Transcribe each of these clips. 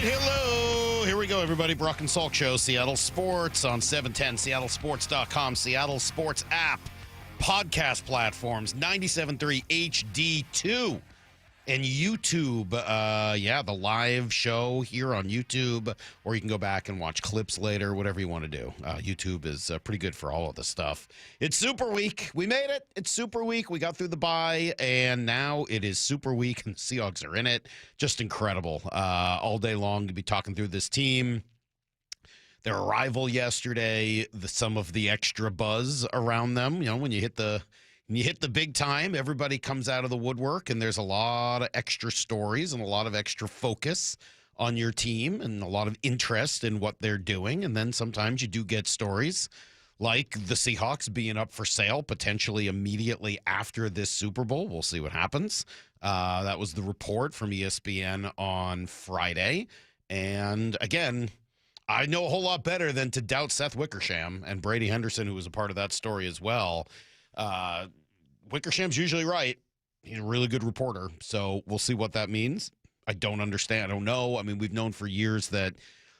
right, hello. Here we go, everybody. Brock and Salk Show, Seattle Sports on 710, seattlesports.com, Seattle Sports app, podcast platforms, 97.3 HD2, and YouTube. The live show here on YouTube, or you can go back and watch clips later, whatever you want to do. YouTube is pretty good for all of the stuff. It's Super Week. We made it. It's Super Week. We got through the bye, and now it is Super Week, and the Seahawks are in it. Just incredible. All day long to be talking through this team. Their arrival yesterday, some of the extra buzz around them. You know, when you hit the big time, everybody comes out of the woodwork, and there's a lot of extra stories and a lot of extra focus on your team and a lot of interest in what they're doing. And then sometimes you do get stories like the Seahawks being up for sale potentially immediately after this Super Bowl. We'll see what happens. That was the report from ESPN on Friday. And again, I know a whole lot better than to doubt Seth Wickersham and Brady Henderson, who was a part of that story as well. Wickersham's usually right. He's a really good reporter, so we'll see what that means. I don't understand. I don't know. I mean, we've known for years that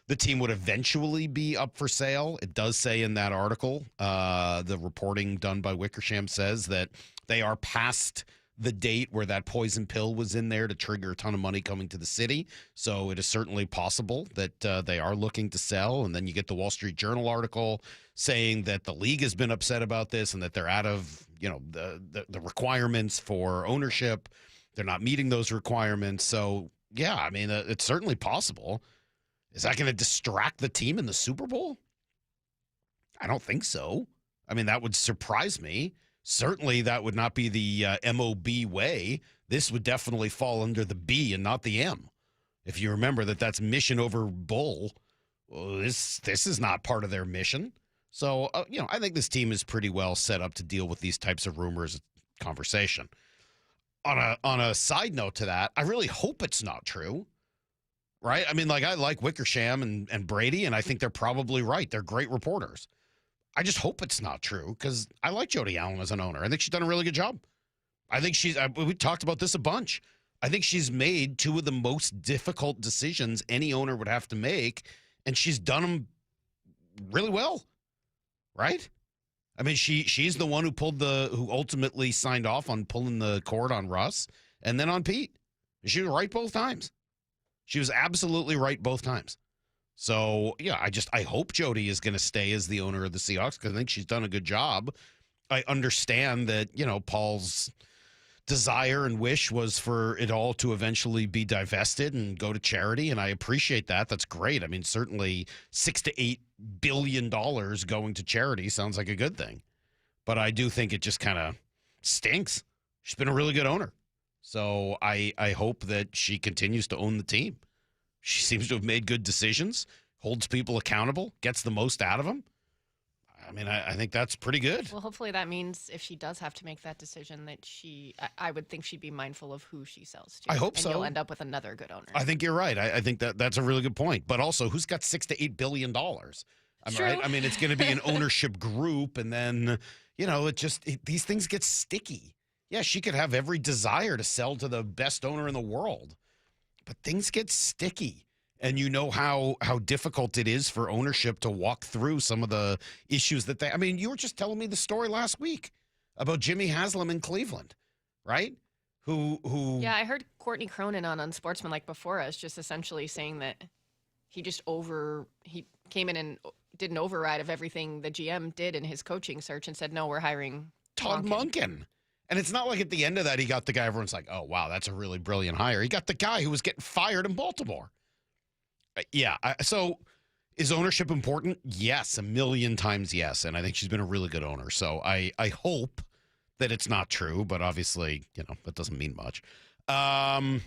the team would eventually be up for sale. It does say in that article, the reporting done by Wickersham says that they are past the date where that poison pill was in there to trigger a ton of money coming to the city. So it is certainly possible that they are looking to sell. And then you get the Wall Street Journal article saying that the league has been upset about this and that they're out of, the requirements for ownership. They're not meeting those requirements. So, yeah, I mean, it's certainly possible. Is that going to distract the team in the Super Bowl? I don't think so. I mean, that would surprise me. Certainly, that would not be the MOB way. This would definitely fall under the B and not the M. If you remember that's mission over bull, well, this is not part of their mission. So, I think this team is pretty well set up to deal with these types of rumors conversation. On a side note to that, I really hope it's not true, right? I mean, I like Wickersham and Brady, and I think they're probably right. They're great reporters. I just hope it's not true because I like Jody Allen as an owner. I think she's done a really good job. I think we talked about this a bunch. I think she's made two of the most difficult decisions any owner would have to make, and she's done them really well, right? I mean, she's the one who ultimately signed off on pulling the cord on Russ and then on Pete. She was right both times. She was absolutely right both times. So, yeah, I hope Jody is going to stay as the owner of the Seahawks because I think she's done a good job. I understand that, Paul's desire and wish was for it all to eventually be divested and go to charity, and I appreciate that. That's great. I mean, certainly $6 to $8 billion going to charity sounds like a good thing. But I do think it just kind of stinks. She's been a really good owner. So I hope that she continues to own the team. She seems to have made good decisions, holds people accountable, gets the most out of them. I mean, I think that's pretty good. Well, hopefully that means if she does have to make that decision that I would think she'd be mindful of who she sells to. I hope so. And you'll end up with another good owner. I think you're right. I think that's a really good point. But also, who's got $6 to $8 billion? Right? I mean, it's going to be an ownership group, and then, these things get sticky. Yeah, she could have every desire to sell to the best owner in the world. But things get sticky, and you know how difficult it is for ownership to walk through some of the issues that I mean, you were just telling me the story last week about Jimmy Haslam in Cleveland, right? Who? Yeah, I heard Courtney Cronin on Unsportsmanlike before us just essentially saying that he came in and did an override of everything the GM did in his coaching search and said, no, we're hiring Todd Monken. And it's not like at the end of that, he got the guy everyone's like, oh, wow, that's a really brilliant hire. He got the guy who was getting fired in Baltimore. So is ownership important? Yes, a million times yes. And I think she's been a really good owner. So I hope that it's not true, but obviously, that doesn't mean much. No,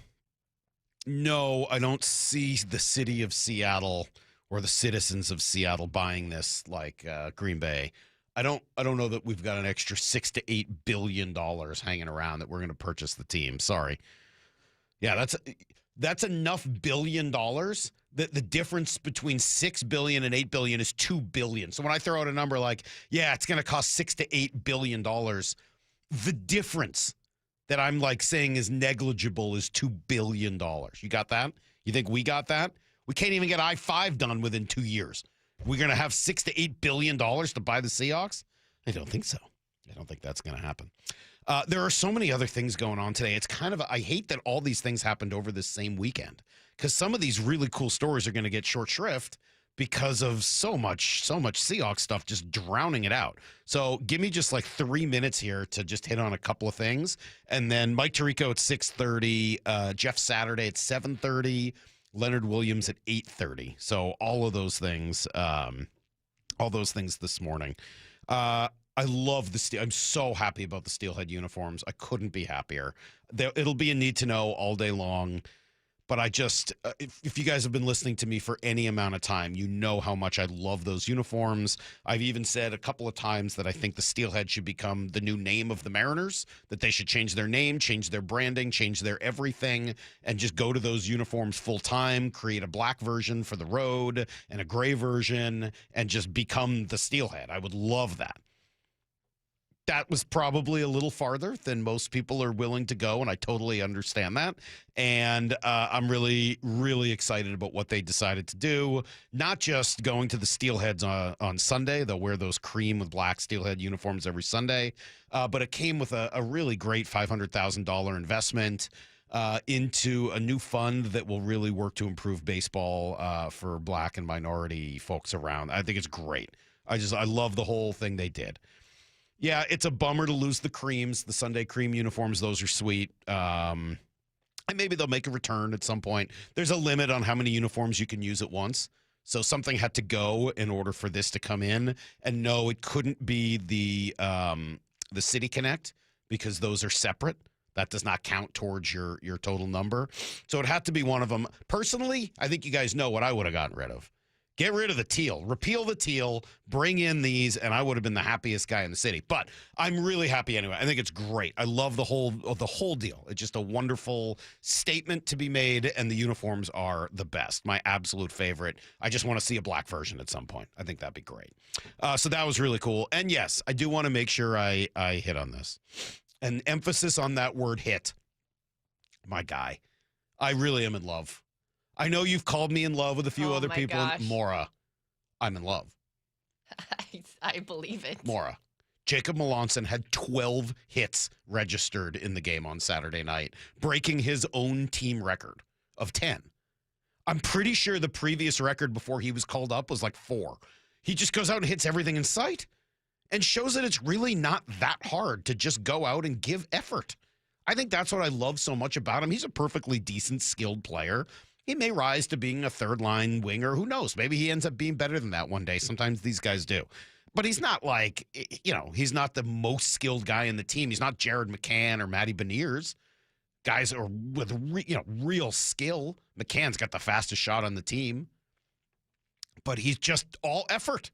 I don't see the city of Seattle or the citizens of Seattle buying this like Green Bay. I don't know that we've got an extra $6 to $8 billion hanging around that we're going to purchase the team. Sorry. Yeah, that's enough $1 billion that the difference between $6 billion and $8 billion is $2 billion. So when I throw out a number like, yeah, it's going to cost $6 to $8 billion, the difference that I'm saying is negligible is $2 billion. You got that? You think we got that? We can't even get I-5 done within 2 years. We're going to have $6 to $8 billion to buy the Seahawks? I don't think so. I don't think that's going to happen. There are so many other things going on today. It's kind of, I hate that all these things happened over this same weekend because some of these really cool stories are going to get short shrift because of so much Seahawks stuff just drowning it out. So give me just like 3 minutes here to just hit on a couple of things. And then Mike Tirico at 6:30, Jeff Saturday at 7:30, Leonard Williams at 8:30. So all those things this morning. I love the steel. I'm so happy about the Steelhead uniforms. I couldn't be happier. It'll be a need to know all day long. But I just, if you guys have been listening to me for any amount of time, you know how much I love those uniforms. I've even said a couple of times that I think the Steelhead should become the new name of the Mariners, that they should change their name, change their branding, change their everything, and just go to those uniforms full time, create a black version for the road and a gray version, and just become the Steelhead. I would love that. That was probably a little farther than most people are willing to go, and I totally understand that. And I'm really, really excited about what they decided to do. Not just going to the Steelheads on Sunday. They'll wear those cream with black Steelhead uniforms every Sunday. But it came with a really great $500,000 investment into a new fund that will really work to improve baseball for black and minority folks around. I think it's great. I love the whole thing they did. Yeah, it's a bummer to lose the creams, the Sunday cream uniforms. Those are sweet. And maybe they'll make a return at some point. There's a limit on how many uniforms you can use at once. So something had to go in order for this to come in. And no, it couldn't be the City Connect because those are separate. That does not count towards your total number. So it had to be one of them. Personally, I think you guys know what I would have gotten rid of. Get rid of the teal. Repeal the teal. Bring in these, and I would have been the happiest guy in the city. But I'm really happy anyway. I think it's great. I love the whole deal. It's just a wonderful statement to be made, and the uniforms are the best. My absolute favorite. I just want to see a black version at some point. I think that'd be great. So that was really cool. And yes, I do want to make sure I hit on this. An emphasis on that word hit. My guy. I really am in love. I know you've called me in love with a few other people. Gosh. Mora, I'm in love. I believe it. Mora. Jacob Melanson had 12 hits registered in the game on Saturday night, breaking his own team record of 10. I'm pretty sure the previous record before he was called up was like 4. He just goes out and hits everything in sight and shows that it's really not that hard to just go out and give effort. I think that's what I love so much about him. He's a perfectly decent, skilled player. He may rise to being a third-line winger. Who knows? Maybe he ends up being better than that one day. Sometimes these guys do. But he's not like, he's not the most skilled guy in the team. He's not Jared McCann or Matty Beniers. Guys are with, real skill. McCann's got the fastest shot on the team. But he's just all effort.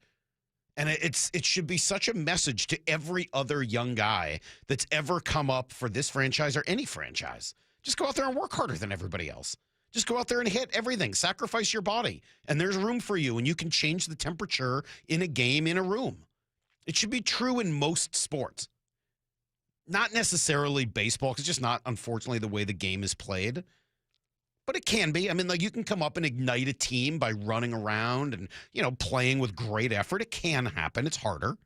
And it should be such a message to every other young guy that's ever come up for this franchise or any franchise. Just go out there and work harder than everybody else. Just go out there and hit everything. Sacrifice your body. And there's room for you, and you can change the temperature in a game, in a room. It should be true in most sports. Not necessarily baseball, because it's just not, unfortunately, the way the game is played. But it can be. I mean, like, you can come up and ignite a team by running around and, playing with great effort. It can happen. It's harder.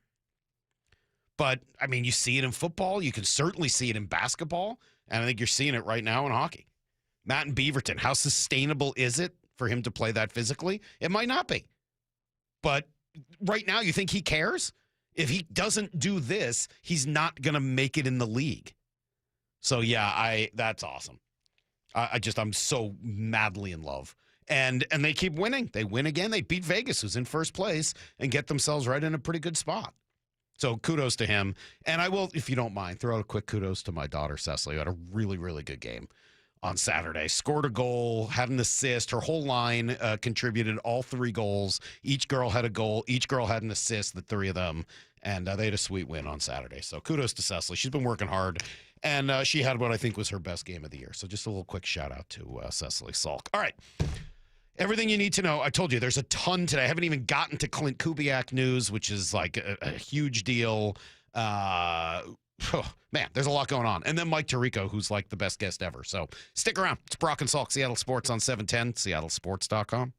But, I mean, you see it in football. You can certainly see it in basketball. And I think you're seeing it right now in hockey. Matt and Beaverton, how sustainable is it for him to play that physically? It might not be. But right now, you think he cares? If he doesn't do this, he's not going to make it in the league. So, yeah, that's awesome. I'm so madly in love. And they keep winning. They win again. They beat Vegas, who's in first place, and get themselves right in a pretty good spot. So kudos to him. And I will, if you don't mind, throw out a quick kudos to my daughter, Cecily, who had a really, really good game on Saturday. Scored a goal, had an assist. Her whole line contributed all 3 goals. Each girl had a goal. Each girl had an assist, the 3 of them. And they had a sweet win on Saturday. So kudos to Cecily. She's been working hard. And she had what I think was her best game of the year. So just a little quick shout out to Cecily Salk. All right. Everything you need to know. I told you there's a ton today. I haven't even gotten to Clint Kubiak news, which is like a huge deal. Oh, man, there's a lot going on. And then Mike Tirico, who's like the best guest ever. So stick around. It's Brock and Salk, Seattle Sports on 710, seattlesports.com.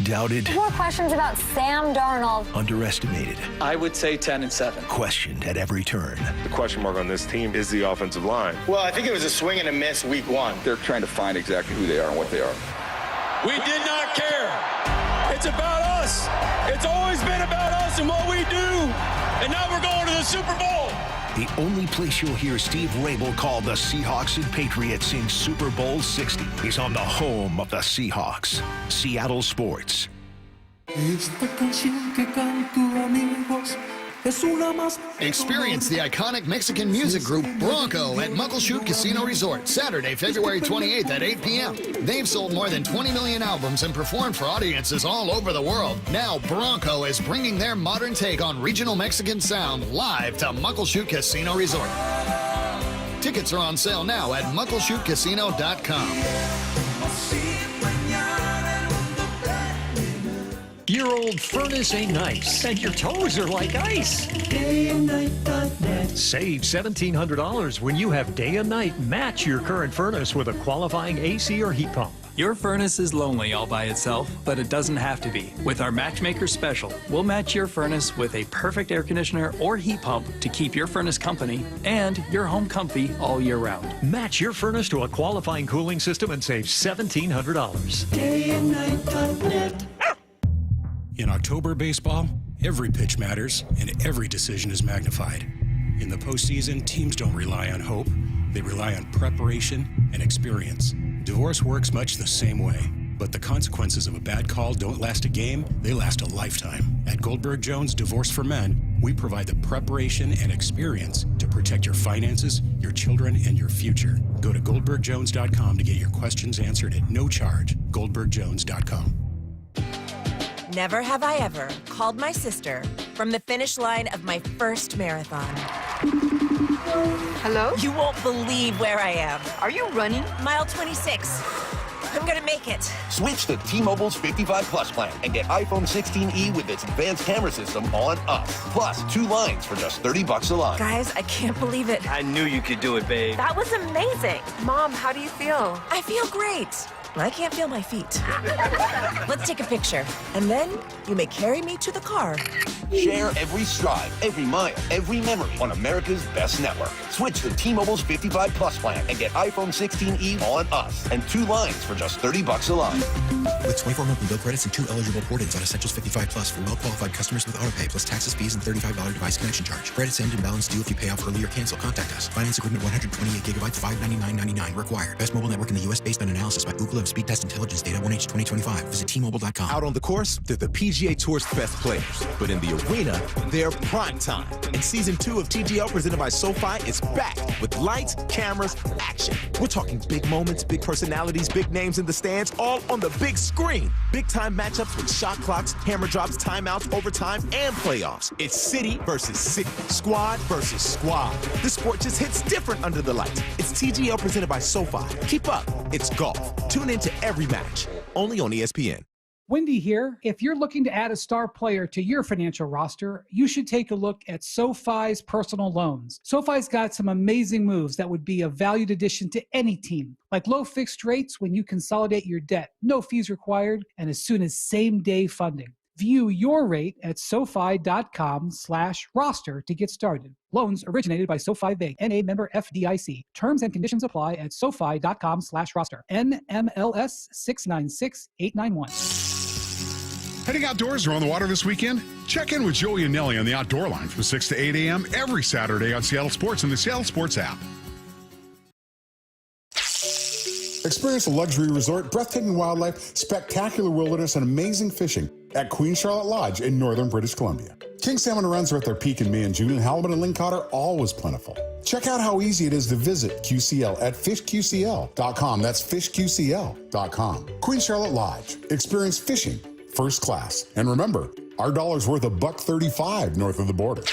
Doubted. More questions about Sam Darnold. Underestimated. I would say 10-7. Questioned at every turn. The question mark on this team is the offensive line. Well, I think it was a swing and a miss week one. They're trying to find exactly who they are and what they are. We did not care. It's about us. It's always been about us and what we do. And now we're going to the Super Bowl. The only place you'll hear Steve Rabel call the Seahawks and Patriots in Super Bowl 60 is on the home of the Seahawks, Seattle Sports. Experience the iconic Mexican music group Bronco at Muckleshoot Casino Resort, Saturday, February 28th at 8 p.m. They've sold more than 20 million albums and performed for audiences all over the world. Now Bronco is bringing their modern take on regional Mexican sound live to Muckleshoot Casino Resort. Tickets are on sale now at muckleshootcasino.com. Your old furnace ain't nice, and your toes are like ice. DayandNight.net. Save $1,700 when you have Day and Night match your current furnace with a qualifying AC or heat pump. Your furnace is lonely all by itself, but it doesn't have to be. With our Matchmaker Special, we'll match your furnace with a perfect air conditioner or heat pump to keep your furnace company and your home comfy all year round. Match your furnace to a qualifying cooling system and save $1,700. DayandNight.net. In October baseball, every pitch matters and every decision is magnified. In the postseason, teams don't rely on hope. They rely on preparation and experience. Divorce works much the same way, but the consequences of a bad call don't last a game, they last a lifetime. At Goldberg Jones Divorce for Men, we provide the preparation and experience to protect your finances, your children, and your future. Go to goldbergjones.com to get your questions answered at no charge. goldbergjones.com. Never have I ever called my sister from the finish line of my first marathon. Hello? You won't believe where I am. Are you running? Mile 26. I'm gonna make it. Switch to T-Mobile's 55 Plus plan and get iPhone 16e with its advanced camera system on us. Plus 2 lines for just $30 a line. Guys, I can't believe it. I knew you could do it, babe. That was amazing. Mom, how do you feel? I feel great. I can't feel my feet. Let's take a picture. And then you may carry me to the car. Share every stride, every mile, every memory on America's best network. Switch to T-Mobile's 55 Plus plan and get iPhone 16e on us and 2 lines for just $30 a line. With 24 monthly bill credits and 2 eligible port-ins on Essentials 55 Plus for well-qualified customers with autopay, plus taxes, fees, and $35 device connection charge. Credits end and balance due if you pay off early or cancel. Contact us. Finance agreement 128 gigabytes, $599.99 required. Best mobile network in the U.S. based on analysis by Ookla of Speed Test Intelligence data 1H 2025. Visit T-Mobile.com. Out on the course, they're the PGA Tour's best players. But in the arena, they're prime time. And Season 2 of TGL presented by SoFi is back with lights, cameras, action. We're talking big moments, big personalities, big names in the stands, all on the big screen. Big-time matchups with shot clocks, hammer drops, timeouts, overtime, and playoffs. It's city versus city, squad versus squad. The sport just hits different under the lights. It's TGL presented by SoFi. Keep up. It's golf. Tune into every match. Only on ESPN. Wendy here. If you're looking to add a star player to your financial roster, you should take a look at SoFi's personal loans. SoFi's got some amazing moves that would be a valued addition to any team, like low fixed rates when you consolidate your debt, no fees required, and as soon as same-day funding. View your rate at SoFi.com/roster to get started. Loans originated by SoFi Bank, N.A. member FDIC. Terms and conditions apply at SoFi.com/roster. NMLS 696891. Heading outdoors or on the water this weekend? Check in with Joey and Nelly on the Outdoor Line from 6 to 8 a.m. every Saturday on Seattle Sports and the Seattle Sports app. Experience a luxury resort, breathtaking wildlife, spectacular wilderness, and amazing fishing at Queen Charlotte Lodge in northern British Columbia. King salmon runs are at their peak in May and June, and halibut and lingcod are always plentiful. Check out how easy it is to visit QCL at fishqcl.com. That's fishqcl.com. Queen Charlotte Lodge. Experience fishing first class. And remember, our dollar's worth $1.35 north of the border.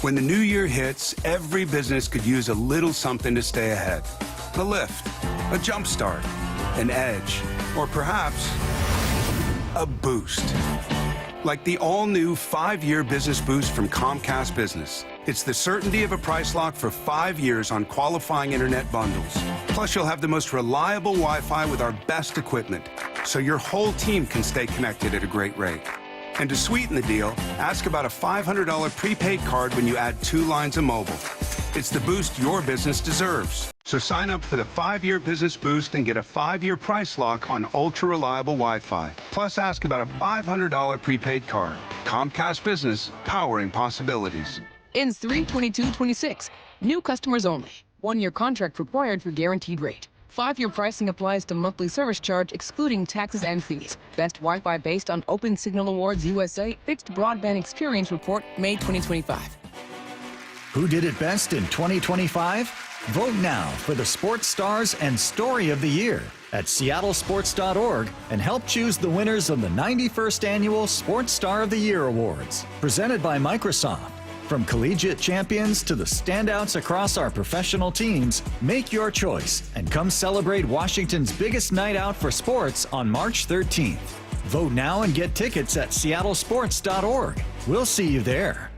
When the new year hits, every business could use a little something to stay ahead. A lift, a jump start, an edge, or perhaps a boost. Like the all-new 5-year business boost from Comcast Business. It's the certainty of a price lock for 5 years on qualifying internet bundles. Plus, you'll have the most reliable Wi-Fi with our best equipment, so your whole team can stay connected at a great rate. And to sweeten the deal, ask about a $500 prepaid card when you add 2 lines of mobile. It's the boost your business deserves. So sign up for the 5-year business boost and get a 5-year price lock on ultra-reliable Wi-Fi. Plus, ask about a $500 prepaid card. Comcast Business, powering possibilities. Ends 3/22/26. New customers only. 1-year contract required for guaranteed rate. 5-year pricing applies to monthly service charge excluding taxes and fees. Best Wi-Fi based on Open Signal Awards USA Fixed Broadband Experience Report, May 2025. Who did it best in 2025? Vote now for the Sports Stars and Story of the Year at seattlesports.org and help choose the winners of the 91st Annual Sports Star of the Year Awards, presented by Microsoft. From collegiate champions to the standouts across our professional teams, make your choice and come celebrate Washington's biggest night out for sports on March 13th. Vote now and get tickets at seattlesports.org. We'll see you there.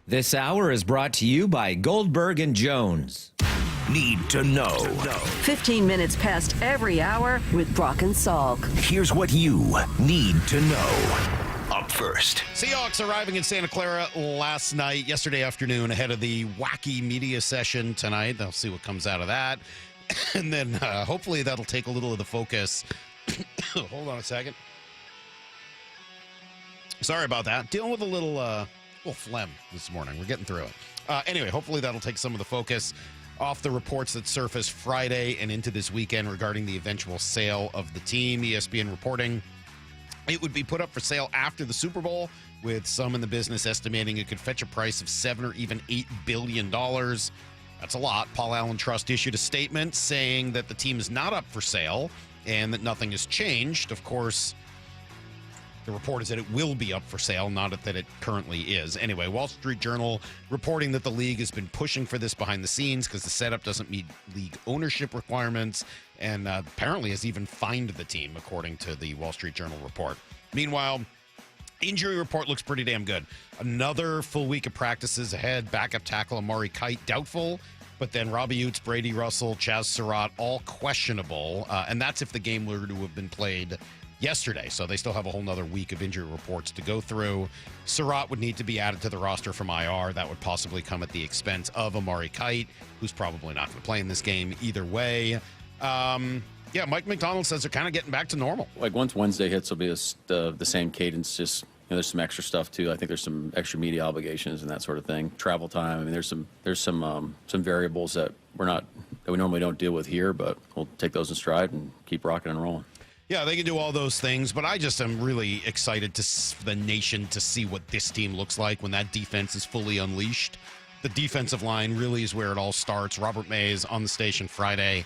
This hour is brought to you by Goldberg and Jones. Need to know. 15 minutes past every hour with Brock and Salk. Here's what you need to know. Up first. Seahawks arriving in Santa Clara yesterday afternoon, ahead of the wacky media session tonight. They'll see what comes out of that. And then hopefully that'll take a little of the focus. Hold on a second. Sorry about that. Dealing with a little phlegm this morning. We're getting through it. Anyway, hopefully that'll take some of the focus off the reports that surfaced Friday and into this weekend regarding the eventual sale of the team. ESPN reporting it would be put up for sale after the Super Bowl, with some in the business estimating it could fetch a price of $7 or even $8 billion. That's a lot. Paul Allen Trust issued a statement saying that the team is not up for sale and that nothing has changed. Of course, the report is that it will be up for sale, not that it currently is. Anyway, Wall Street Journal reporting that the league has been pushing for this behind the scenes because the setup doesn't meet league ownership requirements, and apparently has even fined the team, according to the Wall Street Journal report. Meanwhile, injury report looks pretty damn good. Another full week of practices ahead. Backup tackle Amari Kite doubtful, but then Robbie Utes, Brady Russell, Chaz Surratt all questionable, and that's if the game were to have been played yesterday. So they still have a whole nother week of injury reports to go through. Surratt would need to be added to the roster from IR. That would possibly come at the expense of Amari Kite, who's probably not going to play in this game either way. Mike McDonald says they're kind of getting back to normal. Like once Wednesday hits, will be the same cadence. Just there's some extra stuff too. I think there's some extra media obligations and that sort of thing. Travel time. I mean, there's some variables that we normally don't deal with here, but we'll take those in stride and keep rocking and rolling. Yeah, they can do all those things, but I just am really excited for the nation to see what this team looks like when that defense is fully unleashed. The defensive line really is where it all starts. Robert Mays on the station Friday.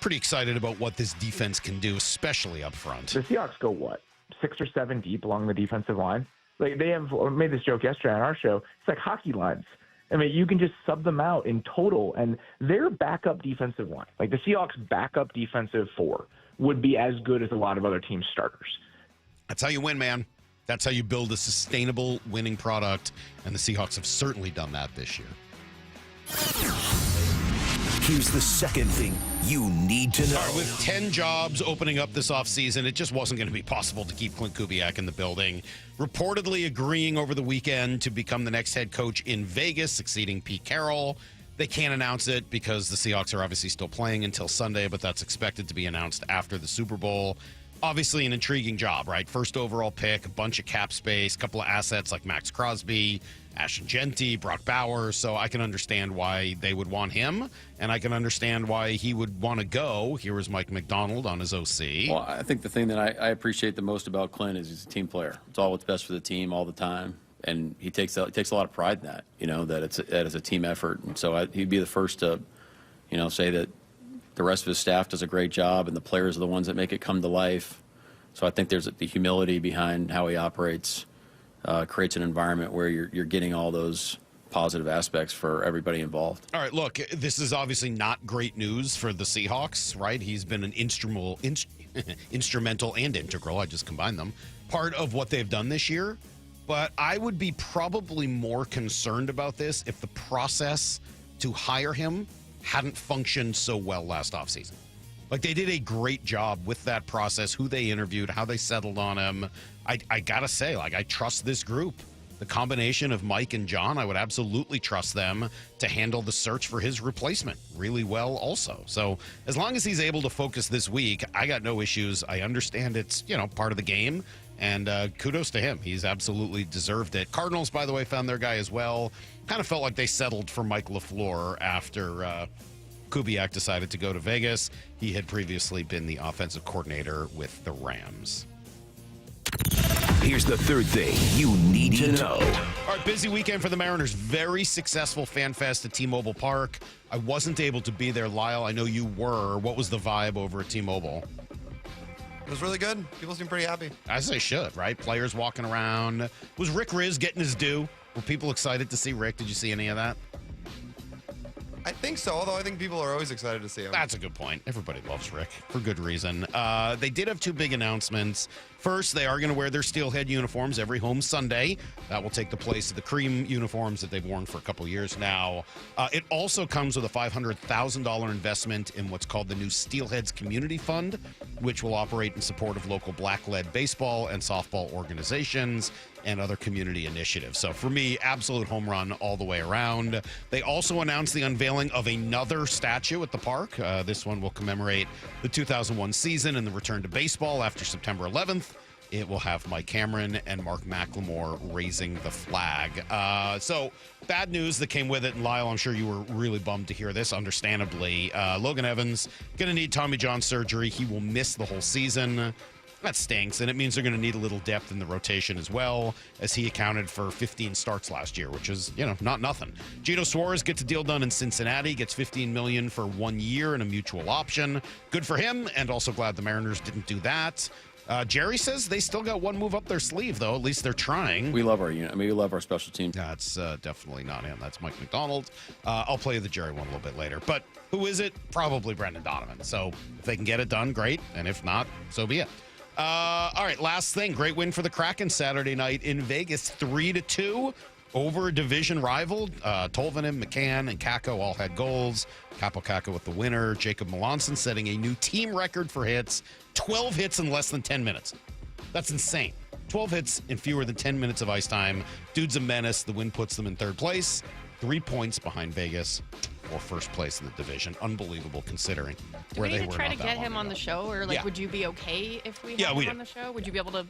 Pretty excited about what this defense can do, especially up front. The Seahawks go, 6 or 7 deep along the defensive line? Like they have made this joke yesterday on our show. It's like hockey lines. I mean, you can just sub them out in total, and their backup defensive line, like the Seahawks' backup defensive 4, would be as good as a lot of other teams' starters. That's how you win, man. That's how you build a sustainable winning product, and the Seahawks have certainly done that this year. Here's the second thing you need to know. All right, with 10 jobs opening up this offseason, it just wasn't going to be possible to keep Clint Kubiak in the building. Reportedly agreeing over the weekend to become the next head coach in Vegas, succeeding Pete Carroll. They can't announce it because the Seahawks are obviously still playing until Sunday, but that's expected to be announced after the Super Bowl. Obviously an intriguing job, right? First overall pick, a bunch of cap space, a couple of assets like Max Crosby, Ashton Genty, Brock Bowers. So I can understand why they would want him, and I can understand why he would want to go. Here is Mike McDonald on his OC. Well, I think the thing that I appreciate the most about Clint is he's a team player. It's all what's best for the team all the time. And he takes a lot of pride in that, that it's a team effort. And so he'd be the first to, say that the rest of his staff does a great job and the players are the ones that make it come to life. So I think there's the humility behind how he operates, creates an environment where you're getting all those positive aspects for everybody involved. All right, look, this is obviously not great news for the Seahawks, right? He's been an instrumental and integral, I just combined them, part of what they've done this year. But I would be probably more concerned about this if the process to hire him hadn't functioned so well last offseason. Like, they did a great job with that process, who they interviewed, how they settled on him. I got to say, like, I trust this group. The combination of Mike and John, I would absolutely trust them to handle the search for his replacement really well also. So as long as he's able to focus this week, I got no issues. I understand it's, part of the game. And kudos to him. He's absolutely deserved it. Cardinals, by the way, found their guy as well. Kind of felt like they settled for Mike LaFleur after Kubiak decided to go to Vegas. He had previously been the offensive coordinator with the Rams. Here's the third thing you need to know. All right, busy weekend for the Mariners. Very successful fan fest at T-Mobile Park. I wasn't able to be there, Lyle. I know you were. What was the vibe over at T-Mobile? It was really good. People seem pretty happy. As they should, right? Players walking around. Was Rick Riz getting his due? Were people excited to see Rick? Did you see any of that? I think so, although I think people are always excited to see him. That's a good point. Everybody loves Rick for good reason. They did have two big announcements. First, they are going to wear their steelhead uniforms every home Sunday. That will take the place of the cream uniforms that they've worn for a couple years now. It also comes with a $500,000 investment in what's called the new Steelheads Community Fund, which will operate in support of local black-led baseball and softball organizations and other community initiatives. So for me, absolute home run all the way around. They also announced the unveiling of another statue at the park. This one will commemorate the 2001 season and the return to baseball after September 11th. It will have Mike Cameron and Mark McLemore raising the flag. So bad news that came with it. And Lyle, I'm sure you were really bummed to hear this, understandably. Logan Evans going to need Tommy John surgery. He will miss the whole season. That stinks, and it means they're going to need a little depth in the rotation as well, as he accounted for 15 starts last year, which is, not nothing. Gino Suarez gets a deal done in Cincinnati, gets $15 million for 1 year and a mutual option. Good for him, and also glad the Mariners didn't do that. Jerry says they still got one move up their sleeve, though. At least they're trying. We love our unit. We love our special team. That's definitely not him. That's Mike McDonald. I'll play the Jerry one a little bit later. But who is it? Probably Brendan Donovan. So if they can get it done, great. And if not, so be it. All right, last thing. Great win for the Kraken Saturday night in Vegas, 3-2 over a division rival. Tolvanen, McCann, and Kakko all had goals. Capo Kakko with the winner. Jacob Melanson setting a new team record for hits. 12 hits in less than 10 minutes. That's insane. 12 hits in fewer than 10 minutes of ice time. Dude's a menace. The win puts them in third place. 3 points behind Vegas for first place in the division. Unbelievable considering where they were. Did we try to get him on the show? Or, Yeah. would you be okay if we had Yeah, we him on did. the show? Would you be able to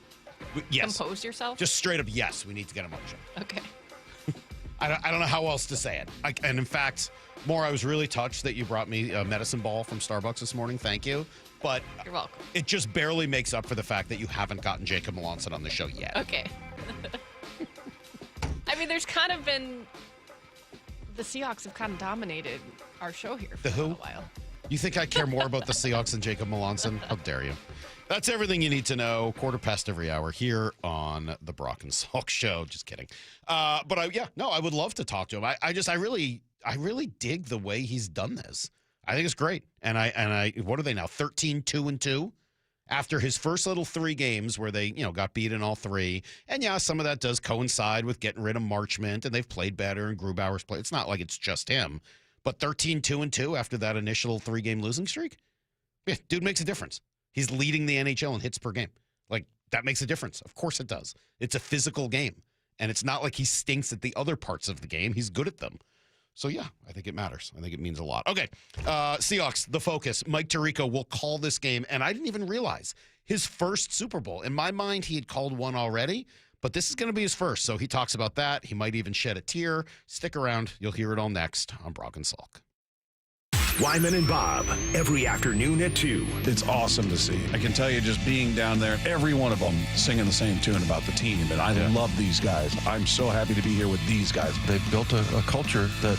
Yes. compose yourself? Just straight up, yes, we need to get him on the show. Okay. I don't know how else to say it. And in fact, Maura, I was really touched that you brought me a medicine ball from Starbucks this morning. Thank you. But You're welcome. it just barely makes up for the fact that you haven't gotten Jacob Melanson on the show yet. Okay. I mean, there's kind of been... The Seahawks have kind of dominated our show here for The who? a while. You think I care more about the Seahawks than Jacob Melanson? How dare you? That's everything you need to know. 1/4 every hour here on the Brock and Salk Show. Just kidding. I would love to talk to him. I really dig the way he's done this. I think it's great. And I what are they now? 13-2-2 after his first little 3 games where they, got beat in all 3. And yeah, some of that does coincide with getting rid of Marchment, and they've played better, and Grubauer's played. It's not like it's just him. But 13-2-2 after that initial 3-game losing streak, yeah, dude makes a difference. He's leading the NHL in hits per game. Like, that makes a difference. Of course it does. It's a physical game. And it's not like he stinks at the other parts of the game. He's good at them. So, yeah, I think it matters. I think it means a lot. Okay, Seahawks, the focus. Mike Tirico will call this game. And I didn't even realize his first Super Bowl. In my mind, he had called one already. But this is going to be his first. So he talks about that. He might even shed a tear. Stick around. You'll hear it all next on Brock and Salk. Wyman and Bob, every afternoon at 2. It's awesome to see. I can tell you, just being down there, every one of them singing the same tune about the team. And I love these guys. I'm so happy to be here with these guys. They've built a culture that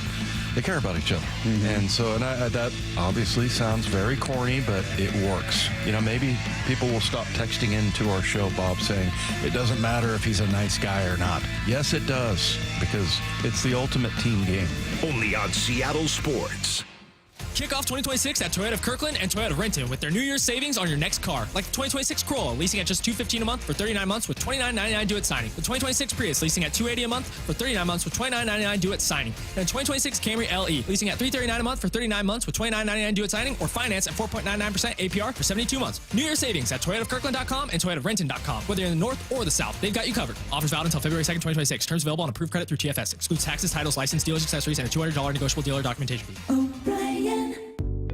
they care about each other. And so, that obviously sounds very corny, but it works. You know, maybe people will stop texting into our show, Bob, saying it doesn't matter if he's a nice guy or not. Yes, it does, because it's the ultimate team game. Only on Seattle Sports. Kick off 2026 at Toyota of Kirkland and Toyota of Renton with their New Year's savings on your next car. Like the 2026 Corolla, leasing at just $215 a month for 39 months with $29.99 due at signing. The 2026 Prius, leasing at $280 a month for 39 months with $29.99 due at signing. And the 2026 Camry LE, leasing at $339 a month for 39 months with $29.99 due at signing, or finance at 4.99% APR for 72 months. New Year's savings at ToyotaofKirkland.com and ToyotaofRenton.com. Whether you're in the north or the south, they've got you covered. Offers valid until February 2nd, 2026. Terms available on approved credit through TFS. Excludes taxes, titles, license, dealers, accessories, and a $200 negotiable dealer documentation fee.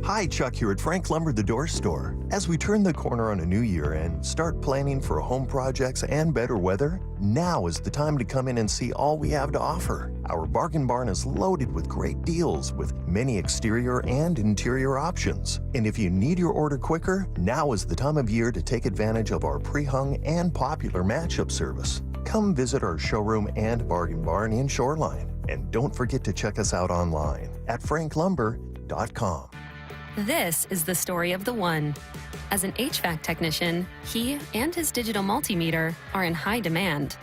Hi, Chuck here at Frank Lumber The Door Store. As we turn the corner on a new year and start planning for home projects and better weather, now is the time to come in and see all we have to offer. Our bargain barn is loaded with great deals with many exterior and interior options. And if you need your order quicker, now is the time of year to take advantage of our pre-hung and popular matchup service. Come visit our showroom and bargain barn in Shoreline. And don't forget to check us out online at franklumber.com. This is the story of the one. As an HVAC technician, he and his digital multimeter are in high demand.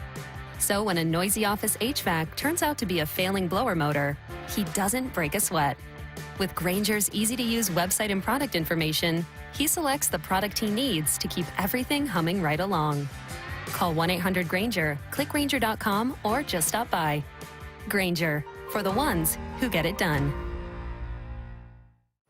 So when a noisy office HVAC turns out to be a failing blower motor, he doesn't break a sweat. With Grainger's easy-to-use website and product information, he selects the product he needs to keep everything humming right along. Call 1-800-GRAINGER, click Grainger.com, or just stop by. Grainger, for the ones who get it done.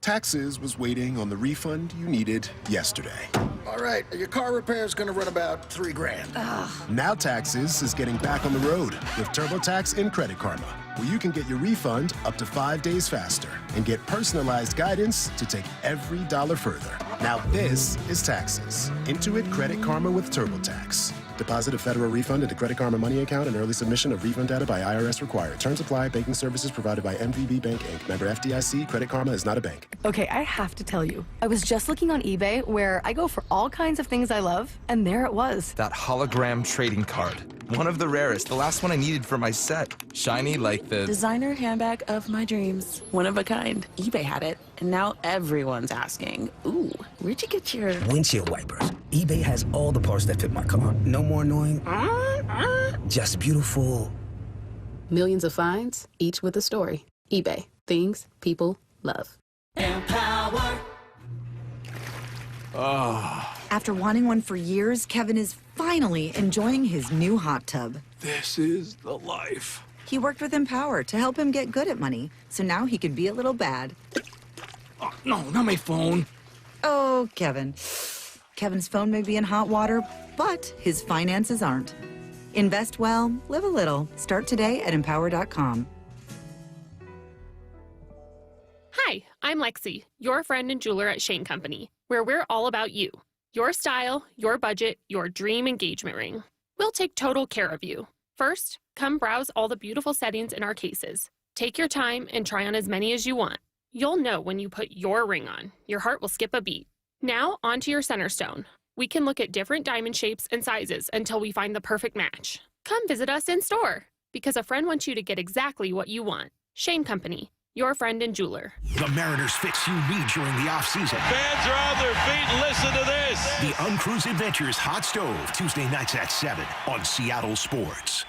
Taxes was waiting on the refund you needed yesterday. All right, your car repair is going to run about $3,000. Now Taxes is getting back on the road with TurboTax and Credit Karma, where you can get your refund up to 5 days faster and get personalized guidance to take every dollar further. Now this is Taxes. Intuit Credit Karma with TurboTax. Deposit a federal refund into Credit Karma Money account and early submission of refund data by IRS required. Terms apply. Banking services provided by MVB Bank, Inc. Member FDIC. Credit Karma is not a bank. Okay, I have to tell you. I was just looking on eBay where I go for all kinds of things I love, and there it was. That hologram trading card. One of the rarest. The last one I needed for my set. Shiny like the... designer handbag of my dreams. One of a kind. eBay had it, and now everyone's asking, ooh, where'd you get your... windshield wipers. eBay has all the parts that fit my car. No more annoying. Just beautiful. Millions of finds, each with a story. eBay. Things people love. Empower. After wanting one for years, Kevin is finally enjoying his new hot tub. This is the life. He worked with Empower to help him get good at money, so now he can be a little bad. Oh, no, not my phone. Oh, Kevin. Kevin's phone may be in hot water, but his finances aren't. Invest well, live a little. Start today at empower.com. Hi, I'm Lexi, your friend and jeweler at Shane Company, where we're all about you. Your style, your budget, your dream engagement ring. We'll take total care of you. First, come browse all the beautiful settings in our cases. Take your time and try on as many as you want. You'll know when you put your ring on. Your heart will skip a beat. Now, onto your center stone. We can look at different diamond shapes and sizes until we find the perfect match. Come visit us in store, because a friend wants you to get exactly what you want. Shane Company, your friend and jeweler. The Mariners fix you need during the offseason. Fans are on their feet. Listen to this. The Uncruise Adventures Hot Stove, Tuesday nights at 7 on Seattle Sports.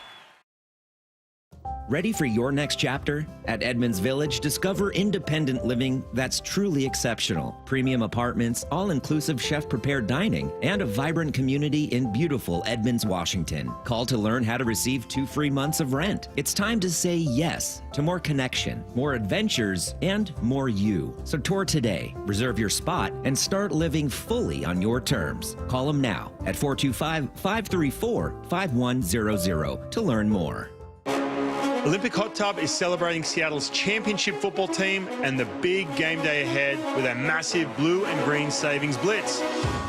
Ready for your next chapter? At Edmonds Village, discover independent living that's truly exceptional. Premium apartments, all-inclusive chef-prepared dining, and a vibrant community in beautiful Edmonds, Washington. Call to learn how to receive 2 free months of rent. It's time to say yes to more connection, more adventures, and more you. So tour today, reserve your spot, and start living fully on your terms. Call them now at 425-534-5100 to learn more. Olympic Hot Tub is celebrating Seattle's championship football team and the big game day ahead with a massive blue and green savings blitz.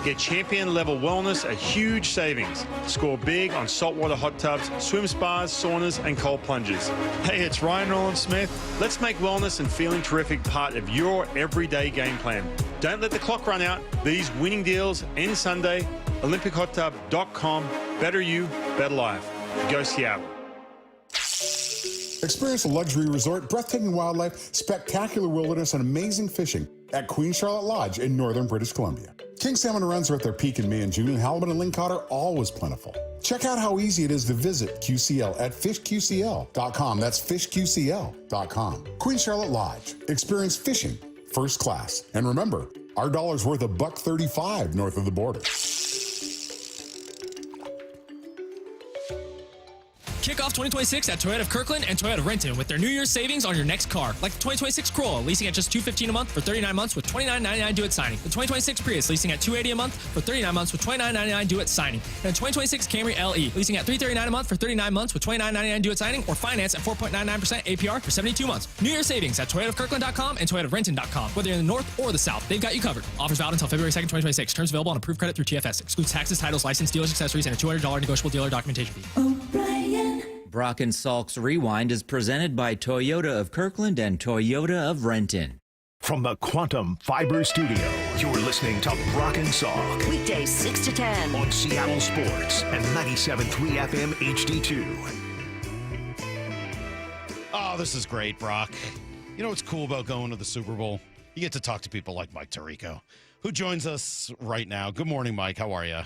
Get champion-level wellness at huge savings. Score big on saltwater hot tubs, swim spas, saunas, and cold plunges. Hey, it's Ryan Roland-Smith. Let's make wellness and feeling terrific part of your everyday game plan. Don't let the clock run out. These winning deals end Sunday. OlympicHotTub.com. Better you, better life. Go Seattle. Experience a luxury resort, breathtaking wildlife, spectacular wilderness, and amazing fishing at Queen Charlotte Lodge in northern British Columbia. King salmon runs are at their peak in May and June, and halibut and lingcod are always plentiful. Check out how easy it is to visit QCL at fishqcl.com. That's fishqcl.com. Queen Charlotte Lodge. Experience fishing first class. And remember, our dollar's worth $1.35 north of the border. Kick off 2026 at Toyota of Kirkland and Toyota of Renton with their New Year's savings on your next car. Like the 2026 Corolla, leasing at just $215 a month for 39 months with $29.99 due at signing. The 2026 Prius, leasing at $280 a month for 39 months with $29.99 due at signing. And the 2026 Camry LE, leasing at $339 a month for 39 months with $29.99 due at signing, or finance at 4.99% APR for 72 months. New Year's savings at ToyotaofKirkland.com and ToyotaofRenton.com. Whether you're in the north or the south, they've got you covered. Offers valid until February 2nd, 2026. Terms available on approved credit through TFS. Excludes taxes, titles, license, dealers, accessories, and a $200 negotiable dealer documentation fee. Brock and Salk's Rewind is presented by Toyota of Kirkland and Toyota of Renton. From the Quantum Fiber Studio, you're listening to Brock and Salk. Weekdays 6 to 10 on Seattle Sports and 97.3 FM HD2. Oh, this is great, Brock. You know what's cool about going to the Super Bowl? You get to talk to people like Mike Tirico, who joins us right now. Good morning, Mike. How are you?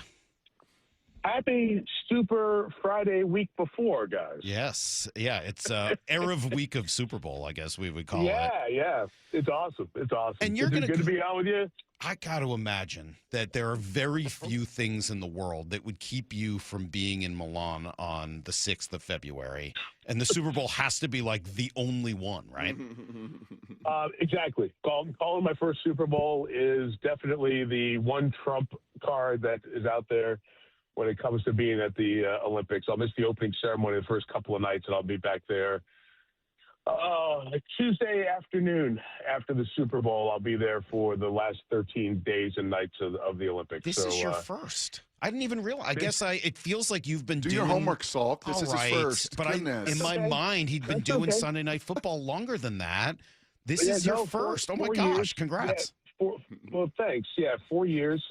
Happy Super Friday week before, guys. Yes. Yeah, it's Erev week of Super Bowl, I guess we would call it. Yeah. It's awesome. It's awesome. And you're good to be on with you. I got to imagine that there are very few things in the world that would keep you from being in Milan on the 6th of February. And the Super Bowl has to be like the only one, right? Exactly. Calling my first Super Bowl is definitely the one trump card that is out there when it comes to being at the Olympics. I'll miss the opening ceremony the first couple of nights, and I'll be back there Tuesday afternoon after the Super Bowl. I'll be there for the last 13 days and nights of the Olympics. This is your first. I didn't even realize. I guess it feels like you've been doing your homework, Salk. This is his first. But in my mind, he'd been doing Sunday Night Football longer than that. This is your first. Oh, my gosh. Years. Congrats. Yeah, well, thanks. Yeah, 4 years.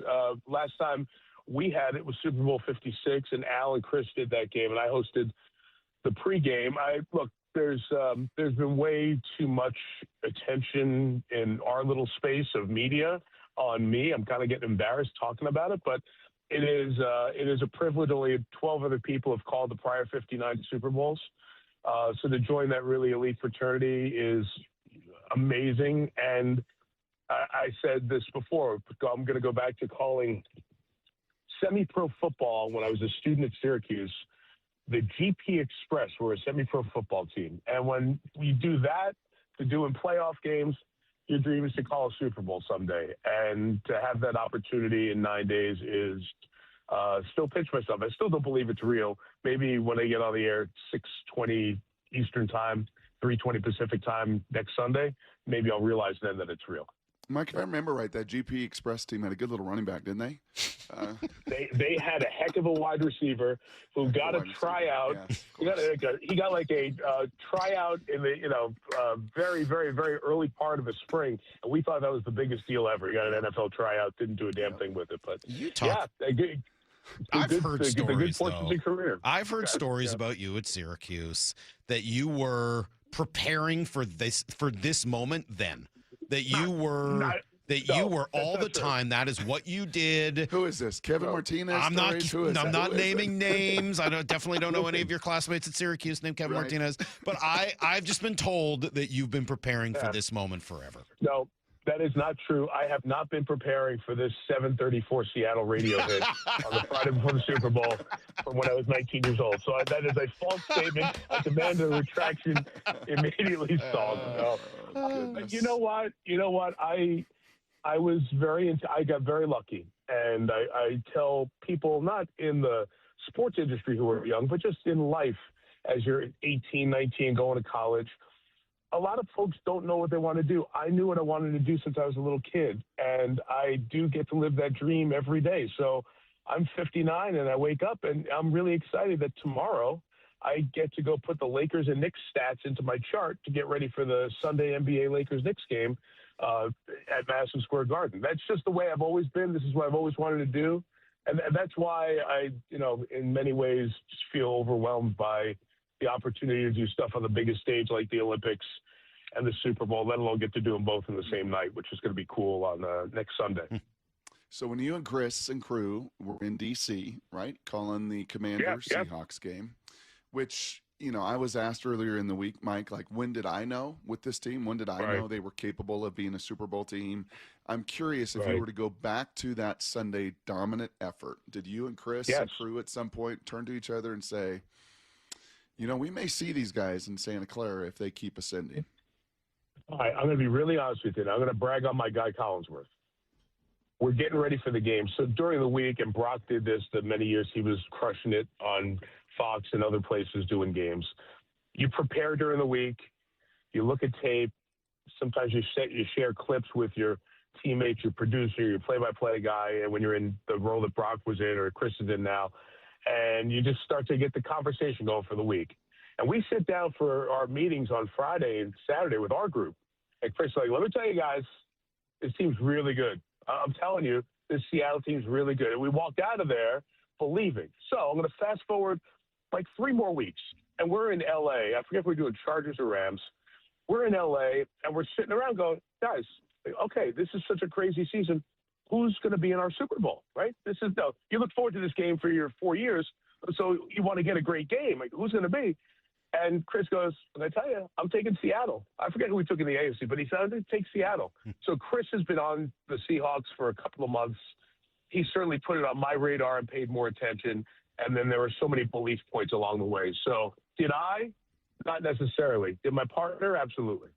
Last time we had it was Super Bowl 56, and Al and Chris did that game, and I hosted the pregame. There's been way too much attention in our little space of media on me. I'm kind of getting embarrassed talking about it, but it is a privilege. Only 12 other people have called the prior 59 Super Bowls, so to join that really elite fraternity is amazing. And I said this before. I'm going to go back to calling semi-pro football when I was a student at Syracuse. The GP Express were a semi-pro football team. And when you do that, to do in playoff games, your dream is to call a Super Bowl someday. And to have that opportunity in 9 days is still pinch myself. I still don't believe it's real. Maybe when I get on the air 6:20 Eastern time, 3:20 Pacific time next Sunday, maybe I'll realize then that it's real. Mike, if I remember right, that GP Express team had a good little running back, didn't they? They had a heck of a wide receiver who got a tryout. Yeah, he got like a tryout in the very, very, very early part of the spring, and we thought that was the biggest deal ever. He got an NFL tryout, didn't do a damn thing with it, but I've heard stories, though. I've heard stories about you at Syracuse that you were preparing for this moment then. That you were all the time. That is what you did. Who is this? Kevin Martinez? I'm not naming names. I definitely don't know any of your classmates at Syracuse named Kevin Martinez. But I've just been told that you've been preparing for this moment forever. No, that is not true. I have not been preparing for this 7:34 Seattle radio hit on the Friday before the Super Bowl from when I was 19 years old. So that is a false statement. I demand a retraction immediately, Salk. You know what? I got very lucky, and I tell people not in the sports industry who are young, but just in life as you're 18, 19, going to college. A lot of folks don't know what they want to do. I knew what I wanted to do since I was a little kid, and I do get to live that dream every day. So I'm 59, and I wake up, and I'm really excited that tomorrow I get to go put the Lakers and Knicks stats into my chart to get ready for the Sunday NBA Lakers-Knicks game at Madison Square Garden. That's just the way I've always been. This is what I've always wanted to do. And that's why I, in many ways just feel overwhelmed by the opportunity to do stuff on the biggest stage like the Olympics and the Super Bowl, let alone get to do them both in the same night, which is going to be cool on next Sunday. So when you and Chris and crew were in D.C., right, calling the Commander-Seahawks game, which, you know, I was asked earlier in the week, Mike, like, when did I know with this team? When did I know they were capable of being a Super Bowl team? I'm curious if you were to go back to that Sunday dominant effort, did you and Chris and crew at some point turn to each other and say, you know, we may see these guys in Santa Clara if they keep ascending? All right, I'm going to be really honest with you. And I'm going to brag on my guy Collinsworth. We're getting ready for the game. So during the week, and Brock did this the many years he was crushing it on Fox and other places doing games. You prepare during the week. You look at tape. Sometimes you share clips with your teammates, your producer, your play-by-play guy, and when you're in the role that Brock was in or Chris is in now, and you just start to get the conversation going for the week. And we sit down for our meetings on Friday and Saturday with our group. And Chris is like, let me tell you guys, this team's really good. I'm telling you, this Seattle team's really good. And we walked out of there believing. So I'm going to fast forward like 3 more weeks. And we're in L.A. I forget if we're doing Chargers or Rams. We're in L.A. and we're sitting around going, guys, okay, this is such a crazy season. Who's going to be in our Super Bowl, right? You look forward to this game for your 4 years, so you want to get a great game. Like, who's going to be? And Chris goes, and I tell you, I'm taking Seattle. I forget who we took in the AFC, but he said, I'm going to take Seattle. So Chris has been on the Seahawks for a couple of months. He certainly put it on my radar and paid more attention. And then there were so many belief points along the way. So did I? Not necessarily. Did my partner? Absolutely.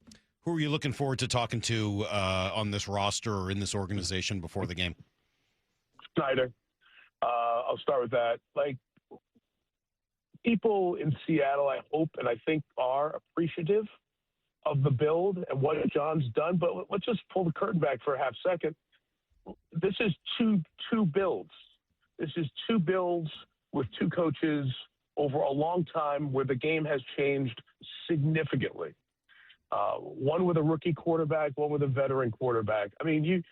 Who are you looking forward to talking to on this roster or in this organization before the game? Snyder. I'll start with that. Like, people in Seattle, I hope and I think are appreciative of the build and what John's done. But let's just pull the curtain back for a half second. This is two builds. This is 2 builds with 2 coaches over a long time where the game has changed significantly. One with a rookie quarterback, one with a veteran quarterback. I mean, you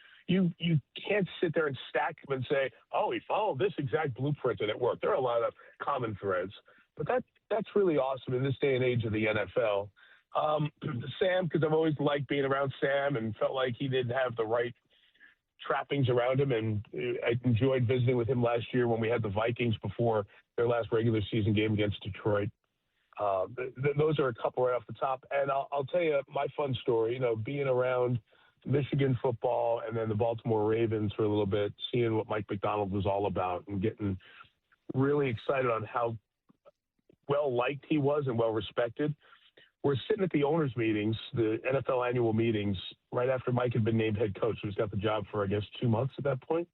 can't sit there and stack them and say, oh, he followed this exact blueprint and it worked. There are a lot of common threads. But that's really awesome in this day and age of the NFL. Sam, because I've always liked being around Sam and felt like he didn't have the right trappings around him. And I enjoyed visiting with him last year when we had the Vikings before their last regular season game against Detroit. Those are a couple right off the top. And I'll tell you my fun story, you know, being around Michigan football and then the Baltimore Ravens for a little bit, seeing what Mike McDonald was all about and getting really excited on how well-liked he was and well-respected. We're sitting at the owners' meetings, the NFL annual meetings, right after Mike had been named head coach. He's got the job for, I guess, 2 months at that point.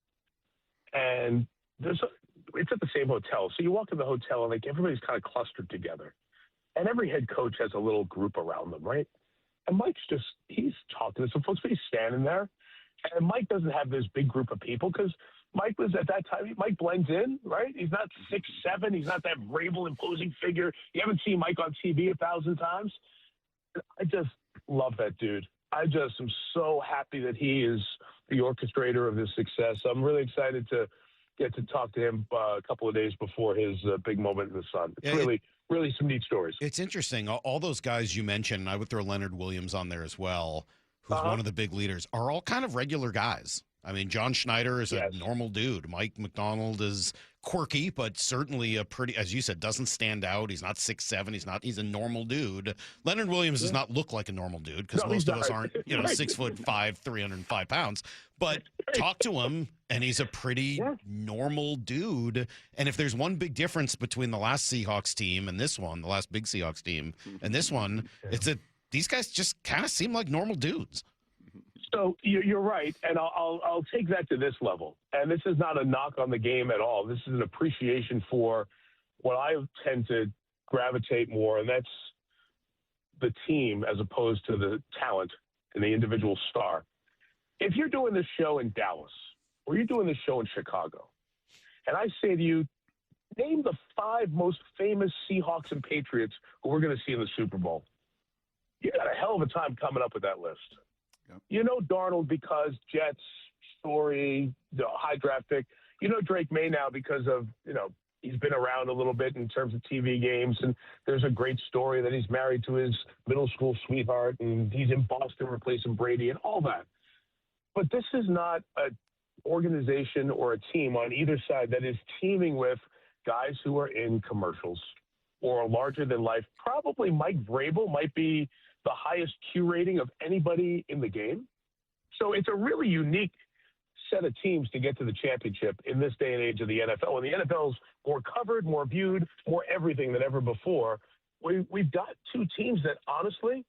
And it's at the same hotel. So you walk in the hotel and like everybody's kind of clustered together. And every head coach has a little group around them, right? And Mike's he's talking to some folks, but he's standing there. And Mike doesn't have this big group of people because Mike was at that time, Mike blends in, right? He's not 6'7". He's not that Vrabel imposing figure. You haven't seen Mike on TV 1,000 times. I just love that dude. I just am so happy that he is the orchestrator of this success. I'm really excited to get to talk to him a couple of days before his big moment in the sun. It's really some neat stories. It's interesting. All those guys you mentioned, I would throw Leonard Williams on there as well, who's one of the big leaders, are all kind of regular guys. I mean, John Schneider is a normal dude. Mike McDonald is quirky, but certainly a pretty, as you said, doesn't stand out. He's not 6'7". He's a normal dude. Leonard Williams does not look like a normal dude because most of us aren't, 6'5", 305 pounds. But talk to him, and he's a pretty normal dude. And if there's one big difference between the last Seahawks team and this one, the last big Seahawks team, and this one, it's that these guys just kind of seem like normal dudes. So you're right, and I'll take that to this level. And this is not a knock on the game at all. This is an appreciation for what I tend to gravitate more, and that's the team as opposed to the talent and the individual star. If you're doing this show in Dallas or you're doing this show in Chicago, and I say to you, name the 5 most famous Seahawks and Patriots who we're going to see in the Super Bowl, you got a hell of a time coming up with that list. Yep. You know Darnold because Jets, story, the high draft pick. You know Drake May now because of, He's been around a little bit in terms of TV games, and there's a great story that he's married to his middle school sweetheart, and he's in Boston replacing Brady and all that. But this is not an organization or a team on either side that is teaming with guys who are in commercials or larger than life. Probably Mike Vrabel might be the highest Q rating of anybody in the game. So it's a really unique set of teams to get to the championship in this day and age of the NFL. And the NFL's more covered, more viewed, more everything than ever before. We've got two teams that, honestly,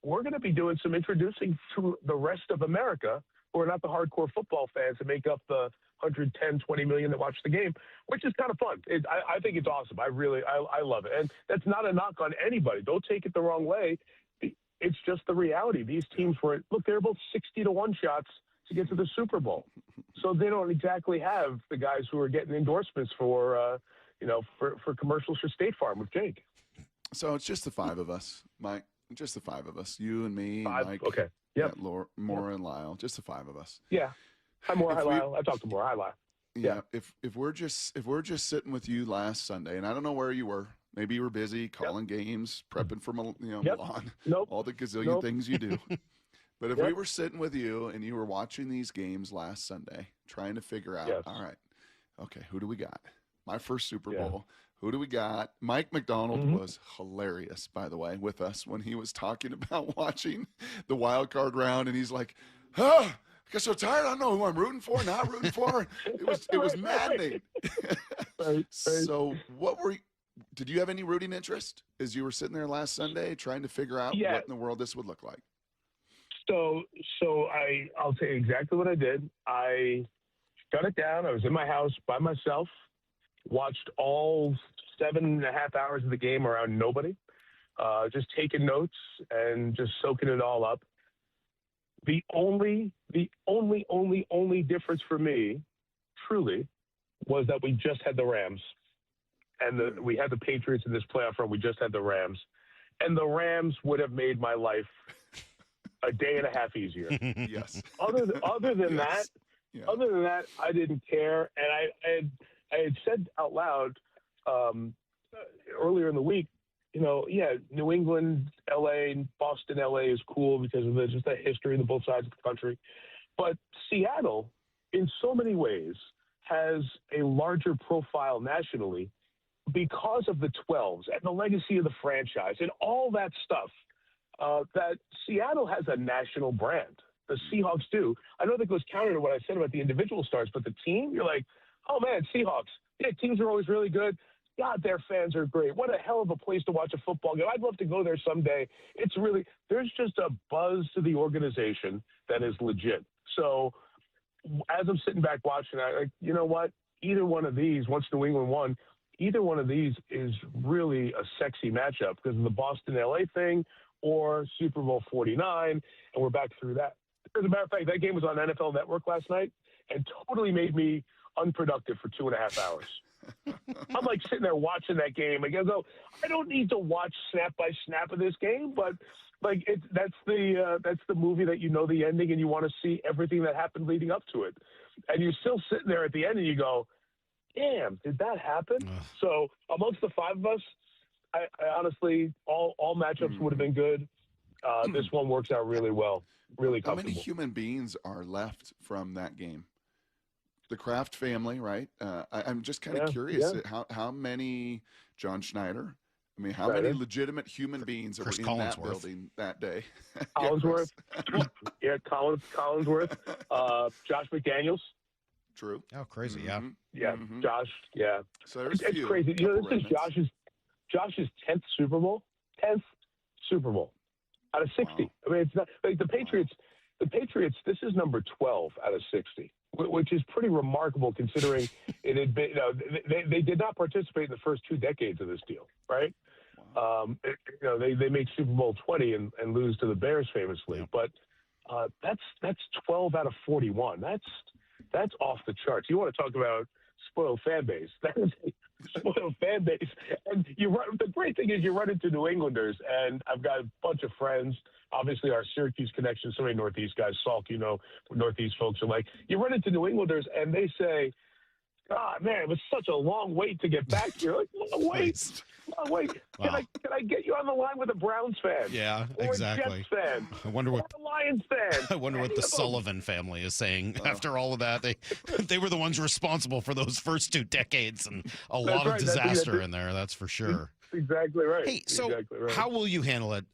we're going to be doing some introducing to the rest of America who are not the hardcore football fans that make up the 110, 20 million that watch the game, which is kind of fun. I think it's awesome. I love it. And that's not a knock on anybody. Don't take it the wrong way. It's just the reality. These teams they're both 60-1 shots to get to the Super Bowl. So they don't exactly have the guys who are getting endorsements for commercials for State Farm with Jake. So it's just the five of us, Mike. Just the five of us. You and me, Mike. Okay. Yep. Maura and Lyle. Just the five of us. Yeah. Hi, Maura. Hi, Lyle. I talked to Maura. Hi, Lyle. Yeah. If we're just sitting with you last Sunday, and I don't know where you were. Maybe you were busy calling games, prepping for Milan. Nope. All the gazillion things you do. But if we were sitting with you and you were watching these games last Sunday, trying to figure out, all right, okay, who do we got? My first Super Bowl. Who do we got? Mike McDonald was hilarious, by the way, with us when he was talking about watching the wild card round, and he's like, I get so tired. I don't know who I'm rooting for, not rooting for. It was maddening. So did you have any rooting interest as you were sitting there last Sunday trying to figure out what in the world this would look like? So I'll tell you exactly what I did. I shut it down. I was in my house by myself, watched all 7.5 hours of the game around nobody, just taking notes and just soaking it all up. The only difference for me, truly, was that we just had the Rams. And we had the Patriots in this playoff run. We just had the Rams. And the Rams would have made my life a day and a half easier. Yes. Other than that, I didn't care. And I had said out loud earlier in the week, New England, LA, Boston, LA is cool because of just the history of both sides of the country. But Seattle, in so many ways, has a larger profile nationally because of the 12s and the legacy of the franchise and all that stuff. That Seattle has a national brand. The Seahawks do. I know that goes counter to what I said about the individual stars, but the team, you're like, oh, man, Seahawks. Yeah, teams are always really good. God, their fans are great. What a hell of a place to watch a football game. I'd love to go there someday. There's just a buzz to the organization that is legit. So as I'm sitting back watching, you know what? Either one of these, once New England won, either one of these is really a sexy matchup because of the Boston-LA thing or Super Bowl 49, and we're back through that. As a matter of fact, that game was on NFL Network last night and totally made me unproductive for 2.5 hours. I'm like sitting there watching that game. I go, I don't need to watch snap by snap of this game, but like that's the movie that you know the ending and you want to see everything that happened leading up to it. And you're still sitting there at the end and you go, damn, did that happen? So amongst the five of us, I honestly, all matchups would have been good. This one works out really well, really comfortable. How many human beings are left from that game? The Kraft family, right? I'm just kind of curious how many John Schneider. I mean, how many legitimate human beings are in that building that day? Collinsworth, Collinsworth, Josh McDaniels. True. Oh, crazy! Yeah, Josh. Yeah, so there's it's crazy. This is Josh's 10th Super Bowl. 10th Super Bowl out of 60. Wow. I mean, it's not like the Patriots. The Patriots. This is number 12 out of 60. Which is pretty remarkable considering it had been, they did not participate in the first 2 decades of this deal, right? Wow. They make Super Bowl 20 and lose to the Bears famously, but that's 12 out of 41. That's off the charts. You want to talk about spoiled fan base? That is a spoiled fan base. And the great thing is you run into New Englanders, and I've got a bunch of friends. Obviously, our Syracuse connection, so many Northeast guys, Salk, Northeast folks are like, you run into New Englanders, and they say, God, man, it was such a long wait to get back here. Like, long wait. Wow. Can I get you on the line with a Browns fan? Yeah, or exactly. A Jets fan? I wonder what or a Lions fan. I wonder what the Sullivan family is saying after all of that. They were the ones responsible for those first 2 decades and a lot of disaster in there. That's for sure. Exactly right. Hey, so exactly right. How will you handle it?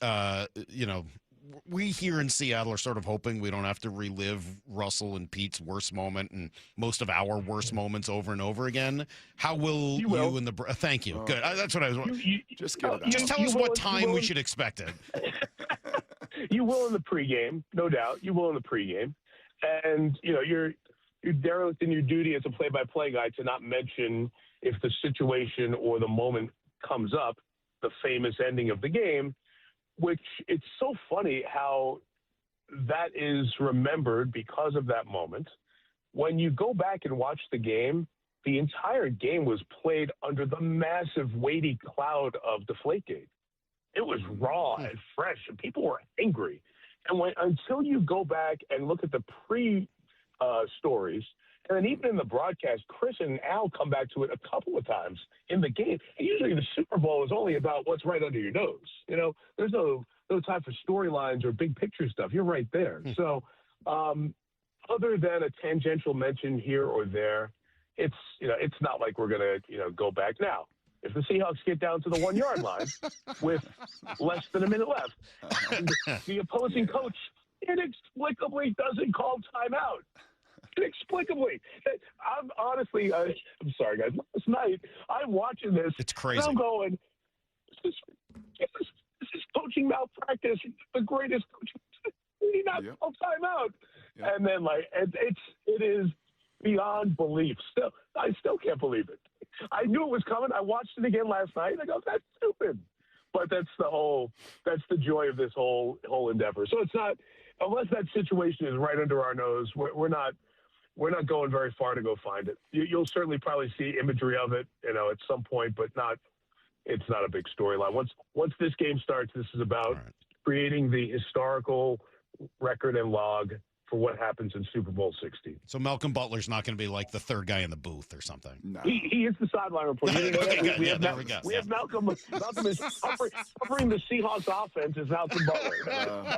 We here in Seattle are sort of hoping we don't have to relive Russell and Pete's worst moment and most of our worst moments over and over again. How will you and the thank you. Good. That's what I was wondering. Just get it out. Just tell us what time we should expect it. You will in the pregame, no doubt. You will in the pregame. And, you're derelict in your duty as a play-by-play guy to not mention if the situation or the moment comes up, the famous ending of the game, which it's so funny how that is remembered because of that moment. When you go back and watch the game, the entire game was played under the massive weighty cloud of Deflategate. It was raw and fresh, and people were angry. And until you go back and look at the stories, and then even in the broadcast, Chris and Al come back to it a couple of times in the game. And usually the Super Bowl is only about what's right under your nose. There's no time for storylines or big picture stuff. You're right there. So other than a tangential mention here or there, it's not like we're going to, go back now. If the Seahawks get down to the 1 yard line with less than a minute left, and the opposing coach inexplicably doesn't call timeout. Inexplicably. I'm honestly, I'm sorry, guys. Last night, I'm watching this. It's crazy. And I'm going, this is coaching malpractice. The greatest coaching. He not call timeout. Yep. And then, it is beyond belief. I still can't believe it. I knew it was coming. I watched it again last night. I go, that's stupid. But that's the joy of this whole endeavor. So it's not, unless that situation is right under our nose, we're not going very far to go find it. You'll certainly probably see imagery of it, at some point, but it's not a big storyline. Once this game starts, this is about creating the historical record and log for what happens in Super Bowl 60. So Malcolm Butler's not going to be like the third guy in the booth or something. No. He is the sideline reporter. We have Malcolm is covering the Seahawks offense is Malcolm Butler.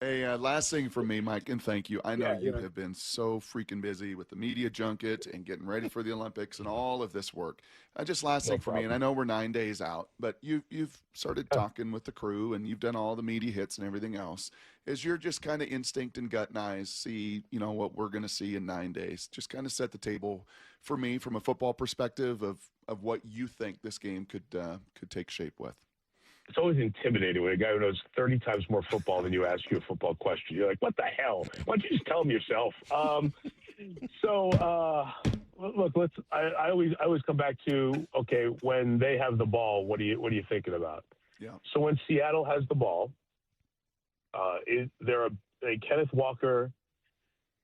Hey, last thing from me, Mike, and thank you. I know you have been so freaking busy with the media junket and getting ready for the Olympics and all of this work. Last thing for me, and I know we're 9 days out, but you've started talking with the crew and you've done all the media hits and everything else. Is your just kind of instinct and gut and eyes see, what we're going to see in 9 days? Just kind of set the table for me from a football perspective of what you think this game could take shape with. It's always intimidating when a guy who knows 30 times more football than you asks you a football question. You're like, what the hell? Why don't you just tell him yourself? Look, I always come back to, okay, when they have the ball, what are you thinking about? Yeah. So when Seattle has the ball, Kenneth Walker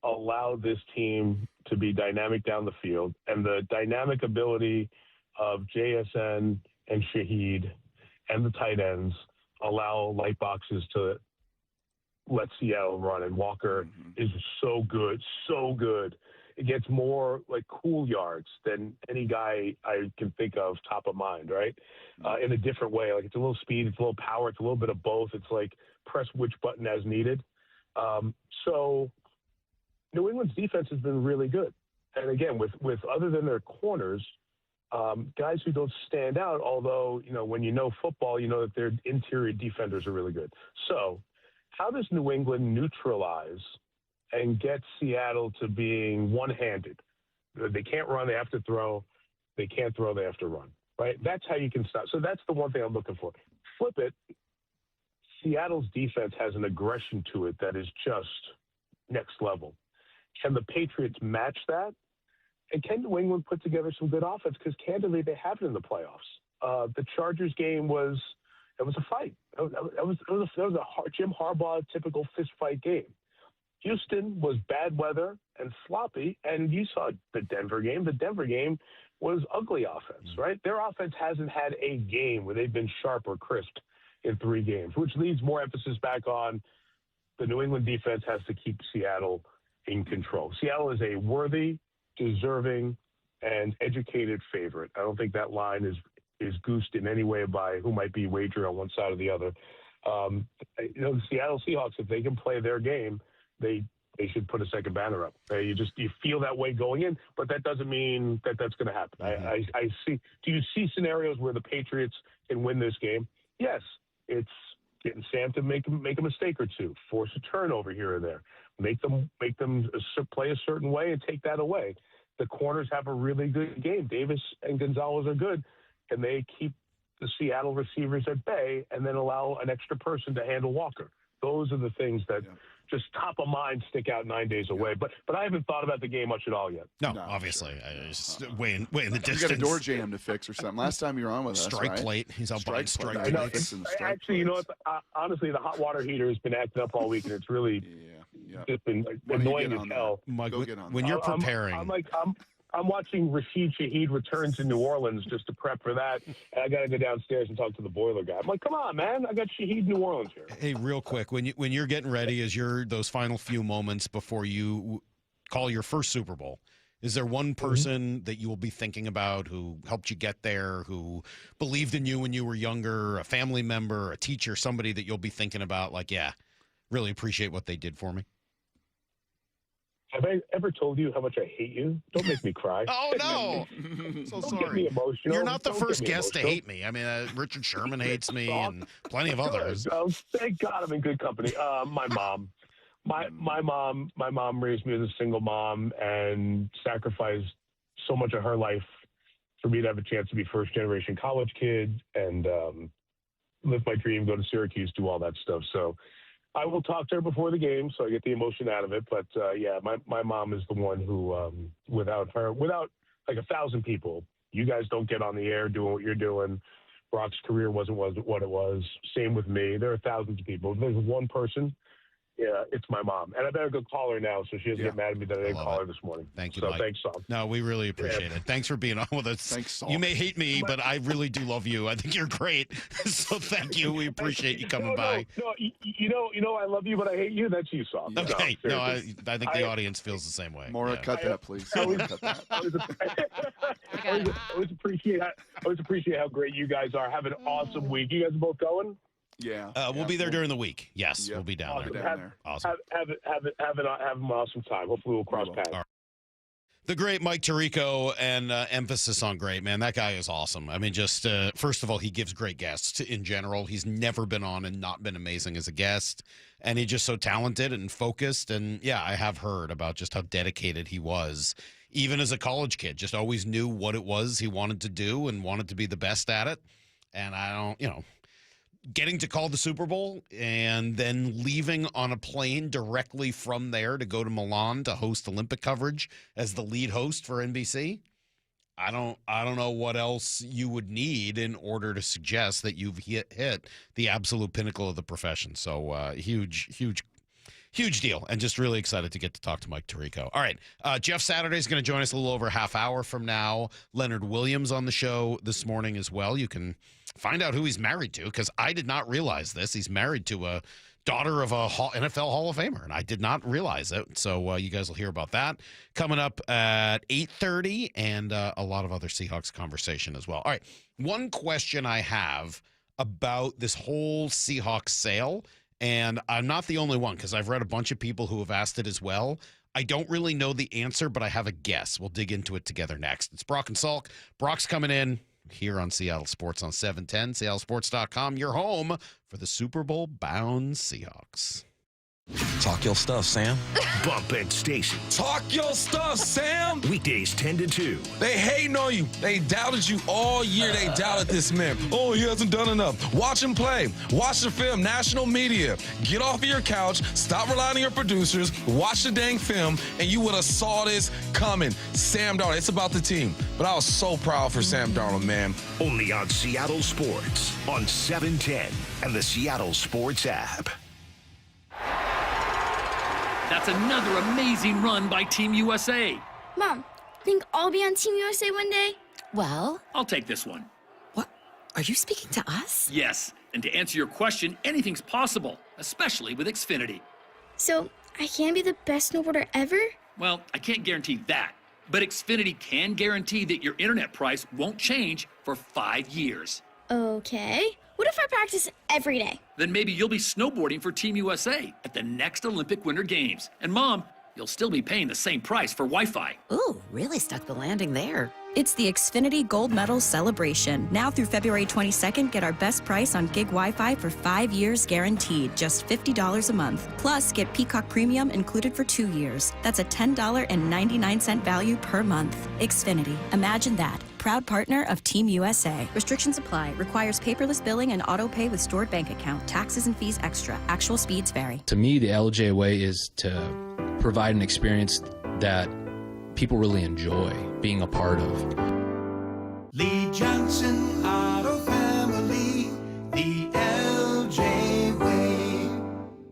allowed this team to be dynamic down the field, and the dynamic ability of JSN and Shaheed and the tight ends allow light boxes to let Seattle run. And Walker is so good. It gets more like cool yards than any guy I can think of top of mind, right? In a different way. Like it's a little speed, it's a little power, it's a little bit of both. It's like press which button as needed. So New England's defense has been really good. And again, with other than their corners, guys who don't stand out, although, when you know football, you know that their interior defenders are really good. So how does New England neutralize and get Seattle to being one-handed? They can't run, they have to throw. They can't throw, they have to run, right? That's how you can stop. So that's the one thing I'm looking for. Flip it. Seattle's defense has an aggression to it that is just next level. Can the Patriots match that? And can New England put together some good offense? Because candidly, they have it in the playoffs. The Chargers game was a fight. It was a Jim Harbaugh typical fist fight game. Houston was bad weather and sloppy, and you saw the Denver game. The Denver game was ugly offense, right? Their offense hasn't had a game where they've been sharp or crisp in 3 games, which leads more emphasis back on the New England defense has to keep Seattle in control. Seattle is a worthy, deserving and educated favorite. I don't think that line is goosed in any way by who might be wagered on one side or the other. The Seattle Seahawks, if they can play their game, they should put a second banner up. You feel that way going in, but that doesn't mean that that's going to happen. I see. Do you see scenarios where the Patriots can win this game? Yes, it's getting Sam to make a mistake or two, force a turnover here or there, make them play a certain way and take that away. The corners have a really good game. Davis and Gonzalez are good. Can they keep the Seattle receivers at bay and then allow an extra person to handle Walker? Those are the things that just top of mind stick out 9 days away. But I haven't thought about the game much at all yet. No, obviously. I just way in the distance. You got a door jam to fix or something. Last time you were on with us, strike right? plate. He's out buying strike plate. plate. Actually, you know what? Honestly, the hot water heater has been acting up all week, and it's really just been annoying as hell. Mike, when you're preparing. I'm watching Rashid Shaheed returns in New Orleans just to prep for that, and I got to go downstairs and talk to the boiler guy. I'm like, come on, man, I got Shaheed New Orleans here. Hey, real quick, when you're getting ready, as those final few moments before you call your first Super Bowl, is there one person that you will be thinking about who helped you get there, who believed in you when you were younger, a family member, a teacher, somebody that you'll be thinking about, like, yeah, really appreciate what they did for me? Have I ever told you how much I hate you? Don't make me cry. Oh, no. So Don't sorry. get me emotional. You're not the Don't first get me guest to emotional. hate me. I mean, Richard Sherman hates me and plenty of others. Thank God I'm in good company. My mom. My mom raised me as a single mom and sacrificed so much of her life for me to have a chance to be first-generation college kid and live my dream, go to Syracuse, do all that stuff. So I will talk to her before the game, so I get the emotion out of it. But, my mom is the one who, without like 1,000 people, you guys don't get on the air doing what you're doing. Brock's career wasn't what it was. Same with me. There are thousands of people. If there's one person, it's my mom. And I better go call her now so she doesn't get mad at me that I didn't call her this morning. Thank you, So Mike. thanks, Salk. No, we really appreciate it. Thanks for being on with us. Thanks, Salk. You may hate me, but I really do love you. I think you're great. So thank you. We appreciate you coming by. No, you know, I love you, but I hate you. That's you, Salk. Okay. No, I seriously. think the audience feels the same way. Maura, cut that, please. I always, Cut that. I always appreciate how great you guys are. Have an awesome week. You guys are both going? Yeah. We'll be there during the week. Yes, we'll be down Awesome. there. Awesome. Have an awesome time. Hopefully we'll cross paths. All right. The great Mike Tirico, and emphasis on great, man. That guy is awesome. I mean, just first of all, he gives great guests in general. He's never been on and not been amazing as a guest. And he's just so talented and focused. And yeah, I have heard about just how dedicated he was, even as a college kid. Just always knew what it was he wanted to do and wanted to be the best at it. And getting to call the Super Bowl and then leaving on a plane directly from there to go to Milan to host Olympic coverage as the lead host for NBC. I don't know what else you would need in order to suggest that you've hit the absolute pinnacle of the profession. So huge deal, and just really excited to get to talk to Mike Tirico. All right, Jeff Saturday is going to join us a little over a half hour from now. Leonard Williams on the show this morning as well. You can find out who he's married to, because I did not realize this. He's married to a daughter of a NFL Hall of Famer, and I did not realize it. So you guys will hear about that coming up at 8:30, and a lot of other Seahawks conversation as well. All right, one question I have about this whole Seahawks sale, and I'm not the only one because I've read a bunch of people who have asked it as well. I don't really know the answer, but I have a guess. We'll dig into it together next. It's Brock and Salk. Brock's coming in here on Seattle Sports on 710, seattlesports.com, your home for the Super Bowl bound Seahawks. Talk your stuff, Sam. Bump and Stacy. Talk your stuff, Sam. Weekdays 10 to 2. They hating on you. They doubted you all year. They doubted this man. Oh, he hasn't done enough. Watch him play. Watch the film. National media. Get off of your couch. Stop relying on your producers. Watch the dang film, and you would have saw this coming. Sam Darnold. It's about the team. But I was so proud for Sam Darnold, man. Only on Seattle Sports on 710 and the Seattle Sports app. That's another amazing run by Team USA. Mom, think I'll be on Team USA one day? Well, I'll take this one. What? Are you speaking to us? Yes, and to answer your question, anything's possible, especially with Xfinity. So, I can be the best snowboarder ever? Well, I can't guarantee that, But Xfinity can guarantee that your internet price won't change for 5 years. Okay. What if I practice every day? Then maybe you'll be snowboarding for Team USA at the next Olympic Winter Games. And Mom, you'll still be paying the same price for Wi-Fi. Ooh, really stuck the landing there. It's the Xfinity Gold Medal Celebration. Now through February 22nd, get our best price on gig Wi-Fi for 5 years guaranteed, just $50 a month. Plus, get Peacock Premium included for 2 years. That's a $10.99 value per month. Xfinity. Imagine that. Proud partner of Team USA. Restrictions apply. Requires paperless billing and auto pay with stored bank account. Taxes and fees extra. Actual speeds vary. To me, the LJ way is to provide an experience that people really enjoy being a part of. Lee Johnson Auto Family, the LJ way.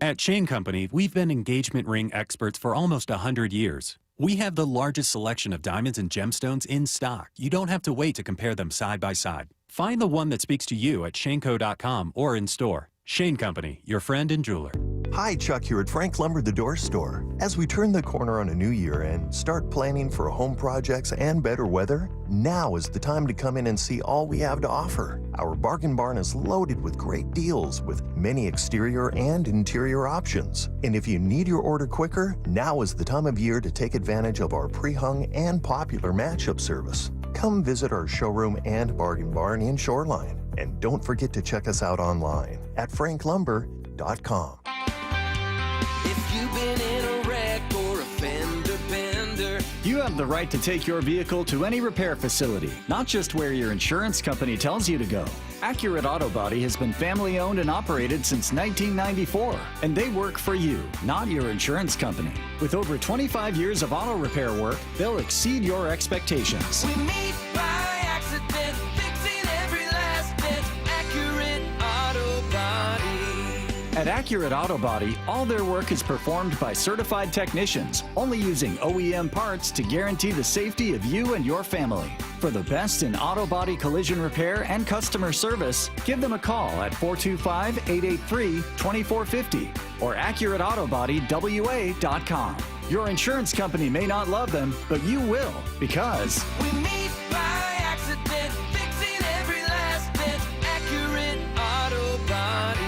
At Shane Company, we've been engagement ring experts for almost 100 years. We have the largest selection of diamonds and gemstones in stock. You don't have to wait to compare them side by side. Find the one that speaks to you at shaneco.com or in store. Shane Company, your friend and jeweler. Hi, Chuck here at Frank Lumber The Door Store. As we turn the corner on a new year and start planning for home projects and better weather, now is the time to come in and see all we have to offer. Our bargain barn is loaded with great deals with many exterior and interior options. And if you need your order quicker, now is the time of year to take advantage of our pre-hung and popular matchup service. Come visit our showroom and bargain barn in Shoreline. And don't forget to check us out online at franklumber.com. If you've been in a wreck or a fender bender, you have the right to take your vehicle to any repair facility, not just where your insurance company tells you to go. Accurate Auto Body has been family owned and operated since 1994, and they work for you, not your insurance company. With over 25 years of auto repair work, they'll exceed your expectations. we meet by accident, fixing every last bit. Accurate Auto Body. At Accurate Auto Body, all their work is performed by certified technicians, only using OEM parts to guarantee the safety of you and your family. For the best in auto body collision repair and customer service, give them a call at 425-883-2450 or AccurateAutoBodyWA.com. Your insurance company may not love them, but you will, because we meet by accident, fixing every last bit. Accurate Auto Body.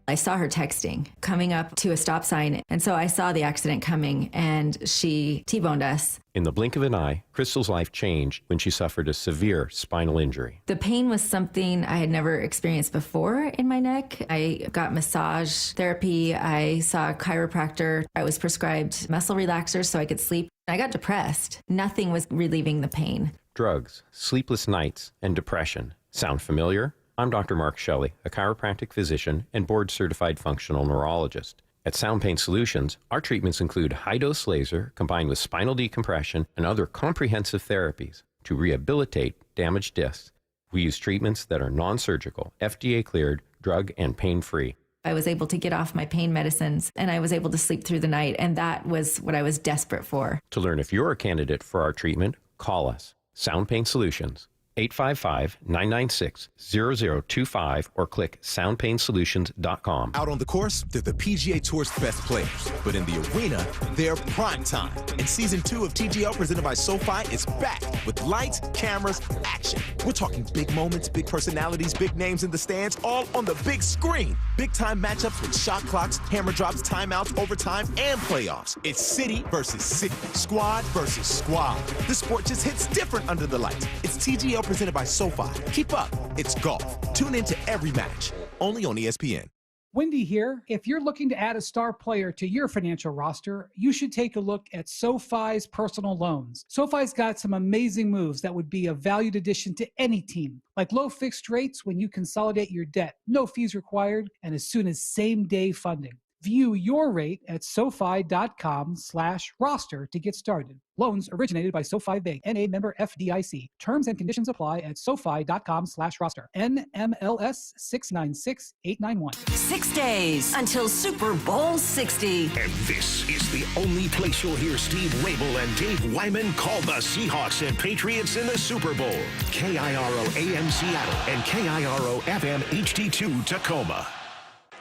I saw her texting, coming up to a stop sign, and so I saw the accident coming, and she T-boned us. In the blink of an eye, Crystal's life changed when she suffered a severe spinal injury. The pain was something I had never experienced before in my neck. I got massage therapy. I saw a chiropractor. I was prescribed muscle relaxers so I could sleep. I got depressed. Nothing was relieving the pain. Drugs, sleepless nights, and depression. Sound familiar? I'm Dr. Mark Shelley, a chiropractic physician and board-certified functional neurologist. At Sound Pain Solutions, our treatments include high-dose laser combined with spinal decompression and other comprehensive therapies to rehabilitate damaged discs. We use treatments that are non-surgical, FDA-cleared, drug and pain-free. I was able to get off my pain medicines, and I was able to sleep through the night, and that was what I was desperate for. To learn if you're a candidate for our treatment, call us. Sound Pain Solutions. 855-996-0025 or click soundpainsolutions.com. Out on the course, they're the PGA Tour's best players. But in the arena, they're prime time. And Season 2 of TGL presented by SoFi is back with lights, cameras, action. We're talking big moments, big personalities, big names in the stands, all on the big screen. Big-time matchups with shot clocks, hammer drops, timeouts, overtime, and playoffs. It's city versus city, squad versus squad. The sport just hits different under the lights. It's TGL presented by SoFi. Keep up. It's golf. Tune into every match. Only on ESPN. Wendy here. If you're looking to add a star player to your financial roster, you should take a look at SoFi's personal loans. SoFi's got some amazing moves that would be a valued addition to any team, like low fixed rates when you consolidate your debt, no fees required, and as soon as same-day funding. View your rate at SoFi.com/roster to get started. Loans originated by SoFi Bank, N.A. member FDIC. Terms and conditions apply at SoFi.com/roster. NMLS 696891. 6 days until Super Bowl 60. And this is the only place you'll hear Steve Rabel and Dave Wyman call the Seahawks and Patriots in the Super Bowl. KIRO AM Seattle and KIRO FM HD2 Tacoma.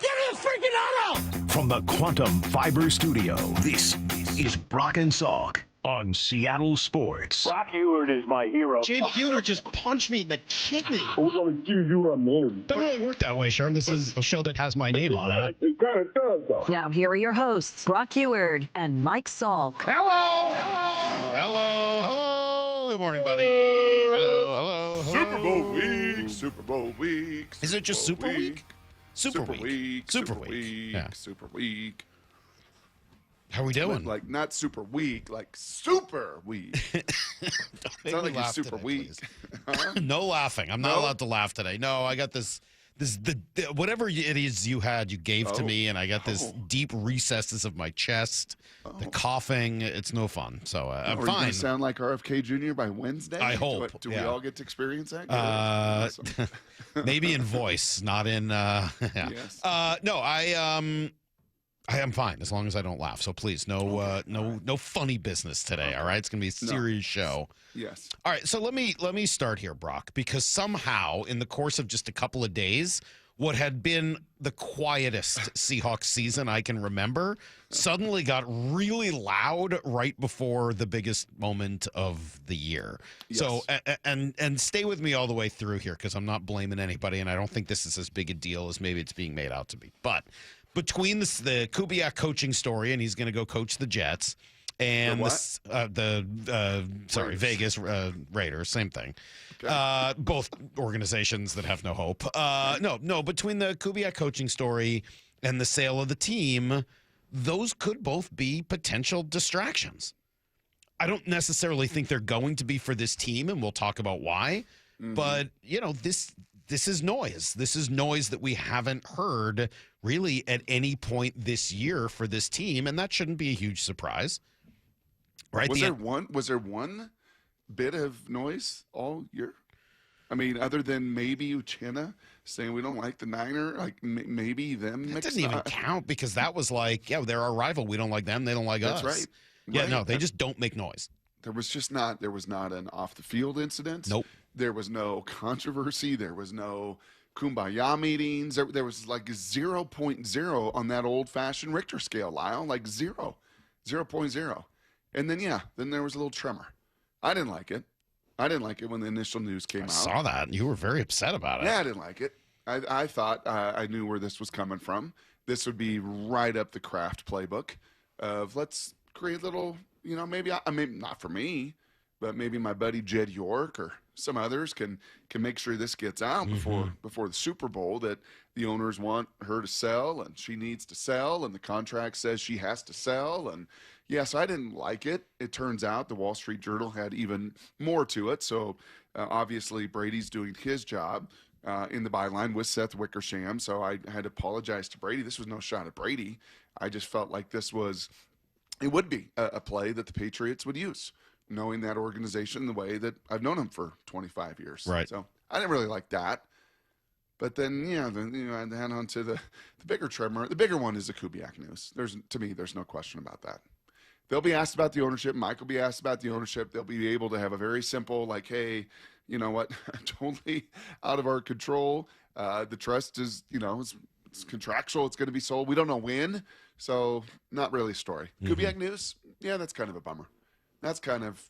Give me a freaking auto! From the Quantum Fiber Studio, this is Brock and Salk. on Seattle Sports. Brock Ewert is my hero. Jake Buhner just punched me in the kidney. We're going to give you a minute. Doesn't really work that way, Sherm. This is a show that has my name on it. It kind of does, though. Now, here are your hosts, Brock Ewert and Mike Salk. Hello. Good morning, buddy. Hello. Super Bowl week. Super Bowl week. Is it just Super Week? Super Week. Super Week. Yeah. Super Week. How are we doing? Like not super weak, like super weak. It's not like you're super weak. Huh? No laughing. I'm not allowed to laugh today. No, I got this whatever it is you gave to me, and I got this deep recesses of my chest, the coughing. It's no fun. So I'm Are you fine. gonna sound like RFK Jr. by Wednesday? I hope. Do we all get to experience that? Awesome. Maybe in voice, not in. Yeah. Yes. No, I am fine as long as I don't laugh. So please, no funny business today. All right, it's gonna be a serious show. Yes. All right, so let me start here, Brock, because somehow in the course of just a couple of days, what had been the quietest Seahawks season I can remember suddenly got really loud right before the biggest moment of the year. Yes. So and stay with me all the way through here because I'm not blaming anybody, and I don't think this is as big a deal as maybe it's being made out to be. But between the Kubiak coaching story, and he's going to go coach the Jets, and Raiders. Vegas Raiders, same thing. Okay. Both organizations that have no hope. No, between the Kubiak coaching story and the sale of the team, those could both be potential distractions. I don't necessarily think they're going to be for this team, and we'll talk about why. Mm-hmm. But, this is noise. This is noise that we haven't heard really at any point this year for this team, and that shouldn't be a huge surprise. Right? Was there one bit of noise all year? I mean, other than maybe Uchenna saying we don't like the Niner, like maybe them. That didn't even count because that was like, they're our rival. We don't like them. They don't like us. That's right. Yeah, right. no, they just don't make noise. There was not an off the field incident. Nope. There was no controversy. There was no kumbaya meetings. There was like 0.0 on that old fashioned Richter scale, Lyle, like 0.0. And then there was a little tremor. I didn't like it. I didn't like it when the initial news came out. I saw that. You were very upset about it. Yeah, I didn't like it. I thought I knew where this was coming from. This would be right up the Kraft playbook of let's create little, maybe not for me, but maybe my buddy Jed York or some others can make sure this gets out before the Super Bowl, that the owners want her to sell and she needs to sell and the contract says she has to sell. And so I didn't like it. It turns out the Wall Street Journal had even more to it. So obviously Brady's doing his job in the byline with Seth Wickersham. So I had to apologize to Brady. This was no shot at Brady. I just felt like it would be a play that the Patriots would use, knowing that organization the way that I've known them for 25 years. Right. So I didn't really like that. But then, I head on to the bigger tremor. The bigger one is the Kubiak news. To me, there's no question about that. They'll be asked about the ownership. Mike will be asked about the ownership. They'll be able to have a very simple, like, hey, you know what, totally out of our control. The trust is, it's contractual. It's going to be sold. We don't know when. So not really a story. Kubiak news, that's kind of a bummer. That's kind of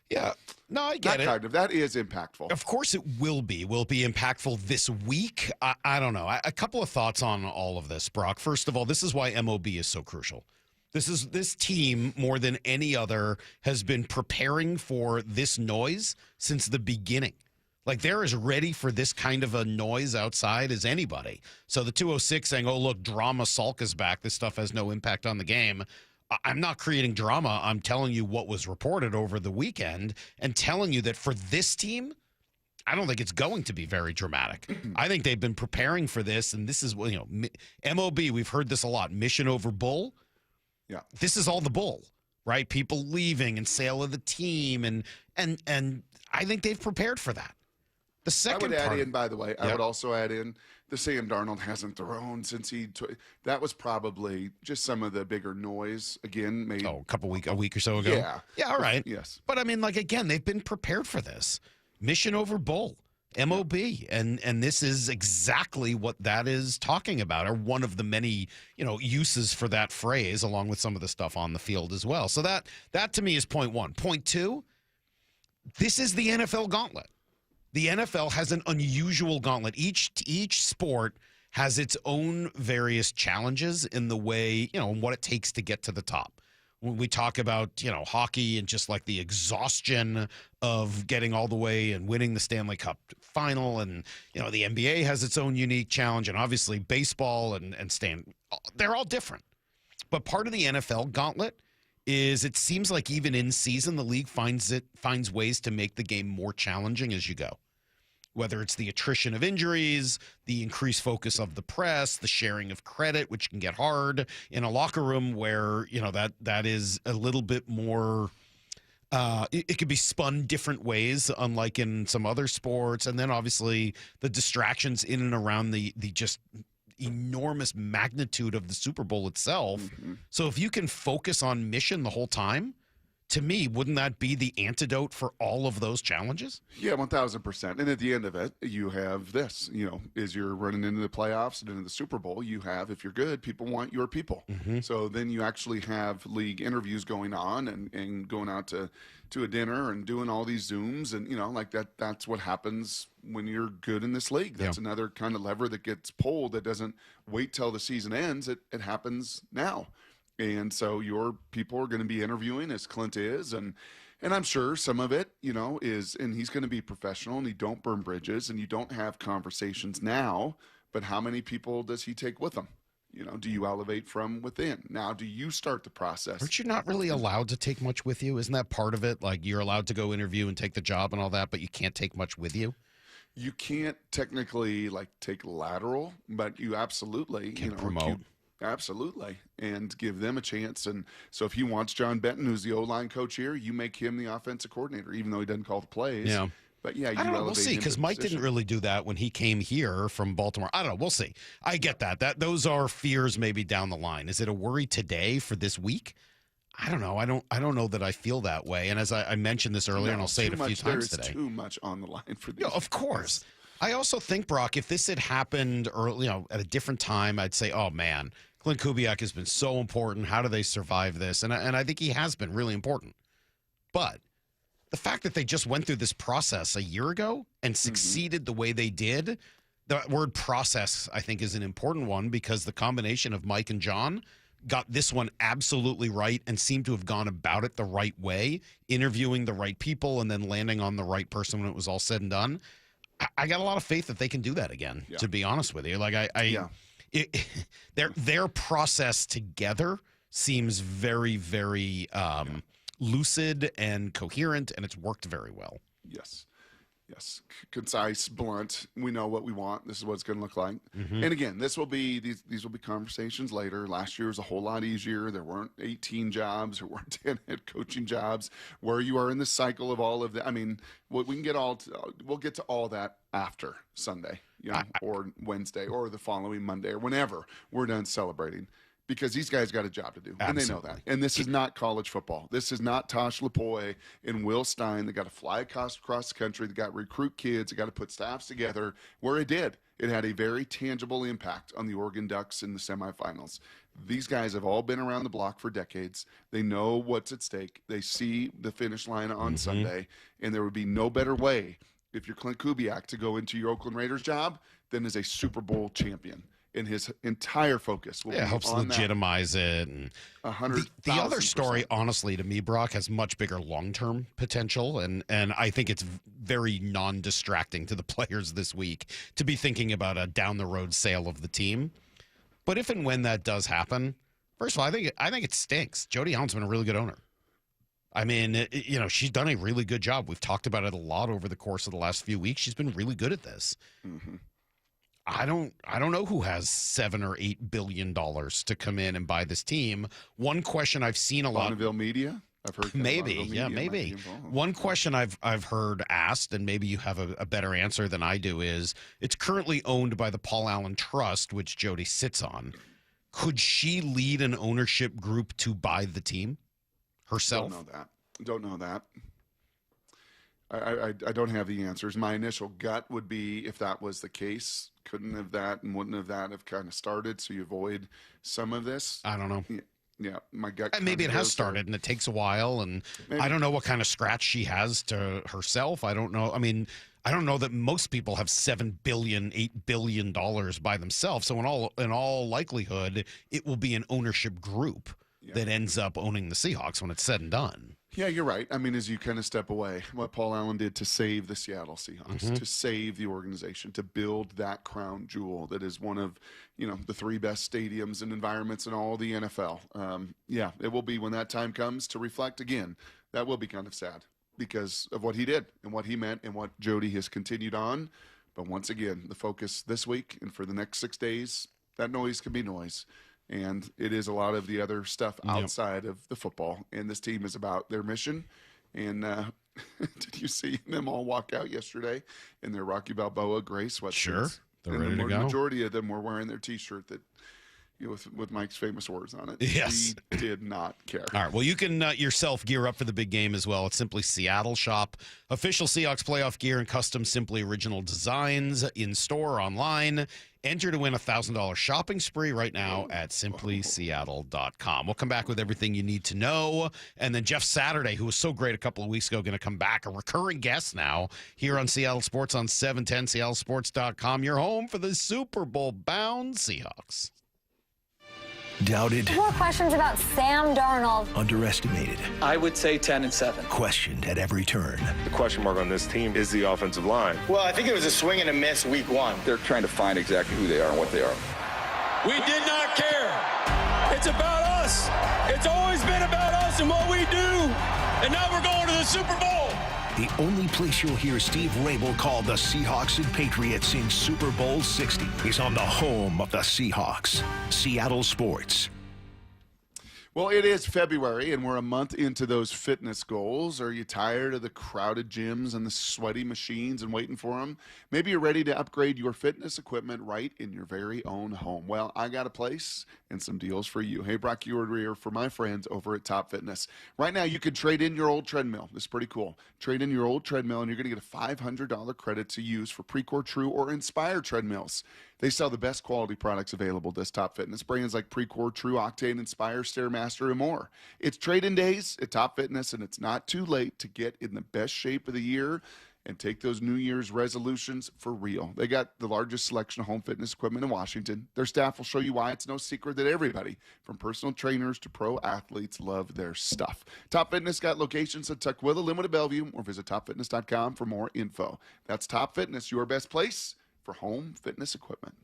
yeah. No, I get it. That is impactful. Of course it will be. Will it be impactful this week? I don't know. A couple of thoughts on all of this, Brock. First of all, this is why MOB is so crucial. This team, more than any other, has been preparing for this noise since the beginning. Like, they're as ready for this kind of a noise outside as anybody. So the 206 saying, oh, look, drama, Salk is back. This stuff has no impact on the game. I'm not creating drama. I'm telling you what was reported over the weekend and telling you that for this team, I don't think it's going to be very dramatic. I think they've been preparing for this, and this is, MOB, we've heard this a lot, mission over bull. Yeah. This is all the bull, right? People leaving and sale of the team, and I think they've prepared for that. The second I would part, add in, by the way, I would also add in the Sam Darnold hasn't thrown since that was probably just some of the bigger noise again made a week or so ago. Yeah. All right. Yes. But I mean, like, again, they've been prepared for this. Mission over bull. MOB. And this is exactly what that is talking about, or one of the many, uses for that phrase, along with some of the stuff on the field as well. So that to me is point one. Point two, this is the NFL gauntlet. The NFL has an unusual gauntlet. Each sport has its own various challenges in the way, and what it takes to get to the top. When we talk about, hockey and just like the exhaustion of getting all the way and winning the Stanley Cup final, and, the NBA has its own unique challenge, and obviously baseball and they're all different. But part of the NFL gauntlet is it seems like even in season, the league finds ways to make the game more challenging as you go. Whether it's the attrition of injuries, the increased focus of the press, the sharing of credit, which can get hard in a locker room where, that is a little bit more, it could be spun different ways, unlike in some other sports. And then obviously the distractions in and around the just enormous magnitude of the Super Bowl itself. Mm-hmm. So if you can focus on mission the whole time, to me, wouldn't that be the antidote for all of those challenges? Yeah, 1,000%. And at the end of it, you have this, as you're running into the playoffs and into the Super Bowl, you have, if you're good, people want your people. Mm-hmm. So then you actually have league interviews going on and going out to a dinner and doing all these Zooms. And, that's what happens when you're good in this league. That's another kind of lever that gets pulled that doesn't wait till the season ends. It happens now. And so your people are going to be interviewing, as Clint is, and I'm sure some of it, is, and he's going to be professional, and you don't burn bridges, and you don't have conversations now, but how many people does he take with him? Do you elevate from within? Now, do you start the process? Aren't you not really allowed to take much with you? Isn't that part of it? Like, you're allowed to go interview and take the job and all that, but you can't take much with you? You can't technically, take lateral, but you absolutely can promote. Absolutely, and give them a chance. And so if he wants John Benton, who's the O-line coach here, you make him the offensive coordinator, even though he doesn't call the plays. Yeah. But yeah, I don't know. We'll see, because Mike didn't really do that when he came here from Baltimore. I don't know. We'll see. I get that. Those are fears maybe down the line. Is it a worry today for this week? I don't know. I don't know that I feel that way. And as I mentioned this earlier, and I'll say it a few times today. There is too much on the line for this. Yeah, of course. I also think, Brock, if this had happened early, at a different time, I'd say, oh man, Clint Kubiak has been so important. How do they survive this? And I think he has been really important. But the fact that they just went through this process a year ago and succeeded the way they did, the word process, I think, is an important one, because the combination of Mike and John got this one absolutely right and seemed to have gone about it the right way, interviewing the right people and then landing on the right person when it was all said and done. I got a lot of faith that they can do that again, to be honest with you. Like, their process together seems very, very lucid and coherent, and it's worked very well. Yes. Concise, blunt. We know what we want. This is what it's going to look like. Mm-hmm. And again, these will be conversations later. Last year was a whole lot easier. There weren't 18 jobs. There weren't 10 head coaching jobs. Where you are in the cycle of all of that. I mean, we'll get to all that after Sunday, or Wednesday, or the following Monday, or whenever we're done celebrating. Because these guys got a job to do, and they know that. And this is not college football. This is not Tosh Lapoy and Will Stein. They got to fly across the country. They got to recruit kids. They got to put staffs together. Where it did, it had a very tangible impact on the Oregon Ducks in the semifinals. These guys have all been around the block for decades. They know what's at stake. They see the finish line on Sunday, and there would be no better way, if you're Clint Kubiak, to go into your Oakland Raiders job than as a Super Bowl champion. And his entire focus will be helps on legitimize it. And 100,000%. The other story, honestly, to me, Brock, has much bigger long-term potential, and I think it's very non-distracting to the players this week to be thinking about a down-the-road sale of the team. But if and when that does happen, first of all, I think it stinks. Jody Allen's been a really good owner. I mean, she's done a really good job. We've talked about it a lot over the course of the last few weeks. She's been really good at this. Mm-hmm. I don't know who has $7 or $8 billion to come in and buy this team. One question I've seen a lot. Bonneville Media? I've heard maybe. One question I've heard asked, and maybe you have a better answer than I do, is it's currently owned by the Paul Allen Trust, which Jody sits on. Could she lead an ownership group to buy the team herself? Don't know that. I don't have the answers. My initial gut would be, if that was the case, couldn't have that and wouldn't have that have kind of started, so you avoid some of this. I don't know. Yeah, my gut. And maybe it has started and it takes a while, and I don't know what kind of scratch she has to herself. I don't know. I mean, I don't know that most people have $7 billion, $8 billion by themselves. So in all likelihood, it will be an ownership group that ends up owning the Seahawks when it's said and done. Yeah, you're right. I mean, as you kind of step away, what Paul Allen did to save the Seattle Seahawks, to save the organization, to build that crown jewel that is one of, the 3 best stadiums and environments in all the NFL. Yeah, it will be, when that time comes to reflect again, that will be kind of sad because of what he did and what he meant and what Jody has continued on. But once again, the focus this week and for the next 6 days, that noise can be noise. And it is a lot of the other stuff outside of the football. And this team is about their mission. And did you see them all walk out yesterday in their Rocky Balboa gray sweatshirts? Sure. They're ready to go. The majority of them were wearing their T-shirt that, with Mike's famous words on it. Yes. He did not care. All right. Well, you can yourself gear up for the big game as well. It's Simply Seattle Shop. Official Seahawks playoff gear and custom Simply original designs in store, online. Enter to win a $1,000 shopping spree right now at simplyseattle.com. We'll come back with everything you need to know. And then Jeff Saturday, who was so great a couple of weeks ago, going to come back, a recurring guest now here on Seattle Sports on 710, seattlesports.com. Your home for the Super Bowl bound Seahawks. Doubted. More questions about Sam Darnold. Underestimated. I would say 10-7. Questioned at every turn. The question mark on this team is the offensive line. Well, I think it was a swing and a miss week 1. They're trying to find exactly who they are and what they are. We did not care. It's about us. It's always been about us and what we do. And now we're going to the Super Bowl. The only place you'll hear Steve Rabel call the Seahawks and Patriots in Super Bowl 60 is on the home of the Seahawks, Seattle Sports. Well, it is February, and we're a month into those fitness goals. Are you tired of the crowded gyms and the sweaty machines and waiting for them? Maybe you're ready to upgrade your fitness equipment right in your very own home. Well, I got a place and some deals for you. Hey, Brock Eward here for my friends over at Top Fitness. Right now, you can trade in your old treadmill. This is pretty cool. Trade in your old treadmill, and you're going to get a $500 credit to use for Precor True or Inspire treadmills. They sell the best quality products available, this Top Fitness. Brands like Precor, True, Octane, Inspire, Stairmaster, and more. It's trade-in days at Top Fitness, and it's not too late to get in the best shape of the year and take those New Year's resolutions for real. They got the largest selection of home fitness equipment in Washington. Their staff will show you why it's no secret that everybody, from personal trainers to pro athletes, love their stuff. Top Fitness got locations at Tukwila, Linwood, Bellevue, or visit topfitness.com for more info. That's Top Fitness, your best place for home fitness equipment.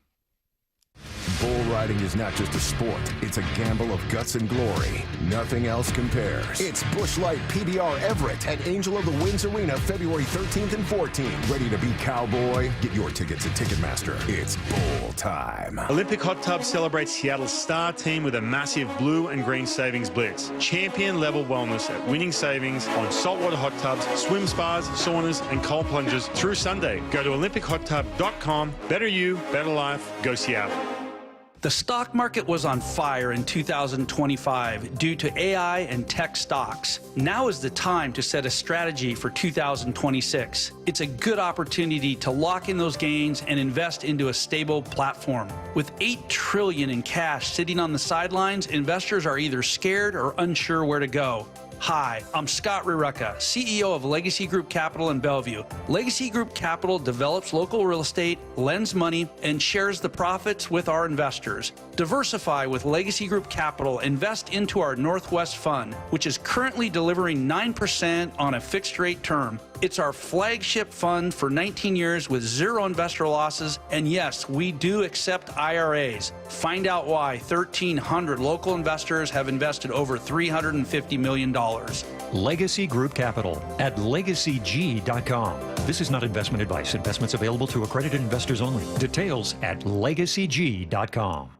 Bull riding is not just a sport, it's a gamble of guts and glory. Nothing else compares. It's Busch Light PBR Everett at Angel of the Winds Arena, February 13th and 14th. Ready to be cowboy? Get your tickets at Ticketmaster. It's bull time. Olympic Hot Tub celebrates Seattle's star team with a massive blue and green savings blitz. Champion-level wellness at winning savings on saltwater hot tubs, swim spas, saunas, and cold plunges through Sunday. Go to olympichottub.com. Better you, better life. Go Seattle. The stock market was on fire in 2025 due to AI and tech stocks. Now is the time to set a strategy for 2026. It's a good opportunity to lock in those gains and invest into a stable platform. With $8 trillion in cash sitting on the sidelines, investors are either scared or unsure where to go. Hi, I'm Scott Rireka, CEO of Legacy Group Capital in Bellevue. Legacy Group Capital develops local real estate, lends money, and shares the profits with our investors. Diversify with Legacy Group Capital. Invest into our Northwest Fund, which is currently delivering 9% on a fixed rate term. It's our flagship fund for 19 years with zero investor losses. And yes, we do accept IRAs. Find out why 1,300 local investors have invested over $350 million. Legacy Group Capital at legacyg.com. This is not investment advice. Investments available to accredited investors only. Details at legacyg.com.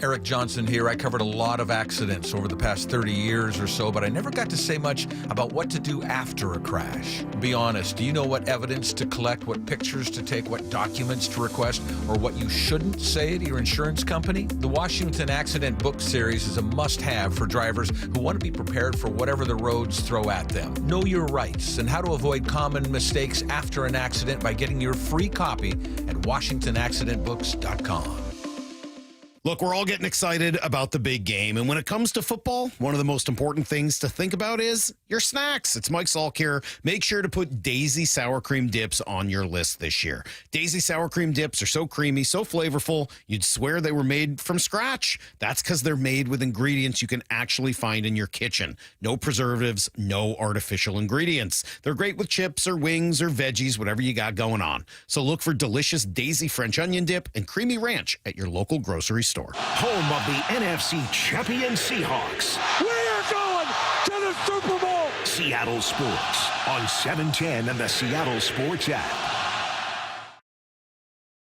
Eric Johnson here. I covered a lot of accidents over the past 30 years or so, but I never got to say much about what to do after a crash. Be honest, do you know what evidence to collect, what pictures to take, what documents to request, or what you shouldn't say to your insurance company? The Washington Accident Book Series is a must-have for drivers who want to be prepared for whatever the roads throw at them. Know your rights and how to avoid common mistakes after an accident by getting your free copy at WashingtonAccidentBooks.com. Look, we're all getting excited about the big game. And when it comes to football, one of the most important things to think about is your snacks. It's Mike Salk here. Make sure to put Daisy Sour Cream Dips on your list this year. Daisy Sour Cream Dips are so creamy, so flavorful, you'd swear they were made from scratch. That's because they're made with ingredients you can actually find in your kitchen. No preservatives, no artificial ingredients. They're great with chips or wings or veggies, whatever you got going on. So look for delicious Daisy French Onion Dip and Creamy Ranch at your local grocery store. Home of the NFC champion Seahawks. We are going to the Super Bowl. Seattle Sports on 710 and the Seattle Sports app.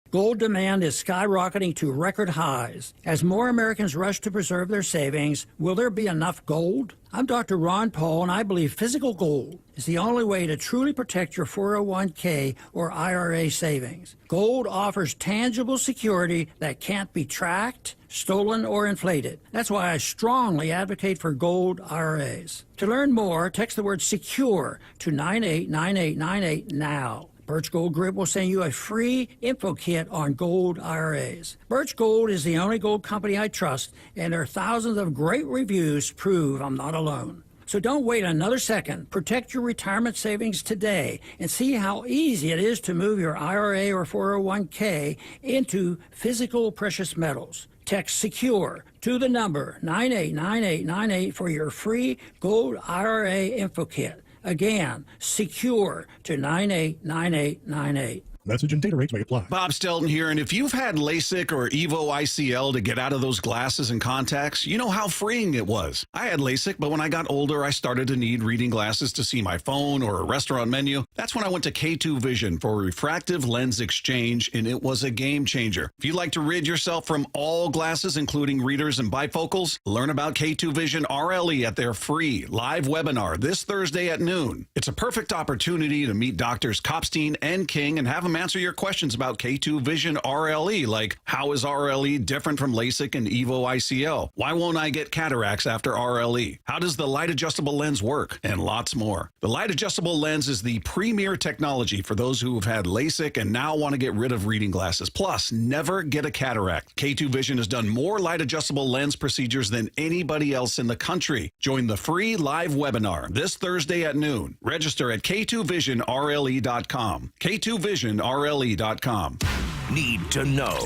Gold demand is skyrocketing to record highs. As more Americans rush to preserve their savings, will there be enough gold? I'm Dr. Ron Paul, and I believe physical gold is the only way to truly protect your 401k or IRA savings. Gold offers tangible security that can't be tracked, stolen, or inflated. That's why I strongly advocate for gold IRAs. To learn more, text the word SECURE to 989898 now. Birch Gold Group will send you a free info kit on gold IRAs. Birch Gold is the only gold company I trust, and their thousands of great reviews prove I'm not alone. So don't wait another second. Protect your retirement savings today and see how easy it is to move your IRA or 401k into physical precious metals. Text SECURE to the number 989898 for your free gold IRA info kit. Again, SECURE to 989898. Message and data rates may apply. Bob Stelton here, and if you've had LASIK or EVO ICL to get out of those glasses and contacts, you know how freeing it was. I had LASIK, but when I got older, I started to need reading glasses to see my phone or a restaurant menu. That's when I went to K2 Vision for a refractive lens exchange, and it was a game changer. If you'd like to rid yourself from all glasses, including readers and bifocals, learn about K2 Vision RLE at their free live webinar this Thursday at noon. It's a perfect opportunity to meet Doctors Kopstein and King and have them answer your questions about K2 Vision RLE, like how is RLE different from LASIK and EVO ICL? Why won't I get cataracts after RLE? How does the light adjustable lens work? And lots more. The light adjustable lens is the premier technology for those who have had LASIK and now want to get rid of reading glasses. Plus, never get a cataract. K2 Vision has done more light adjustable lens procedures than anybody else in the country. Join the free live webinar this Thursday at noon. Register at K2VisionRLE.com. K2VisionRLE.com. Need to know.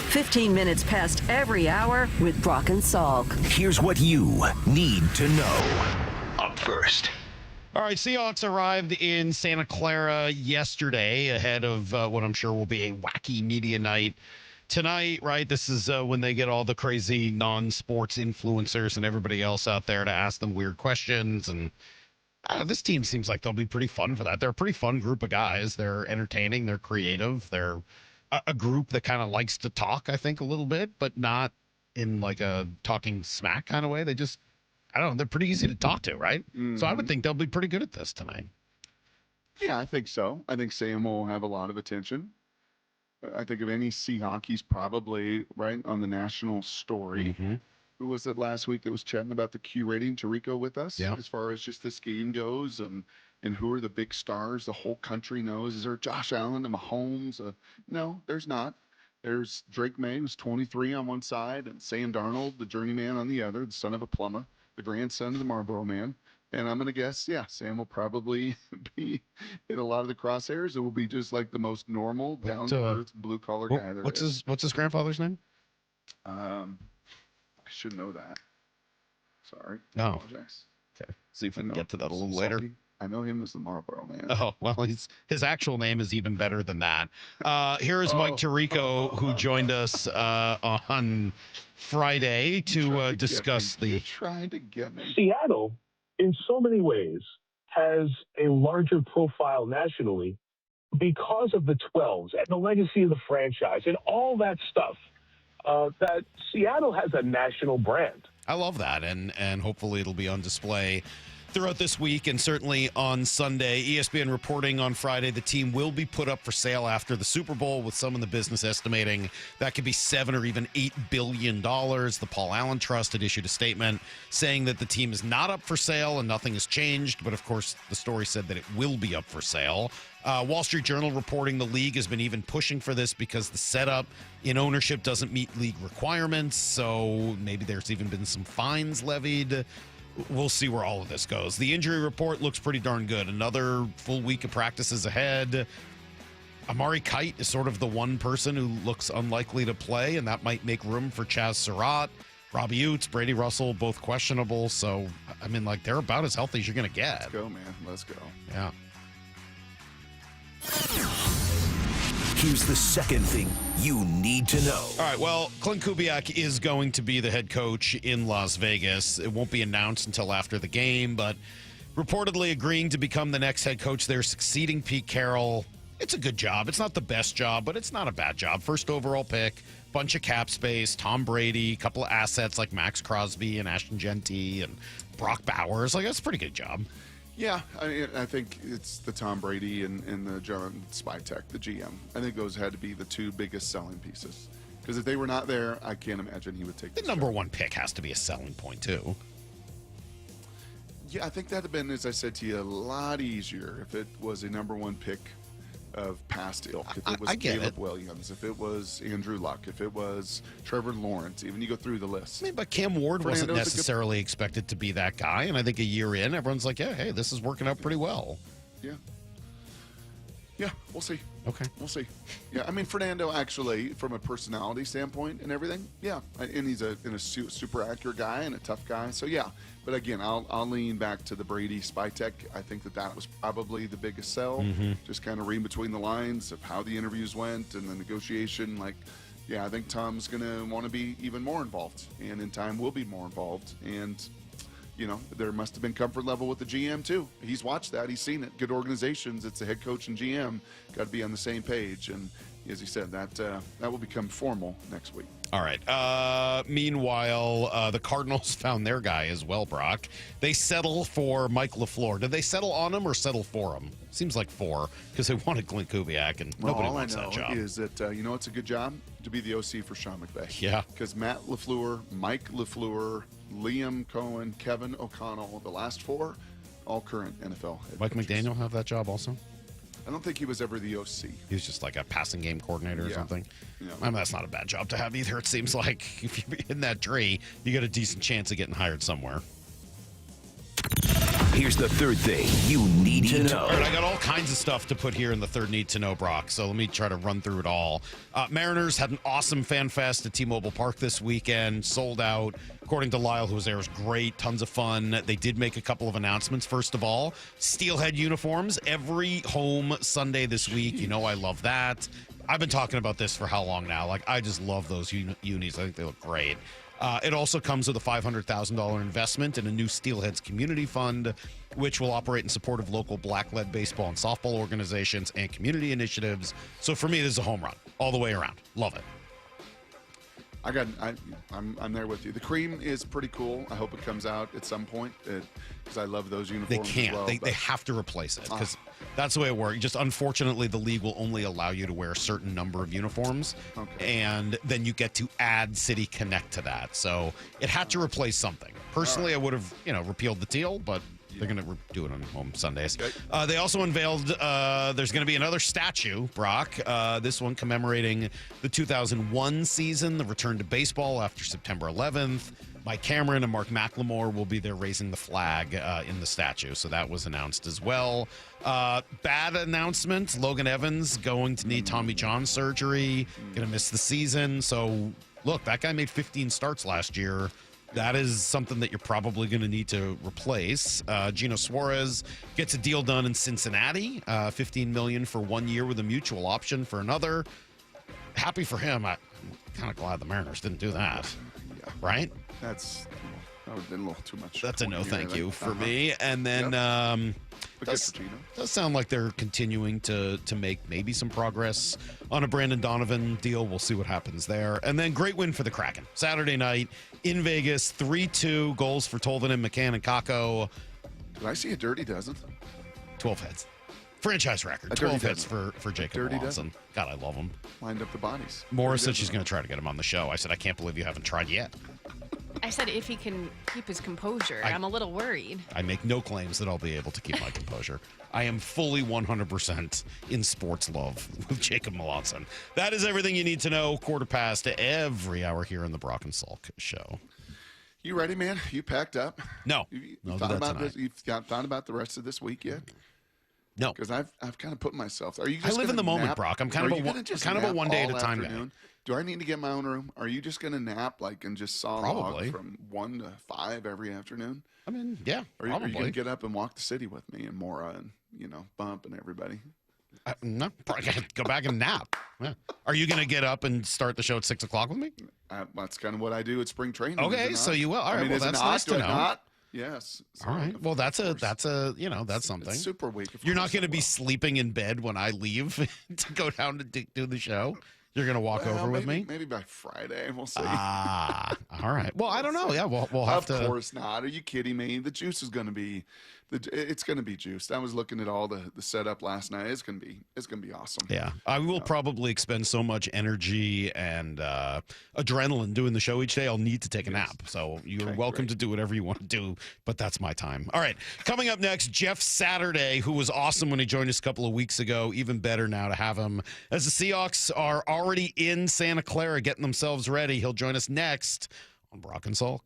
15 minutes past every hour with Brock and Salk. Here's what you need to know. Up first. All right, Seahawks arrived in Santa Clara yesterday ahead of what I'm sure will be a wacky media night tonight, right? This is when they get all the crazy non-sports influencers and everybody else out there to ask them weird questions. And this team seems like they'll be pretty fun for that. They're a pretty fun group of guys. They're entertaining. They're creative. They're a group that kind of likes to talk, I think, a little bit, but not in like a talking smack kind of way. They just, I don't know, they're pretty easy to talk to, right? Mm-hmm. So I would think they'll be pretty good at this tonight. Yeah, I think so. I think Sam will have a lot of attention. I think of any Seahawk, he's probably right on the national story. Mm-hmm. Who was it last week that was chatting about the Q rating? Tirico with us, as far as just this game goes, and who are the big stars the whole country knows. Is there Josh Allen and Mahomes? No, there's not. There's Drake May, who's 23 on one side, and Sam Darnold, the journeyman on the other, the son of a plumber, the grandson of the Marlboro Man. And I'm going to guess, Sam will probably be in a lot of the crosshairs. It will be just like the most normal, down-to-earth, blue-collar guy there is. What's his grandfather's name? I should know that. Sorry. No. I apologize. Okay. See if we can get to that a little later. I know him as the Marlboro Man. Oh, well, his actual name is even better than that. Here is Mike Tirico, who joined us on Friday to discuss the... Trying to get me. Seattle, in so many ways, has a larger profile nationally because of the 12s and the legacy of the franchise and all that stuff. that Seattle has a national brand. I love that, and hopefully it'll be on display throughout this week and certainly on Sunday. ESPN reporting on Friday the team will be put up for sale after the Super Bowl, with some in the business estimating that could be $7 or even $8 billion. The Paul Allen Trust had issued a statement saying that the team is not up for sale and nothing has changed, but of course the story said that it will be up for sale. Wall Street Journal reporting the league has been even pushing for this because the setup in ownership doesn't meet league requirements, so maybe there's even been some fines levied. We'll see where all of this goes. The injury report looks pretty darn good. Another full week of practices ahead. Amari Kite is sort of the one person who looks unlikely to play, and that might make room for Chaz Surratt. Robbie Utes, Brady Russell, both questionable. So, I mean, like, they're about as healthy as you're going to get. Let's go, man. Let's go. Yeah. Here's the second thing you need to know. All right, well, Clint Kubiak is going to be the head coach in Las Vegas. It won't be announced until after the game, but reportedly agreeing to become the next head coach there, succeeding Pete Carroll. It's a good job. It's not the best job, but it's not a bad job. First overall pick, bunch of cap space, Tom Brady, a couple of assets like Max Crosby and Ashton Genty and Brock Bowers. Like, that's a pretty good job. Yeah, I think it's the Tom Brady and the John Spytek, the GM. I think those had to be the two biggest selling pieces. Because if they were not there, I can't imagine he would take the number one pick has to be a selling point, too. Yeah, I think that would have been, as I said to you, a lot easier if it was a number one pick of past ilk. If it was Caleb Williams, if it was Andrew Luck, if it was Trevor Lawrence, even you go through the list. I mean, but Cam Ward wasn't necessarily expected to be that guy, and I think a year in, everyone's like, yeah, hey, this is working out pretty well. Yeah. Yeah, we'll see. Okay. We'll see. Yeah, I mean, Fernando actually, from a personality standpoint and everything, yeah. And he's a super accurate guy and a tough guy. So, yeah. But, again, I'll lean back to the Brady Spytek. I think that was probably the biggest sell. Just kind of reading between the lines of how the interviews went and the negotiation. Like, yeah, I think Tom's going to want to be even more involved. And in time will be more involved. And you know, there must have been comfort level with the GM too. He's watched that. He's seen it. Good organizations. It's the head coach and GM got to be on the same page. And as he said, that will become formal next week. All right. Meanwhile, the Cardinals found their guy as well, Brock. They settle for Mike LaFleur. Did they settle on him or settle for him? Seems like for, because they wanted Clint Kubiak, and nobody wants that job. All I know is that, you know, it's a good job to be the OC for Sean McVay. Yeah. Because Matt LaFleur, Mike LaFleur, Liam Cohen, Kevin O'Connell, the last four, all current NFL head Mike coaches. McDaniel have that job also? I don't think he was ever the OC. He was just like a passing game coordinator or something. Yeah. I mean, that's not a bad job to have either. It seems like if you're in that tree, you got a decent chance of getting hired somewhere. Here's the third thing you need to know. All right, I got all kinds of stuff to put here in the third need to know, Brock. So let me try to run through it all. Mariners had an awesome fan fest at T-Mobile Park this weekend. Sold out. According to Lyle, who was there, it was great. Tons of fun. They did make a couple of announcements. First of all, Steelhead uniforms every home Sunday this week. You know I love that. I've been talking about this for how long now? Like, I just love those unis. I think they look great. It also comes with a $500,000 investment in a new Steelheads community fund, which will operate in support of local black-led baseball and softball organizations and community initiatives. So for me, this is a home run all the way around. Love it. I'm there with you. The cream is pretty cool. I hope it comes out at some point because I love those uniforms. They can't. As well, they have to replace it because that's the way it works. Just unfortunately, the league will only allow you to wear a certain number of uniforms, and then you get to add City Connect to that. So it had to replace something. Personally, I would have repealed the teal, but they're going to do it on home Sundays. Okay. They also unveiled there's going to be another statue, Brock. This one commemorating the 2001 season, the return to baseball after September 11th. Mike Cameron and Mark McLemore will be there raising the flag in the statue. So that was announced as well. Bad announcement. Logan Evans going to need Tommy John surgery. Going to miss the season. So, look, that guy made 15 starts last year. That is something that you're probably going to need to replace. Gino Suarez gets a deal done in Cincinnati, $15 million for 1 year with a mutual option for another. Happy for him. I'm kind of glad the Mariners didn't do that. Yeah. Right? That's That would have been a little too much. That's a no 20 thank there. you for me. And then does sound like they're continuing to make maybe some progress on a Brandon Donovan deal. We'll see what happens there. And then great win for the Kraken. Saturday night in Vegas, 3-2 goals for Tolvanen, McCann, and Kakko. Did I see a dirty dozen? 12 heads. Franchise record. 12 hits for Jacob Lawson. God, I love him. Lined up the bodies. Morris said she's going to try to get him on the show. I said, I can't believe you haven't tried yet. I said if he can keep his composure. I'm a little worried. I make no claims that I'll be able to keep my composure. I am fully 100% in sports love with Jacob Melanson. That is everything you need to know. 1:15 every hour here in the Brock and Salk show. You ready, man? You packed up? No. You No, thought that about tonight. this? You've thought about the rest of this week yet? No, because I've kind of put myself. Are you? I Just live in gonna the moment, nap? Brock. I'm Are kind you of gonna just a nap one day at all a time guy. afternoon? Do I need to get my own room? Are you just gonna nap and just saw Probably. log from 1 to 5 every afternoon? I mean, yeah, Are you probably. gonna get up and walk the city with me and Maura and Bump and everybody? No, probably gotta go back and nap. Yeah. Are you going to get up and start the show at 6 o'clock with me? That's kind of what I do at spring training. Okay, so you will. All right, well, is it that's not? nice to Do I know. not? Yes. All right. Well, that's something. It's super weak. You're not going to be sleeping in bed when I leave to go down to do the show. You're going to walk over with me? Maybe by Friday. We'll see. All right. Well, I don't know. Yeah, we'll have to. Of course not. Are you kidding me? The juice is going to be, it's going to be juiced. I was looking at all the setup last night. It's going to be awesome. Yeah, I will probably expend so much energy and adrenaline doing the show each day. I'll need to take a nap. So you're welcome to do whatever you want to do, but that's my time. All right, coming up next, Jeff Saturday, who was awesome when he joined us a couple of weeks ago. Even better now to have him as the Seahawks are already in Santa Clara getting themselves ready. He'll join us next on Brock and Salk.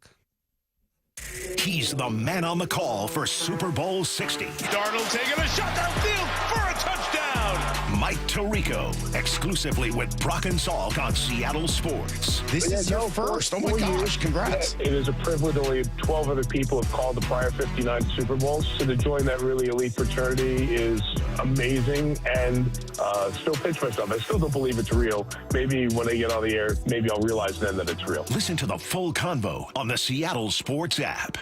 He's the man on the call for Super Bowl 60. Darnold taking a shot downfield for a touchdown. Mike Tirico, exclusively with Brock and Salk on Seattle Sports. This is your first. Oh my gosh, congrats. It is a privilege. Only 12 other people have called the prior 59 Super Bowls. So to join that really elite fraternity is amazing, and still pinch myself. I still don't believe it's real. Maybe when I get on the air, maybe I'll realize then that it's real. Listen to the full convo on the Seattle Sports app.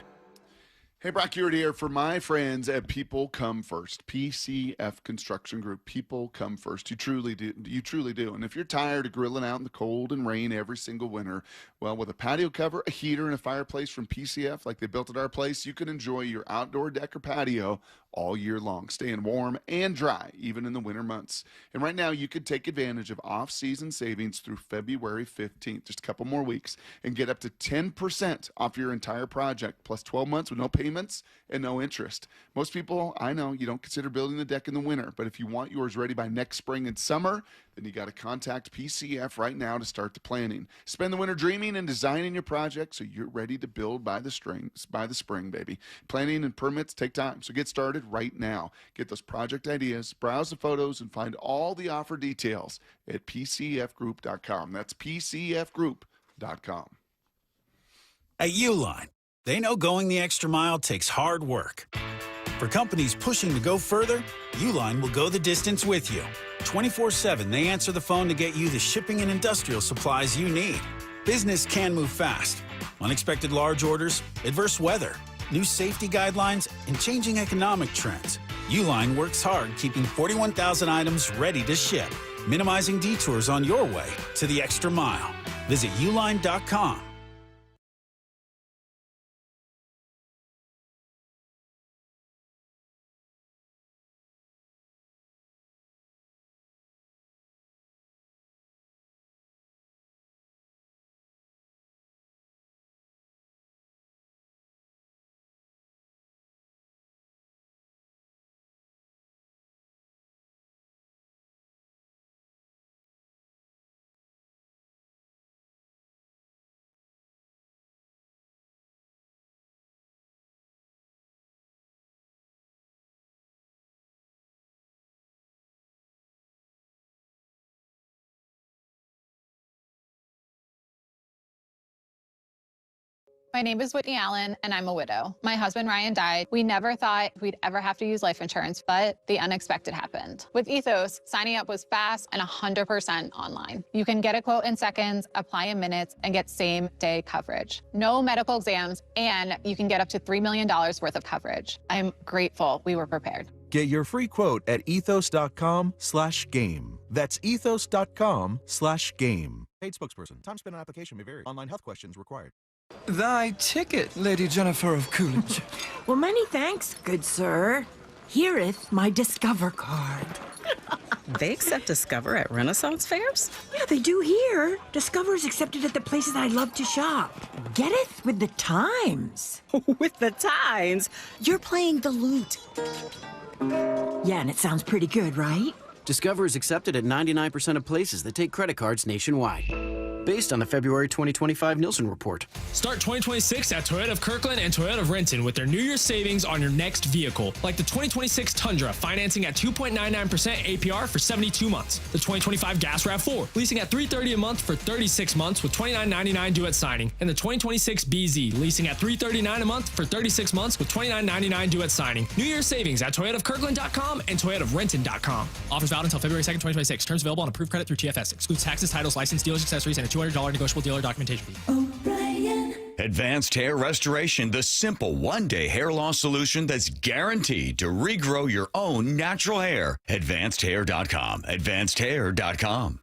Hey, Brock, you're here for my friends at People Come First, PCF Construction Group. People come first. You truly do. You truly do. And if you're tired of grilling out in the cold and rain every single winter, well, with a patio cover, a heater, and a fireplace from PCF, like they built at our place, you can enjoy your outdoor deck or patio all year long, staying warm and dry, even in the winter months. And right now, you could take advantage of off-season savings through February 15th, just a couple more weeks, and get up to 10% off your entire project, plus 12 months with no payments and no interest. Most people, I know, you don't consider building the deck in the winter, but if you want yours ready by next spring and summer, then you got to contact PCF right now to start the planning. Spend the winter dreaming and designing your project so you're ready to build by the spring, baby. Planning and permits take time, so get started right now. Get those project ideas, browse the photos, and find all the offer details at PCFgroup.com. That's PCFgroup.com. At Uline, they know going the extra mile takes hard work. For companies pushing to go further, Uline will go the distance with you. 24/7, they answer the phone to get you the shipping and industrial supplies you need. Business can move fast. Unexpected large orders, adverse weather, new safety guidelines, and changing economic trends. Uline works hard keeping 41,000 items ready to ship, minimizing detours on your way to the extra mile. Visit uline.com. My name is Whitney Allen, and I'm a widow. My husband, Ryan, died. We never thought we'd ever have to use life insurance, but the unexpected happened. With Ethos, signing up was fast and 100% online. You can get a quote in seconds, apply in minutes, and get same-day coverage. No medical exams, and you can get up to $3 million worth of coverage. I'm grateful we were prepared. Get your free quote at ethos.com/game. That's ethos.com/game. Paid spokesperson. Time spent on application may vary. Online health questions required. Thy ticket, Lady Jennifer of Coolidge. Well, many thanks, good sir. Hereeth my Discover card. They accept Discover at Renaissance fairs? Yeah, they do here. Discover is accepted at the places I love to shop. Getteth with the times. With the times? You're playing the lute. Yeah, and it sounds pretty good, right? Discover is accepted at 99% of places that take credit cards nationwide. Based on the February 2025 Nielsen report. Start 2026 at Toyota of Kirkland and Toyota of Renton with their New Year's savings on your next vehicle, like the 2026 Tundra, financing at 2.99% APR for 72 months. The 2025 Gas RAV4, leasing at $330 a month for 36 months with $29.99 due at signing. And the 2026 BZ, leasing at $339 a month for 36 months with $29.99 due at signing. New Year's savings at ToyotaofKirkland.com and ToyotaofRenton.com. Offers valid until February 2nd, 2026. Terms available on approved credit through TFS. Excludes taxes, titles, license, dealers, accessories, and a $200 negotiable dealer documentation fee. Advanced Hair Restoration, the simple one-day hair loss solution that's guaranteed to regrow your own natural hair. AdvancedHair.com. AdvancedHair.com.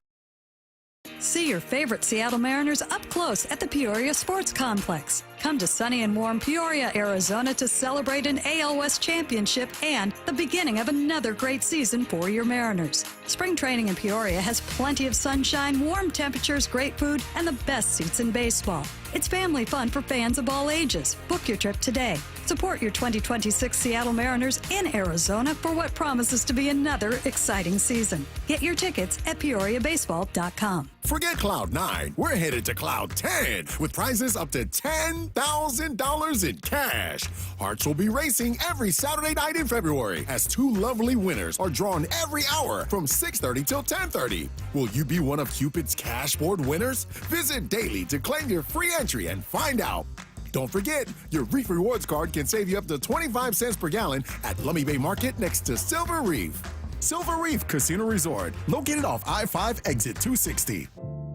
See your favorite Seattle Mariners up close at the Peoria Sports Complex. Come to sunny and warm Peoria, Arizona to celebrate an AL West championship and the beginning of another great season for your Mariners. Spring training in Peoria has plenty of sunshine, warm temperatures, great food, and the best seats in baseball. It's family fun for fans of all ages. Book your trip today. Support your 2026 Seattle Mariners in Arizona for what promises to be another exciting season. Get your tickets at PeoriaBaseball.com. Forget Cloud 9. We're headed to Cloud 10 with prizes up to $10,000 in cash. Hearts will be racing every Saturday night in February as two lovely winners are drawn every hour from 6:30 till 10:30. Will you be one of Cupid's cash board winners? Visit daily to claim your free entry and find out. Don't forget, your Reef Rewards card can save you up to 25 cents per gallon at Lummi Bay Market next to Silver Reef. Silver Reef Casino Resort, located off I-5 exit 260.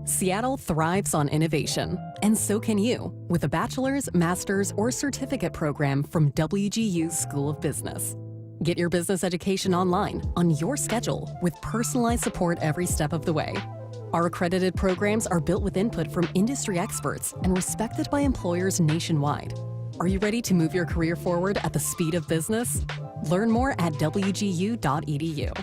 Seattle thrives on innovation, and so can you, with a bachelor's, master's, or certificate program from WGU's School of Business. Get your business education online, on your schedule, with personalized support every step of the way. Our accredited programs are built with input from industry experts and respected by employers nationwide. Are you ready to move your career forward at the speed of business? Learn more at wgu.edu.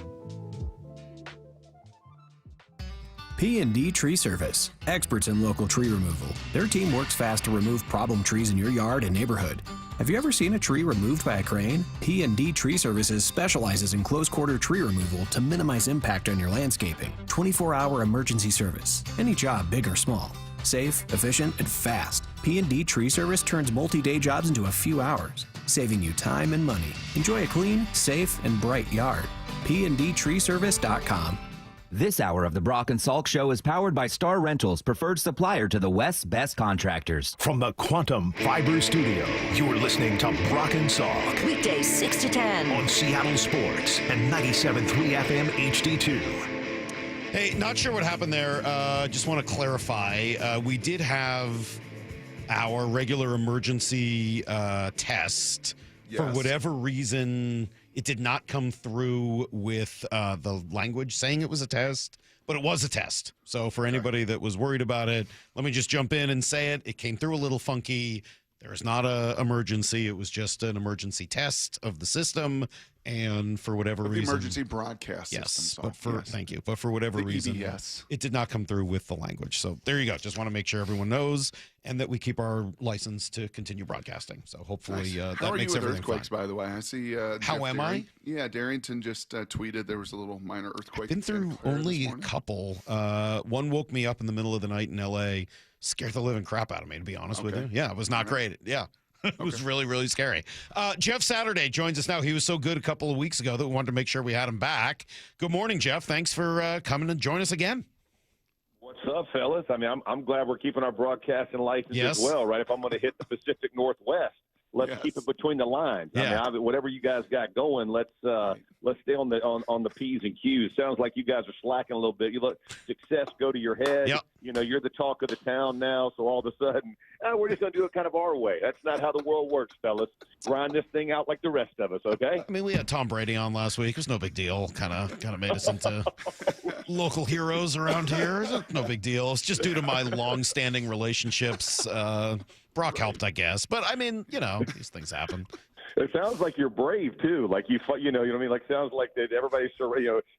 P&D Tree Service, experts in local tree removal. Their team works fast to remove problem trees in your yard and neighborhood. Have you ever seen a tree removed by a crane? P&D Tree Services specializes in close-quarter tree removal to minimize impact on your landscaping. 24-hour emergency service. Any job, big or small. Safe, efficient, and fast. P&D Tree Service turns multi-day jobs into a few hours, saving you time and money. Enjoy a clean, safe, and bright yard. PNDTreeService.com. This hour of the Brock and Salk Show is powered by Star Rentals, preferred supplier to the West's best contractors. From the Quantum Fiber Studio, you're listening to Brock and Salk. Weekdays 6 to 10. On Seattle Sports and 97.3 FM HD2. Hey, not sure what happened there. Just want to clarify. We did have our regular emergency test. Yes. For whatever reason, it did not come through with the language saying it was a test, but it was a test. So for anybody that was worried about it, let me just jump in and say it. It came through a little funky. There's not an emergency. It was just an emergency test of the system. And for whatever reason, emergency broadcast system. Thank you. But for whatever reason, it did not come through with the language. So there you go. Just want to make sure everyone knows and that we keep our license to continue broadcasting. So hopefully How makes are you everything with earthquakes, fine. by the way? I see. How am I? Yeah, Darrington just tweeted there was a little minor earthquake. Been through only a couple. One woke me up in the middle of the night in L.A. Scared the living crap out of me, to be honest with you. Yeah, it was not great. Yeah. It was really, really scary. Jeff Saturday joins us now. He was so good a couple of weeks ago that we wanted to make sure we had him back. Good morning, Jeff. Thanks for coming and join us again. What's up, fellas? I mean, I'm glad we're keeping our broadcasting license as well, right? If I'm going to hit the Pacific Northwest, let's keep it between the lines. Yeah. I mean, whatever you guys got going, let's stay on the P's and Q's. Sounds like you guys are slacking a little bit. You let success go to your head. Yep. You know, you're the talk of the town now, so all of a sudden, we're just going to do it kind of our way. That's not how the world works, fellas. Grind this thing out like the rest of us, okay? I mean, we had Tom Brady on last week. It was no big deal. Kind of made us into local heroes around here. It's no big deal. It's just due to my long-standing relationships. Brock helped, I guess. But, I mean, you know, these things happen. It sounds like you're brave too. Like you know what I mean. Like sounds like that everybody's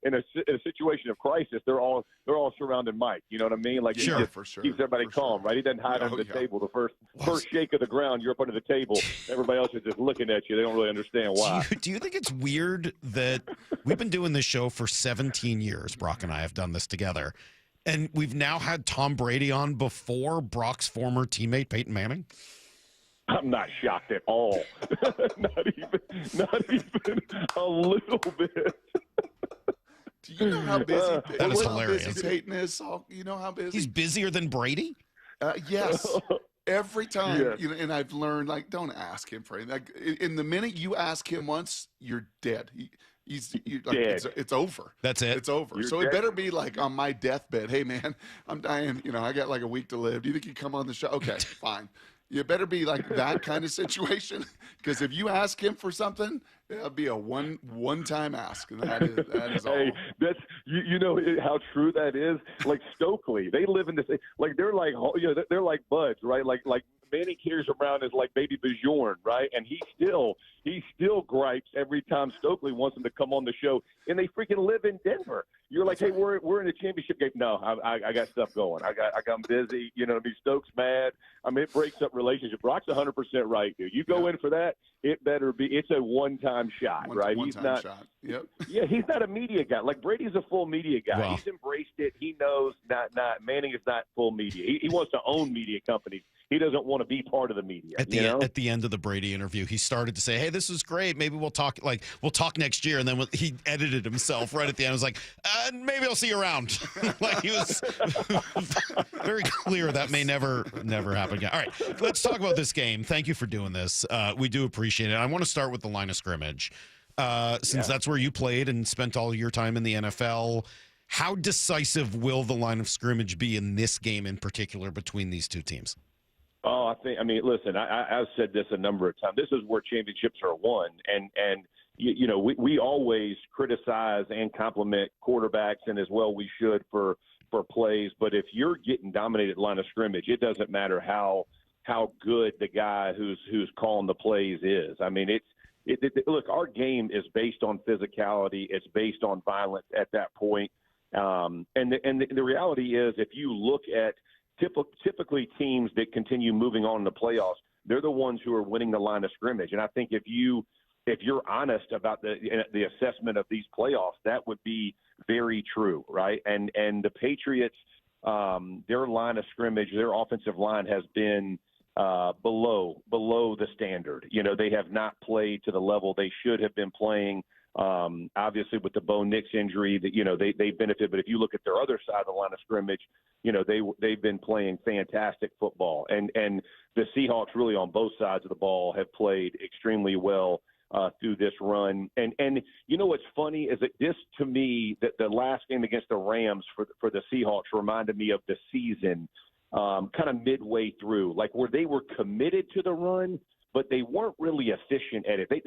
in a situation of crisis. They're all surrounding Mike. You know what I mean? Like sure, for sure, keeps everybody calm, right? He doesn't hide under the table. The first shake of the ground, you're up under the table. Everybody else is just looking at you. They don't really understand why. Do you think it's weird that we've been doing this show for 17 years? Brock and I have done this together, and we've now had Tom Brady on before Brock's former teammate Peyton Manning. I'm not shocked at all. not even a little bit. Do you know how busy? That is hilarious. Busy Peyton is. You know how busy he's busier than Brady. Yes. Every time, you know, and I've learned, like, don't ask him for anything. Like, in the minute you ask him once, you're dead. He's dead. It's over. That's it. It's over. You're so dead. It better be like on my deathbed. Hey, man, I'm dying. You know, I got like a week to live. Do you think you come on the show? Okay, fine. You better be like that kind of situation, because if you ask him for something, it'll be a one-time ask. And that is all. Hey, that's you know how true that is. Like Stokely, they live in this. Like they're like they're like buds, right? Like Manny carries around as like baby Bjorn, right? And he still gripes every time Stokely wants him to come on the show, and they freaking live in Denver. You're like, hey, we're in a championship game. No, I got stuff going. I'm busy. You know what I mean? Stokes mad. I mean, it breaks up relationship. Brock's 100% right, dude. You go in for that, it better be. It's a one-time shot, right? He's not. Shot. Yep. Yeah, he's not a media guy. Like Brady's a full media guy. Wow. He's embraced it. He knows not Manning is not full media. He wants to own media companies. He doesn't want to be part of the media. At the end of the Brady interview, he started to say, "Hey, this is great. Maybe we'll talk next year." And then he edited himself right at the end. I was like, "Maybe I'll see you around." Like he was very clear that may never happen again. All right, let's talk about this game. Thank you for doing this. We do appreciate it. I want to start with the line of scrimmage, since that's where you played and spent all your time in the NFL. How decisive will the line of scrimmage be in this game in particular between these two teams? Oh, listen, I've said this a number of times. This is where championships are won. And you know, we always criticize and compliment quarterbacks, and as well we should for plays. But if you're getting dominated line of scrimmage, it doesn't matter how good the guy who's calling the plays is. I mean, look, our game is based on physicality. It's based on violence at that point. And the reality is, if you look at typically teams that continue moving on in the playoffs, they're the ones who are winning the line of scrimmage. And I think if you're honest about the assessment of these playoffs, that would be very true, right? And the Patriots, their line of scrimmage, their offensive line has been below the standard. You know, they have not played to the level they should have been playing. Obviously with the Bo Nix injury, that, you know, they benefit, but if you look at their other side of the line of scrimmage, you know, they've been playing fantastic football, and the Seahawks really on both sides of the ball have played extremely well through this run. And you know what's funny is that this, to me, that the last game against the Rams for the Seahawks reminded me of the season kind of midway through, like where they were committed to the run, but they weren't really efficient at it. They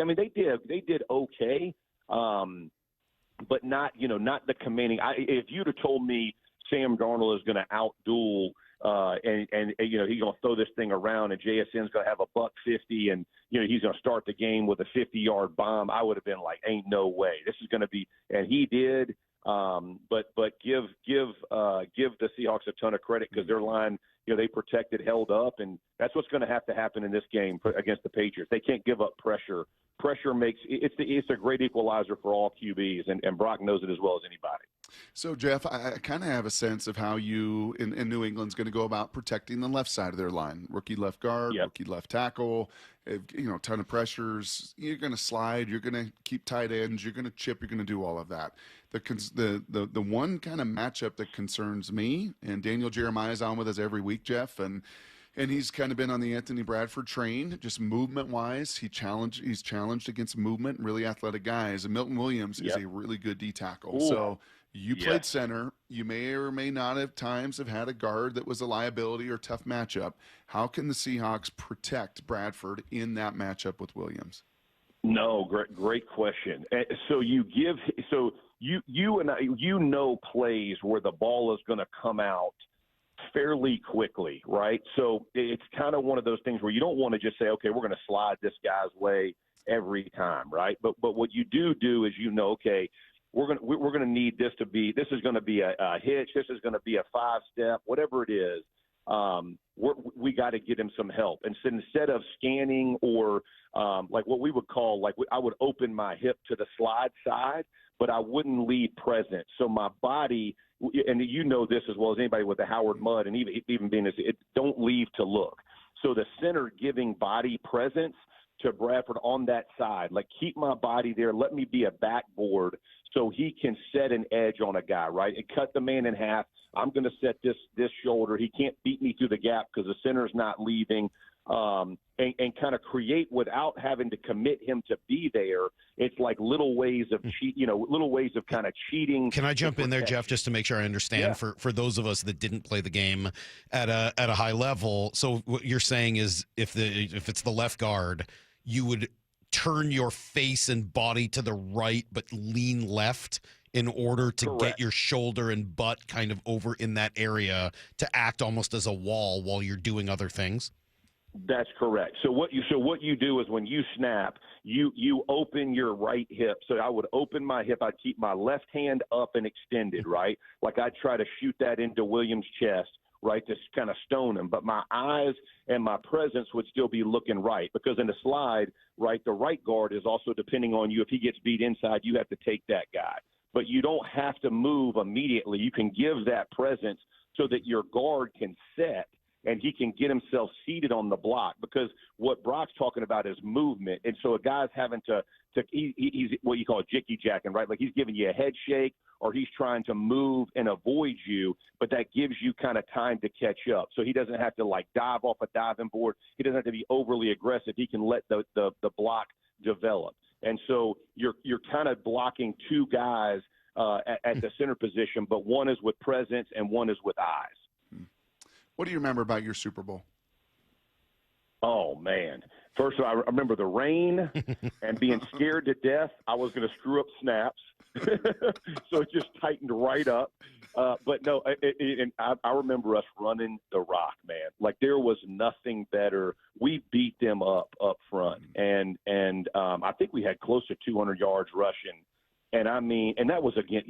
did okay, but not the commanding. If you'd have told me Sam Darnold is going to outduel and you know, he's going to throw this thing around and JSN's going to have a $150 and, you know, he's going to start the game with a 50-yard bomb, I would have been like, ain't no way. This is going to be, and he did. But give the Seahawks a ton of credit, because their line, you know, they protected, held up, and that's what's going to have to happen in this game against the Patriots. They can't give up pressure. Pressure makes it's a great equalizer for all QBs, and Brock knows it as well as anybody. So, Jeff, I kind of have a sense of how you in New England's going to go about protecting the left side of their line. Rookie left guard, rookie left tackle, ton of pressures. You're going to slide. You're going to keep tight ends. You're going to chip. You're going to do all of that. The one kind of matchup that concerns me, and Daniel Jeremiah's on with us every week, Jeff, and he's kind of been on the Anthony Bradford train, just movement-wise. He's challenged against movement, really athletic guys. And Milton Williams is a really good D tackle. Ooh. So you played center. You may or may not have had a guard that was a liability or tough matchup. How can the Seahawks protect Bradford in that matchup with Williams? No, great question. So you and I, plays where the ball is going to come out fairly quickly, right? So it's kind of one of those things where you don't want to just say, okay, we're going to slide this guy's way every time, right? But what you do is okay, we're going to need this is going to be a hitch, this is going to be a 5-step, whatever it is. We got to get him some help. And so instead of scanning or like what we would call, I would open my hip to the slide side, but I wouldn't leave present. So my body, and this as well as anybody with the Howard Mudd, and even being don't leave to look. So the center giving body presence to Bradford on that side, keep my body there, let me be a backboard so he can set an edge on a guy, right? And cut the man in half. I'm going to set this shoulder. He can't beat me through the gap because the center's not leaving. And kind of create without having to commit him to be there. It's like little ways of little ways of kind of cheating. Can I jump in there, Jeff, just to make sure I understand for those of us that didn't play the game at a high level? So what you're saying is if it's the left guard, you would turn your face and body to the right but lean left in order to get your shoulder and butt kind of over in that area to act almost as a wall while you're doing other things? That's correct. So what you do is when you snap, you open your right hip. So I would open my hip. I'd keep my left hand up and extended, right? Like I'd try to shoot that into Williams' chest, right, to kind of stone him. But my eyes and my presence would still be looking right because in the slide, right, the right guard is also depending on you. If he gets beat inside, you have to take that guy. But you don't have to move immediately. You can give that presence so that your guard can set and he can get himself seated on the block because what Brock's talking about is movement. And so a guy's having he's what you call jicky-jacking, right? Like he's giving you a head shake or he's trying to move and avoid you, but that gives you kind of time to catch up. So he doesn't have to dive off a diving board. He doesn't have to be overly aggressive. He can let the block develop. And so you're kind of blocking two guys at the center position, but one is with presence and one is with eyes. What do you remember about your Super Bowl? Oh, man. First of all, I remember the rain and being scared to death I was going to screw up snaps. So it just tightened right up. But no, I remember us running the rock, man. Like there was nothing better. We beat them up front. And I think we had close to 200 yards rushing. And I mean, and that was again,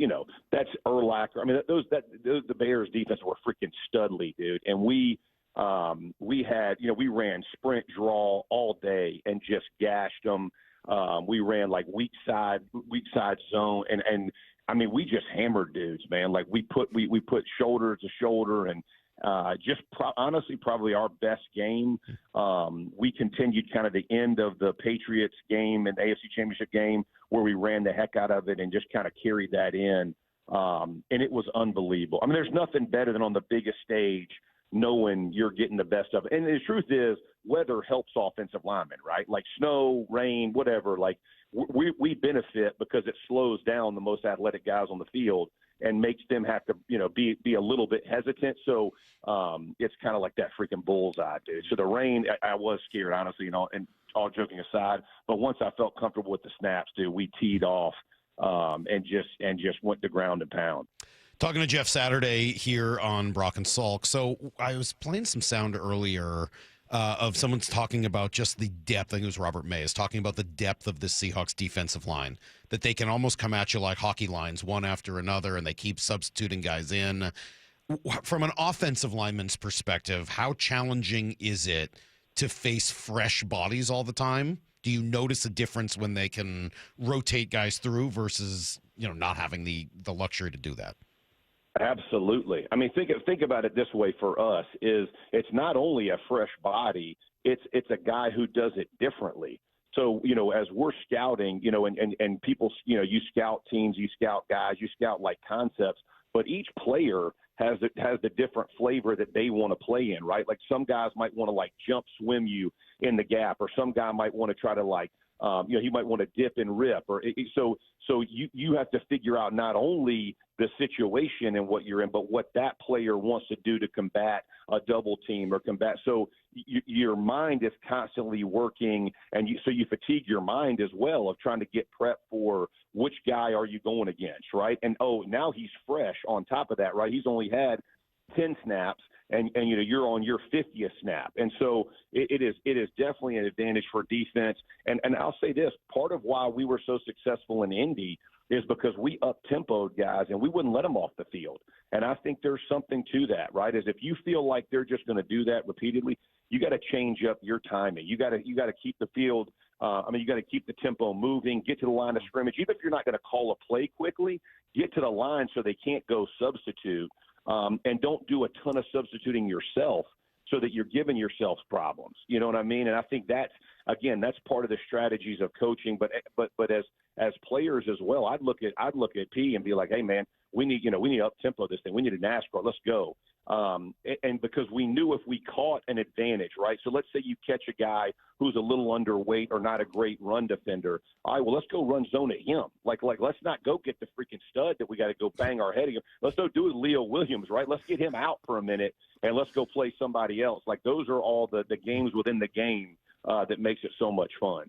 that's Urlacher. I mean, the Bears defense were freaking studly, dude. And we had, we ran sprint draw all day and just gashed them. We ran weak side zone, and I mean, we just hammered dudes, man. Like we put shoulder to shoulder, and honestly, probably our best game. We continued kind of the end of the Patriots game and the AFC Championship game where we ran the heck out of it and just kind of carried that in. And it was unbelievable. I mean, there's nothing better than on the biggest stage knowing you're getting the best of it. And the truth is, weather helps offensive linemen, right? Like snow, rain, whatever. Like we benefit because it slows down the most athletic guys on the field and makes them have to, be a little bit hesitant. So it's kind of like that freaking bullseye, dude. So the rain, I was scared, honestly, and all joking aside. But once I felt comfortable with the snaps, dude, we teed off and just went to ground and pound. Talking to Jeff Saturday here on Brock and Salk. So I was playing some sound earlier of someone's talking about just the depth. I think it was Robert May is talking about the depth of the Seahawks defensive line, that they can almost come at you like hockey lines one after another, and they keep substituting guys in. From an offensive lineman's perspective, how challenging is it to face fresh bodies all the time? Do you notice a difference when they can rotate guys through versus not having the luxury to do that. Absolutely. I mean, think about it this way for us: is it's not only a fresh body, it's a guy who does it differently. So, as we're scouting, and people, you scout teams, you scout guys, you scout like concepts, but each player has the different flavor that they want to play in, right? Like some guys might want to like jump swim you in the gap, or some guy might want to try to like, he might want to dip and rip, so you have to figure out not only the situation and what you're in, but what that player wants to do to combat a double team or combat. So your mind is constantly working, and so you fatigue your mind as well of trying to get prep for which guy are you going against, right? And now he's fresh on top of that, right? He's only had 10 snaps. And you're on your 50th snap. And so it is definitely an advantage for defense. And I'll say this, part of why we were so successful in Indy is because we up-tempoed guys and we wouldn't let them off the field. And I think there's something to that, right? Is if you feel like they're just going to do that repeatedly, you got to change up your timing. You got to keep the field you got to keep the tempo moving, get to the line of scrimmage. Even if you're not going to call a play quickly, get to the line so they can't go substitute. And don't do a ton of substituting yourself so that you're giving yourselves problems. You know what I mean? And I think that's part of the strategies of coaching. But as players as well, I'd look at P and be like, hey man, we need to up tempo this thing. We need a NASCAR. Let's go. And because we knew if we caught an advantage, right? So let's say you catch a guy who's a little underweight or not a great run defender. All right, well, let's go run zone at him. Like let's not go get the freaking stud that we got to go bang our head against. Let's go do it with Leo Williams, right? Let's get him out for a minute and let's go play somebody else. Like those are all the games within the game that makes it so much fun.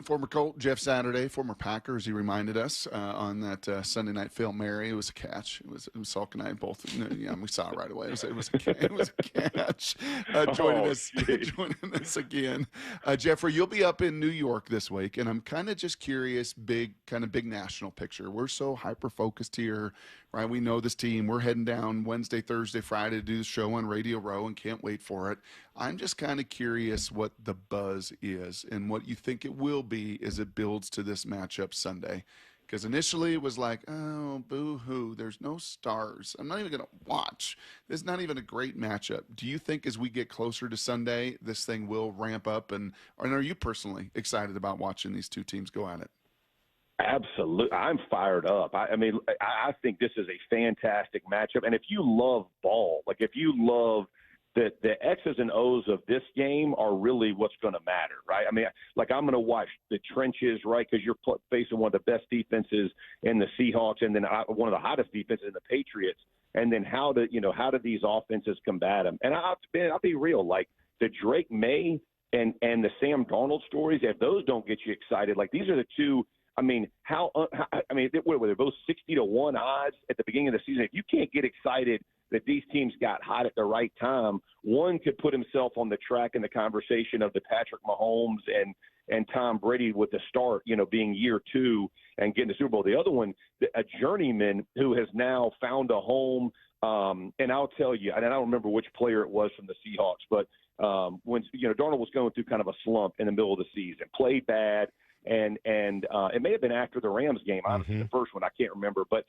Former Colt Jeff Saturday, former Packer, as he reminded us on that Sunday night Hail Mary. It was a catch. It was Salk and I both. We saw it right away. It was a catch. Joining us again, Jeffrey. You'll be up in New York this week, and I'm kind of just curious. Big national picture. We're so hyper focused here, right? We know this team. We're heading down Wednesday, Thursday, Friday to do the show on Radio Row, and can't wait for it. I'm just kind of curious what the buzz is and what you think it will be as it builds to this matchup Sunday. Because initially it was like, oh, boo-hoo, there's no stars. I'm not even going to watch. This is not even a great matchup. Do you think as we get closer to Sunday, this thing will ramp up? And are you personally excited about watching these two teams go at it? Absolutely. I'm fired up. I mean, I think this is a fantastic matchup. And if you love ball, like if you love the X's and O's of this game are really what's going to matter, right? I mean, like I'm going to watch the trenches, right, because you're facing one of the best defenses in the Seahawks and then one of the hottest defenses in the Patriots. And then how do these offenses combat them? And I'll be real, like the Drake May and the Sam Darnold stories, if those don't get you excited, like these are the two. I mean, what were they both 60-1 odds at the beginning of the season? If you can't get excited that these teams got hot at the right time, one could put himself on the track in the conversation of the Patrick Mahomes and Tom Brady with the start, being year 2 and getting the Super Bowl. The other one, a journeyman who has now found a home. And I'll tell you, and I don't remember which player it was from the Seahawks, but when Darnold was going through kind of a slump in the middle of the season, played bad. And it may have been after the Rams game, honestly, the first one, I can't remember. But,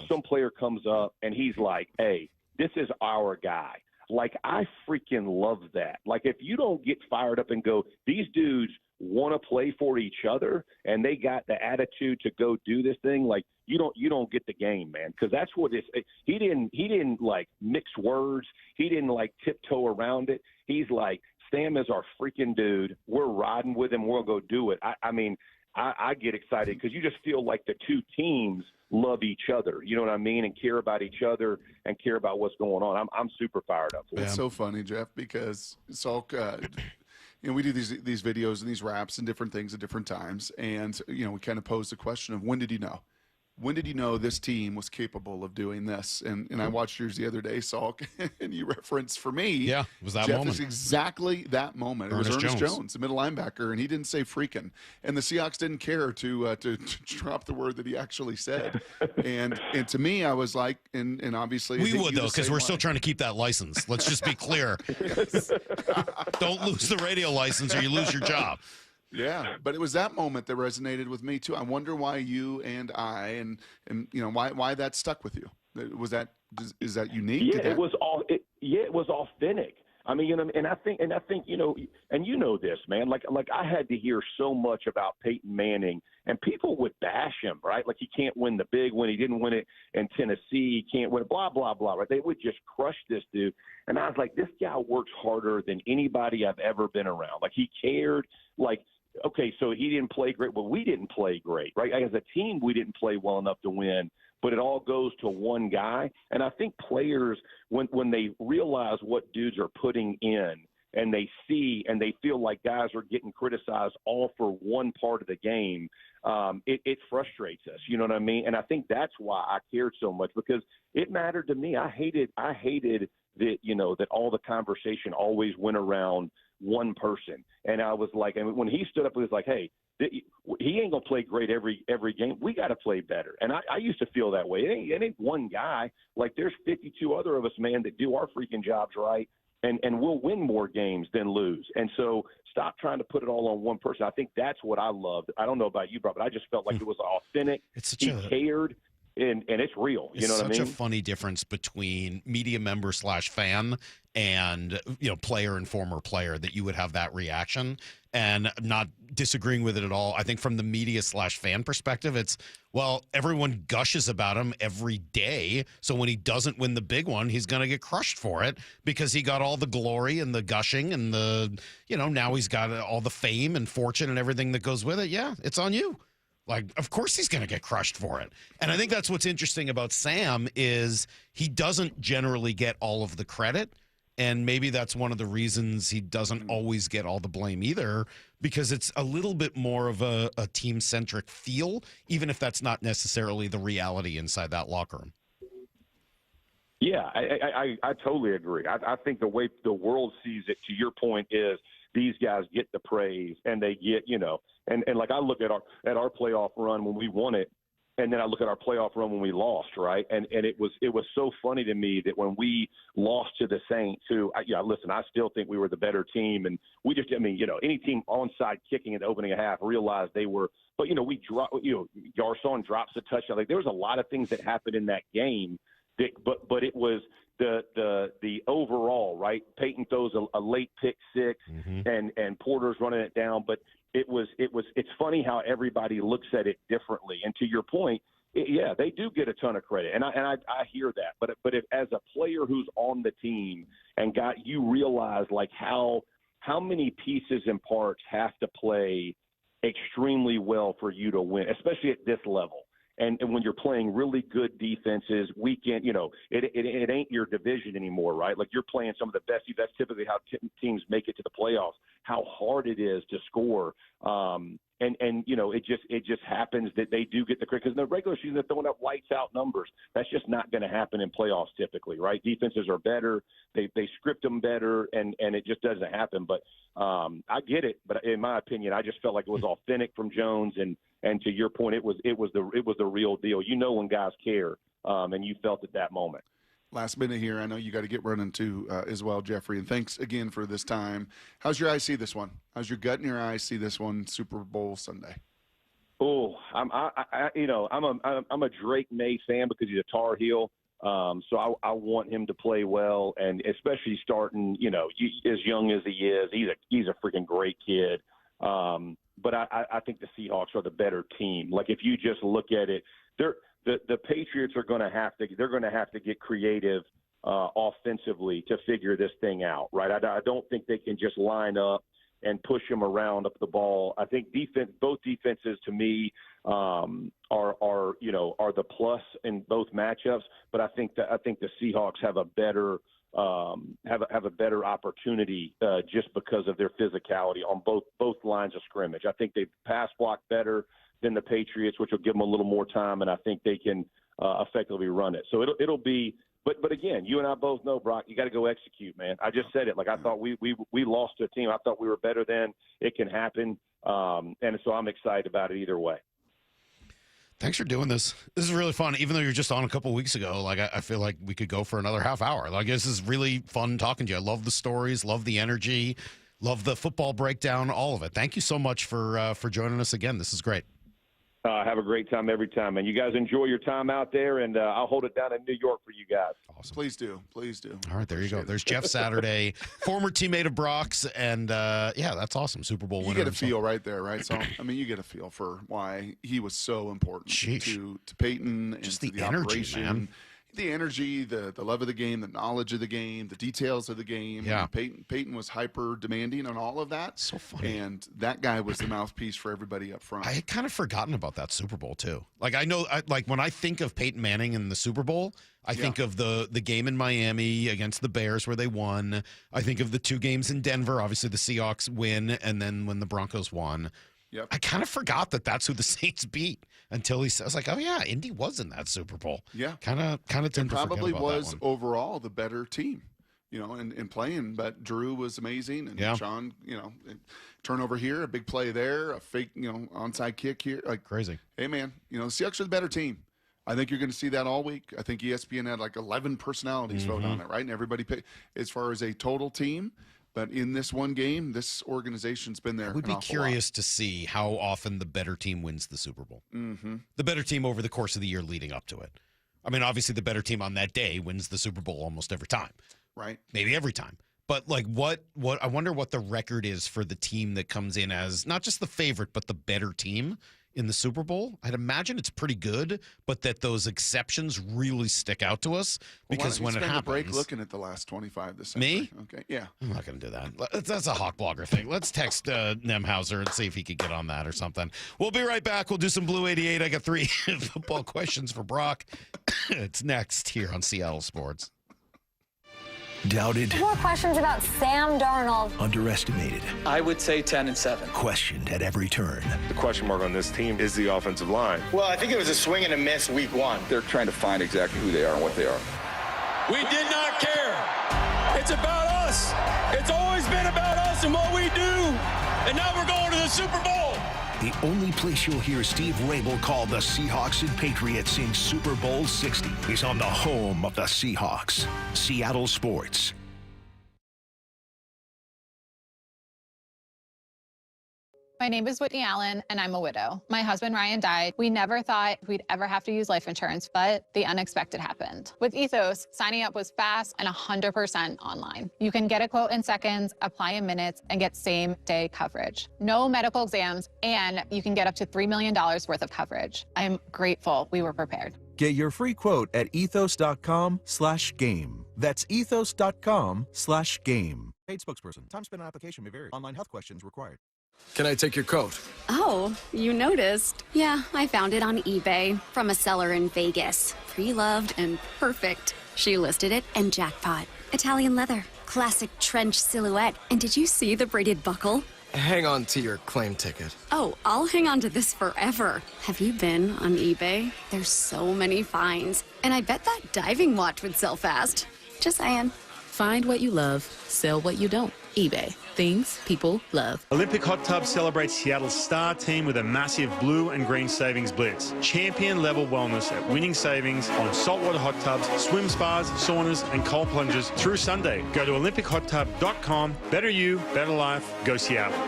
some player comes up and he's like, hey, this is our guy. Like, I freaking love that. Like, if you don't get fired up and go, these dudes want to play for each other and they got the attitude to go do this thing, like, you don't get the game, man. Because that's what he didn't like mix words. He didn't like tiptoe around it. He's like, Sam is our freaking dude. We're riding with him. We'll go do it. I get excited because you just feel like the two teams love each other. You know what I mean? And care about each other and care about what's going on. I'm super fired up for it. It's so funny, Jeff, because Salk, we do these videos and these raps and different things at different times. And, we kind of pose the question of when did you know? When did you know this team was capable of doing this? And I watched yours the other day, Salk, and you referenced for me. Yeah, it was that Jeff, moment. It's exactly that moment. It was Ernest Jones, the middle linebacker, and he didn't say freaking. And the Seahawks didn't care to drop the word that he actually said. And to me, I was like, and obviously. We would, though, because we're still trying to keep that license. Let's just be clear. Don't lose the radio license or you lose your job. Yeah, but it was that moment that resonated with me too. I wonder why you and I and why that stuck with you. Was that is that unique? Yeah, it was authentic. I mean, and I think this, man. Like I had to hear so much about Peyton Manning, and people would bash him, right? Like he can't win the big one, he didn't win it in Tennessee, he can't win it, blah blah blah. Right? They would just crush this dude, and I was like, this guy works harder than anybody I've ever been around. Like he cared. Like, okay, so he didn't play great. Well, we didn't play great, right? As a team, we didn't play well enough to win. But it all goes to one guy. And I think players, when they realize what dudes are putting in and they see and they feel like guys are getting criticized all for one part of the game, it frustrates us. You know what I mean? And I think that's why I cared so much, because it mattered to me. I hated that, that all the conversation always went around one person. And I was like, and when he stood up, it was like, hey, he ain't gonna play great every game. We got to play better. And I used to feel that way. It ain't one guy. Like there's 52 other of us, man, that do our freaking jobs right, and we'll win more games than lose. And so stop trying to put it all on one person. I think that's what I loved. I don't know about you, bro, but I just felt like it was authentic. He cared. And it's real. You know what I mean? It's such a funny difference between media member / fan and player and former player, that you would have that reaction, and not disagreeing with it at all. I think from the media / fan perspective, it's, well, everyone gushes about him every day. So when he doesn't win the big one, he's going to get crushed for it because he got all the glory and the gushing and the, now he's got all the fame and fortune and everything that goes with it. Yeah, it's on you. Like, of course he's going to get crushed for it. And I think that's what's interesting about Sam is he doesn't generally get all of the credit. And maybe that's one of the reasons he doesn't always get all the blame either, because it's a little bit more of a team-centric feel, even if that's not necessarily the reality inside that locker room. Yeah, I totally agree. I think the way the world sees it, to your point, is these guys get the praise and they get, and like I look at our playoff run when we won it, and then I look at our playoff run when we lost, right? And it was so funny to me that when we lost to the Saints, who, listen, I still think we were the better team, and we just, any team onside kicking in the opening half realized they were, but we dropped, Garcon drops a touchdown. Like there was a lot of things that happened in that game, but it was the overall, right? Peyton throws a late pick six, and Porter's running it down, but it's funny how everybody looks at it differently. And to your point, yeah, they do get a ton of credit, and I hear that. But if, as a player who's on the team and you realize like how many pieces and parts have to play extremely well for you to win, especially at this level. And when you're playing really good defenses, weekend, it ain't your division anymore, right? Like you're playing some of the best. That's typically how teams make it to the playoffs. How hard it is to score, it just happens that they do get the credit, because in the regular season they're throwing up lights out numbers. That's just not going to happen in playoffs typically, right? Defenses are better, they script them better, and it just doesn't happen. But I get it, but in my opinion, I just felt like it was authentic from Jones, and to your point, it was the real deal. When guys care, and you felt at that moment. Last minute here. I know you got to get running too as well, Jeffrey. And thanks again for this time. How's your eyes see this one? How's your gut and your eyes see this one, Super Bowl Sunday? Oh, I'm a Drake May fan because he's a Tar Heel. So I want him to play well, and especially starting, as young as he is. He's a freaking great kid. But I think the Seahawks are the better team. Like if you just look at it, the Patriots are going to have to get creative offensively to figure this thing out, right? I don't think they can just line up and push him around up the ball. I think both defenses to me are the plus in both matchups, but I think the Seahawks have a better have a better opportunity just because of their physicality on both lines of scrimmage. I think they pass block better than the Patriots, which will give them a little more time, and I think they can effectively run it. So it'll be. But again, you and I both know, Brock, you got to go execute, man. I just said it. Like I thought we lost to a team I thought we were better than. It can happen, and so I'm excited about it either way. Thanks for doing this. This is really fun. Even though you're just on a couple of weeks ago, like I feel like we could go for another half hour. Like this is really fun talking to you. I love the stories, love the energy, Love the football breakdown, all of it. Thank you so much for joining us again. This is great. Have a great time every time, man. You guys enjoy your time out there, and I'll hold it down in New York for you guys. Awesome. Please do. Please do. All right, there you go. There's Jeff Saturday, former teammate of Brock's, and yeah, that's awesome. Super Bowl winner. You get a feel right there, right? So, I mean, you get a feel for why he was so important to Peyton and just to the energy, operation. man. The energy, the love of the game, the knowledge of the game, the details of the game. Yeah. Peyton was hyper demanding on all of that. So funny. And that guy was the mouthpiece for everybody up front. I had kind of forgotten about that Super Bowl too. Like like when I think of Peyton Manning in the Super Bowl, I think of the game in Miami against the Bears where they won. I think of the 2 games in Denver, obviously the Seahawks win, and then when the Broncos won. Yep. I kind of forgot that that's who the Saints beat until he says, like, oh yeah, Indy was in that Super Bowl. Yeah. Kind of tend to forget probably about was that one. overall the better team, in playing. But Drew was amazing, and Sean, turnover here, a big play there, a fake, onside kick here, like crazy. Hey man, the Seahawks are the better team. I think you're going to see that all week. I think ESPN had like 11 personalities vote on it, right? And everybody picked as far as a total team. But in this one game, this organization's been there. I would be curious to see how often the better team wins the Super Bowl. Mm-hmm. The better team over the course of the year leading up to it. I mean, obviously, the better team on that day wins the Super Bowl almost every time. Right. Maybe every time. But like, what? I wonder what the record is for the team that comes in as not just the favorite, but the better team in the Super Bowl. I'd imagine it's pretty good, but that those exceptions really stick out to us because when it happens, a break looking at the last 25 this me, okay, yeah, I'm not going to do that. That's a hawk blogger thing. Let's text Nemhauser and see if he could get on that or something. We'll be right back. We'll do some Blue 88. I got 3 football questions for Brock. It's next here on Seattle Sports. Doubted. More questions about Sam Darnold. Underestimated. I would say 10-7. Questioned at every turn. The question mark on this team is the offensive line. Well, I think it was a swing and a miss week 1. They're trying to find exactly who they are and what they are. We did not care. It's about us. It's always been about us and what we do. And now we're going to the Super Bowl. The only place you'll hear Steve Rabel call the Seahawks and Patriots in Super Bowl 60 is on the home of the Seahawks, Seattle Sports. My name is Whitney Allen, and I'm a widow. My husband, Ryan, died. We never thought we'd ever have to use life insurance, but the unexpected happened. With Ethos, signing up was fast and 100% online. You can get a quote in seconds, apply in minutes, and get same-day coverage. No medical exams, and you can get up to $3 million worth of coverage. I'm grateful we were prepared. Get your free quote at ethos.com/game. That's ethos.com/game. Paid spokesperson. Time spent on application may vary. Online health questions required. Can I take your coat? Oh, you noticed. Yeah, I found it on eBay from a seller in Vegas. Pre-loved and perfect. She listed it and jackpot. Italian leather, classic trench silhouette. And did you see the braided buckle? Hang on to your claim ticket. Oh, I'll hang on to this forever. Have you been on eBay? There's so many finds. And I bet that diving watch would sell fast. Just saying. Find what you love, sell what you don't. eBay. Things people love. Olympic Hot Tub celebrates Seattle's star team with a massive blue and green savings blitz. Champion-level wellness at winning savings on saltwater hot tubs, swim spas, saunas, and cold plunges through Sunday. Go to olympichottub.com. Better you, better life. Go Seattle.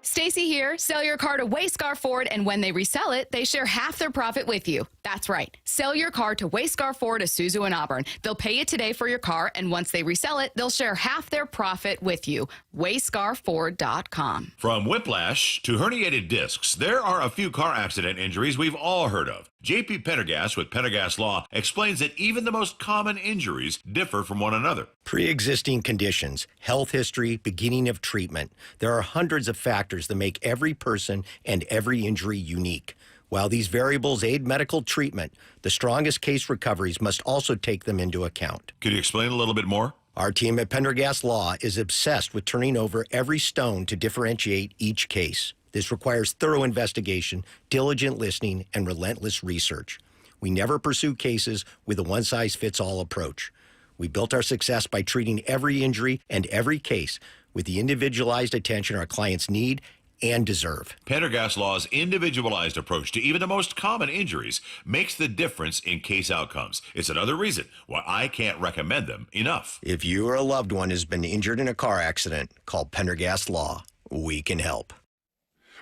Stacy here. Sell your car to Wayscar Ford, and when they resell it, they share half their profit with you. That's right. Sell your car to Wayscar Ford, Isuzu, and Auburn. They'll pay you today for your car, and once they resell it, they'll share half their profit with you. WayscarFord.com. From whiplash to herniated discs, there are a few car accident injuries we've all heard of. J.P. Pendergast with Pendergast Law explains that even the most common injuries differ from one another. Pre-existing conditions, health history, beginning of treatment. There are hundreds of factors that make every person and every injury unique. While these variables aid medical treatment, the strongest case recoveries must also take them into account. Could you explain a little bit more? Our team at Pendergast Law is obsessed with turning over every stone to differentiate each case. This requires thorough investigation, diligent listening, and relentless research. We never pursue cases with a one-size-fits-all approach. We built our success by treating every injury and every case with the individualized attention our clients need and deserve. Pendergast Law's individualized approach to even the most common injuries makes the difference in case outcomes. It's another reason why I can't recommend them enough. If you or a loved one has been injured in a car accident, call Pendergast Law. We can help.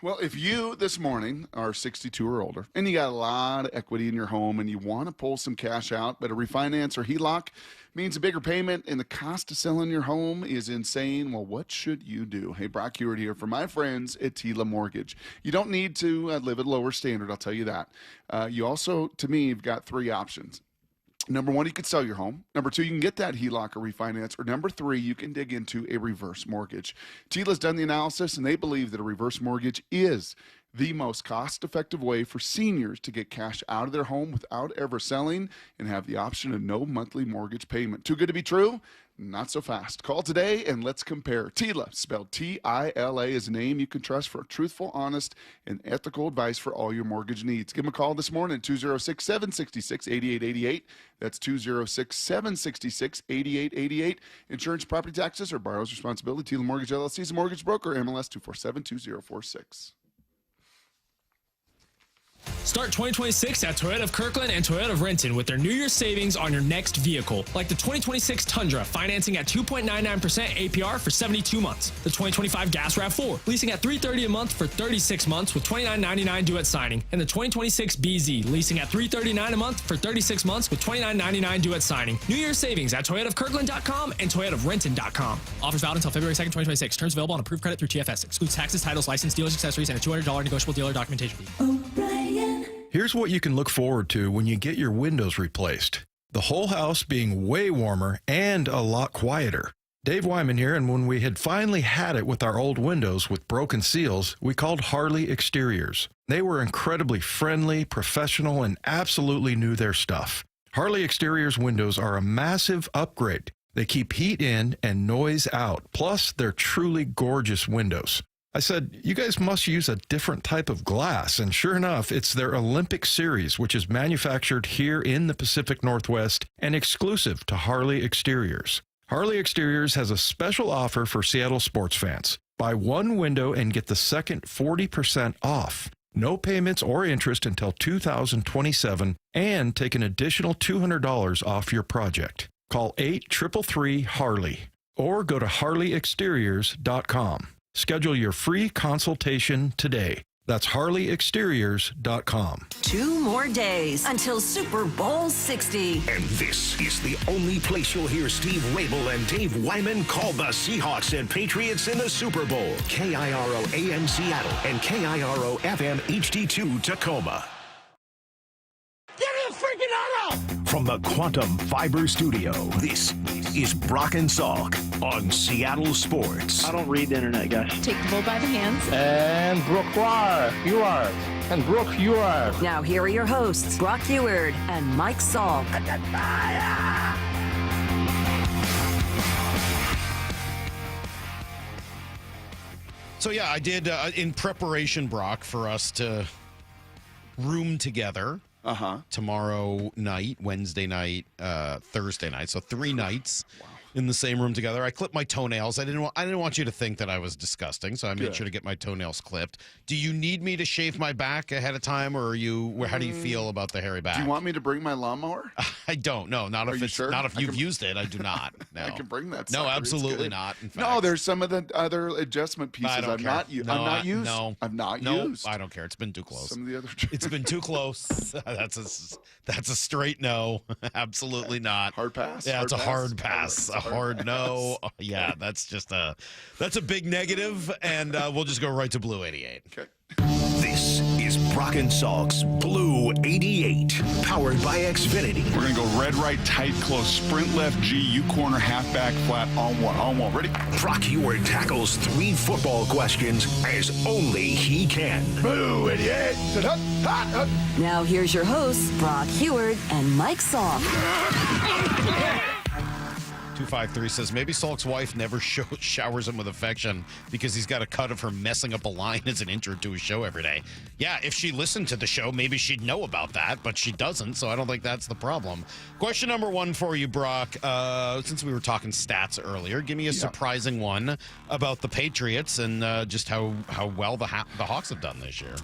Well, if you this morning are 62 or older and you got a lot of equity in your home and you want to pull some cash out, but a refinance or HELOC means a bigger payment and the cost of selling your home is insane, well, what should you do? Hey, Brock Hewitt here for my friends at Tila Mortgage. You don't need to live at a lower standard, I'll tell you that. You also, to me, you've got three options. Number one, you could sell your home. Number two, you can get that HELOC or refinance. Or number three, you can dig into a reverse mortgage. Tila's done the analysis, and they believe that a reverse mortgage is the most cost-effective way for seniors to get cash out of their home without ever selling and have the option of no monthly mortgage payment. Too good to be true? Not so fast. Call today and let's compare. Tila, spelled T-I-L-A, is a name you can trust for truthful, honest, and ethical advice for all your mortgage needs. Give them a call this morning at 206-766-8888. That's 206-766-8888. Insurance, property taxes, or borrower's responsibility. Tila Mortgage LLC is a mortgage broker. MLS 247-2046. Start 2026 at Toyota of Kirkland and Toyota of Renton with their New Year's savings on your next vehicle, like the 2026 Tundra, financing at 2.99% APR for 72 months. The 2025 Gas RAV4, leasing at $330 a month for 36 months with $29.99 due at signing. And the 2026 BZ, leasing at $339 a month for 36 months with $29.99 due at signing. New Year's savings at ToyotaofKirkland.com and ToyotaofRenton.com. Offers valid until February 2nd, 2026. Terms available on approved credit through TFS. Excludes taxes, titles, license, dealers, accessories, and a $200 negotiable dealer documentation fee. Here's what you can look forward to when you get your windows replaced. The whole house being way warmer and a lot quieter. Dave Wyman here, and when we had finally had it with our old windows with broken seals, we called Harley Exteriors. They were incredibly friendly, professional, and absolutely knew their stuff. Harley Exteriors windows are a massive upgrade. They keep heat in and noise out. Plus, they're truly gorgeous windows. I said, you guys must use a different type of glass, and sure enough, it's their Olympic Series, which is manufactured here in the Pacific Northwest and exclusive to Harley Exteriors. Harley Exteriors has a special offer for Seattle sports fans. Buy one window and get the second 40% off. No payments or interest until 2027, and take an additional $200 off your project. Call 833-HARLEY or go to harleyexteriors.com. Schedule your free consultation today. That's harleyexteriors.com. 2 more days until Super Bowl 60. And this is the only place you'll hear Steve Rabel and Dave Wyman call the Seahawks and Patriots in the Super Bowl. KIRO AM Seattle and KIRO FM HD2 Tacoma. Get him freaking out! From the Quantum Fiber Studio, this is Brock and Salk on Seattle Sports. I don't read the internet, guys. Take the bull by the hands. And Brooke, you are. And Brooke, you are. Now here are your hosts, Brock Hewitt and Mike Salk. So yeah, I did in preparation, Brock, for us to room together. Tomorrow night, Wednesday night, Thursday night. So 3 nights in the same room together. I clipped my toenails. I didn't want you to think that I was disgusting, so I made sure to get my toenails clipped. Do you need me to shave my back ahead of time, or how do you feel about the hairy back? Do you want me to bring my lawnmower? I don't. No, not if it's not if you've used it. I do not. No. I can bring that. No, absolutely not. In fact. No, there's some of the other adjustment pieces I've not used. No, I've not used. I don't care. It's been too close. Some of the other. It's been too close. That's a straight no. Absolutely not. Hard pass. Yeah, it's a hard pass. A hard no. Yeah, that's a big negative, and we'll just go right to Blue 88. Okay. This is Brock and Salk's Blue 88, powered by Xfinity. We're going to go red, right, tight, close, sprint left, G, U corner, halfback, flat, on one. Ready? Brock Hewitt tackles 3 football questions as only he can. Blue 88. Now here's your hosts, Brock Hewitt and Mike Salk. 253 says, maybe Salk's wife never showers him with affection because he's got a cut of her messing up a line as an intro to his show every day. Yeah, if she listened to the show, maybe she'd know about that, but she doesn't, so I don't think that's the problem. Question number 1 for you, Brock. Since we were talking stats earlier, give me a surprising one about the Patriots and just how well the Hawks have done this year.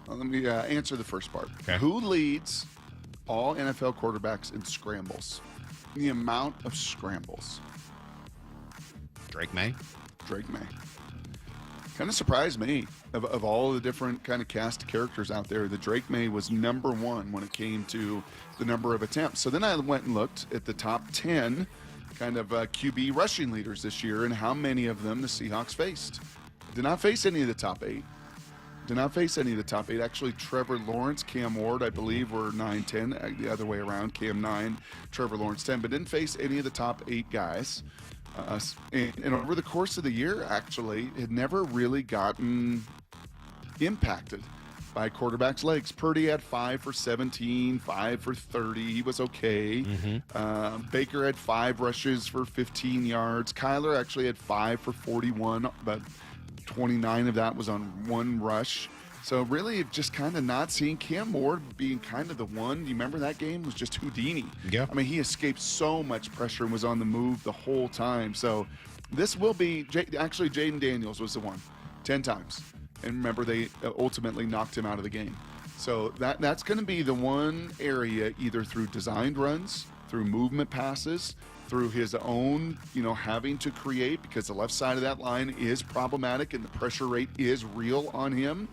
Let me answer the first part. Okay. Who leads all NFL quarterbacks in scrambles? The amount of scrambles. Drake May. Kind of surprised me of all the different kind of cast of characters out there. The Drake May was number 1 when it came to the number of attempts. So then I went and looked at the top 10 kind of QB rushing leaders this year and how many of them the Seahawks faced. Did not face any of the top 8. Actually, Trevor Lawrence, Cam Ward, I believe, were 9-10. The other way around, Cam 9, Trevor Lawrence 10, but didn't face any of the top 8 guys. And over the course of the year, actually, had never really gotten impacted by quarterbacks' legs. Purdy had 5 for 17, 5 for 30. He was okay. Baker had 5 rushes for 15 yards. Kyler actually had 5 for 41, but 29 of that was on 1 rush. So really just kind of not seeing Cam Ward being kind of the one. You remember that game was just Houdini. Yeah. I mean, he escaped so much pressure and was on the move the whole time. So this will be, actually Jaden Daniels was the one, 10 times. And remember, they ultimately knocked him out of the game. So that's going to be the one area, either through designed runs, through movement passes, through his own, having to create, because the left side of that line is problematic and the pressure rate is real on him.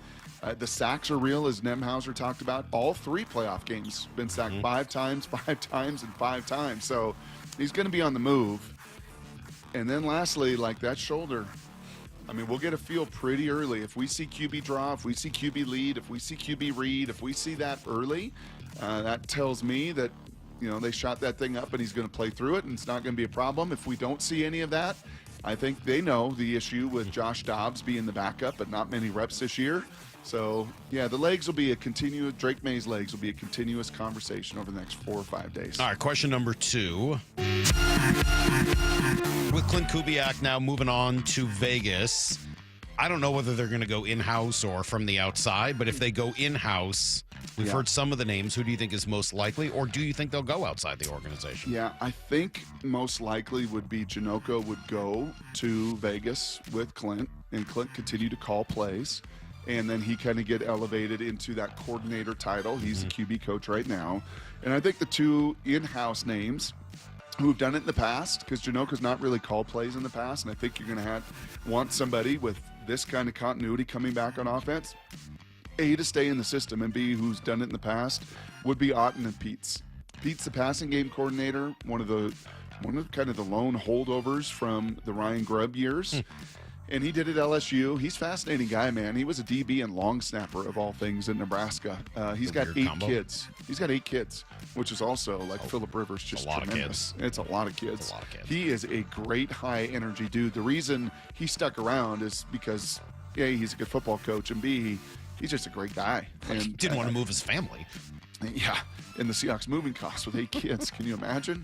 The sacks are real, as Nemhauser talked about. All 3 playoff games, been sacked 5 times, 5 times, and 5 times. So he's going to be on the move. And then lastly, like that shoulder, I mean, we'll get a feel pretty early. If we see QB draw, if we see QB lead, if we see QB read, if we see that early, that tells me that, they shot that thing up and he's going to play through it and it's not going to be a problem. If we don't see any of that, I think they know the issue with Josh Dobbs being the backup, but not many reps this year. So, yeah, the legs will be Drake May's legs will be a continuous conversation over the next 4 or 5 days. All right, question number 2. With Clint Kubiak now moving on to Vegas, I don't know whether they're going to go in-house or from the outside, but if they go in-house, we've heard some of the names. Who do you think is most likely, or do you think they'll go outside the organization? Yeah, I think most likely would be Janocko would go to Vegas with Clint, and Clint continue to call plays, and then he kind of get elevated into that coordinator title. He's the QB coach right now. And I think the 2 in-house names who have done it in the past, because Janocko's not really called plays in the past, and I think you're going to want somebody with this kind of continuity coming back on offense. A, to stay in the system, and B, who's done it in the past, would be Otten and Pete's. Pete's the passing game coordinator, one of kind of the lone holdovers from the Ryan Grubb years. And he did it at LSU. He's a fascinating guy, man. He was a DB and long snapper of all things in Nebraska. He's got 8 kids. He's got 8 kids, which is also like Phillip Rivers, just a lot tremendous. Of kids. It's a lot of kids. He is a great high energy dude. The reason he stuck around is because A, he's a good football coach, and B, he's just a great guy. And he didn't want to move his family. Yeah, and the Seahawks moving costs with 8 kids. Can you imagine?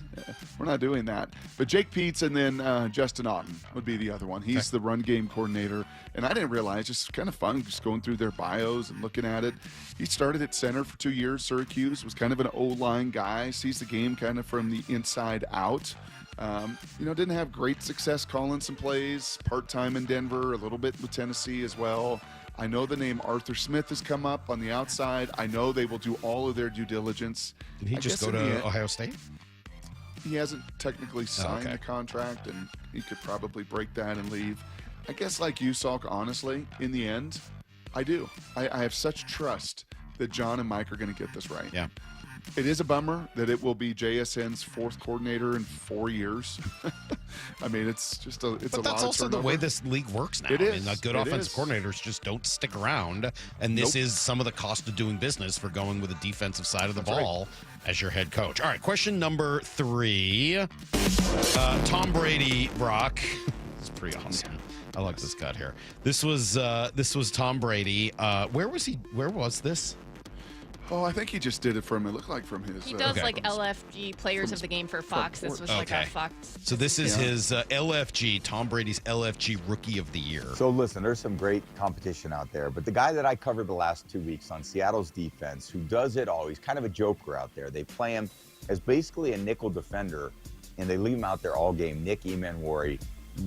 We're not doing that. But Jake Peetz and then Justin Otten would be the other one. He's the run game coordinator. And I didn't realize, just kind of fun, just going through their bios and looking at it. He started at center for 2 years, Syracuse, was kind of an O-line guy, sees the game kind of from the inside out. Didn't have great success calling some plays, part-time in Denver, a little bit with Tennessee as well. I know the name Arthur Smith has come up on the outside. I know they will do all of their due diligence. Did he just go to Ohio State? He hasn't technically signed the contract, and he could probably break that and leave. I guess like you, Salk, honestly, in the end, I do. I have such trust that John and Mike are going to get this right. Yeah. It is a bummer that it will be JSN's 4th coordinator in 4 years. I mean, it's just a lot of turnover. But that's also the way this league works now. It is. I mean, good offensive coordinators just don't stick around, and this is some of the cost of doing business for going with the defensive side of the ball as your head coach. All right, question number 3. Tom Brady, Brock. It's pretty awesome. I like this cut here. This was Tom Brady. Where was he? Where was this? Oh, I think he just did it from, it looked like from his. He does like LFG Players of the Game for Fox. This was like a Fox. So this is his LFG, Tom Brady's LFG Rookie of the Year. So listen, there's some great competition out there, but the guy that I covered the last 2 weeks on Seattle's defense, who does it all, he's kind of a joker out there. They play him as basically a nickel defender, and they leave him out there all game. Nick Emanwari,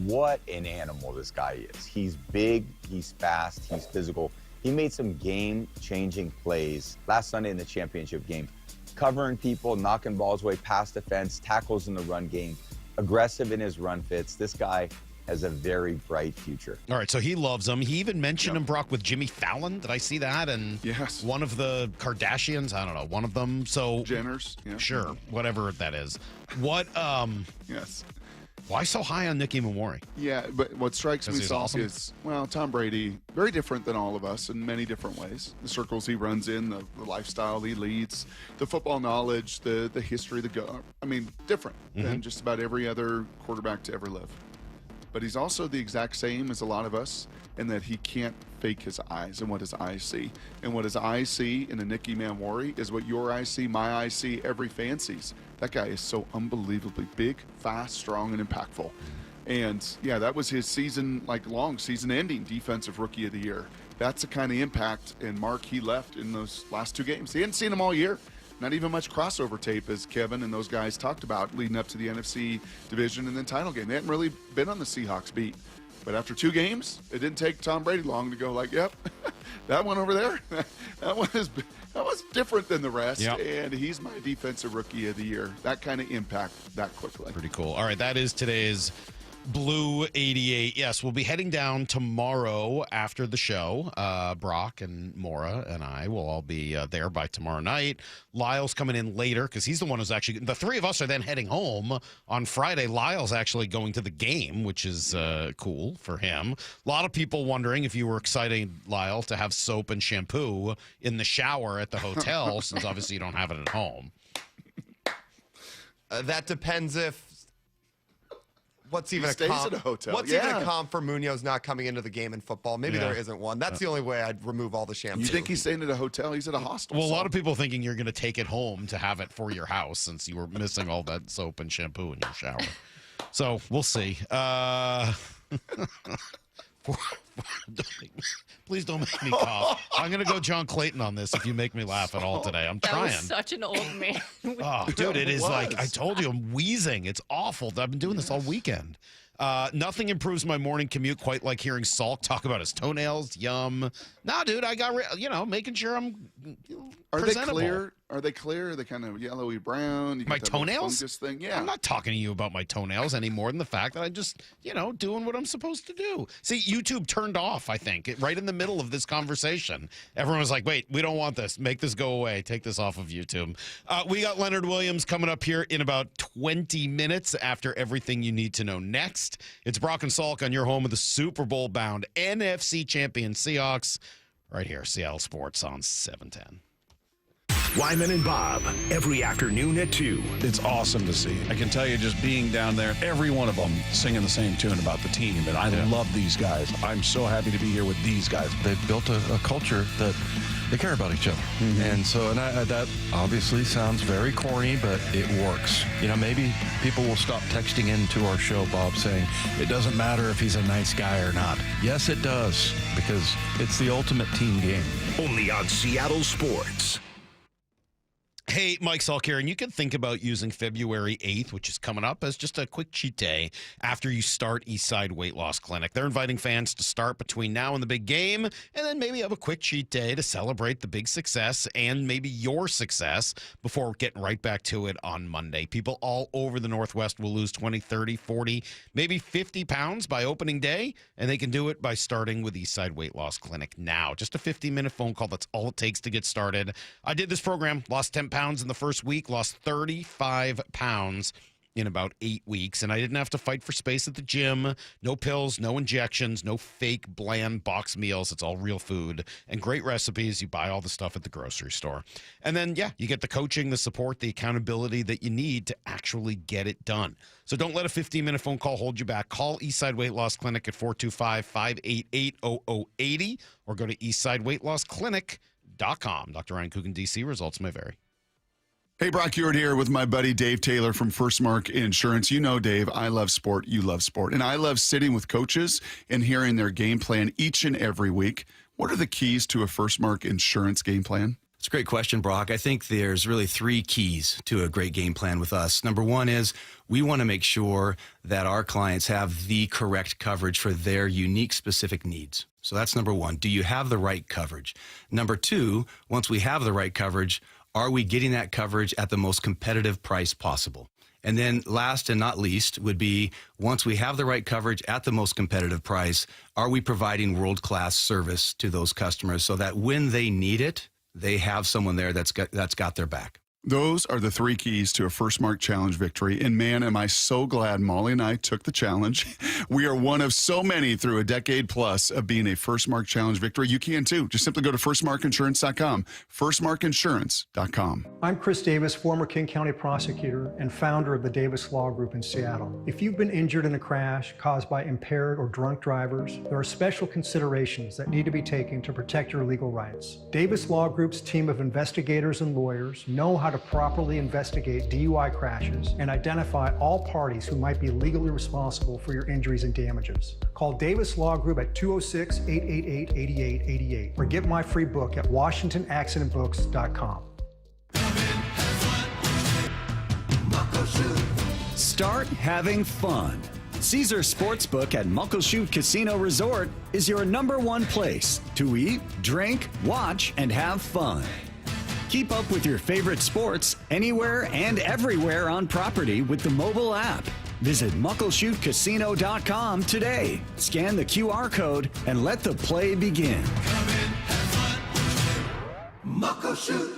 what an animal this guy is. He's big, he's fast, he's physical. He made some game-changing plays last Sunday in the championship game, covering people, knocking balls away past defense, tackles in the run game, aggressive in his run fits. This guy has a very bright future. All right, so he loves him. He even mentioned him, Brock, with Jimmy Fallon. Did I see that? And yes, one of the Kardashians, I don't know, one of them. So Jenners, yeah. Sure, whatever that is. What? Yes. Why so high on Nick Emanwari? Yeah, but what strikes me, he's Salk, awesome? is, well, Tom Brady, very different than all of us in many different ways. The circles he runs in, the lifestyle he leads, the football knowledge, the history, different than just about every other quarterback to ever live. But he's also the exact same as a lot of us in that he can't fake his eyes and what his eyes see. And what his eyes see in a Nick Emanwari is what your eyes see, my eyes see, every fan sees. That guy is so unbelievably big, fast, strong, and impactful. And yeah, that was his long season-ending Defensive Rookie of the Year. That's the kind of impact and mark he left in those last 2 games. He hadn't seen him all year. Not even much crossover tape, as Kevin and those guys talked about leading up to the NFC division and then title game. They hadn't really been on the Seahawks beat. But after 2 games, it didn't take Tom Brady long to go like, yep, that one over there, that was different than the rest. Yep. And he's my Defensive Rookie of the Year. That kind of impact that quickly. Pretty cool. All right, that is today's Blue 88. Yes, we'll be heading down tomorrow after the show. Brock and Maura and I will all be there by tomorrow night. Lyle's coming in later because he's the one who's actually, the 3 of us are then heading home on Friday. Lyle's actually going to the game, which is cool for him. A lot of people wondering if you were excited, Lyle, to have soap and shampoo in the shower at the hotel since obviously you don't have it at home. That depends if what's even stays at a hotel. What's even a comp for Munoz not coming into the game in football? Maybe there isn't one. That's the only way I'd remove all the shampoo. You think he's staying at a hotel? He's at a hostel. Well, a lot of people thinking you're going to take it home to have it for your house since you were missing all that soap and shampoo in your shower. So we'll see. Please don't make me cough. I'm going to go John Clayton on this if you make me laugh at all today. I'm trying. That was such an old man. Oh, dude, it is like, I told you, I'm wheezing. It's awful. I've been doing this all weekend. Nothing improves my morning commute quite like hearing Salk talk about his toenails. Yum. Nah, dude, I got, making sure I'm presentable. Are they clear? Are they kind of yellowy brown? My toenails? Fungus thing? Yeah. I'm not talking to you about my toenails any more than the fact that I just, doing what I'm supposed to do. See, YouTube turned off, I think, right in the middle of this conversation. Everyone was like, wait, we don't want this. Make this go away. Take this off of YouTube. We got Leonard Williams coming up here in about 20 minutes after everything you need to know next. It's Brock and Salk on your home of the Super Bowl bound NFC champion Seahawks right here, Seattle Sports on 710. Wyman and Bob, every afternoon at 2. It's awesome to see. I can tell you, just being down there, every one of them singing the same tune about the team. And I love these guys. I'm so happy to be here with these guys. They've built a culture that they care about each other. Mm-hmm. And so that obviously sounds very corny, but it works. Maybe people will stop texting into our show, Bob, saying it doesn't matter if he's a nice guy or not. Yes, it does, because it's the ultimate team game. Only on Seattle Sports. Hey, Mike Salk here, and you can think about using February 8th, which is coming up, as just a quick cheat day after you start Eastside Weight Loss Clinic. They're inviting fans to start between now and the big game, and then maybe have a quick cheat day to celebrate the big success and maybe your success before getting right back to it on Monday. People all over the Northwest will lose 20, 30, 40, maybe 50 pounds by opening day, and they can do it by starting with Eastside Weight Loss Clinic now. Just a 15-minute phone call. That's all it takes to get started. I did this program, lost 10 pounds in the first week, lost 35 pounds in about 8 weeks, and I didn't have to fight for space at the gym. No pills, no injections, no fake bland box meals. It's all real food and great recipes. You buy all the stuff at the grocery store. And then, you get the coaching, the support, the accountability that you need to actually get it done. So don't let a 15-minute phone call hold you back. Call Eastside Weight Loss Clinic at 425-588-0080 or go to eastsideweightlossclinic.com. DrRyanCoogan.com. Dr. Ryan Coogan, D.C. Results may vary. Hey, Brock Ewart here with my buddy Dave Taylor from First Mark Insurance. You know, Dave, I love sport. You love sport. And I love sitting with coaches and hearing their game plan each and every week. What are the keys to a First Mark Insurance game plan? It's a great question, Brock. I think there's really 3 keys to a great game plan with us. Number 1 is we want to make sure that our clients have the correct coverage for their unique specific needs. So that's number 1. Do you have the right coverage? Number 2, once we have the right coverage, are we getting that coverage at the most competitive price possible? And then last and not least would be, once we have the right coverage at the most competitive price, are we providing world-class service to those customers so that when they need it, they have someone there that's got their back? Those are the 3 keys to a First Mark Challenge victory. And man, am I so glad Molly and I took the challenge. We are one of so many through a decade plus of being a First Mark Challenge victory. You can too. Just simply go to firstmarkinsurance.com, firstmarkinsurance.com. I'm Chris Davis, former King County prosecutor and founder of the Davis Law Group in Seattle. If you've been injured in a crash caused by impaired or drunk drivers, there are special considerations that need to be taken to protect your legal rights. Davis Law Group's team of investigators and lawyers know how to properly investigate DUI crashes and identify all parties who might be legally responsible for your injuries and damages. Call Davis Law Group at 206-888-8888 or get my free book at WashingtonAccidentBooks.com. Start having fun. Caesar Sportsbook at Muckleshoot Casino Resort is your #1 place to eat, drink, watch, and have fun. Keep up with your favorite sports anywhere and everywhere on property with the mobile app. Visit muckleshootcasino.com today. Scan the QR code and let the play begin. Muckleshoot.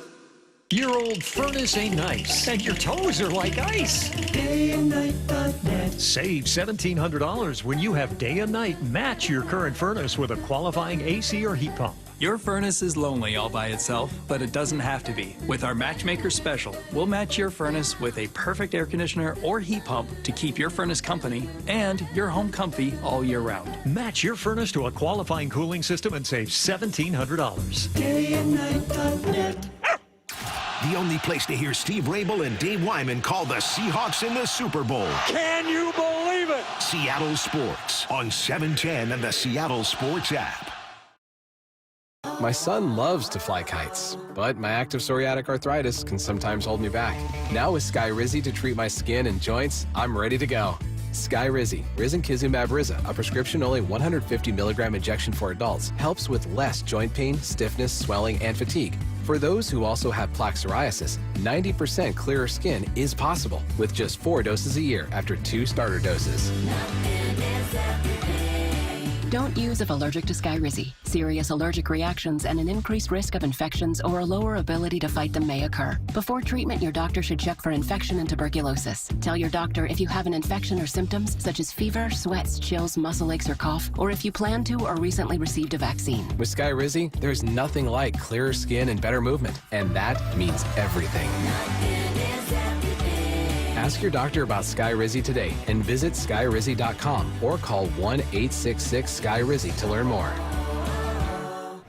Your old furnace ain't nice, and your toes are like ice. DayandNight.net. Save $1,700 when you have Day and Night match your current furnace with a qualifying AC or heat pump. Your furnace is lonely all by itself, but it doesn't have to be. With our Matchmaker Special, we'll match your furnace with a perfect air conditioner or heat pump to keep your furnace company and your home comfy all year round. Match your furnace to a qualifying cooling system and save $1,700. DayandNight.net. The only place to hear Steve Rabel and Dave Wyman call the Seahawks in the Super Bowl. Can you believe it? Seattle Sports on 710 and the Seattle Sports app. My son loves to fly kites, but my active psoriatic arthritis can sometimes hold me back. Now with Skyrizi to treat my skin and joints, I'm ready to go. Skyrizi, risankizumab Riza, a prescription-only 150 milligram injection for adults, helps with less joint pain, stiffness, swelling, and fatigue. For those who also have plaque psoriasis, 90% clearer skin is possible with just 4 doses a year after 2 starter doses. Don't use if allergic to Skyrizi. Serious allergic reactions and an increased risk of infections or a lower ability to fight them may occur. Before treatment, your doctor should check for infection and tuberculosis. Tell your doctor if you have an infection or symptoms such as fever, sweats, chills, muscle aches, or cough, or if you plan to or recently received a vaccine. With Skyrizi, there's nothing like clearer skin and better movement, and that means everything. Ask your doctor about Skyrizi today and visit Skyrizi.com or call 1-866-SKYRIZI to learn more.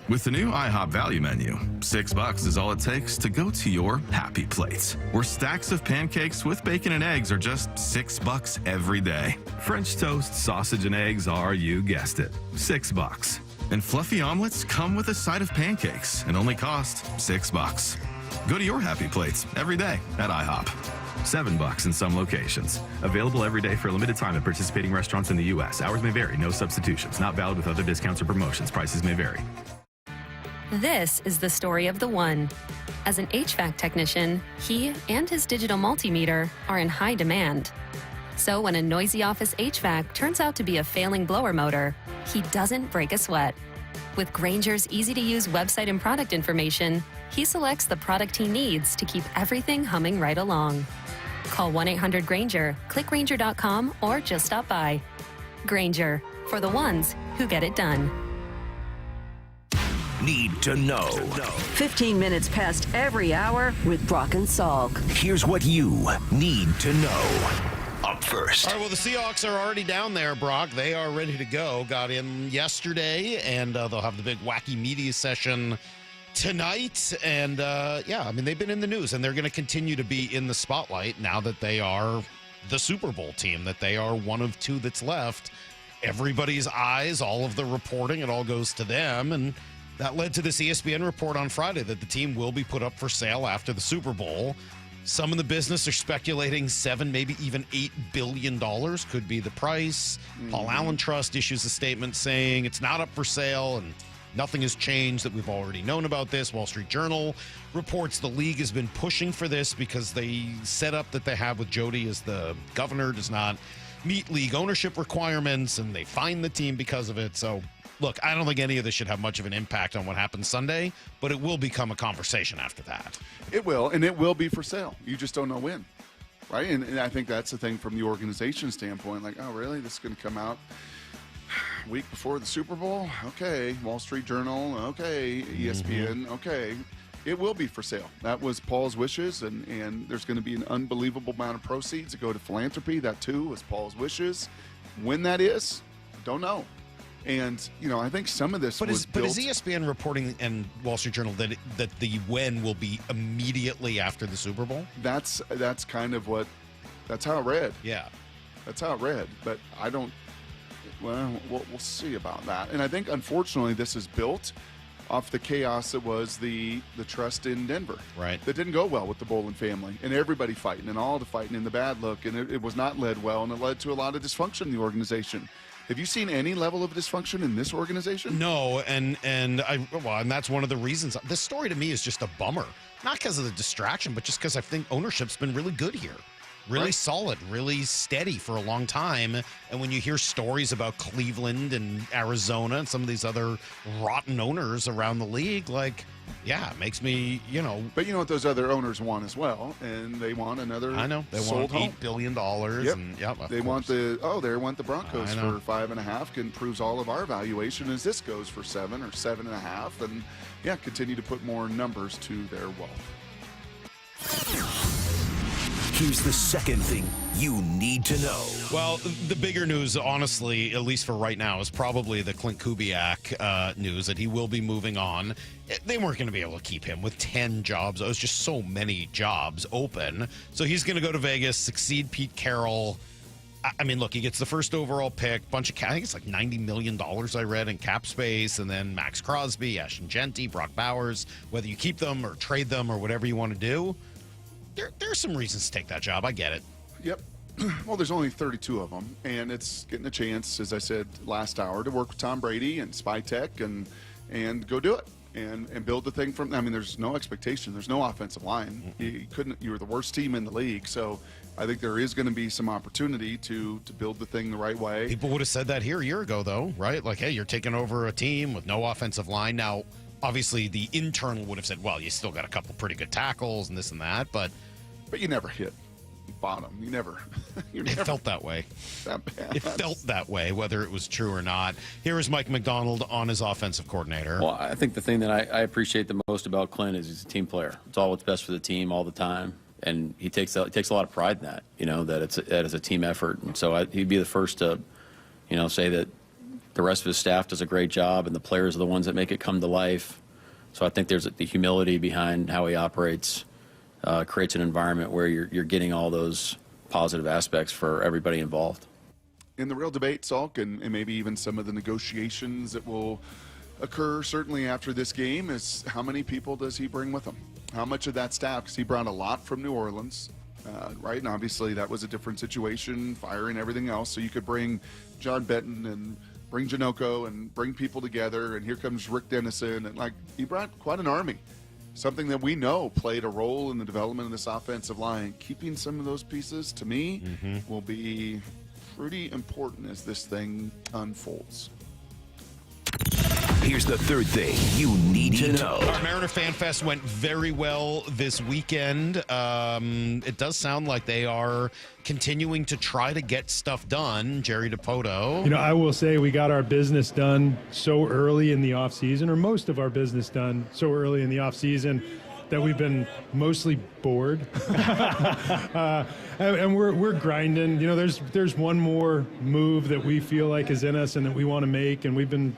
With the new IHOP value menu, $6 is all it takes to go to your happy place, where stacks of pancakes with bacon and eggs are just $6 every day. French toast, sausage, and eggs are, you guessed it, $6. And fluffy omelets come with a side of pancakes and only cost $6. Go to your happy plates every day at IHOP. $7 in some locations. Available every day for a limited time at participating restaurants in the U.S. Hours may vary. No substitutions. Not valid with other discounts or promotions. Prices may vary. This is the story of the one. As an HVAC technician, he and his digital multimeter are in high demand. So when a noisy office HVAC turns out to be a failing blower motor, he doesn't break a sweat. With Grainger's easy-to-use website and product information, he selects the product he needs to keep everything humming right along. Call 1-800-GRAINGER, click Grainger.com, or just stop by. Grainger, for the ones who get it done. Need to know. 15 minutes past every hour with Brock and Salk. Here's what you need to know. Up first. All right, well, the Seahawks are already down there, Brock. They are ready to go. Got in yesterday, and they'll have the big wacky media session tonight. And, yeah, I mean, they've been in the news, and they're going to continue to be in the spotlight now that they are the Super Bowl team, that they are one of two that's left. Everybody's eyes, all of the reporting, it all goes to them. And that led to this ESPN report on Friday that the team will be put up for sale after the Super Bowl. Some in the business are speculating $7, maybe even $8 billion could be the price. Paul Allen Trust issues a statement saying it's not up for sale and nothing has changed, that we've already known about this. Wall Street Journal reports the league has been pushing for this because the setup that they have with Jody as the governor does not meet league ownership requirements, and they fine the team because of it. So, look, I don't think any of this should have much of an impact on what happens Sunday, but it will become a conversation after that. It will, and it will be for sale. You just don't know when, right? And I think that's the thing from the organization standpoint. Like, oh, really? This is going to come out week before the Super Bowl? Okay. Wall Street Journal? Okay. ESPN? Okay. It will be for sale. That was Paul's wishes, and there's going to be an unbelievable amount of proceeds that go to philanthropy. That, too, was Paul's wishes. When that is, don't know. And, you know, I think some of this was built. But is ESPN reporting and Wall Street Journal that the when will be immediately after the Super Bowl? That's kind of what – that's how it read. Yeah. That's how it read. But I don't – well, we'll see about that. And I think, unfortunately, this is built off the chaos that was the trust in Denver. Right. That didn't go well with the Bolin family and everybody fighting and all the fighting and the bad look. And it was not led well, and it led to a lot of dysfunction in the organization. Have you seen any level of dysfunction in this organization? No, and that's one of the reasons. This story to me is just a bummer. Not because of the distraction, but just because I think ownership's been really good here. Really solid, really steady for a long time. And when you hear stories about Cleveland and Arizona and some of these other rotten owners around the league, like, yeah, it makes me, you know. But you know what those other owners want as well, and they want another. I know they want $8 billion. Yep. And they want the Broncos for 5.5. Can proves all of our valuation as this goes for 7 or 7.5, and yeah, continue to put more numbers to their wealth. Here's the second thing you need to know. Well, the bigger news, honestly, at least for right now, is probably the Clint Kubiak news that he will be moving on. They weren't going to be able to keep him with 10 jobs. It was just so many jobs open. So he's going to go to Vegas, succeed Pete Carroll. I mean, look, he gets the first overall pick, I think it's like $90 million I read in cap space, and then Max Crosby, Ashton Genty, Brock Bowers, whether you keep them or trade them or whatever you want to do. There are some reasons to take that job. I get it. Yep. Well, there's only 32 of them, and it's getting a chance, as I said last hour, to work with Tom Brady and Spy Tech and go do it and build the thing from. I mean, there's no expectation. There's no offensive line. You were the worst team in the league, so I think there is going to be some opportunity to build the thing the right way. People would have said that here a year ago, though, right? Like, hey, you're taking over a team with no offensive line now. Obviously, the internal would have said, well, you still got a couple pretty good tackles and this and that, but you never hit bottom. You never. It felt that way. That bad. It felt that way, whether it was true or not. Here is Mike McDonald on his offensive coordinator. Well, I think the thing that I appreciate the most about Clint is he's a team player. It's all what's best for the team all the time, and he takes a lot of pride in that. You know, that it's a team effort, and so he'd be the first to, you know, say that the rest of his staff does a great job, and the players are the ones that make it come to life. So I think there's the humility behind how he operates. Creates an environment where you're getting all those positive aspects for everybody involved. In the real debate, Salk, and maybe even some of the negotiations that will occur certainly after this game, is how many people does he bring with him? How much of that staff? Because he brought a lot from New Orleans, right? And obviously that was a different situation, fire and everything else. So you could bring John Benton and bring Janoko and bring people together, and here comes Rick Dennison, and like he brought quite an army. Something that we know played a role in the development of this offensive line. Keeping some of those pieces, to me, will be pretty important as this thing unfolds. Here's the third thing you need to know. Our Mariner Fan Fest went very well this weekend. It does sound like they are continuing to try to get stuff done. Jerry DiPoto. You know, I will say we got our business done so early in the offseason, or most of our business done so early in the offseason, that we've been mostly bored. And we're grinding. You know, there's one more move that we feel like is in us and that we want to make, and we've been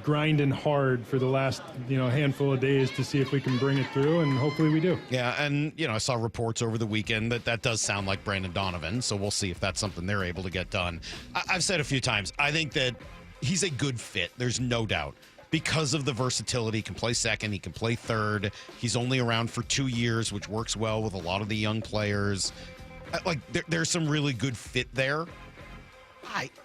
grinding hard for the last, handful of days to see if we can bring it through, and hopefully we do. Yeah, and, I saw reports over the weekend that does sound like Brandon Donovan, so we'll see if that's something they're able to get done. I've said a few times, I think that he's a good fit. There's no doubt. Because of the versatility, he can play second, he can play third. He's only around for 2 years, which works well with a lot of the young players. There's some really good fit there.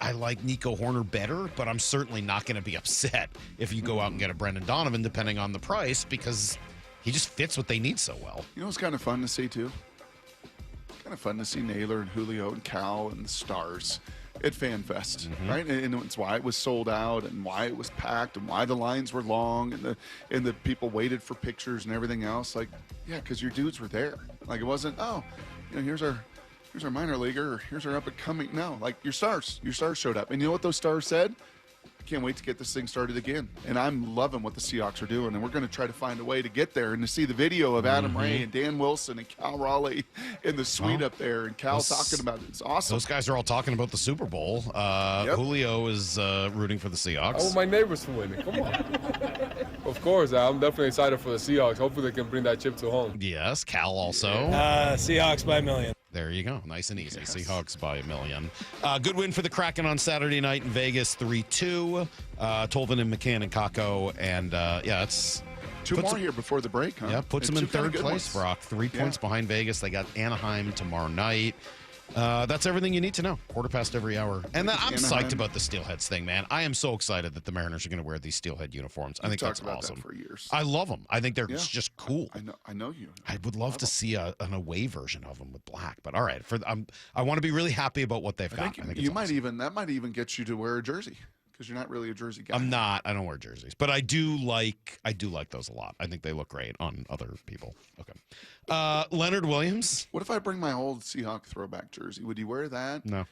I like Nico Horner better, but I'm certainly not going to be upset if you go out and get a Brendan Donovan, depending on the price, because he just fits what they need so well. You know what's kind of fun to see, too? Kind of fun to see Naylor and Julio and Cal and the Stars at FanFest, right? And it's why it was sold out and why it was packed and why the lines were long and the people waited for pictures and everything else. Because your dudes were there. It wasn't, here's our minor leaguer, or here's our up and coming. No, your stars showed up. And you know what those stars said? I can't wait to get this thing started again. And I'm loving what the Seahawks are doing. And we're going to try to find a way to get there and to see the video of Adam Ray and Dan Wilson and Cal Raleigh in the suite up there. And Cal talking about it. It's awesome. Those guys are all talking about the Super Bowl. Julio is rooting for the Seahawks. I want my neighbors to win it. Come on. Of course, I'm definitely excited for the Seahawks. Hopefully they can bring that chip to home. Yes, Cal also. Seahawks by 1 million. There you go. Nice and easy. Yes. Seahawks by 1 million. Good win for the Kraken on Saturday night in Vegas, 3-2. Tolvin and McCann and Kako. And, it's... Two more here before the break, huh? Yeah, puts them in third place, Brock. 3 points behind Vegas. They got Anaheim tomorrow night. That's everything you need to know. Quarter past every hour. And I'm psyched about the Steelheads thing, man. I am so excited that the Mariners are going to wear these Steelhead uniforms. I think that's awesome. That for years. I love them. I think they're just cool. I know you. I would love to see an away version of them with black. But all right, I want to be really happy about what they've got. I think you might awesome. That might even get you to wear a jersey. Because you're not really a jersey guy. I'm not. I don't wear jerseys, but I do like those a lot. I think they look great on other people. Okay. Leonard Williams. What if I bring my old Seahawk throwback jersey? Would you wear that? No.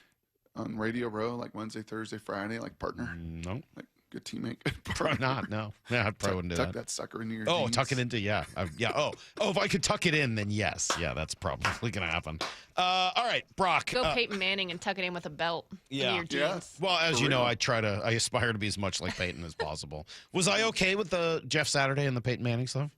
On Radio Row, Wednesday, Thursday, Friday, partner? No. Good teammate. Probably not. No. Yeah, I probably wouldn't do that. Tuck that sucker into your jeans. Tuck it into, yeah. If I could tuck it in, then yes. Yeah, that's probably going to happen. All right, Brock. Go Peyton Manning and tuck it in with a belt into your jeans. Yeah. Well, as you know, I aspire to be as much like Peyton as possible. Was I okay with the Jeff Saturday and the Peyton Manning stuff?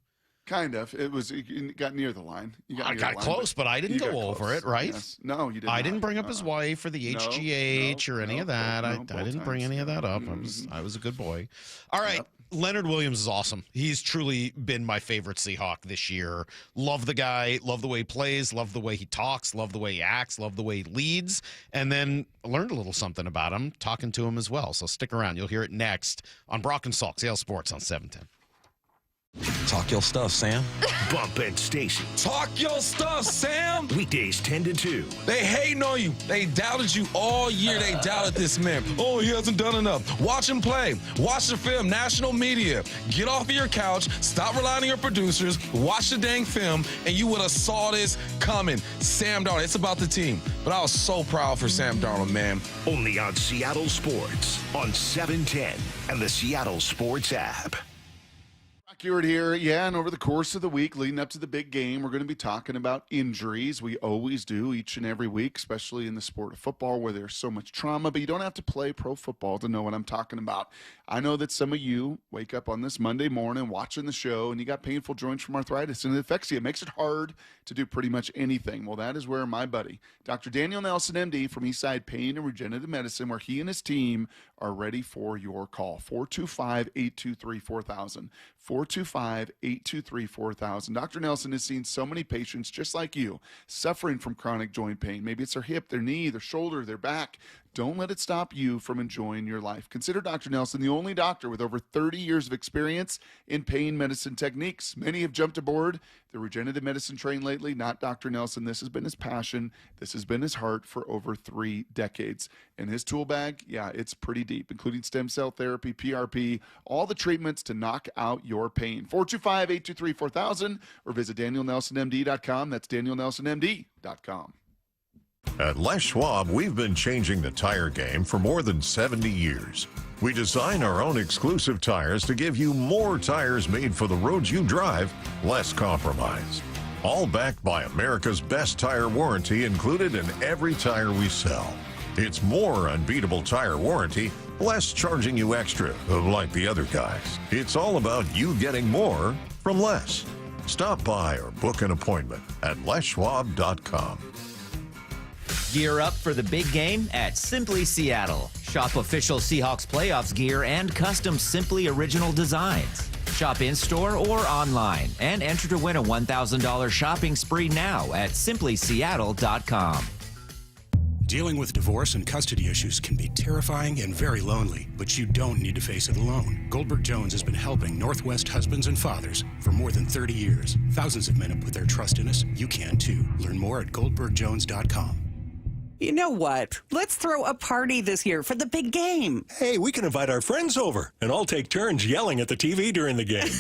Kind of. You got near the line. I got close, but I didn't go over it, right? Yes. No, you didn't. I didn't bring up his wife or the HGH or any of that. I didn't bring any of that up. I was a good boy. All right. Yep. Leonard Williams is awesome. He's truly been my favorite Seahawk this year. Love the guy. Love the way he plays. Love the way he talks. Love the way he acts. Love the way he leads. And then learned a little something about him, talking to him as well. So stick around. You'll hear it next on Brock and Salk, Seattle Sports on 710. Talk your stuff, Sam. Bump and Stacy. Talk your stuff, Sam. Weekdays 10 to 2. They hating on you. They doubted you all year. They doubted this man. Oh, he hasn't done enough. Watch him play. Watch the film. National media. Get off of your couch. Stop relying on your producers. Watch the dang film, and you would have saw this coming. Sam Darnold. It's about the team. But I was so proud for Sam Darnold, man. Only on Seattle Sports on 710 and the Seattle Sports app. Accurate here, and over the course of the week leading up to the big game, we're going to be talking about injuries. We always do each and every week, especially in the sport of football where there's so much trauma, but you don't have to play pro football to know what I'm talking about. I know that some of you wake up on this Monday morning watching the show and you got painful joints from arthritis and it affects you. It makes it hard to do pretty much anything. Well, that is where my buddy, Dr. Daniel Nelson, MD from Eastside Pain and Regenerative Medicine, where he and his team are ready for your call. 425-823-4000. 425-823-4000. Dr. Nelson has seen so many patients just like you suffering from chronic joint pain. Maybe it's their hip, their knee, their shoulder, their back. Don't let it stop you from enjoying your life. Consider Dr. Nelson the only doctor with over 30 years of experience in pain medicine techniques. Many have jumped aboard the regenerative medicine train lately. Not Dr. Nelson. This has been his passion. This has been his heart for over 3 decades. And his tool bag, it's pretty deep, including stem cell therapy, PRP, all the treatments to knock out your pain. 425-823-4000 or visit DanielNelsonMD.com. That's DanielNelsonMD.com. At Les Schwab, we've been changing the tire game for more than 70 years. We design our own exclusive tires to give you more tires made for the roads you drive, less compromise. All backed by America's best tire warranty included in every tire we sell. It's more unbeatable tire warranty, less charging you extra, like the other guys. It's all about you getting more from less. Stop by or book an appointment at leschwab.com. Gear up for the big game at Simply Seattle. Shop official Seahawks playoffs gear and custom Simply original designs. Shop in-store or online and enter to win a $1,000 shopping spree now at simplyseattle.com. Dealing with divorce and custody issues can be terrifying and very lonely, but you don't need to face it alone. Goldberg Jones has been helping Northwest husbands and fathers for more than 30 years. Thousands of men have put their trust in us. You can too. Learn more at goldbergjones.com. You know what? Let's throw a party this year for the big game. Hey, we can invite our friends over, and all take turns yelling at the TV during the game.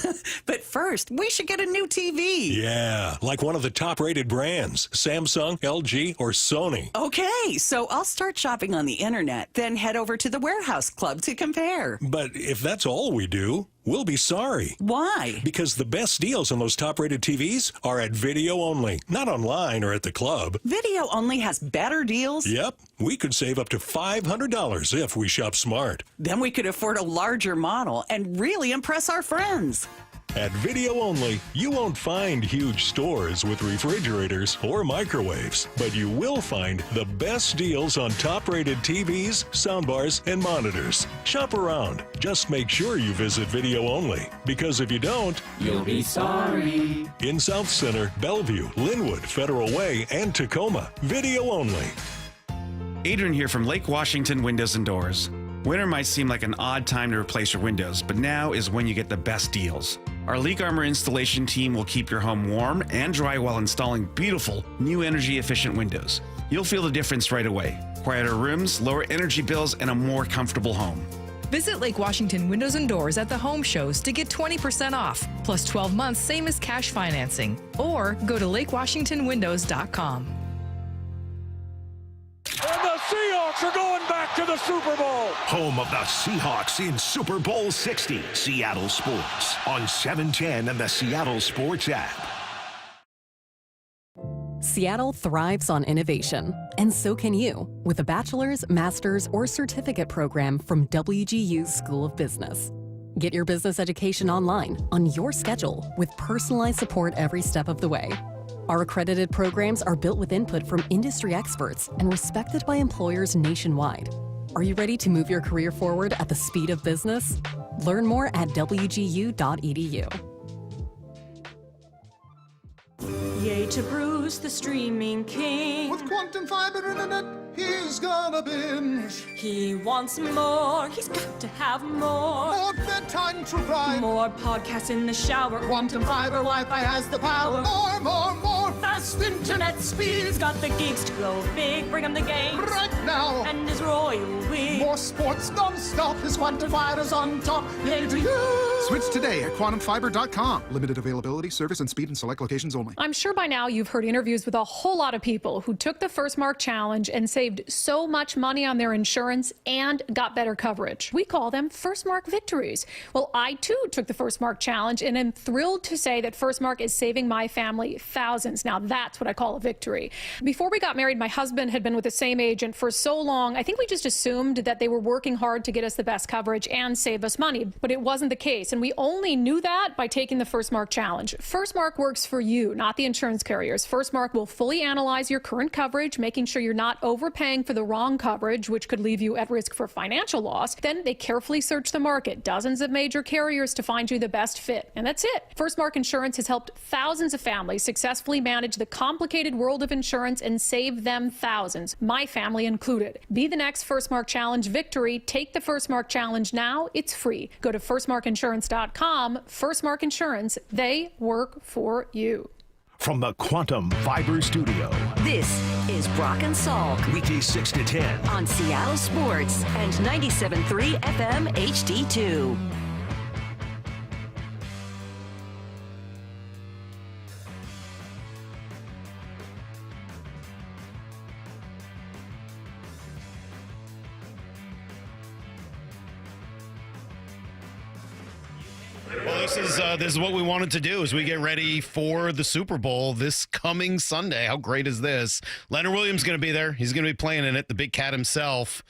But first, we should get a new TV. Yeah, like one of the top-rated brands, Samsung, LG, or Sony. Okay, so I'll start shopping on the internet, then head over to the Warehouse Club to compare. But if that's all we do, we'll be sorry. Why? Because the best deals on those top-rated TVs are at Video Only, not online or at the club. Video Only has better deals? Yep. We could save up to $500 if we shop smart. Then we could afford a larger model and really impress our friends. At Video Only, you won't find huge stores with refrigerators or microwaves, but you will find the best deals on top-rated TVs, soundbars, and monitors. Shop around. Just make sure you visit Video Only, because if you don't, you'll be sorry. In South Center, Bellevue, Linwood, Federal Way, and Tacoma, Video Only. Adrian here from Lake Washington Windows and Doors. Winter might seem like an odd time to replace your windows, but now is when you get the best deals. Our Leak Armor installation team will keep your home warm and dry while installing beautiful, new energy-efficient windows. You'll feel the difference right away. Quieter rooms, lower energy bills, and a more comfortable home. Visit Lake Washington Windows and Doors at the home shows to get 20% off, plus 12 months, same as cash financing. Or go to lakewashingtonwindows.com. And the Seahawks are going back to the Super Bowl. Home of the Seahawks in Super Bowl 60. Seattle Sports on 710 and the Seattle Sports app. Seattle thrives on innovation, and so can you, with a bachelor's, master's, or certificate program from WGU's School of Business. Get your business education online, on your schedule, with personalized support every step of the way. Our accredited programs are built with input from industry experts and respected by employers nationwide. Are you ready to move your career forward at the speed of business? Learn more at wgu.edu. Yay to Bruce, the streaming king. With quantum fiber internet, he's gonna binge. He wants more, he's got to have more. More bedtime true crime. More podcasts in the shower. Quantum fiber Wi-Fi has the power. More. Fast internet speed. He's got the geeks to go big, bring him the game. Right now. And his royal we. More sports non-stop. His quantum fiber's on top. Yay to you. Switch today at quantumfiber.com. Limited availability, service, and speed in select locations only. I'm sure by now you've heard interviews with a whole lot of people who took the First Mark Challenge and saved so much money on their insurance and got better coverage. We call them First Mark victories. Well, I too took the First Mark Challenge and am thrilled to say that First Mark is saving my family thousands. Now that's what I call a victory. Before we got married, my husband had been with the same agent for so long, I think we just assumed that they were working hard to get us the best coverage and save us money, but it wasn't the case. And we only knew that by taking the First Mark Challenge. First Mark works for you, not the insurance carriers. First Mark will fully analyze your current coverage, making sure you're not overpaying for the wrong coverage, which could leave you at risk for financial loss. Then they carefully search the market, dozens of major carriers to find you the best fit. And that's it. First Mark Insurance has helped thousands of families successfully manage the complicated world of insurance and save them thousands, my family included. Be the next First Mark Challenge victory. Take the First Mark Challenge now. It's free. Go to firstmarkinsurance.com. First Mark Insurance. They work for you. From the Quantum Fiber Studio. This is Brock and Salk. Weekdays 6 to 10. On Seattle Sports and 97.3 FM HD2. Well, this is what we wanted to do as we get ready for the Super Bowl this coming Sunday. How great is this? Leonard Williams is going to be there. He's going to be playing in it, the big cat himself.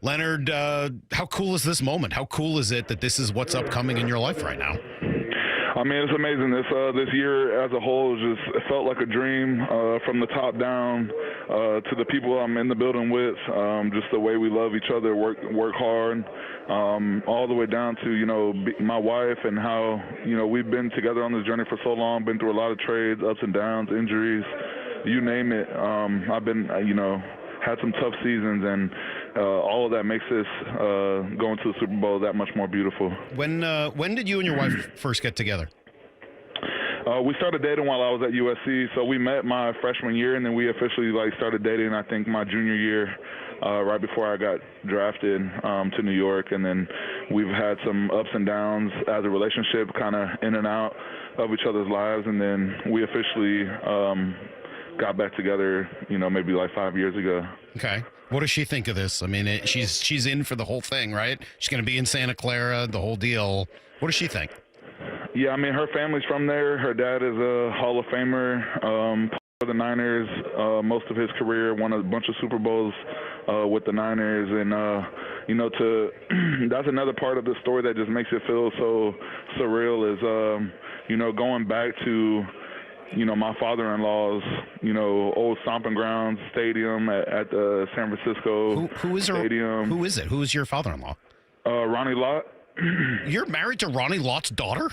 Leonard, how cool is this moment? How cool is it that this is what's upcoming in your life right now? I mean, it's amazing. This year as a whole it felt like a dream from the top down to the people I'm in the building with. Just the way we love each other, work hard, all the way down to my wife and how we've been together on this journey for so long. Been through a lot of trades, ups and downs, injuries, you name it. I've been had some tough seasons, and all of that makes this going to the Super Bowl that much more beautiful. When did you and your wife first get together? We started dating while I was at USC, so we met my freshman year, and then we officially started dating, I think, my junior year, right before I got drafted to New York. And then we've had some ups and downs as a relationship, kind of in and out of each other's lives, and then we officially got back together, maybe 5 years ago. Okay. What does she think of this? I mean, she's in for the whole thing, right? She's going to be in Santa Clara, the whole deal. What does she think? Yeah, I mean, her family's from there. Her dad is a Hall of Famer for the Niners most of his career, won a bunch of Super Bowls with the Niners. And, that's another part of the story that just makes it feel so surreal is, going back to my father-in-law's, old stomping grounds stadium at the San Francisco Stadium. Who is it? Who is your father-in-law? Ronnie Lott. You're married to Ronnie Lott's daughter?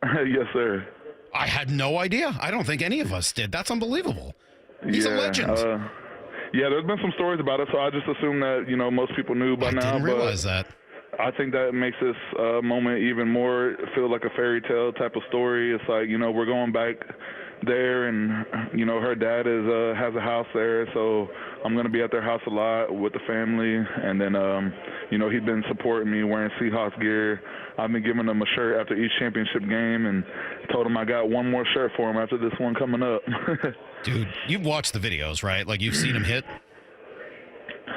Yes, sir. I had no idea. I don't think any of us did. That's unbelievable. He's a legend. Yeah, there's been some stories about it, so I just assumed that, most people knew by now. I didn't realize that. I think that makes this moment even more feel like a fairy tale type of story. It's like, we're going back there, and her dad has a house there, so I'm going to be at their house a lot with the family. And then he's been supporting me wearing Seahawks gear. I've been giving him a shirt after each championship game, and told him I got one more shirt for him after this one coming up. Dude, you've watched the videos, right? Like, you've seen him hit?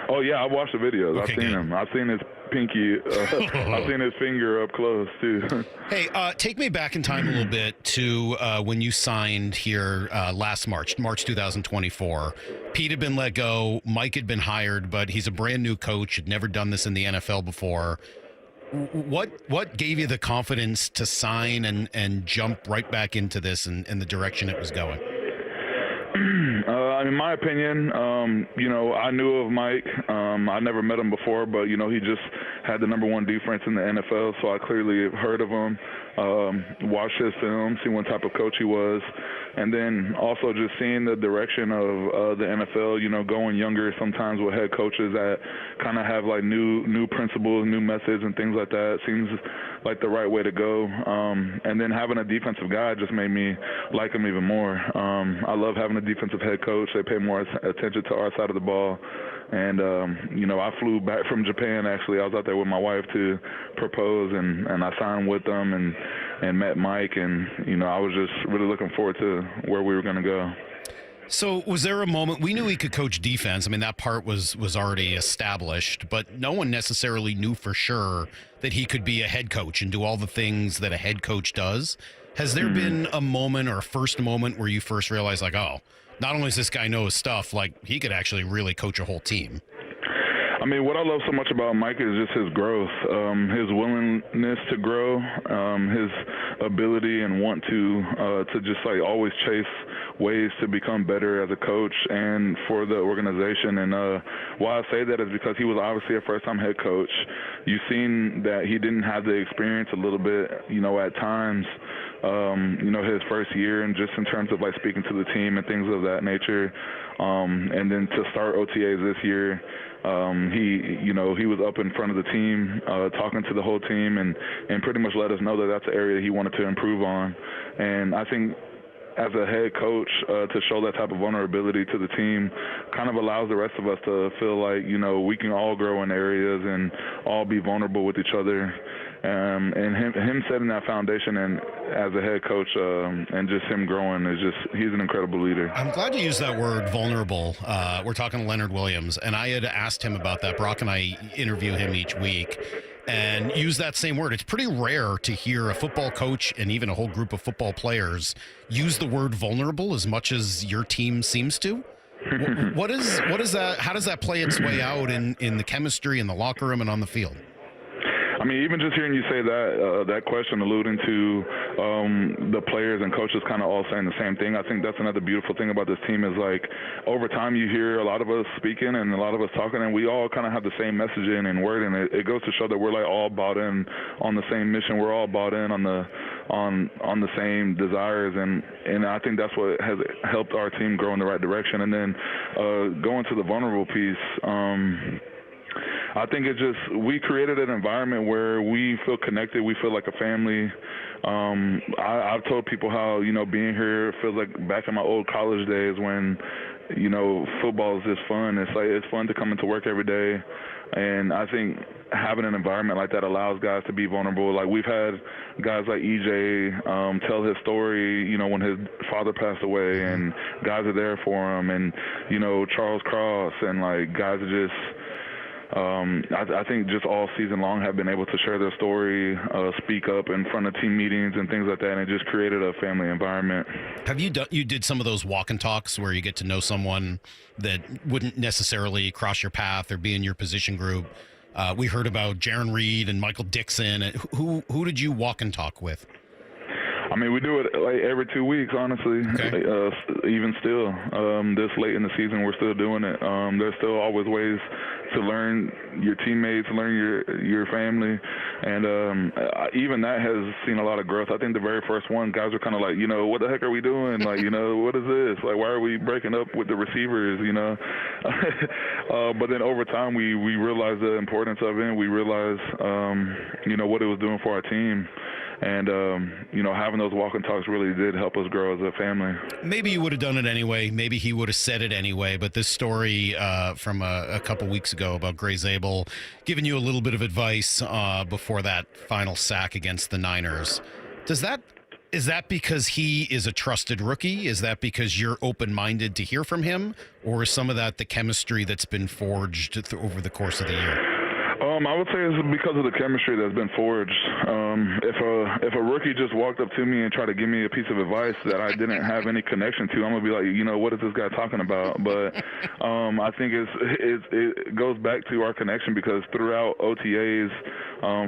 Oh yeah, I've watched the videos. Okay, I've seen him. I've seen his pinky. I've seen his finger up close too. Hey, take me back in time a little bit to when you signed here last March 2024. Pete had been let go. Mike had been hired, but he's a brand new coach. Had never done this in the NFL before. What gave you the confidence to sign and jump right back into this and the direction it was going? In my opinion, I knew of Mike. I never met him before, but, he just had the #1 defense in the NFL, so I clearly heard of him, watched his film, see what type of coach he was, and then also just seeing the direction of the NFL, going younger sometimes with head coaches that kind of have, new principles, new methods and things like that seems like the right way to go. And then having a defensive guy just made me like him even more. I love having a defensive head coach. They pay more attention to our side of the ball. And, I flew back from Japan, actually. I was out there with my wife to propose, and I signed with them and met Mike. And, I was just really looking forward to where we were going to go. So was there a moment, we knew he could coach defense. I mean, that part was already established, but no one necessarily knew for sure that he could be a head coach and do all the things that a head coach does. Has there been a moment or a first moment where you first realized, not only does this guy know his stuff, he could actually really coach a whole team? I mean, what I love so much about Mike is just his growth, his willingness to grow, his ability and want to just always chase ways to become better as a coach and for the organization. And why I say that is because he was obviously a first-time head coach. You've seen that he didn't have the experience a little bit, at times, his first year, and just in terms of speaking to the team and things of that nature. And then to start OTAs this year, he was up in front of the team, talking to the whole team, and pretty much let us know that that's an area he wanted to improve on. And I think as a head coach, to show that type of vulnerability to the team kind of allows the rest of us to feel like, we can all grow in areas and all be vulnerable with each other. And him setting that foundation and as a head coach and just him growing he's an incredible leader. I'm glad you used that word, vulnerable. We're talking to Leonard Williams, and I had asked him about that. Brock and I interview him each week. and use that same word. It's pretty rare to hear a football coach and even a whole group of football players use the word vulnerable as much as your team seems to. What is that? How does that play its way out in the chemistry in the locker room and on the field? I mean, even just hearing you say that question alluding to the players and coaches kind of all saying the same thing, I think that's another beautiful thing about this team is, like, over time you hear a lot of us speaking and a lot of us talking, and we all kind of have the same messaging and word, and it goes to show that we're, like, all bought in on the same mission. We're all bought in on the same desires, and I think that's what has helped our team grow in the right direction. And then going to the vulnerable piece, I think we created an environment where we feel connected. We feel like a family. I've told people how, being here feels like back in my old college days when, football is just fun. It's fun to come into work every day. And I think having an environment like that allows guys to be vulnerable. Like, we've had guys like EJ tell his story, when his father passed away, and guys are there for him. And, Charles Cross, and, like, guys are just, I think just all season long have been able to share their story, speak up in front of team meetings and things like that, and it just created a family environment. Have you did some of those walk and talks where you get to know someone that wouldn't necessarily cross your path or be in your position group? We heard about Jaron Reed and Michael Dixon. Who did you walk and talk with? I mean, we do it like every 2 weeks, honestly. Okay. Even still, this late in the season, we're still doing it. There's still always ways to learn your teammates, learn your family, and even that has seen a lot of growth. I think the very first one, guys were kind of like, what the heck are we doing? Like, what is this? Like, why are we breaking up with the receivers? But then over time, we realized the importance of it, and we realized, what it was doing for our team. And, having those walk and talks really did help us grow as a family. Maybe you would have done it anyway. Maybe he would have said it anyway. But this story from a couple weeks ago about Gray Zabel giving you a little bit of advice before that final sack against the Niners. Is that because he is a trusted rookie? Is that because you're open-minded to hear from him? Or is some of that the chemistry that's been forged over the course of the year? I would say it's because of the chemistry that's been forged. If a rookie just walked up to me and tried to give me a piece of advice that I didn't have any connection to, I'm gonna be like, what is this guy talking about? But I think it goes back to our connection, because throughout OTAs,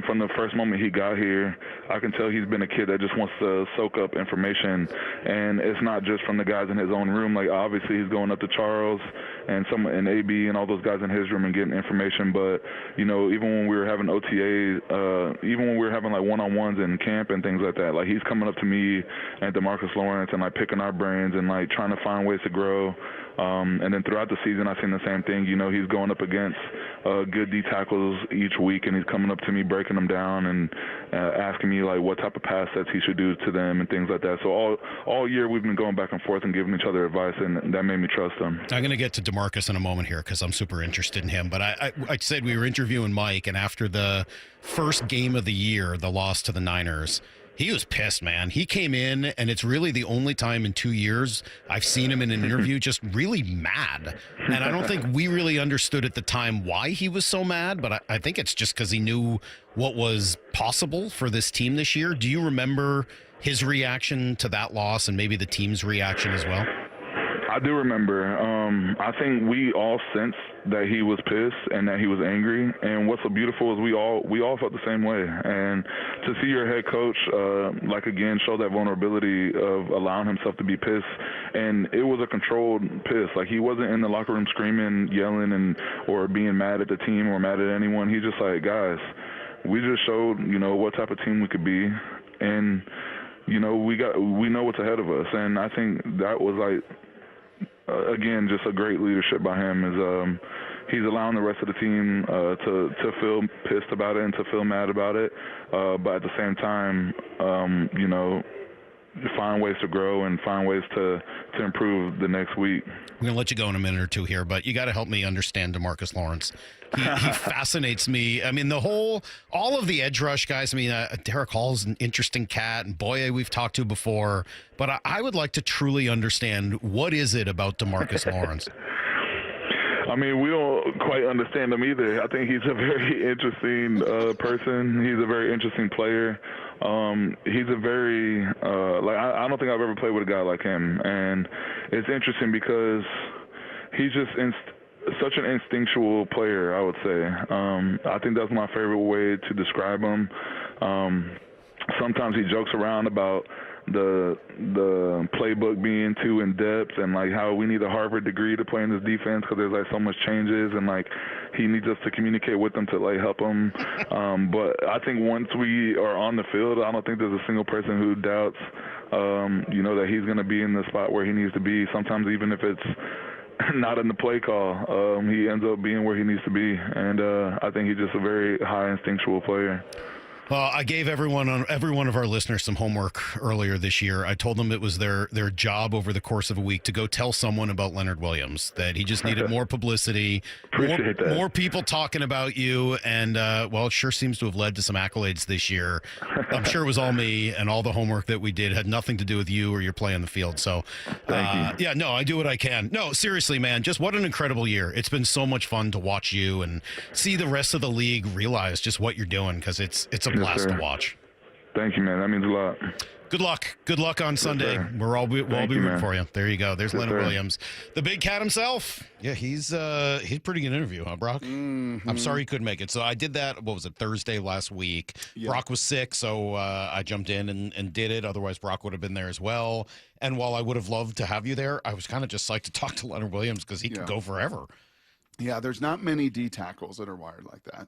from the first moment he got here, I can tell he's been a kid that just wants to soak up information, and it's not just from the guys in his own room. Like, obviously he's going up to Charles and AB and all those guys in his room and getting information, but even when we were having OTAs, even when we were having like one-on-ones in camp and things like that, like, he's coming up to me and DeMarcus Lawrence and like picking our brains and like trying to find ways to grow. And then throughout the season, I've seen the same thing. He's going up against good D tackles each week, and he's coming up to me, breaking them down, and asking me like what type of pass sets he should do to them and things like that. So all year we've been going back and forth and giving each other advice, and that made me trust him. I'm going to get to DeMarcus in a moment here because I'm super interested in him. But I said we were interviewing Mike, and after the first game of the year, the loss to the Niners, he was pissed, man. He came in, and it's really the only time in 2 years I've seen him in an interview just really mad. And I don't think we really understood at the time why he was so mad, but I think it's just because he knew what was possible for this team this year. Do you remember his reaction to that loss and maybe the team's reaction as well? I do remember. I think we all sensed that he was pissed and that he was angry. And what's so beautiful is we all felt the same way. And to see your head coach, again, show that vulnerability of allowing himself to be pissed. And it was a controlled piss. Like, he wasn't in the locker room screaming, yelling, or being mad at the team or mad at anyone. He just like, guys, we just showed, what type of team we could be. And, we know what's ahead of us. And I think that was like, again, just a great leadership by him. Is he's allowing the rest of the team to feel pissed about it and to feel mad about it, but at the same time, find ways to grow and find ways to improve the next week. I'm going to let you go in a minute or two here, but you got to help me understand DeMarcus Lawrence. He fascinates me. I mean, all of the edge rush guys, I mean, Derek Hall's an interesting cat, and Boye we've talked to before, but I would like to truly understand, what is it about DeMarcus Lawrence? I mean, we don't quite understand him either. I think he's a very interesting person. He's a very interesting player. He's a very I don't think I've ever played with a guy like him, and it's interesting because he's just such an instinctual player, I would say. I think that's my favorite way to describe him. Sometimes he jokes around about the playbook being too in depth and like how we need a Harvard degree to play in this defense because there's like so much changes and like he needs us to communicate with them to like help him. But I think once we are on the field, I don't think there's a single person who doubts, that he's going to be in the spot where he needs to be. Sometimes even if it's not in the play call, he ends up being where he needs to be. And I think he's just a very high instinctual player. Well, I gave every one of our listeners some homework earlier this year. I told them it was their job over the course of a week to go tell someone about Leonard Williams, that he just needed more publicity, more people talking about you, and it sure seems to have led to some accolades this year. I'm sure it was all me, and all the homework that we did had nothing to do with you or your play on the field. So, Thank you. Yeah, no, I do what I can. No, seriously, man, just what an incredible year. It's been so much fun to watch you and see the rest of the league realize just what you're doing, because it's a blast to watch. Thank you, man. That means a lot. Good luck. Good luck on Sunday. We'll be rooting for you. There you go. There's Leonard Williams, the big cat himself. Yeah, he's a pretty good interview, huh, Brock? Mm-hmm. I'm sorry he couldn't make it. So I did that. What was it, Thursday last week? Yeah. Brock was sick, so I jumped in and did it. Otherwise, Brock would have been there as well. And while I would have loved to have you there, I was kind of just psyched to talk to Leonard Williams because he could go forever. Yeah, there's not many D tackles that are wired like that.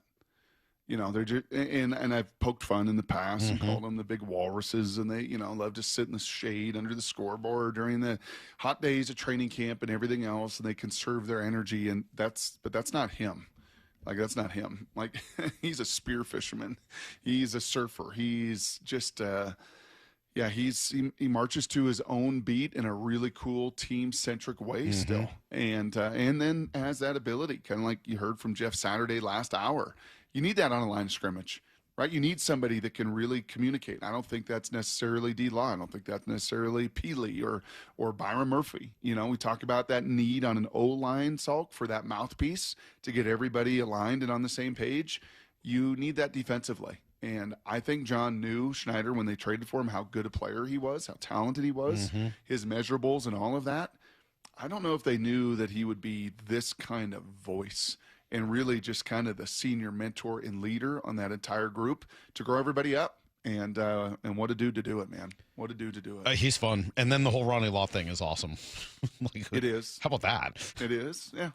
They're just, and I've poked fun in the past and called them the big walruses, and they, love to sit in the shade under the scoreboard during the hot days of training camp and everything else, and they conserve their energy, but that's not him. Like, that's not him. Like, he's a spear fisherman. He's a surfer. He's just, he marches to his own beat in a really cool team-centric way still, and then has that ability, kind of like you heard from Jeff Saturday last hour. You need that on a line of scrimmage, right? You need somebody that can really communicate. I don't think that's necessarily D-Law. I don't think that's necessarily Peely or Byron Murphy. We talk about that need on an O-line, Salk, for that mouthpiece to get everybody aligned and on the same page. You need that defensively. And I think John knew Schneider when they traded for him how good a player he was, how talented he was, his measurables and all of that. I don't know if they knew that he would be this kind of voice and really just kind of the senior mentor and leader on that entire group to grow everybody up. And what a dude to do it, man. What a dude to do it. He's fun. And then the whole Ronnie Law thing is awesome. It is. How about that? It is. Yeah.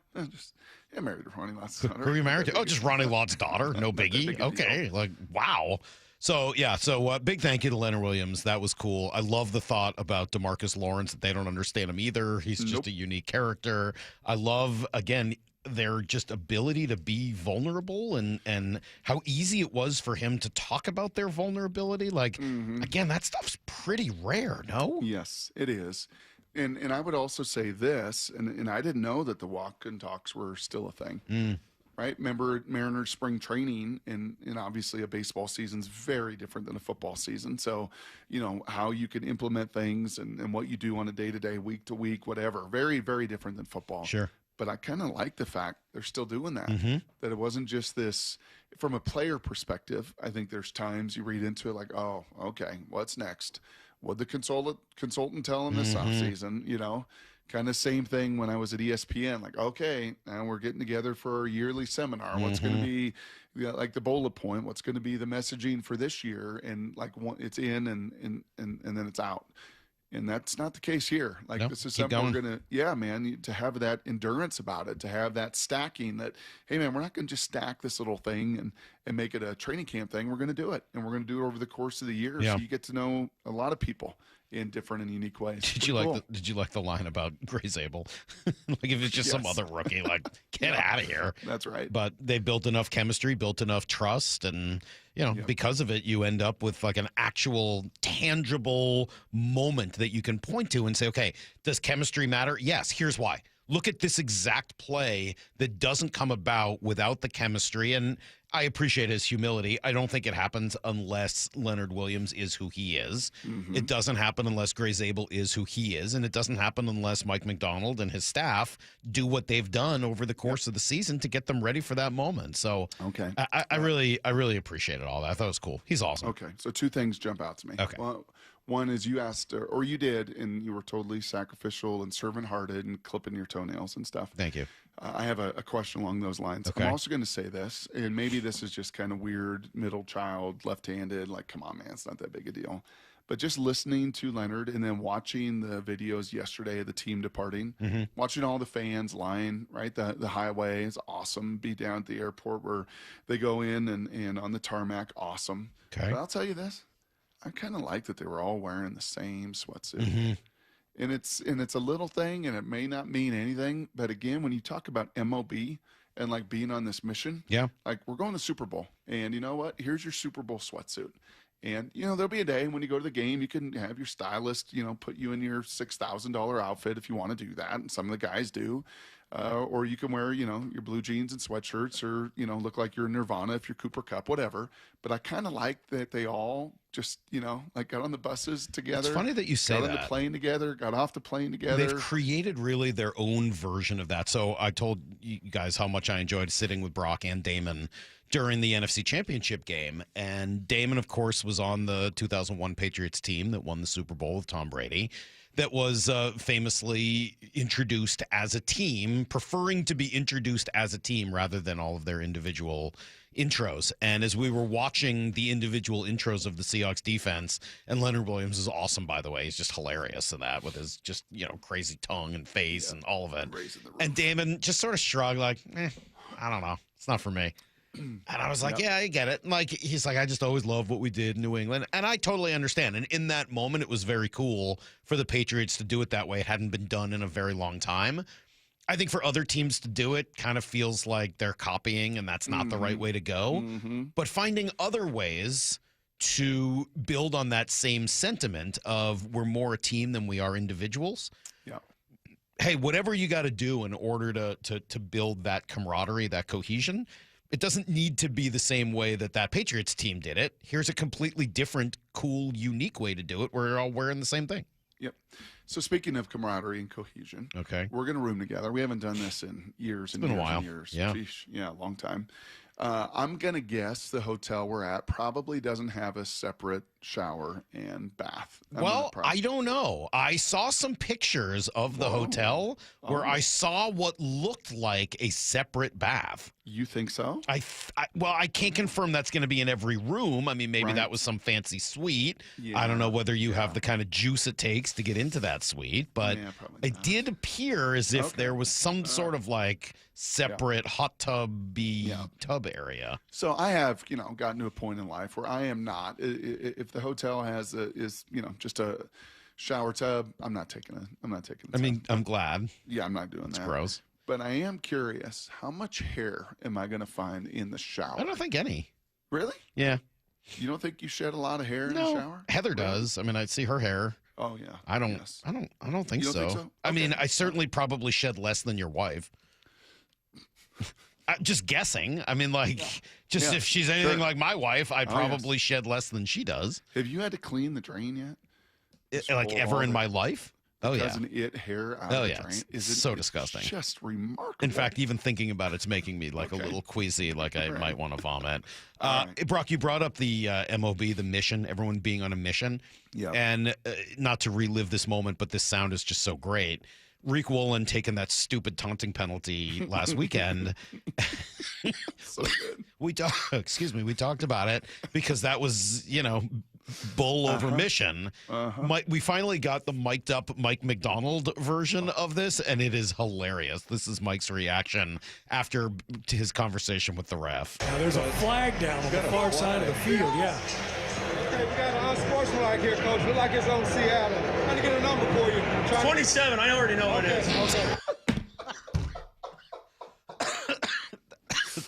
Married to Ronnie Law's daughter. Who are you married to? Oh, just Ronnie Law's daughter. No biggie. Okay. Like, wow. So, yeah. So, big thank you to Leonard Williams. That was cool. I love the thought about DeMarcus Lawrence, that they don't understand him either. He's just a unique character. I love, again, their just ability to be vulnerable and how easy it was for him to talk about their vulnerability. Like, again, that stuff's pretty rare, no? Yes, it is. And I would also say this, and I didn't know that the walk and talks were still a thing. Right? Remember Mariners spring training, and obviously a baseball season's very different than a football season. So, how you can implement things and what you do on a day-to-day, week-to-week, whatever. Very, very different than football. Sure. But I kind of like the fact they're still doing that, that it wasn't just this. From a player perspective, I think there's times you read into it like, oh, okay, what's next? What'd the consultant tell him this offseason? Kind of same thing when I was at ESPN. Like, okay, now we're getting together for our yearly seminar. What's going to be like the bullet point? What's going to be the messaging for this year? And like it's in and then it's out. And that's not the case here. Like, this is something we're going to, to have that endurance about it, to have that stacking that, hey, man, we're not going to just stack this little thing and make it a training camp thing. We're going to do it. And we're going to do it over the course of the year. So you get to know a lot of people in different and unique ways. Did you like the line about Gray Zabel? Like, if it's just some other rookie, like, get out of here. That's right. But they built enough chemistry, built enough trust, and because of it, you end up with like an actual tangible moment that you can point to and say, okay, does chemistry matter? Yes. Here's why. look at this exact play that doesn't come about without the chemistry. And I appreciate his humility. I don't think it happens unless Leonard Williams is who he is. Mm-hmm. It doesn't happen unless Gray Zabel is who he is. And it doesn't happen unless Mike McDonald and his staff do what they've done over the course of the season to get them ready for that moment. So okay. I really appreciated all that. I thought it was cool. He's awesome. Okay. So two things jump out to me. Okay. Well, one is you asked, or you did, and you were totally sacrificial and servant-hearted and clipping your toenails and stuff. Thank you. I have a question along those lines. Okay. I'm also going to say this, and maybe this is just kind of weird, middle child, left-handed, like, come on, man, it's not that big a deal. But just listening to Leonard and then watching the videos yesterday of the team departing, watching all the fans line, right? The highway is awesome. Be down at the airport where they go in and on the tarmac, awesome. Okay. But I'll tell you this. I kind of like that they were all wearing the same sweatsuit. And it's a little thing, and it may not mean anything. But again, when you talk about MOB and like being on this mission, like we're going to Super Bowl, and you know what? Here's your Super Bowl sweatsuit. And you know there'll be a day when you go to the game, you can have your stylist, you know, put you in your $6,000 outfit if you want to do that, and some of the guys do. Or you can wear, you know, your blue jeans and sweatshirts, or, you know, look like you're Nirvana if you're Cooper Cup, whatever. But I kind of like that they all just, you know, like got on the buses together. It's funny that you say got that. on the plane together, got off the plane together. They've created really their own version of that. So I told you guys how much I enjoyed sitting with Brock and Damon during the NFC Championship game. And Damon, of course, was on the 2001 Patriots team that won the Super Bowl with Tom Brady, that was famously introduced as a team, preferring to be introduced as a team rather than all of their individual intros. And as we were watching the individual intros of the Seahawks defense, and Leonard Williams is awesome, by the way. He's just hilarious in that with his just, you know, crazy tongue and face and all of it. And Damon just sort of shrugged like, I don't know. It's not for me. And I was like, yeah, I get it. And like, he's like, I just always loved what we did in New England. And I totally understand. And in that moment, it was very cool for the Patriots to do it that way. It hadn't been done in a very long time. I think for other teams to do it kind of feels like they're copying, and that's not the right way to go. But finding other ways to build on that same sentiment of we're more a team than we are individuals. Hey, whatever you got to do in order to build that camaraderie, that cohesion, it doesn't need to be the same way that Patriots team did it. Here's a completely different, cool, unique way to do it. We're all wearing the same thing. Yep. So speaking of camaraderie and cohesion, we're going to room together. We haven't done this in years and been years a while. and years. Yeah. Sheesh. Yeah, a long time. I'm going to guess the hotel we're at probably doesn't have a separate shower and bath. Well, I don't know. I saw some pictures of the hotel where I saw what looked like a separate bath. You think so? Well, I can't confirm that's going to be in every room. I mean, maybe that was some fancy suite. I don't know whether you have the kind of juice it takes to get into that suite, but it did appear as if there was some sort of like separate hot tub-y tub area. So I have, you know, gotten to a point in life where I am not. If the hotel is you know, just a shower tub, I'm not taking it. I mean, I'm glad. Yeah, I'm not doing that. It's gross. But I am curious, how much hair am I going to find in the shower? I don't think any. Really? Yeah. You don't think you shed a lot of hair in the shower? Heather does. I mean, I see her hair. Oh yeah. I don't think You don't so. think so? I mean, I certainly probably shed less than your wife. Just guessing. I mean, like, if she's anything like my wife, I probably shed less than she does. Have you had to clean the drain yet? Like ever in my life? Oh, yeah. Doesn't it hair out of the drain? It's so disgusting. Just remarkable. In fact, even thinking about it's making me like a little queasy, like I might want to vomit. Brock, you brought up the MOB, the mission, everyone being on a mission. Yeah. And not to relive this moment, but this sound is just so great. Reek Woolen taking that stupid taunting penalty last weekend. So good. We talked about it because that was, you know, bull over mission. We finally got the mic'd up Mike McDonald version of this, and it is hilarious. This is Mike's reaction after his conversation with the ref. Now there's a flag down on the far side of the field, yeah. Okay, we got an unsportsmanlike here, coach. Look like it's on Seattle. I'm trying to get a number for you. 27, I already know what it is. Okay.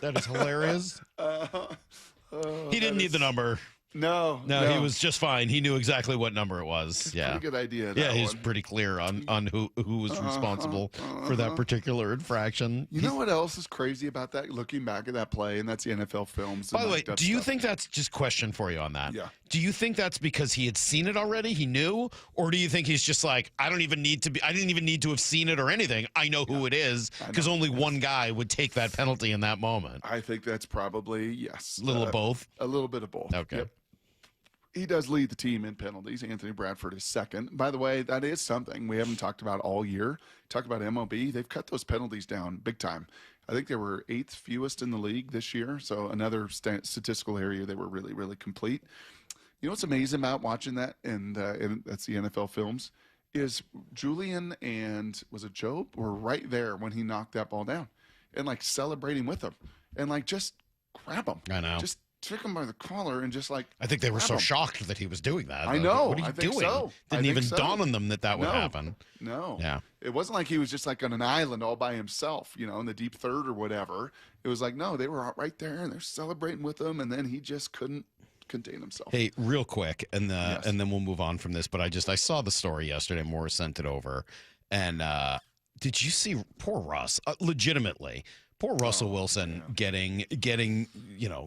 That is hilarious. He didn't need the number. No, he was just fine. He knew exactly what number it was. Yeah, pretty good idea. Yeah, he's pretty clear on who was responsible for that particular infraction. You know what else is crazy about that? Looking back at that play, and that's the NFL films. By the way, do you think that's just question for you on that? Yeah. Do you think that's because he had seen it already? He knew, or do you think he's just like, I didn't even need to have seen it or anything. I know who it is because only one guy would take that penalty in that moment. I think that's probably yes. A little of both. A little bit of both. Okay. Yep. He does lead the team in penalties. Anthony Bradford is second. By the way, that is something we haven't talked about all year. Talk about MLB. They've cut those penalties down big time. I think they were 8th fewest in the league this year. So another statistical area they were really, really complete. You know what's amazing about watching that, and that's the NFL films, is Julian and was it Job were right there when he knocked that ball down and like celebrating with him and like just grab him. I know. Just took him by the collar and just like I think they were so him. shocked that he was doing that. I know. What are you I think doing? so. Didn't even dawn on them that would happen. No. Yeah. It wasn't like he was just like on an island all by himself, in the deep third or whatever. It was like, no, they were right there and they're celebrating with him, and then he just couldn't contain himself. Hey, real quick, and then we'll move on from this. But I saw the story yesterday. Morris sent it over, and did you see poor Russ? Legitimately, poor Russell Wilson getting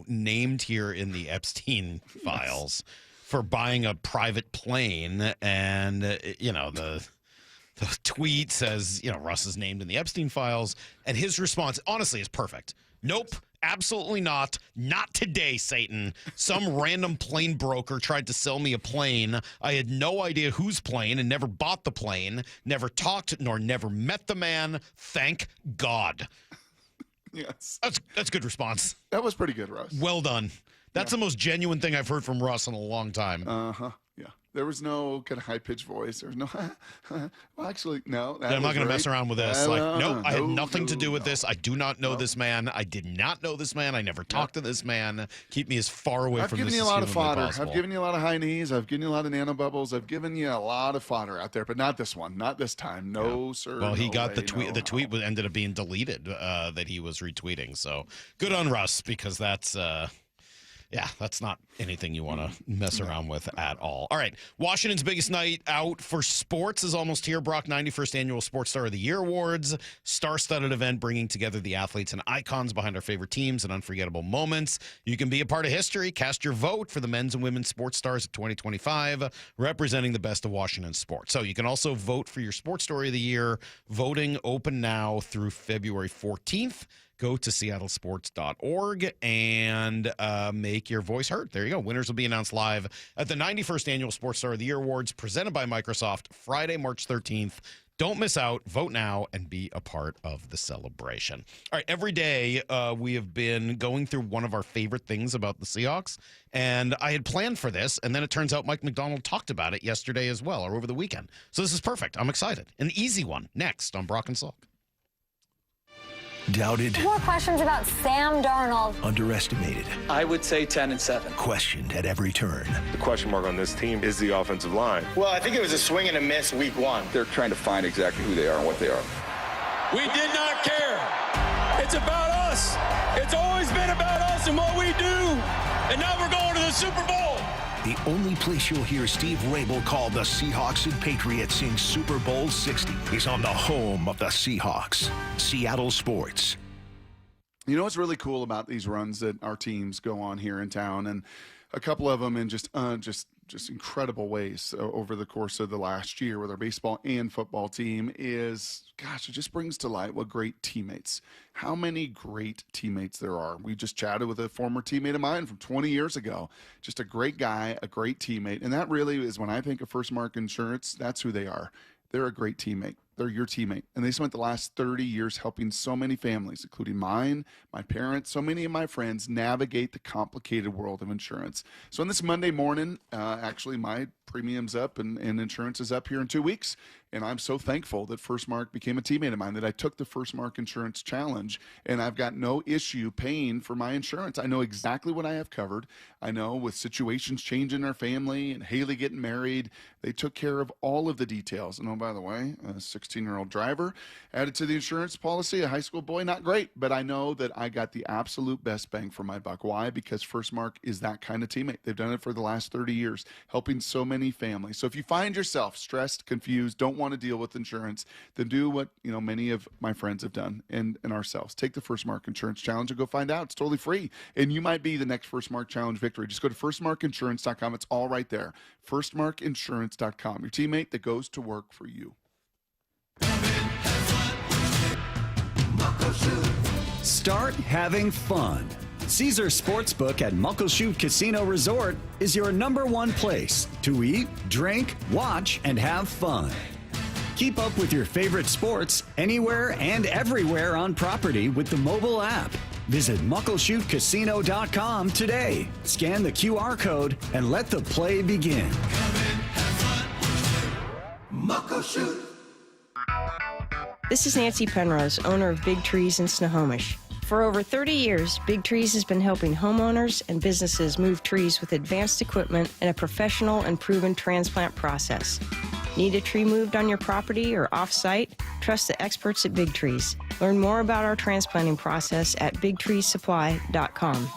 named here in the Epstein files for buying a private plane, and the tweet says Russ is named in the Epstein files, and his response honestly is perfect. Nope. Absolutely not. Not today, Satan. Some random plane broker tried to sell me a plane. I had no idea whose plane and never bought the plane, never talked nor never met the man. Thank God. Yes. That's a good response. That was pretty good, Russ. Well done. That's the most genuine thing I've heard from Russ in a long time. Uh-huh. Yeah. There was no kind of high-pitched voice. There was no, well, actually, no. I'm not going to mess around with this. Nope, I had nothing to do with this. I do not know this man. I did not know this man. I never talked to this man. Keep me as far away from this as humanly possible. I've given you a lot of fodder. I've given you a lot of high knees. I've given you a lot of nanobubbles. I've given you a lot of fodder out there, but not this one. Not this time. No, sir. Well, he got the tweet. The tweet ended up being deleted that he was retweeting. So good on Russ, because that's... that's not anything you want to mess around with at all. All right. Washington's biggest night out for sports is almost here. Brock, 91st Annual Sports Star of the Year Awards. Star-studded event bringing together the athletes and icons behind our favorite teams and unforgettable moments. You can be a part of history. Cast your vote for the men's and women's sports stars of 2025, representing the best of Washington sports. So you can also vote for your sports story of the year. Voting open now through February 14th. Go to seattlesports.org and make your voice heard. There you go. Winners will be announced live at the 91st Annual Sports Star of the Year Awards, presented by Microsoft, Friday, March 13th. Don't miss out. Vote now and be a part of the celebration. All right, every day we have been going through one of our favorite things about the Seahawks, and I had planned for this, and then it turns out Mike McDonald talked about it yesterday as well, or over the weekend. So this is perfect. I'm excited. An easy one next on Brock and Salk. Doubted. More questions about Sam Darnold. Underestimated. I would say 10-7. Questioned at every turn. The question mark on this team is the offensive line. Well, I think it was a swing and a miss week one. They're trying to find exactly who they are and what they are. We did not care. It's about us. It's always been about us and what we do. And now we're going to the Super Bowl. The only place you'll hear Steve Rabel call the Seahawks and Patriots sing Super Bowl 60 is on the home of the Seahawks, Seattle Sports. You know what's really cool about these runs that our teams go on here in town, and a couple of them in just incredible ways over the course of the last year with our baseball and football team is, gosh, it just brings to light what great teammates, how many great teammates there are. We just chatted with a former teammate of mine from 20 years ago, just a great guy, a great teammate. And that really is, when I think of First Mark Insurance, that's who they are. They're a great teammate. They're your teammate. And they spent the last 30 years helping so many families, including mine, my parents, so many of my friends, navigate the complicated world of insurance. So on this Monday morning, actually my premium's up and insurance is up here in 2 weeks. And I'm so thankful that First Mark became a teammate of mine, that I took the First Mark Insurance Challenge, and I've got no issue paying for my insurance. I know exactly what I have covered. I know with situations changing in our family and Haley getting married, they took care of all of the details. And oh, by the way, 6 16-year-old driver. Added to the insurance policy, a high school boy, not great, but I know that I got the absolute best bang for my buck. Why? Because First Mark is that kind of teammate. They've done it for the last 30 years, helping so many families. So if you find yourself stressed, confused, don't want to deal with insurance, then do what many of my friends have done and ourselves. Take the First Mark Insurance Challenge and go find out. It's totally free. And you might be the next First Mark Challenge victory. Just go to firstmarkinsurance.com. It's all right there. Firstmarkinsurance.com. Your teammate that goes to work for you. Start having fun. Caesar Sportsbook at Muckleshoot Casino Resort is your #1 place to eat, drink, watch, and have fun. Keep up with your favorite sports anywhere and everywhere on property with the mobile app. Visit muckleshootcasino.com today. Scan the QR code and let the play begin. Muckleshoot. This is Nancy Penrose, owner of Big Trees in Snohomish. For over 30 years, Big Trees has been helping homeowners and businesses move trees with advanced equipment and a professional and proven transplant process. Need a tree moved on your property or off-site? Trust the experts at Big Trees. Learn more about our transplanting process at bigtreesupply.com.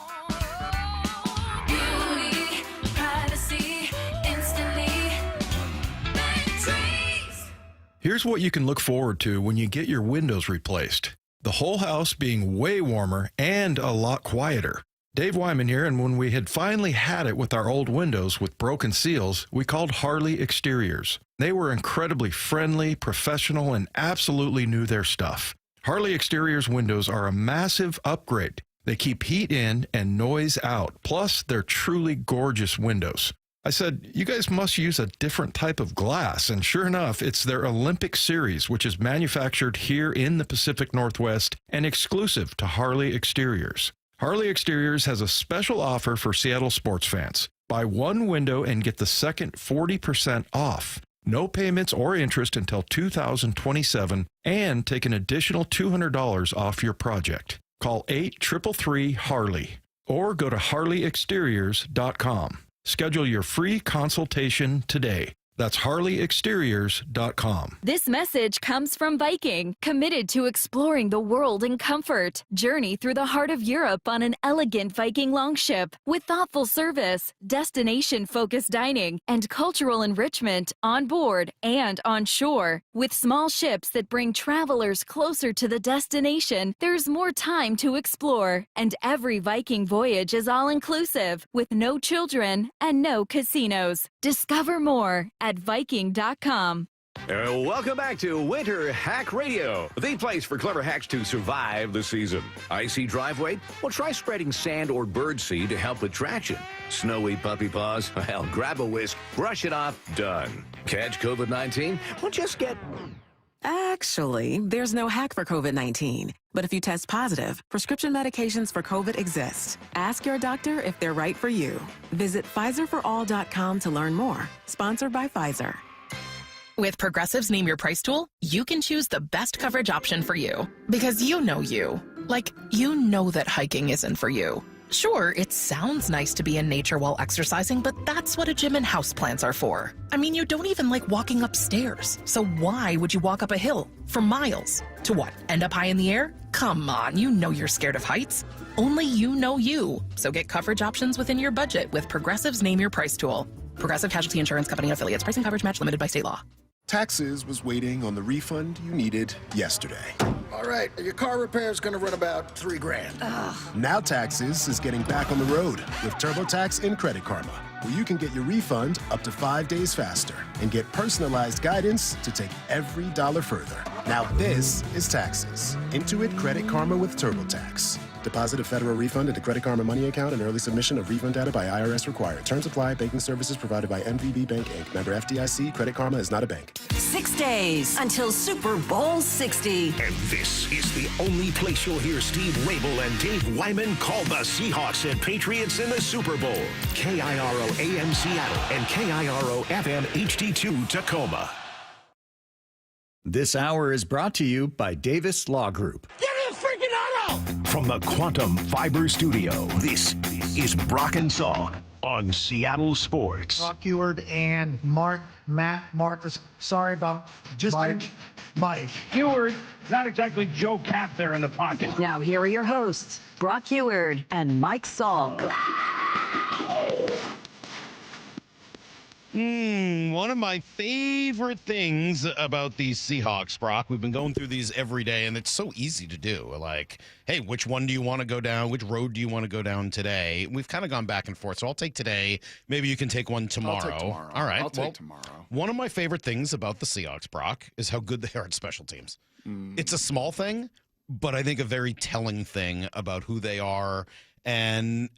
Here's what you can look forward to when you get your windows replaced. The whole house being way warmer and a lot quieter. Dave Wyman here, and when we had finally had it with our old windows with broken seals, we called Harley Exteriors. They were incredibly friendly, professional, and absolutely knew their stuff. Harley Exteriors windows are a massive upgrade. They keep heat in and noise out. Plus, they're truly gorgeous windows. I said, you guys must use a different type of glass, and sure enough, it's their Olympic Series, which is manufactured here in the Pacific Northwest and exclusive to Harley Exteriors. Harley Exteriors has a special offer for Seattle sports fans. Buy one window and get the second 40% off. No payments or interest until 2027, and take an additional $200 off your project. Call 833-HARLEY or go to harleyexteriors.com. Schedule your free consultation today. That's harleyexteriors.com. This message comes from Viking, committed to exploring the world in comfort. Journey through the heart of Europe on an elegant Viking longship with thoughtful service, destination-focused dining, and cultural enrichment on board and on shore. With small ships that bring travelers closer to the destination, there's more time to explore. And every Viking voyage is all-inclusive, with no children and no casinos. Discover more at Viking.com. Welcome back to Winter Hack Radio, the place for clever hacks to survive the season. Icy driveway? Well, try spreading sand or birdseed to help with traction. Snowy puppy paws? Well, grab a whisk, brush it off, done. Catch COVID-19? Well, just get... Actually, there's no hack for COVID-19. But if you test positive, prescription medications for COVID exist. Ask your doctor if they're right for you. Visit PfizerForAll.com to learn more. Sponsored by Pfizer. With Progressive's Name Your Price tool, you can choose the best coverage option for you. Because you know you. Like, you know that hiking isn't for you. Sure, it sounds nice to be in nature while exercising, but that's what a gym and houseplants are for. I mean, you don't even like walking upstairs. So why would you walk up a hill for miles? To what, end up high in the air? Come on, you know you're scared of heights. Only you know you. So get coverage options within your budget with Progressive's Name Your Price tool. Progressive Casualty Insurance Company and Affiliates. Pricing coverage match limited by state law. Taxes was waiting on the refund you needed yesterday. All right, your car repair is going to run about $3,000. Now Taxes is getting back on the road with TurboTax and Credit Karma, where you can get your refund up to 5 days faster and get personalized guidance to take every dollar further. Now this is Taxes. Intuit Credit Karma with TurboTax. Deposit a federal refund into Credit Karma Money account and early submission of refund data by IRS required. Terms apply. Banking services provided by MVB Bank, Inc. Member FDIC. Credit Karma is not a bank. 6 days until Super Bowl 60. And this is the only place you'll hear Steve Rabel and Dave Wyman call the Seahawks and Patriots in the Super Bowl. KIRO AM Seattle and KIRO FM HD2 Tacoma. This hour is brought to you by Davis Law Group. Give me a freaking auto! From the Quantum Fiber Studio, this is Brock and Salk on Seattle Sports. Brock Eward and Matt Marcus. Sorry about just Mike Ewert. Not exactly Joe Cap there in the pocket. Now here are your hosts, Brock Ewert and Mike Salk. One of my favorite things about these Seahawks, Brock, we've been going through these every day, and it's so easy to do. Like, hey, which one do you want to go down? Which road do you want to go down today? We've kind of gone back and forth, so I'll take today. Maybe you can take one tomorrow. I'll take tomorrow. All right. I'll take tomorrow. One of my favorite things about the Seahawks, Brock, is how good they are at special teams. It's a small thing, but I think a very telling thing about who they are and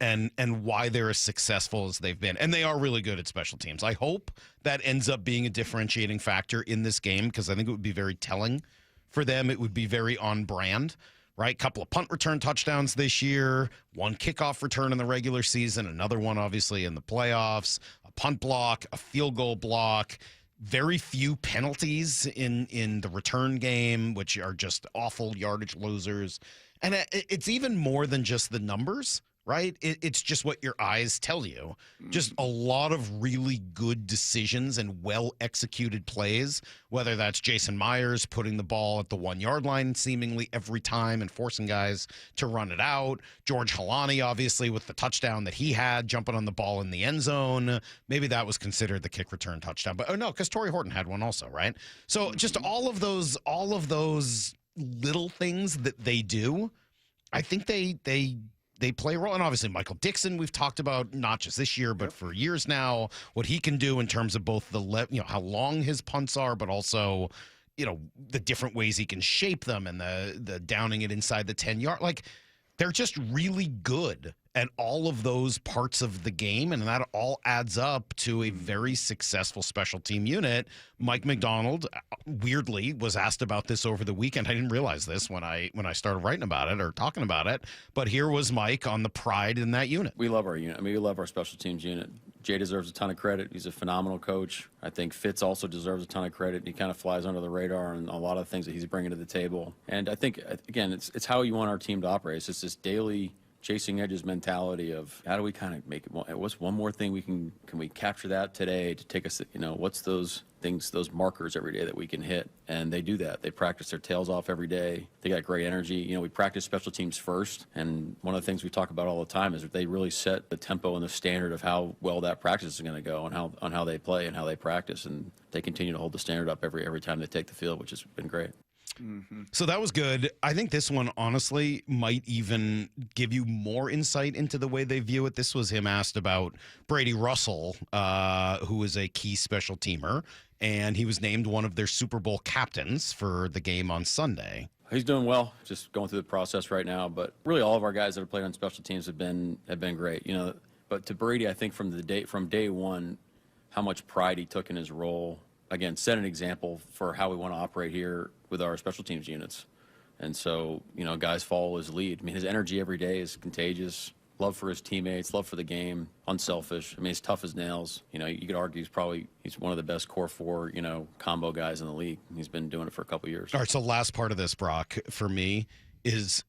why they're as successful as they've been. And they are really good at special teams. I hope that ends up being a differentiating factor in this game, because I think it would be very telling for them. It would be very on brand, right? Couple of punt return touchdowns this year, one kickoff return in the regular season, another one obviously in the playoffs, a punt block, a field goal block. Very few penalties in the return game, which are just awful yardage losers. And it's even more than just the numbers, right? It's just what your eyes tell you. Just a lot of really good decisions and well-executed plays, whether that's Jason Myers putting the ball at the 1-yard line seemingly every time and forcing guys to run it out. George Halani, obviously, with the touchdown that he had, jumping on the ball in the end zone. Maybe that was considered the kick return touchdown. But, no, because Torrey Horton had one also, right? So just all of those little things that they do, I think they play a role. And obviously Michael Dixon, we've talked about not just this year, but for years now, what he can do in terms of both how long his punts are, but also, the different ways he can shape them and the downing it inside the 10-yard. Like, they're just really good at all of those parts of the game, and that all adds up to a very successful special team unit. Mike Macdonald, weirdly, was asked about this over the weekend. I didn't realize this when I started writing about it or talking about it, but here was Mike on the pride in that unit. We love our unit. I mean, we love our special teams unit. Jay deserves a ton of credit. He's a phenomenal coach. I think Fitz also deserves a ton of credit. He kind of flies under the radar on a lot of things that he's bringing to the table. And I think, again, it's how you want our team to operate. It's just this daily chasing edges mentality of how do we kind of make it, what's one more thing can we capture that today to take us, what's those things, those markers every day that we can hit. And they do that. They practice their tails off every day. They got great energy. We practice special teams first. And one of the things we talk about all the time is that they really set the tempo and the standard of how well that practice is going to go and how they play and how they practice. And they continue to hold the standard up every time they take the field, which has been great. So that was good. I think this one, honestly, might even give you more insight into the way they view it. This was him asked about Brady Russell, who is a key special teamer, and he was named one of their Super Bowl captains for the game on Sunday. He's doing well, just going through the process right now. But really, all of our guys that have played on special teams have been great. But to Brady, I think from day one, how much pride he took in his role. Again, set an example for how we want to operate here with our special teams units. And so, guys follow his lead. I mean, his energy every day is contagious. Love for his teammates, love for the game, unselfish. I mean, he's tough as nails. You could argue he's one of the best core four, combo guys in the league. He's been doing it for a couple of years. All right, so last part of this, Brock, for me, is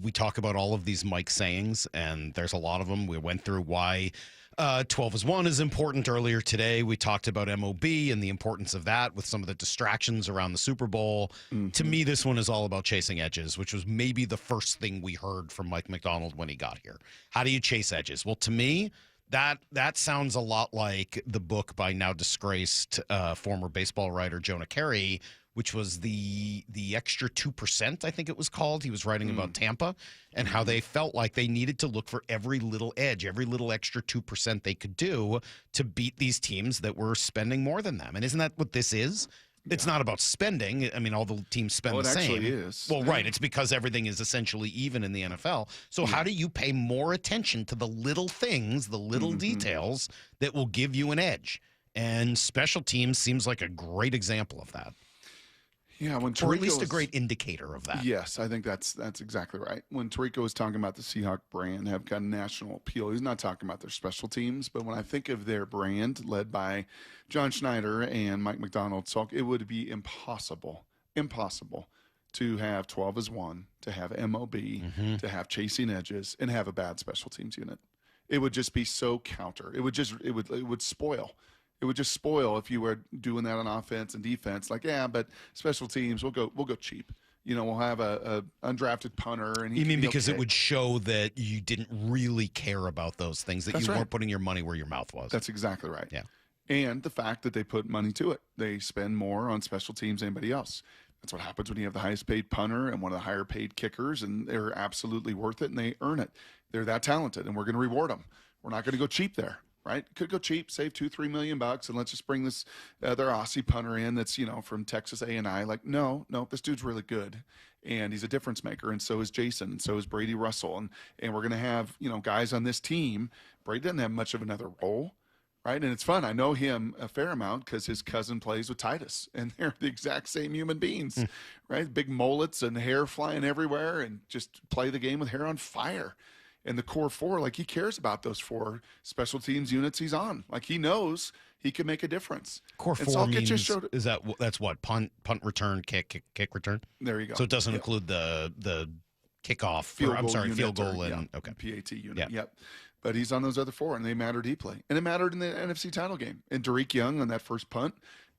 we talk about all of these Mike sayings, and there's a lot of them. We went through why 12 is 1 is important earlier today. We talked about MOB and the importance of that with some of the distractions around the Super Bowl. To me, this one is all about chasing edges, which was maybe the first thing we heard from Mike Macdonald when he got here. How do you chase edges? Well, to me, that sounds a lot like the book by now disgraced former baseball writer Jonah Carey, which was the extra 2%, I think it was called. He was writing about Tampa and how they felt like they needed to look for every little edge, every little extra 2% they could do to beat these teams that were spending more than them. And isn't that what this is? Yeah. It's not about spending. I mean, all the teams spend the same. It actually is. Well, right. It's because everything is essentially even in the NFL. So how do you pay more attention to the little things, the little details that will give you an edge? And special teams seems like a great example of that. Yeah, when Tirico or at least a great indicator of that. Yes, I think that's exactly right. When Tirico was talking about the Seahawk brand have got national appeal, he's not talking about their special teams. But when I think of their brand led by John Schneider and Mike Macdonald, Salk, it would be impossible to have 12 as 1, to have MOB, to have chasing edges, and have a bad special teams unit. It would just be so counter. It would spoil. It would just spoil if you were doing that on offense and defense. Like, yeah, but special teams, we'll go cheap. We'll have a undrafted punter. And you mean because it would show that you didn't really care about those things, that you weren't putting your money where your mouth was. That's exactly right. Yeah. And the fact that they put money to it. They spend more on special teams than anybody else. That's what happens when you have the highest paid punter and one of the higher paid kickers, and they're absolutely worth it, and they earn it. They're that talented, and we're going to reward them. We're not going to go cheap there. Right? Could go cheap, save $2-3 million, and let's just bring this their Aussie punter in that's from Texas A&I. Like, no, this dude's really good, and he's a difference maker, and so is Jason, and so is Brady Russell, and we're gonna have guys on this team. Brady doesn't have much of another role, right? And it's fun. I know him a fair amount because his cousin plays with Titus, and they're the exact same human beings, right? Big mullets and hair flying everywhere, and just play the game with hair on fire. And the core four, like, he cares about those 4 special teams units he's on. Like, he knows he can make a difference. Core four means, that's what? Punt, return, kick return? There you go. So it doesn't include the kickoff. Field goal and okay. PAT unit. Yep. But he's on those other 4, and they matter deeply. And it mattered in the NFC title game. And Tirico Young on that first punt,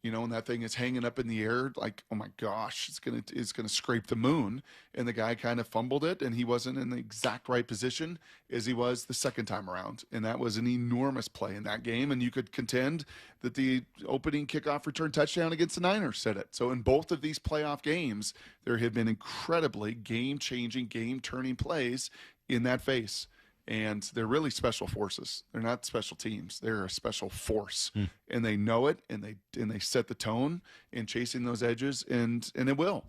and that thing is hanging up in the air, like, oh my gosh, it's gonna scrape the moon. And the guy kind of fumbled it, and he wasn't in the exact right position as he was the second time around. And that was an enormous play in that game. And you could contend that the opening kickoff return touchdown against the Niners said it. So in both of these playoff games, there have been incredibly game-changing, game-turning plays in that phase. And they're really special forces. They're not special teams. They're a special force, and they know it, and they set the tone in chasing those edges, and it will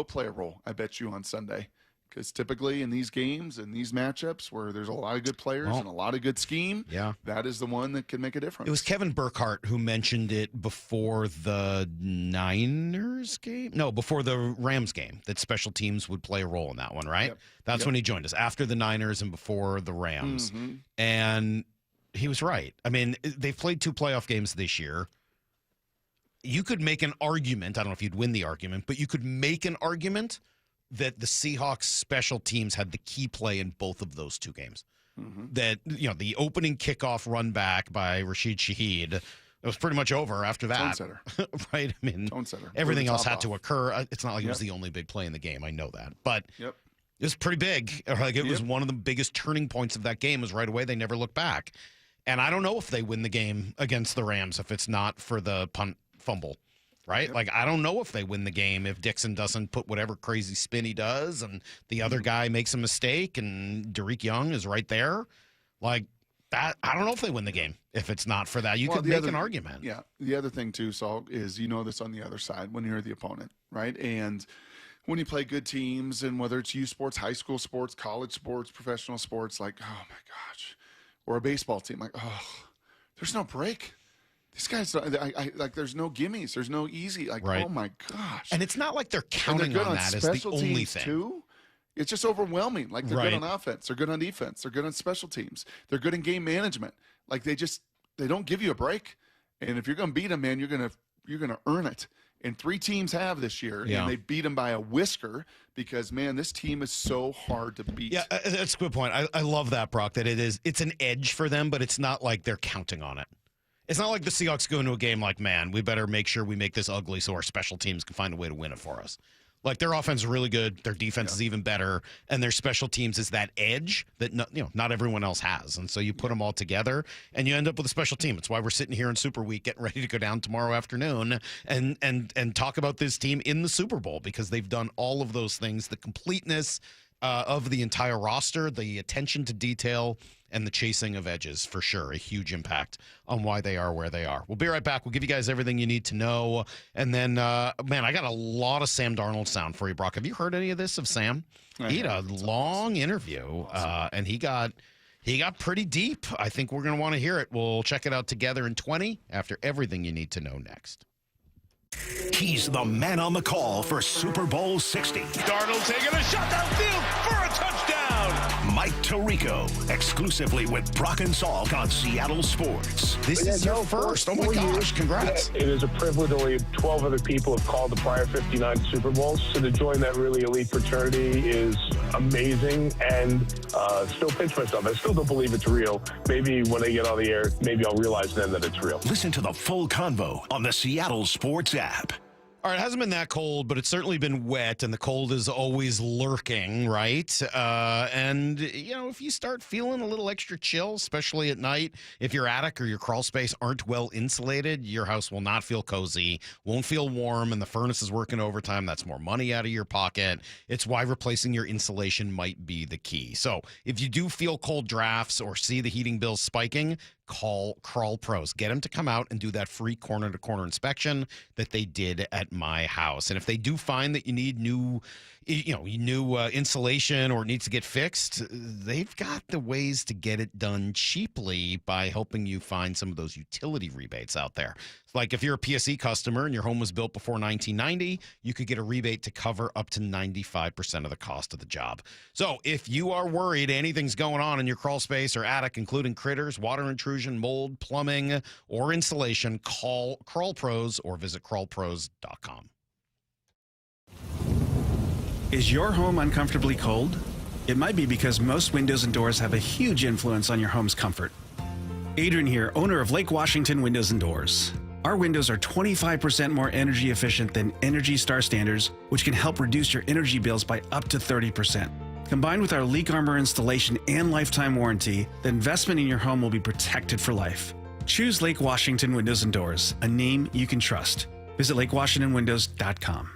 play a role, I bet you, on Sunday, because typically in these games and these matchups where there's a lot of good players and a lot of good scheme, that is the one that can make a difference. It was Kevin Burkhardt who mentioned it before the Niners game. No, before the Rams game, that special teams would play a role in that one, right? Yep. That's when he joined us, after the Niners and before the Rams. Mm-hmm. And he was right. I mean, they've played 2 playoff games this year. You could make an argument, I don't know if you'd win the argument, but you could make an argument that the Seahawks special teams had the key play in both of those 2 games. Mm-hmm. That, the opening kickoff run back by Rashid Shaheed, it was pretty much over after that. Tone setter. Right? I mean, Tone setter. Everything else had to occur. It's not like it was the only big play in the game. I know that. But it was pretty big. Like, it was one of the biggest turning points of that game was right away. They never looked back. And I don't know if they win the game against the Rams if it's not for the punt fumble. Right? Like, I don't know if they win the game if Dixon doesn't put whatever crazy spin he does and the other guy makes a mistake and Tirico Young is right there. Like, that, I don't know if they win the game if it's not for that. You could make an argument. Yeah. The other thing, too, Salk, is this on the other side when you're the opponent, right? And when you play good teams, and whether it's youth sports, high school sports, college sports, professional sports, like, oh, my gosh, or a baseball team, like, oh, there's no break. These guys, like, there's no gimmies. There's no easy. Like, oh, my gosh. And it's not like they're counting on that as the only thing. Too. It's just overwhelming. Like, they're good on offense. They're good on defense. They're good on special teams. They're good in game management. Like, they don't give you a break. And if you're going to beat them, man, you're going to earn it. And 3 teams have this year, and they beat them by a whisker because, man, this team is so hard to beat. Yeah, that's a good point. I love that, Brock, that it's an edge for them, but it's not like they're counting on it. It's not like the Seahawks go into a game like, man, we better make sure we make this ugly so our special teams can find a way to win it for us. Like, their offense is really good, their defense is even better, and their special teams is that edge that not everyone else has. And so you put them all together, and you end up with a special team. It's why we're sitting here in Super Week getting ready to go down tomorrow afternoon and talk about this team in the Super Bowl, because they've done all of those things, the completeness of the entire roster, the attention to detail, and the chasing of edges, for sure. A huge impact on why they are where they are. We'll be right back. We'll give you guys everything you need to know. And then, man, I got a lot of Sam Darnold sound for you, Brock. Have you heard any of this of Sam? He had a long interview, and he got pretty deep. I think we're going to want to hear it. We'll check it out together in 20 after everything you need to know next. He's the man on the call for Super Bowl 60. Darnold taking a shot downfield for a touchdown. touchdown. Mike Tirico, exclusively with Brock and Salk on Seattle Sports. This is your first. Oh, my gosh. Congrats. It is a privilege. Only 12 other people have called the prior 59 Super Bowls. So to join that really elite fraternity is amazing, and still pinch myself. I still don't believe it's real. Maybe when I get on the air, maybe I'll realize then that it's real. Listen to the full convo on the Seattle Sports app. All right, it hasn't been that cold, but it's certainly been wet, and the cold is always lurking, right? And, you know, if you start feeling a little extra chill, especially at night, if your attic or your crawl space aren't well insulated, your house will not feel cozy, won't feel warm, and the furnace is working overtime. That's more money out of your pocket. It's why replacing your insulation might be the key. So if you do feel cold drafts or see the heating bills spiking, call Crawl Pros. Get them to come out and do that free corner-to-corner inspection that they did at my house. And if they do find that you need new insulation or it needs to get fixed, they've got the ways to get it done cheaply by helping you find some of those utility rebates out there. Like if you're a PSE customer and your home was built before 1990, you could get a rebate to cover up to 95% of the cost of the job. So if you are worried anything's going on in your crawl space or attic, including critters, water intrusion, mold, plumbing, or insulation, call Crawl Pros or visit crawlpros.com. Is your home uncomfortably cold? It might be because most windows and doors have a huge influence on your home's comfort. Adrian here, owner of Lake Washington Windows and Doors. Our windows are 25% more energy efficient than Energy Star standards, which can help reduce your energy bills by up to 30%. Combined with our Leak Armor installation and lifetime warranty, the investment in your home will be protected for life. Choose Lake Washington Windows and Doors, a name you can trust. Visit lakewashingtonwindows.com.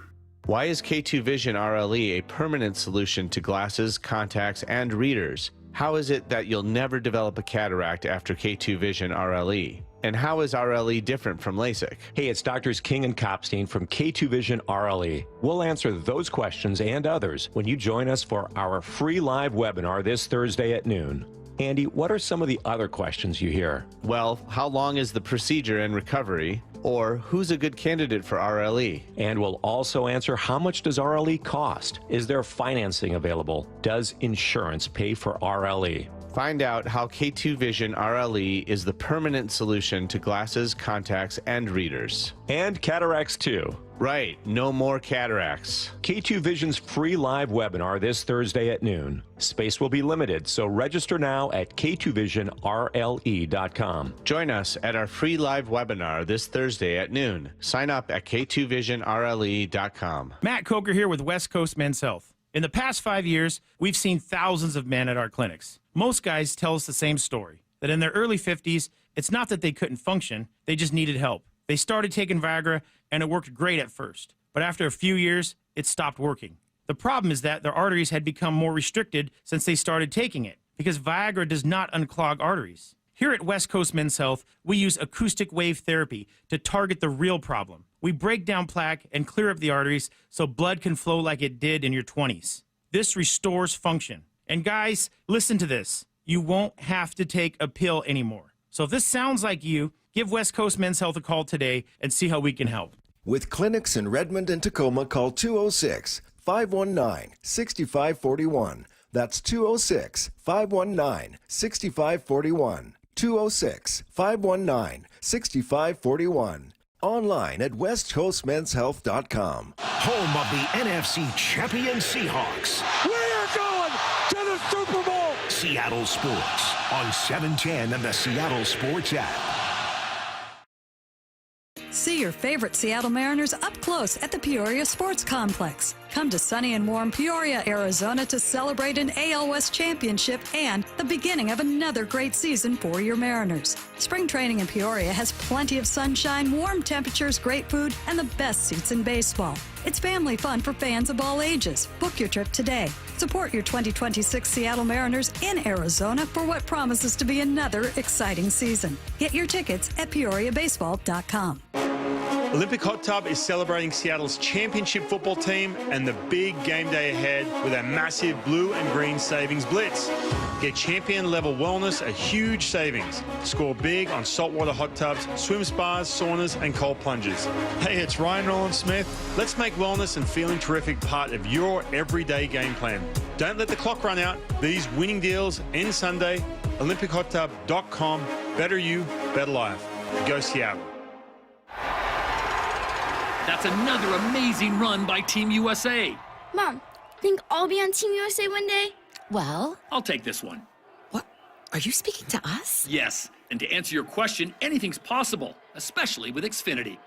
Why is K2 Vision RLE a permanent solution to glasses, contacts, and readers? How is it that you'll never develop a cataract after K2 Vision RLE? And how is RLE different from LASIK? Hey, it's Doctors King and Kopstein from K2 Vision RLE. We'll answer those questions and others when you join us for our free live webinar this Thursday at noon. Andy, what are some of the other questions you hear? Well, how long is the procedure and recovery? Or who's a good candidate for RLE? And we'll also answer, how much does RLE cost? Is there financing available? Does insurance pay for RLE? Find out how K2 Vision RLE is the permanent solution to glasses, contacts, and readers. And cataracts too. Right, no more cataracts. K2 Vision's free live webinar this Thursday at noon. Space will be limited, so register now at k2visionrle.com. Join us at our free live webinar this Thursday at noon. Sign up at k2visionrle.com. Matt Coker here with West Coast Men's Health. In the past 5 years, we've seen thousands of men at our clinics. Most guys tell us the same story, that in their early 50s, it's not that they couldn't function, they just needed help. They started taking Viagra, and it worked great at first. But after a few years, it stopped working. The problem is that their arteries had become more restricted since they started taking it, because Viagra does not unclog arteries. Here at West Coast Men's Health, we use acoustic wave therapy to target the real problem. We break down plaque and clear up the arteries so blood can flow like it did in your 20s. This restores function. And guys, listen to this. You won't have to take a pill anymore. So if this sounds like you, give West Coast Men's Health a call today and see how we can help. With clinics in Redmond and Tacoma, call 206-519-6541. That's 206-519-6541. 206-519-6541. Online at westcoastmenshealth.com. Home of the NFC champion Seahawks. We are going to the Super Bowl. Seattle Sports on 710 and the Seattle Sports app. See your favorite Seattle Mariners up close at the Peoria Sports Complex. Come to sunny and warm Peoria, Arizona to celebrate an AL West championship and the beginning of another great season for your Mariners. Spring training in Peoria has plenty of sunshine, warm temperatures, great food, and the best seats in baseball. It's family fun for fans of all ages. Book your trip today. Support your 2026 Seattle Mariners in Arizona for what promises to be another exciting season. Get your tickets at PeoriaBaseball.com. Olympic Hot Tub is celebrating Seattle's championship football team and the big game day ahead with a massive blue and green savings blitz. Get champion level wellness, a huge savings. Score big on saltwater hot tubs, swim spas, saunas, and cold plunges. Hey, it's Ryan Roland-Smith. Let's make wellness and feeling terrific part of your everyday game plan. Don't let the clock run out. These winning deals end Sunday. OlympicHotTub.com. Better you, better life. Go Seattle. That's another amazing run by Team USA. Mom, think I'll be on Team USA one day? Well, I'll take this one. What? Are you speaking to us? Yes, and to answer your question, anything's possible, especially with Xfinity.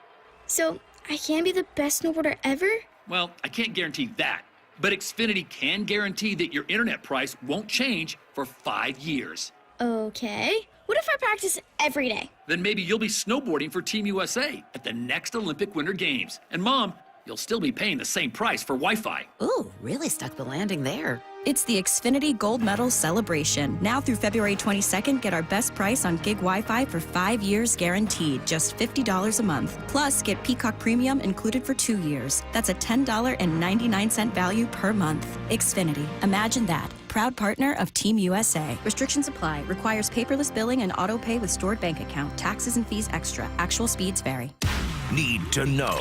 So, I can be the best snowboarder ever? Well, I can't guarantee that, but Xfinity can guarantee that your internet price won't change for 5 years. Okay. What if I practice every day? Then maybe you'll be snowboarding for Team USA at the next Olympic Winter Games. And Mom, you'll still be paying the same price for Wi-Fi. Ooh, really stuck the landing there. It's the Xfinity Gold Medal Celebration. Now through February 22nd, get our best price on gig Wi-Fi for 5 years guaranteed, just $50 a month. Plus, get Peacock Premium included for 2 years. That's a $10.99 value per month. Xfinity. Imagine that. Proud partner of Team USA. Restrictions apply. Requires paperless billing and auto pay with stored bank account. Taxes and fees extra. Actual speeds vary. Need to know.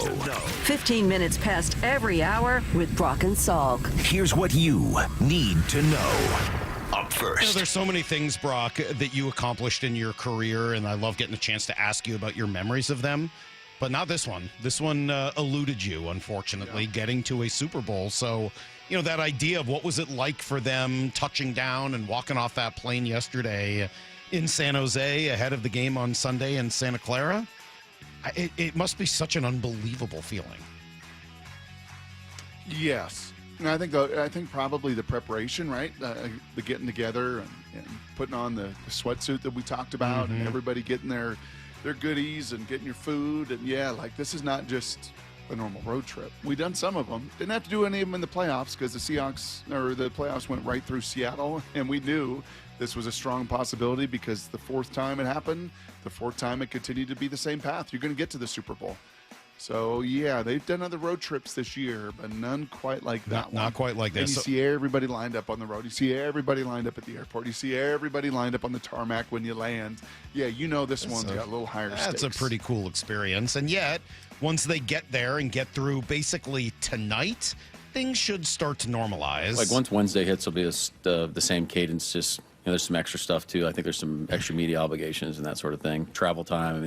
15 minutes past every hour with Brock and Salk. Here's what you need to know. Up first. There's so many things, Brock, that you accomplished in your career, and I love getting a chance to ask you about your memories of them. But not this one. This one eluded you, unfortunately, getting to a Super Bowl. So, that idea of what was it like for them touching down and walking off that plane yesterday in San Jose ahead of the game on Sunday in Santa Clara, it must be such an unbelievable feeling. Yes. And I think probably the preparation, right? The getting together and putting on the sweatsuit that we talked about, and everybody getting their goodies and getting your food. And this is not just a normal road trip. We done some of them. Didn't have to do any of them in the playoffs because the playoffs went right through Seattle, and we knew this was a strong possibility because the fourth time it happened, the fourth time it continued to be the same path. You're going to get to the Super Bowl. So, they've done other road trips this year, but none quite like that one. Not quite like that. And you see everybody lined up on the road. You see everybody lined up at the airport. You see everybody lined up on the tarmac when you land. Yeah, this one's got a little higher stakes. That's a pretty cool experience. And yet, once they get there and get through basically tonight, things should start to normalize. Like once Wednesday hits, it'll be the same cadence, just there's some extra stuff too. I think there's some extra media obligations and that sort of thing. Travel time. I mean,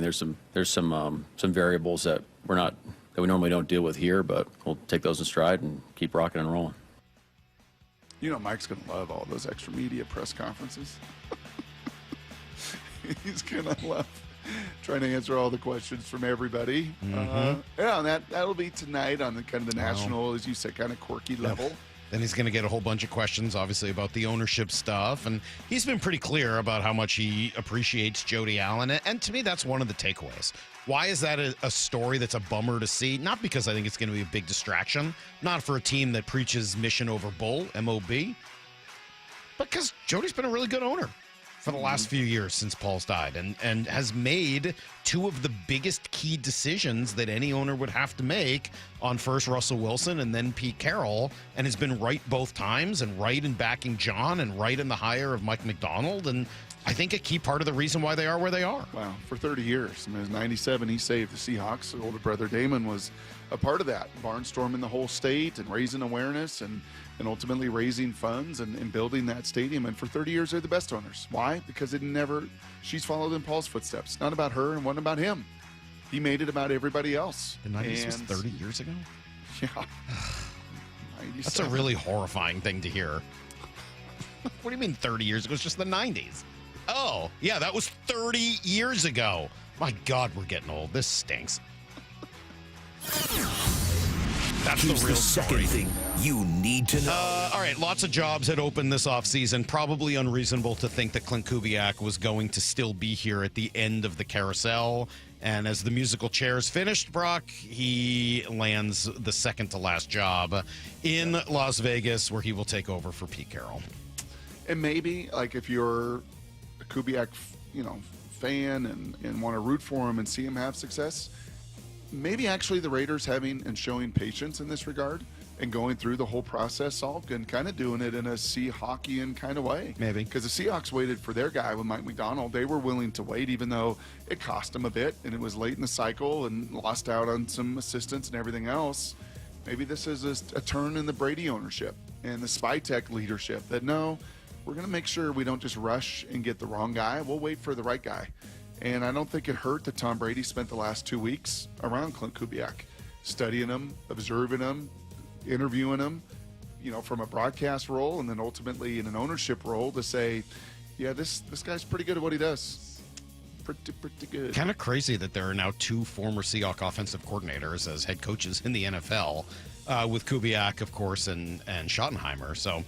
there's some variables that we normally don't deal with here, but we'll take those in stride and keep rocking and rolling. Mike's going to love all those extra media press conferences. He's going to love trying to answer all the questions from everybody. And that'll be tonight on the kind of the national, as you said, kind of quirky level. Then he's going to get a whole bunch of questions, obviously, about the ownership stuff. And he's been pretty clear about how much he appreciates Jody Allen. And to me, that's one of the takeaways. Why is that a story that's a bummer to see? Not because I think it's going to be a big distraction, not for a team that preaches mission over bull, MOB, but because Jody's been a really good owner for the last few years since Paul's died and has made two of the biggest key decisions that any owner would have to make on first Russell Wilson and then Pete Carroll, and has been right both times, and right in backing John and right in the hire of Mike McDonald. And I think a key part of the reason why they are where they are. Wow, for 30 years. I mean, it was 97, he saved the Seahawks. Older brother Damon was a part of that, barnstorming the whole state and raising awareness and ultimately raising funds and building that stadium. And for 30 years, they're the best owners. Why? Because she's followed in Paul's footsteps. Not about her and wasn't about him. He made it about everybody else. The 90s was 30 years ago? Yeah. That's a really horrifying thing to hear. What do you mean 30 years ago? It's just the 90s. Oh, yeah, that was 30 years ago. My God, we're getting old. This stinks. That's Here's the real second thing you need to know. All right, lots of jobs had opened this offseason. Probably unreasonable to think that Clint Kubiak was going to still be here at the end of the carousel. And as the musical chairs finished, Brock, he lands the second to last job in Las Vegas, where he will take over for Pete Carroll. And maybe, if you're a Kubiak, fan and want to root for him and see him have success, maybe actually the Raiders having and showing patience in this regard and going through the whole process, Salk, and kind of doing it in a Seahawkian kind of way. Maybe. Because the Seahawks waited for their guy with Mike McDonald. They were willing to wait, even though it cost them a bit, and it was late in the cycle and lost out on some assistants and everything else. Maybe this is a turn in the Brady ownership and the Spytech leadership that, no, we're going to make sure we don't just rush and get the wrong guy. We'll wait for the right guy. And I don't think it hurt that Tom Brady spent the last 2 weeks around Clint Kubiak, studying him, observing him, interviewing him, from a broadcast role and then ultimately in an ownership role to say, yeah, this guy's pretty good at what he does. Pretty good. Kind of crazy that there are now 2 former Seahawks offensive coordinators as head coaches in the NFL, with Kubiak, of course, and Schottenheimer. So,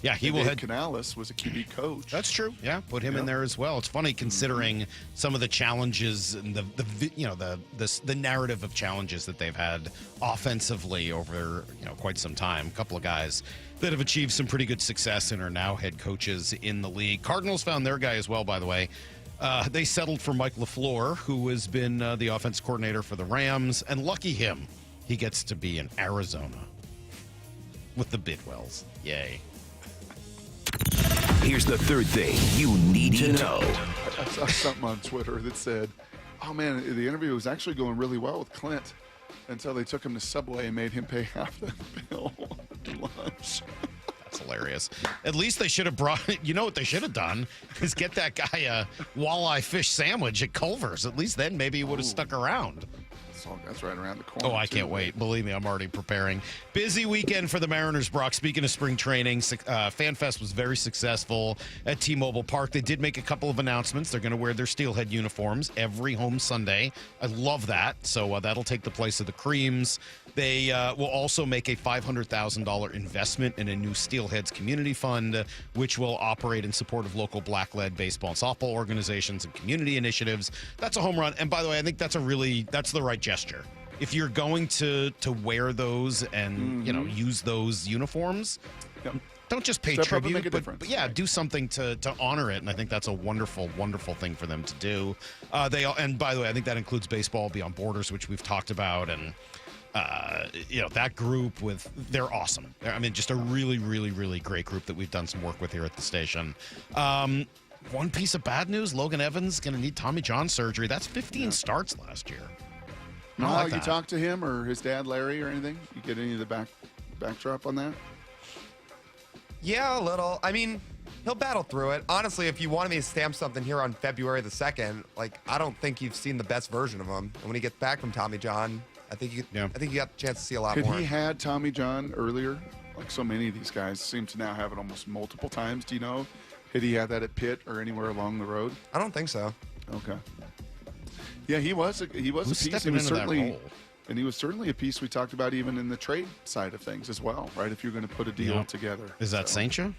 yeah, he will. Canales was a QB coach. That's true. Yeah, put him in there as well. It's funny considering some of the challenges and the narrative of challenges that they've had offensively over quite some time. A couple of guys that have achieved some pretty good success and are now head coaches in the league. Cardinals found their guy as well, by the way. They settled for Mike LaFleur, who has been the offense coordinator for the Rams, and lucky him, he gets to be in Arizona with the Bidwells. Yay. Here's the third thing you need to know. I saw something on Twitter that said, oh, man, the interview was actually going really well with Clint until they took him to Subway and made him pay half the bill at lunch. That's hilarious. At least they should have brought, what they should have done is get that guy a walleye fish sandwich at Culver's. At least then maybe he would have stuck around. That's right around the corner. Oh, I can't wait. Believe me, I'm already preparing. Busy weekend for the Mariners, Brock. Speaking of spring training, FanFest was very successful at T-Mobile Park. They did make a couple of announcements. They're going to wear their steelhead uniforms every home Sunday. I love that. So that'll take the place of the creams. They will also make a $500,000 investment in a new Steelheads community fund, which will operate in support of local black-led baseball and softball organizations and community initiatives. That's a home run. And by the way, I think that's the right gesture. If you're going to wear those and use those uniforms, don't just pay tribute, but do something to honor it. And I think that's a wonderful, wonderful thing for them to do. And by the way, I think that includes Baseball Beyond Borders, which we've talked about, and that group they're awesome. I mean, just a really, really, really great group that we've done some work with here at the station. One piece of bad news: Logan Evans going to need Tommy John surgery. That's 15 starts last year. No, you talk to him or his dad Larry or anything? You get any of the backdrop on that? Yeah, a little. I mean, he'll battle through it. Honestly, if you wanted me to stamp something here on February the 2nd, I don't think you've seen the best version of him. And when he gets back from Tommy John, I think you got the chance to see a lot more. He had Tommy John earlier? Like so many of these guys seem to now have it almost multiple times. Do you know? Did he have that at Pitt or anywhere along the road? I don't think so. Okay. Yeah, he was a piece. He was certainly, and he was certainly a piece we talked about even in the trade side of things as well, right? If you're going to put a deal together. Is that Saintia?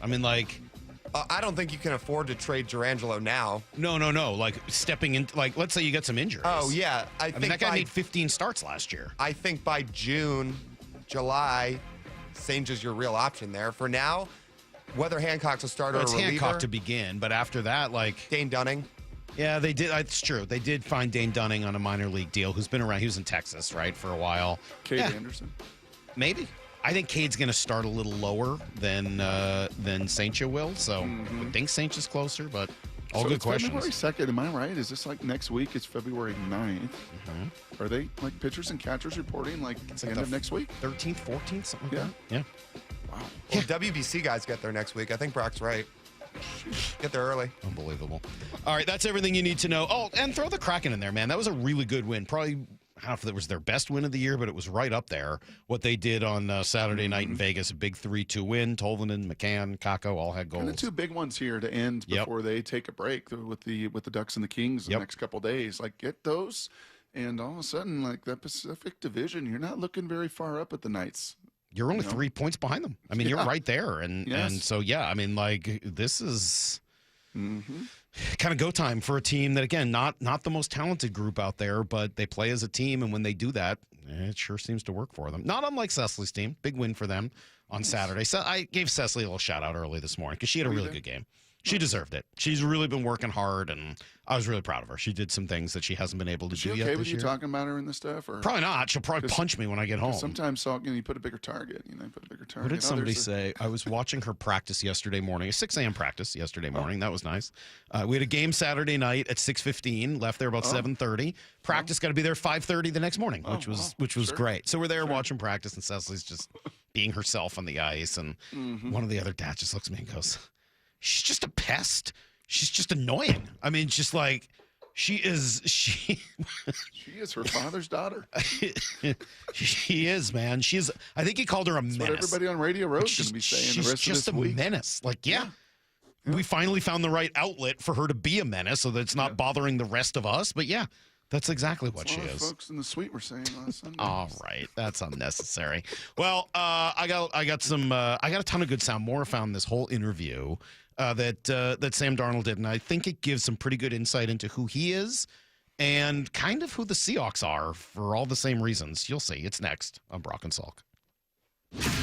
I mean, I don't think you can afford to trade Durangelo now. No. Like stepping in, let's say you get some injuries. Oh yeah, I mean that guy made 15 starts last year. I think by June, July, Saintia's your real option there. For now, whether Hancock's a starter or a reliever. It's Hancock to begin, but after that, Dane Dunning. Yeah, they did. It's true. They did find Dane Dunning on a minor league deal, who's been around. He was in Texas, right, for a while. Cade Anderson. Maybe. I think Cade's going to start a little lower than Saintia will. So I think Saintia's closer, but all good questions. February 2nd, am I right? Is this next week? It's February 9th. Mm-hmm. Are they pitchers and catchers reporting it's the end of next week? 13th, 14th, something like that? Yeah. Wow. Well, WBC guys get there next week. I think Brock's right. Get there early. Unbelievable. All right, that's everything you need to know. Oh, and throw the Kraken in there, man. That was a really good win. Probably, I don't know if it was their best win of the year, but it was right up there. What they did on Saturday night in Vegas, a big 3-2 win. Tolvanen, McCann, Kakko all had goals. And the two big ones here to end before they take a break with the Ducks and the Kings the next couple days. Get those, and all of a sudden, that Pacific Division, you're not looking very far up at the Knights. You're only 3 points behind them. I mean, you're right there. And so, I mean, this is kind of go time for a team that, again, not the most talented group out there, but they play as a team. And when they do that, it sure seems to work for them. Not unlike Cecily's team. Big win for them on Saturday. So I gave Cecily a little shout out early this morning because she had a really good game. She deserved it. She's really been working hard, and I was really proud of her. She did some things that she hasn't been able to do yet this year. Okay with you talking about her and this stuff? Or? Probably not. She'll probably punch me when I get home. Sometimes, Salk, you put a bigger target. Put a bigger target. What did somebody say? I was watching her practice yesterday morning. A 6 a.m. practice yesterday morning. That was nice. We had a game Saturday night at 6:15. Left there about 7:30. Practice got to be there 5:30 the next morning, which was great. So we're there watching practice, and Cecily's just being herself on the ice. And one of the other dads just looks at me and goes, "She's just a pest. She's just annoying." I mean, just like she is. She is her father's daughter. She is, man. She's. I think he called her a menace. That's what everybody on Radio Row is going to be saying the rest of this week. She's just a menace. Like, yeah. We finally found the right outlet for her to be a menace, so that it's not bothering the rest of us. But yeah, that's exactly what she is. Folks in the suite were saying last Sunday. All right, that's unnecessary. Well, I got a ton of good sound. Maura found this whole interview that Sam Darnold did, and I think it gives some pretty good insight into who he is and kind of who the Seahawks are for all the same reasons. You'll see. It's next on Brock and Salk.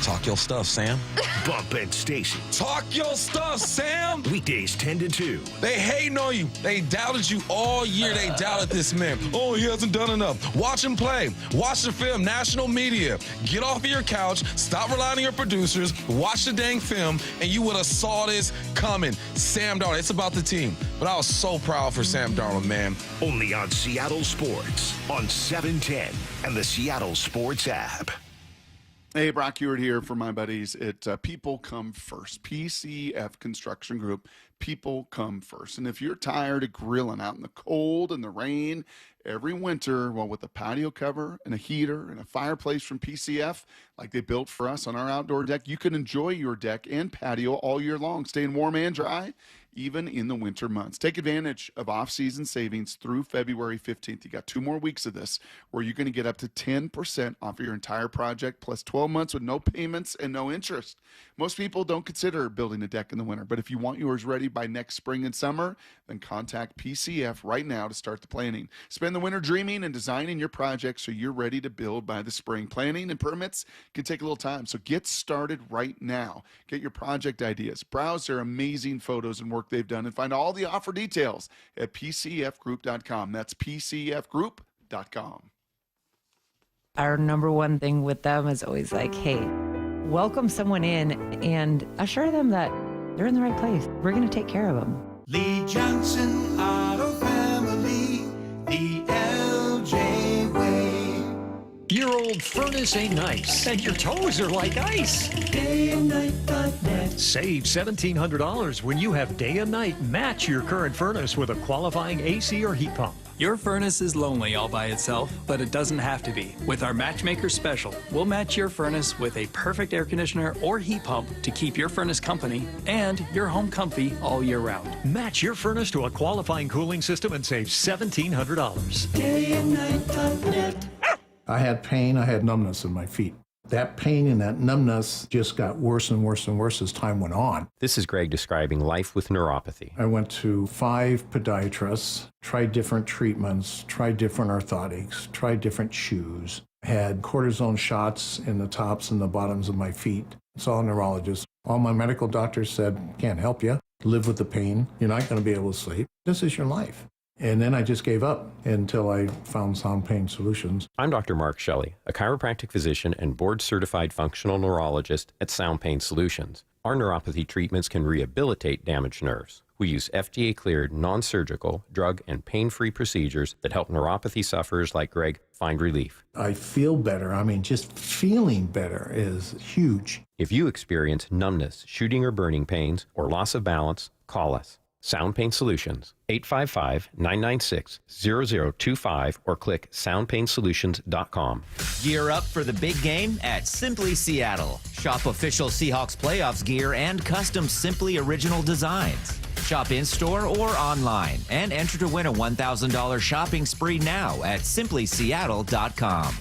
Talk your stuff, Sam. Bump and Stacy. Talk your stuff, Sam. Weekdays 10 to 2. They hating on you. They doubted you all year. They doubted this man. Oh, he hasn't done enough. Watch him play. Watch the film. National media. Get off of your couch. Stop relying on your producers. Watch the dang film, and you would have saw this coming. Sam Darnold. It's about the team. But I was so proud for Sam Darnold, man. Only on Seattle Sports on 710 and the Seattle Sports app. Hey, Brock Ewart here for my buddies at People Come First, PCF Construction Group. People come first. And if you're tired of grilling out in the cold and the rain every winter, well, with a patio cover and a heater and a fireplace from PCF, like they built for us on our outdoor deck, you can enjoy your deck and patio all year long, staying warm and dry, even in the winter months. Take advantage of off-season savings through February 15th. You got 2 more weeks of this where you're going to get up to 10% off of your entire project, plus 12 months with no payments and no interest. Most people don't consider building a deck in the winter, but if you want yours ready by next spring and summer, then contact PCF right now to start the planning. Spend the winter dreaming and designing your project so you're ready to build by the spring. Planning and permits can take a little time, so get started right now. Get your project ideas, browse their amazing photos and work they've done, and find all the offer details at PCFgroup.com. That's PCFgroup.com. Our number one thing with them is always like, hey, welcome someone in and assure them that they're in the right place. We're going to take care of them. Lee Johnson Auto Family, the LJ way. Your old furnace ain't nice, and your toes are like ice. DayandNight.net. Save $1,700 when you have Day and Night match your current furnace with a qualifying AC or heat pump. Your furnace is lonely all by itself, but it doesn't have to be. With our Matchmaker Special, we'll match your furnace with a perfect air conditioner or heat pump to keep your furnace company and your home comfy all year round. Match your furnace to a qualifying cooling system and save $1,700. DayandNight.net. I had pain, I had numbness in my feet. That pain and that numbness just got worse and worse and worse as time went on. This is Greg describing life with neuropathy. I went to 5 podiatrists, tried different treatments, tried different orthotics, tried different shoes, had cortisone shots in the tops and the bottoms of my feet. Saw a neurologist. All my medical doctors said, can't help you. Live with the pain. You're not going to be able to sleep. This is your life. And then I just gave up until I found Sound Pain Solutions. I'm Dr. Mark Shelley, a chiropractic physician and board-certified functional neurologist at Sound Pain Solutions. Our neuropathy treatments can rehabilitate damaged nerves. We use FDA-cleared, non-surgical, drug, and pain-free procedures that help neuropathy sufferers like Greg find relief. I feel better. I mean, just feeling better is huge. If you experience numbness, shooting or burning pains, or loss of balance, call us. Sound Pain Solutions, 855-996-0025, or click soundpainsolutions.com. Gear up for the big game at Simply Seattle. Shop official Seahawks playoffs gear and custom Simply original designs. Shop in-store or online and enter to win a $1,000 shopping spree now at simplyseattle.com.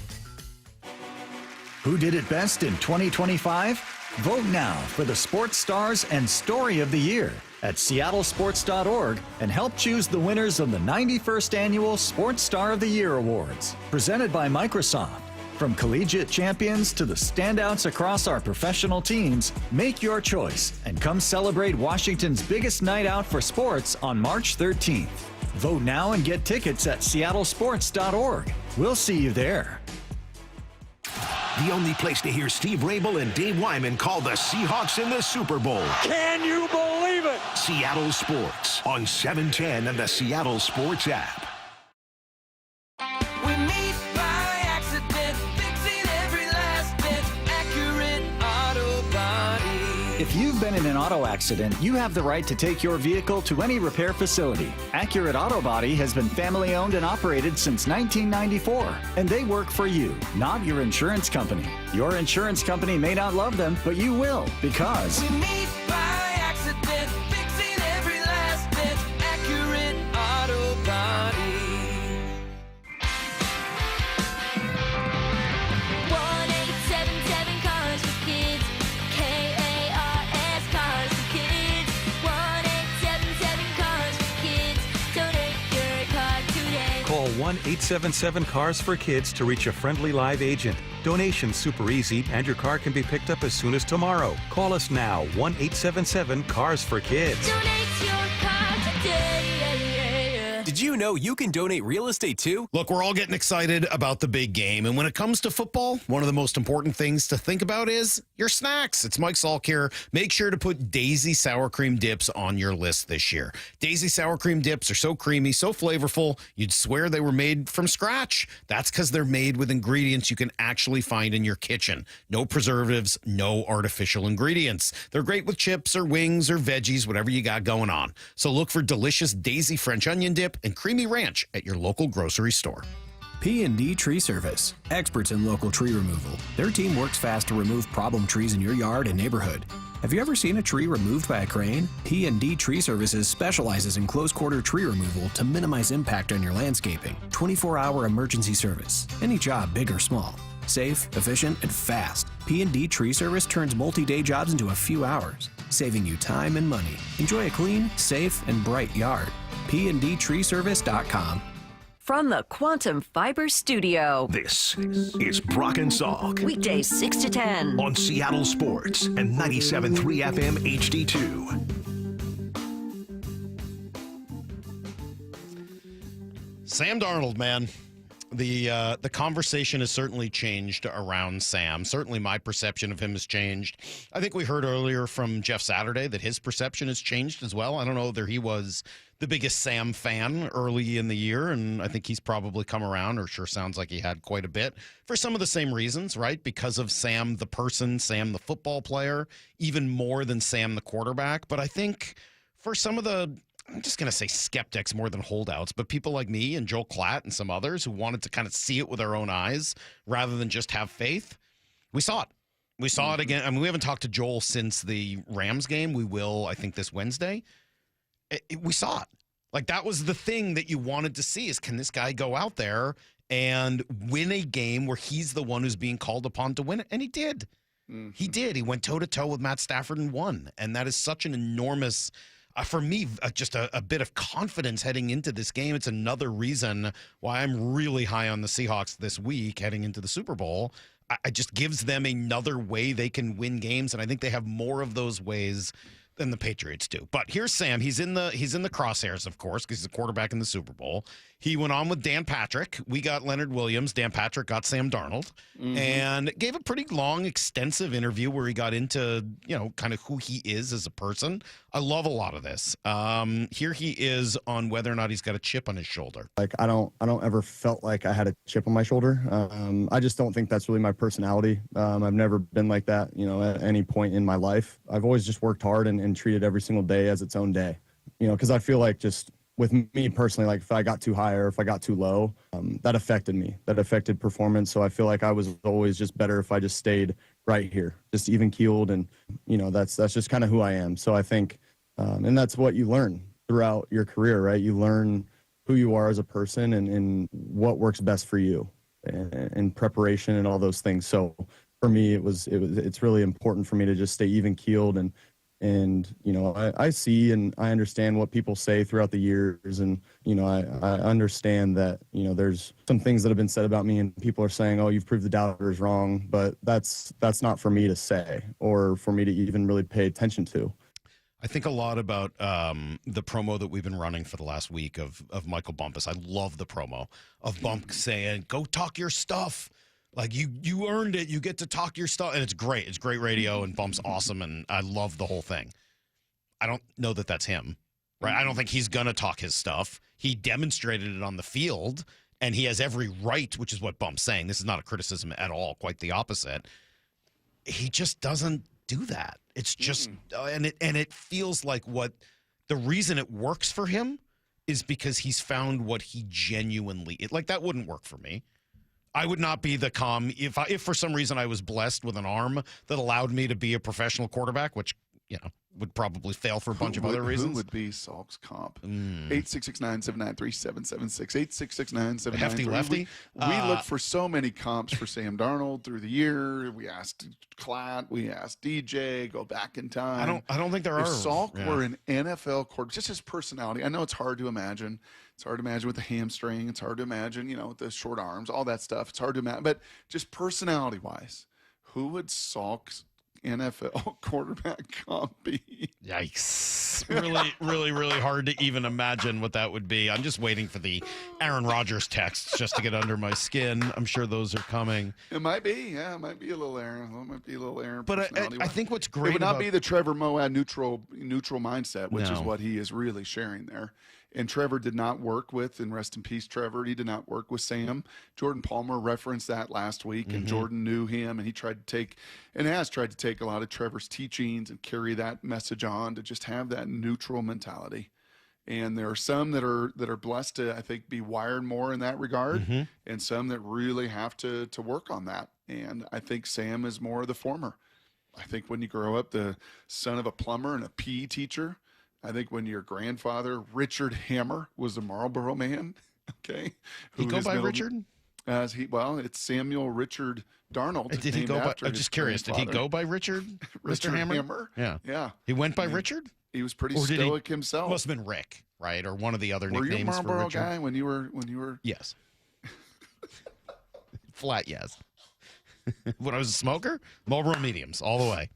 Who did it best in 2025? Vote now for the Sports Stars and Story of the Year at seattlesports.org and help choose the winners of the 91st Annual Sports Star of the Year Awards, presented by Microsoft. From collegiate champions to the standouts across our professional teams, make your choice and come celebrate Washington's biggest night out for sports on March 13th. Vote now and get tickets at seattlesports.org. We'll see you there. The only place to hear Steve Rabel and Dave Wyman call the Seahawks in the Super Bowl. Can you believe it? Seattle Sports on 710 and the Seattle Sports app. We meet by accident, fixing every last bit, accurate auto body. If you've been in an auto accident, you have the right to take your vehicle to any repair facility. Accurate Auto Body has been family owned and operated since 1994, and they work for you, not your insurance company. Your insurance company may not love them, but you will, because We meet by accident, fixing every last bit, accurate auto body. 1877 Cars for Kids. K-A-R-S Cars for Kids. 1877 Cars for Kids. Donate your car today. Call 1-877-CARS for Kids to reach a friendly live agent. Donation's super easy, and your car can be picked up as soon as tomorrow. Call us now, 1-877-CARS for Kids. Donate your car today. Did you know you can donate real estate too? Look, we're all getting excited about the big game. And when it comes to football, one of the most important things to think about is your snacks. It's Mike Salk here. Make sure to put Daisy Sour Cream Dips on your list this year. Daisy Sour Cream Dips are so creamy, so flavorful, you'd swear they were made from scratch. That's because they're made with ingredients you can actually find in your kitchen. No preservatives, no artificial ingredients. They're great with chips or wings or veggies, whatever you got going on. So look for delicious Daisy French onion dip and creamy ranch at your local grocery store. P&D Tree Service, experts in local tree removal. Their team works fast to remove problem trees in your yard and neighborhood. Have you ever seen a tree removed by a crane? P&D Tree Services specializes in close-quarter tree removal to minimize impact on your landscaping. 24-hour emergency service. Any job, big or small. Safe, efficient, and fast. P&D Tree Service turns multi-day jobs into a few hours, saving you time and money. Enjoy a clean, safe, and bright yard. PNDTreeService.com. From the Quantum Fiber Studio. This is Brock and Salk. Weekdays 6 to 10. On Seattle Sports and 97.3 FM HD2. Sam Darnold, man. The conversation has certainly changed around Sam. Certainly my perception of him has changed. I think we heard earlier from Jeff Saturday that his perception has changed as well. I don't know whether he was the biggest Sam fan early in the year, and I think he's probably come around, or sure sounds like he had quite a bit, for some of the same reasons, right? Because of Sam the person, Sam the football player, even more than Sam the quarterback. But I think for some of the, I'm just going to say skeptics more than holdouts, but people like me and Joel Klatt and some others who wanted to kind of see it with our own eyes rather than just have faith, we saw it. We saw it again. I mean, we haven't talked to Joel since the Rams game. We will, I think, this Wednesday. We saw it. Like, that was the thing that you wanted to see, is can this guy go out there and win a game where he's the one who's being called upon to win it? And he did. He did. He went toe-to-toe with Matt Stafford and won. And that is such an enormous, for me, just a bit of confidence heading into this game. It's another reason why I'm really high on the Seahawks this week heading into the Super Bowl. It just gives them another way they can win games, and I think they have more of those ways than the Patriots do. But here's Sam. He's in the crosshairs, of course, because he's a quarterback in the Super Bowl. He went on with Dan Patrick. We got Leonard Williams. Dan Patrick got Sam Darnold, and gave a pretty long, extensive interview where he got into, kind of who he is as a person. I love a lot of this. Here he is on whether or not he's got a chip on his shoulder. Like, I don't ever felt like I had a chip on my shoulder. I just don't think that's really my personality. I've never been like that, at any point in my life. I've always just worked hard and treated every single day as its own day, because I feel like just with me personally, like if I got too high or if I got too low, that affected me. That affected performance. So I feel like I was always just better if I just stayed right here, just even keeled. And, that's just kind of who I am. So I think, and that's what you learn throughout your career, right? You learn who you are as a person and what works best for you and preparation and all those things. So for me, it's really important for me to just stay even keeled and And, I see and I understand what people say throughout the years. And, I understand that, there's some things that have been said about me and people are saying, oh, you've proved the doubters wrong. But that's not for me to say or for me to even really pay attention to. I think a lot about the promo that we've been running for the last week of Michael Bumpus. I love the promo of Bump saying, go talk your stuff. Like, you earned it. You get to talk your stuff. And it's great. It's great radio, and Bump's awesome, and I love the whole thing. I don't know that that's him, right? I don't think he's going to talk his stuff. He demonstrated it on the field, and he has every right, which is what Bump's saying. This is not a criticism at all. Quite the opposite. He just doesn't do that. It's just, and it feels like the reason it works for him is because he's found what he genuinely, like that wouldn't work for me. I would not be the calm if for some reason I was blessed with an arm that allowed me to be a professional quarterback, which, would probably fail for a bunch of other reasons. Who would be Salk's comp? 866-979-3776. 866-979-3776. Hefty lefty. We look for so many comps for Sam Darnold through the year. We asked Klatt. We asked DJ. Go back in time. I don't think there are. If Salk were an NFL quarterback, just his personality. I know it's hard to imagine. It's hard to imagine with the hamstring. It's hard to imagine, with the short arms, all that stuff. It's hard to imagine. But just personality-wise, who would Salk's NFL quarterback comp be? Yikes. Really, really, really hard to even imagine what that would be. I'm just waiting for the Aaron Rodgers texts just to get under my skin. I'm sure those are coming. It might be. Yeah, it might be a little Aaron. It might be a little Aaron. But I think what's great it would not be the Trevor Moawad neutral mindset, which is No. what he is really sharing there. And Trevor did not work with, and rest in peace, Trevor, he did not work with Sam. Jordan Palmer referenced that last week, and Jordan knew him, and he tried to take, and has tried to take a lot of Trevor's teachings and carry that message on to just have that neutral mentality. And there are some that are blessed to, I think, be wired more in that regard, and some that really have to work on that. And I think Sam is more of the former. I think when you grow up the son of a plumber and a PE teacher, I think when your grandfather, Richard Hammer, was a Marlboro man, okay? He go by Richard? It's Samuel Richard Darnold. Did he go by, I'm just curious, did he go by Richard? Richard Mr. Hammer? Hammer? Yeah. Yeah. He went by Richard? He was pretty Or did stoic himself. Must have been Rick, right? Or one of the other Were you a nicknames for Marlboro Richard. guy when you were? Yes. Flat yes. When I was a smoker, Marlboro mediums all the way.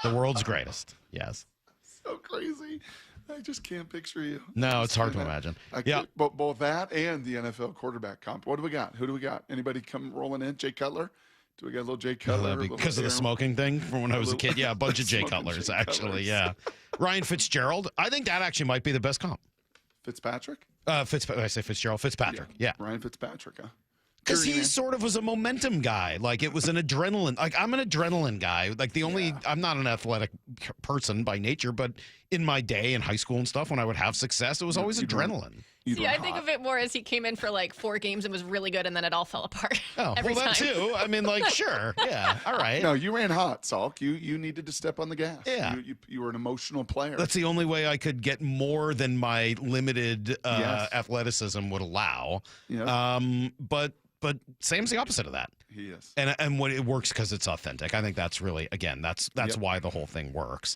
The world's greatest. Yes. So crazy. I just can't picture you. No, it's hard to imagine. But both that and the NFL quarterback comp. What do we got? Who do we got? Anybody come rolling in? Jay Cutler? Do we got a little Jay Cutler? Because of the smoking thing from when I was a kid. Yeah, a bunch of Jay Cutlers, actually. Yeah. Ryan Fitzgerald. I think that actually might be the best comp. Fitzpatrick? I say Fitzgerald. Fitzpatrick. Yeah. Ryan Fitzpatrick, huh? Because he sort of was a momentum guy. Like, it was an adrenaline. Like, I'm an adrenaline guy. Like, I'm not an athletic person by nature, but in my day in high school and stuff, when I would have success, it was always adrenaline. See, I think of it more as he came in for like 4 games and was really good, and then it all fell apart. Oh, every well, that time. too. I mean, like, sure. Yeah. All right. No, you ran hot, Salk. You needed to step on the gas. Yeah. You were an emotional player. That's the only way I could get more than my limited athleticism would allow. Yeah. But Sam's the opposite of that. He is. And what it works because it's authentic. I think that's really, again, that's why the whole thing works.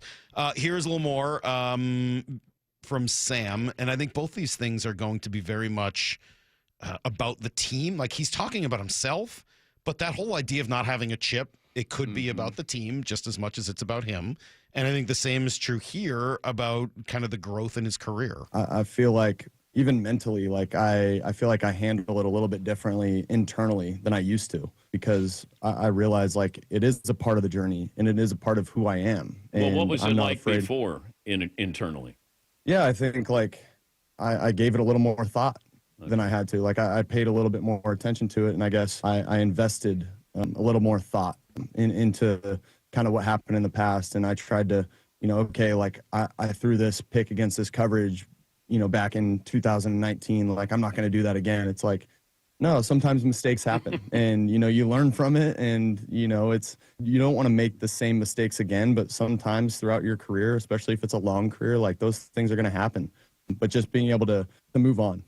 Here's a little more from Sam, and I think both these things are going to be very much about the team. Like, he's talking about himself, but that whole idea of not having a chip, it could be about the team just as much as it's about him. And I think the same is true here about kind of the growth in his career. I feel like even mentally, like I feel like I handle it a little bit differently internally than I used to, because I realize like it is a part of the journey and it is a part of who I am. Well, And what was I'm it not like afraid- before internally? Yeah, I think like I gave it a little more thought than I had to. Like I paid a little bit more attention to it, and I guess I invested a little more thought into kind of what happened in the past. And I tried to, okay, like I threw this pick against this coverage, back in 2019, like I'm not going to do that again. It's like, no, sometimes mistakes happen and, you learn from it, and, you don't want to make the same mistakes again, but sometimes throughout your career, especially if it's a long career, like those things are going to happen, but just being able to move on.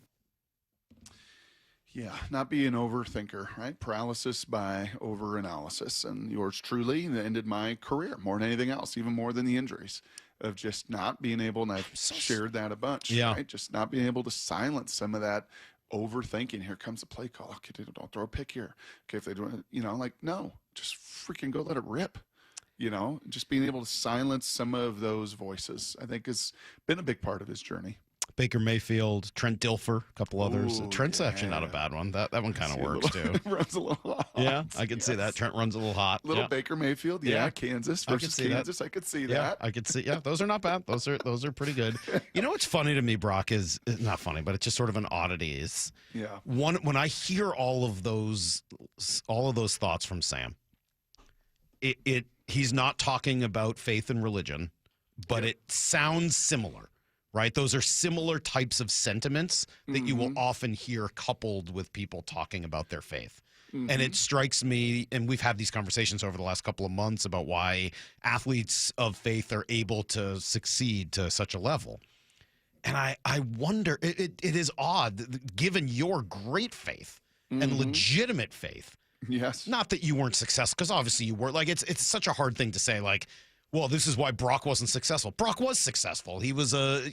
Yeah, not be an overthinker, right? Paralysis by overanalysis. And yours truly ended my career more than anything else, even more than the injuries. of just not being able, and I've shared that a bunch, Yeah. right? Just not being able to silence some of that overthinking. Here comes a play call. Okay, don't throw a pick here. Okay, if they do, like, no, just freaking go let it rip. Just being able to silence some of those voices, I think, has been a big part of his journey. Baker Mayfield, Trent Dilfer, a couple others. Ooh, Trent's actually not a bad one. That one kind of works too. Runs a little hot. Yeah, I can see that. Trent runs a little hot. Little Baker Mayfield, Kansas versus Kansas. I could see that. I could see. Yeah, those are not bad. Those are pretty good. You know what's funny to me, Brock, is not funny, but it's just sort of an oddity. Is when I hear all of those thoughts from Sam, he's not talking about faith and religion, but it sounds similar. Right? Those are similar types of sentiments that you will often hear coupled with people talking about their faith. And it strikes me, and we've had these conversations over the last couple of months about why athletes of faith are able to succeed to such a level. And I wonder, it is odd, given your great faith and legitimate faith. Yes. Not that you weren't successful, because obviously you were. Like, it's such a hard thing to say, like, well, this is why Brock wasn't successful. Brock was successful. He was a,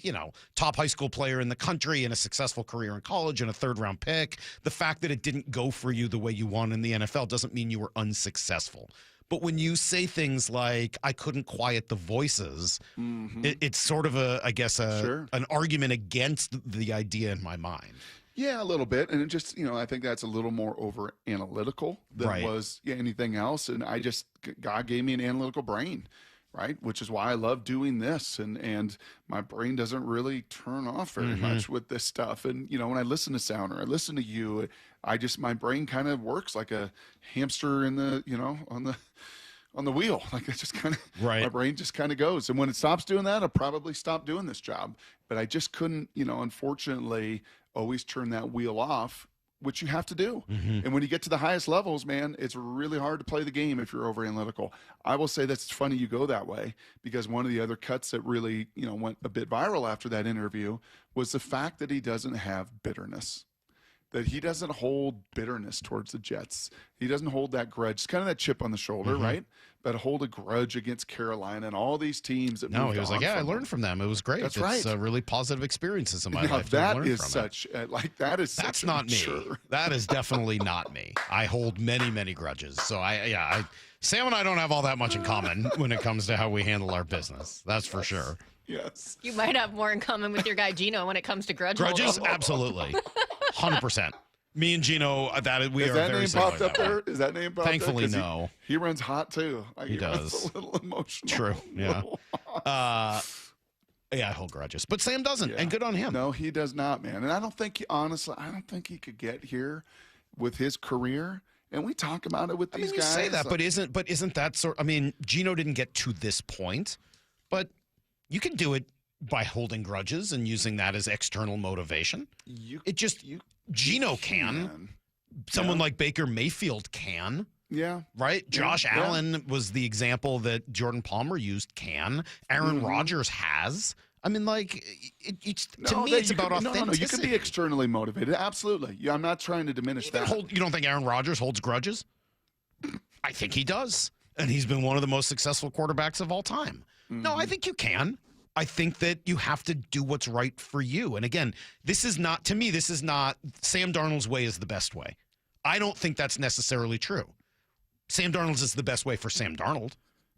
top high school player in the country and a successful career in college and a third-round pick. The fact that it didn't go for you the way you want in the NFL doesn't mean you were unsuccessful. But when you say things like, I couldn't quiet the voices, it's sort of an argument against the idea in my mind. Yeah, a little bit. And it just, I think that's a little more over analytical than was anything else. And God gave me an analytical brain. Right, which is why I love doing this, and my brain doesn't really turn off very much with this stuff. And when I listen to sound or I listen to you, my brain kind of works like a hamster in the on the wheel. Like it just kind of my brain just kind of goes. And when it stops doing that, I'll probably stop doing this job. But I just couldn't, unfortunately, always turn that wheel off, which you have to do. And when you get to the highest levels, man, it's really hard to play the game if you're over analytical. I will say that's funny you go that way, because one of the other cuts that really, went a bit viral after that interview was the fact that he doesn't have bitterness, that he doesn't hold bitterness towards the Jets. He doesn't hold that grudge. It's kind of that chip on the shoulder, right? But hold a grudge against Carolina and all these teams that he was like, I learned from them. It was great. That's It's really positive experiences in my life. That is such, that's not me. That is definitely not me. I hold many, many grudges. So Sam and I don't have all that much in common when it comes to how we handle our business. That's for sure. Yes. You might have more in common with your guy Gino when it comes to grudges. Absolutely. 100%. Me and Gino, we are very similar. Is that name popped Thankfully, up? no. He runs hot too. He does. Runs a little emotional. True. Yeah. I hold grudges, but Sam doesn't, and good on him. No, he does not, man. And I don't think he could get here with his career. And we talk about it with these guys. You say that, but isn't that sort? I mean, Gino didn't get to this point, but you can do it by holding grudges and using that as external motivation. Gino can. Someone like Baker Mayfield can. Yeah. Right? Josh Allen was the example that Jordan Palmer used can. Aaron Rodgers has. I mean, like, to me, it's about authenticity. No, you can be externally motivated. Absolutely. Yeah, I'm not trying to diminish that. You don't think Aaron Rodgers holds grudges? I think he does. And he's been one of the most successful quarterbacks of all time. No, I think you can. I think that you have to do what's right for you. And again, Sam Darnold's way is the best way. I don't think that's necessarily true. Sam Darnold's is the best way for Sam Darnold.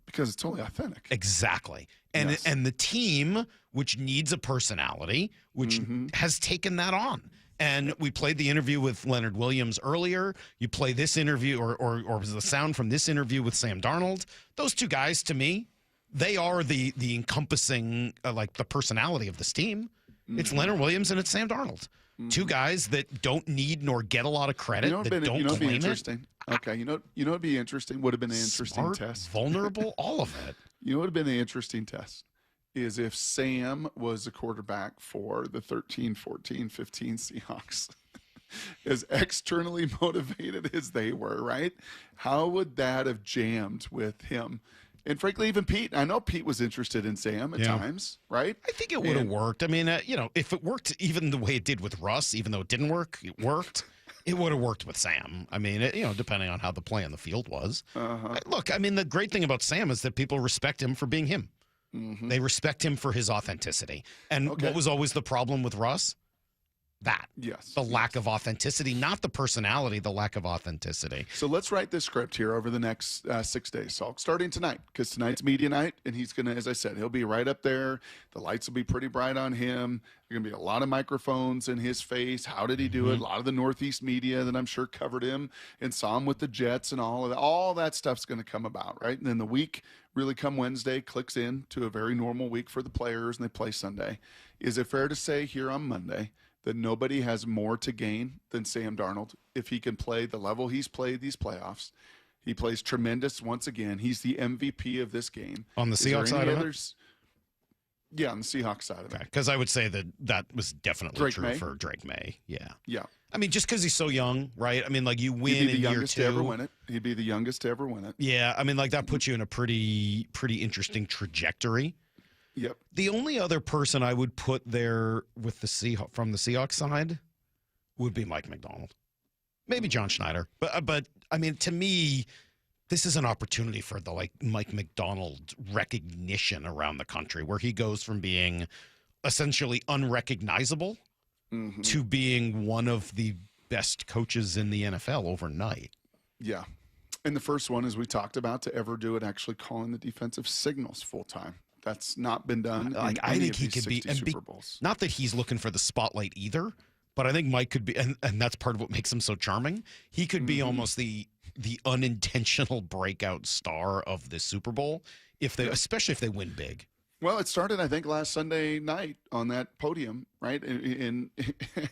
Because it's totally authentic. Exactly. And and the team, which needs a personality, which has taken that on. And we played the interview with Leonard Williams earlier. You play this interview or the sound from this interview with Sam Darnold. Those two guys, to me, they are the encompassing, the personality of this team. It's Leonard Williams and it's Sam Darnold. Two guys that don't need nor get a lot of credit, that don't claim interesting. Okay, you know what'd be interesting? Would have been an interesting test. Vulnerable, all of it. You know what would have been an interesting test is if Sam was the quarterback for the 13, 14, 15 Seahawks. As externally motivated as they were, right? How would that have jammed with him? And frankly, even Pete. I know Pete was interested in Sam at times, right? I think it would have worked. I mean, if it worked even the way it did with Russ, even though it didn't work, it worked. It would have worked with Sam. I mean, depending on how the play on the field was. Look, I mean, the great thing about Sam is that people respect him for being him. Mm-hmm. They respect him for his authenticity. And what was always the problem with Russ? That. Yes. The lack of authenticity, not the personality, the lack of authenticity. So let's write this script here over the next 6 days, Salk, starting tonight, because tonight's media night, and he's going to, as I said, he'll be right up there. The lights will be pretty bright on him. There are going to be a lot of microphones in his face. How did he do it? A lot of the Northeast media that I'm sure covered him and saw him with the Jets and all of that. All that stuff's going to come about, right? And then the week, really come Wednesday, clicks in to a very normal week for the players, and they play Sunday. Is it fair to say here on Monday that nobody has more to gain than Sam Darnold if he can play the level he's played these playoffs? He plays tremendous once again. He's the MVP of this game. On the Seahawks side of it? Yeah, on the Seahawks side of it. Because I would say that was definitely Drake true May? for Drake May. Yeah. Yeah. I mean, just because he's so young, right? I mean, like you win He'd be the in year youngest 2. to ever win it. He'd be the youngest to ever win it. Yeah. I mean, like that puts you in a pretty interesting trajectory. Yep. The only other person I would put there with from the Seahawks side would be Mike McDonald. Maybe John Schneider. But I mean, to me, this is an opportunity for the Mike McDonald recognition around the country, where he goes from being essentially unrecognizable to being one of the best coaches in the NFL overnight. Yeah. And the first one, as we talked about, to ever do it, actually calling the defensive signals full time. That's not been done. I think he could be, Super Bowls. Not that he's looking for the spotlight either, but I think Mike could be, and that's part of what makes him so charming. He could be almost the unintentional breakout star of the Super Bowl, especially if they win big. Well, it started, I think, last Sunday night on that podium, right? In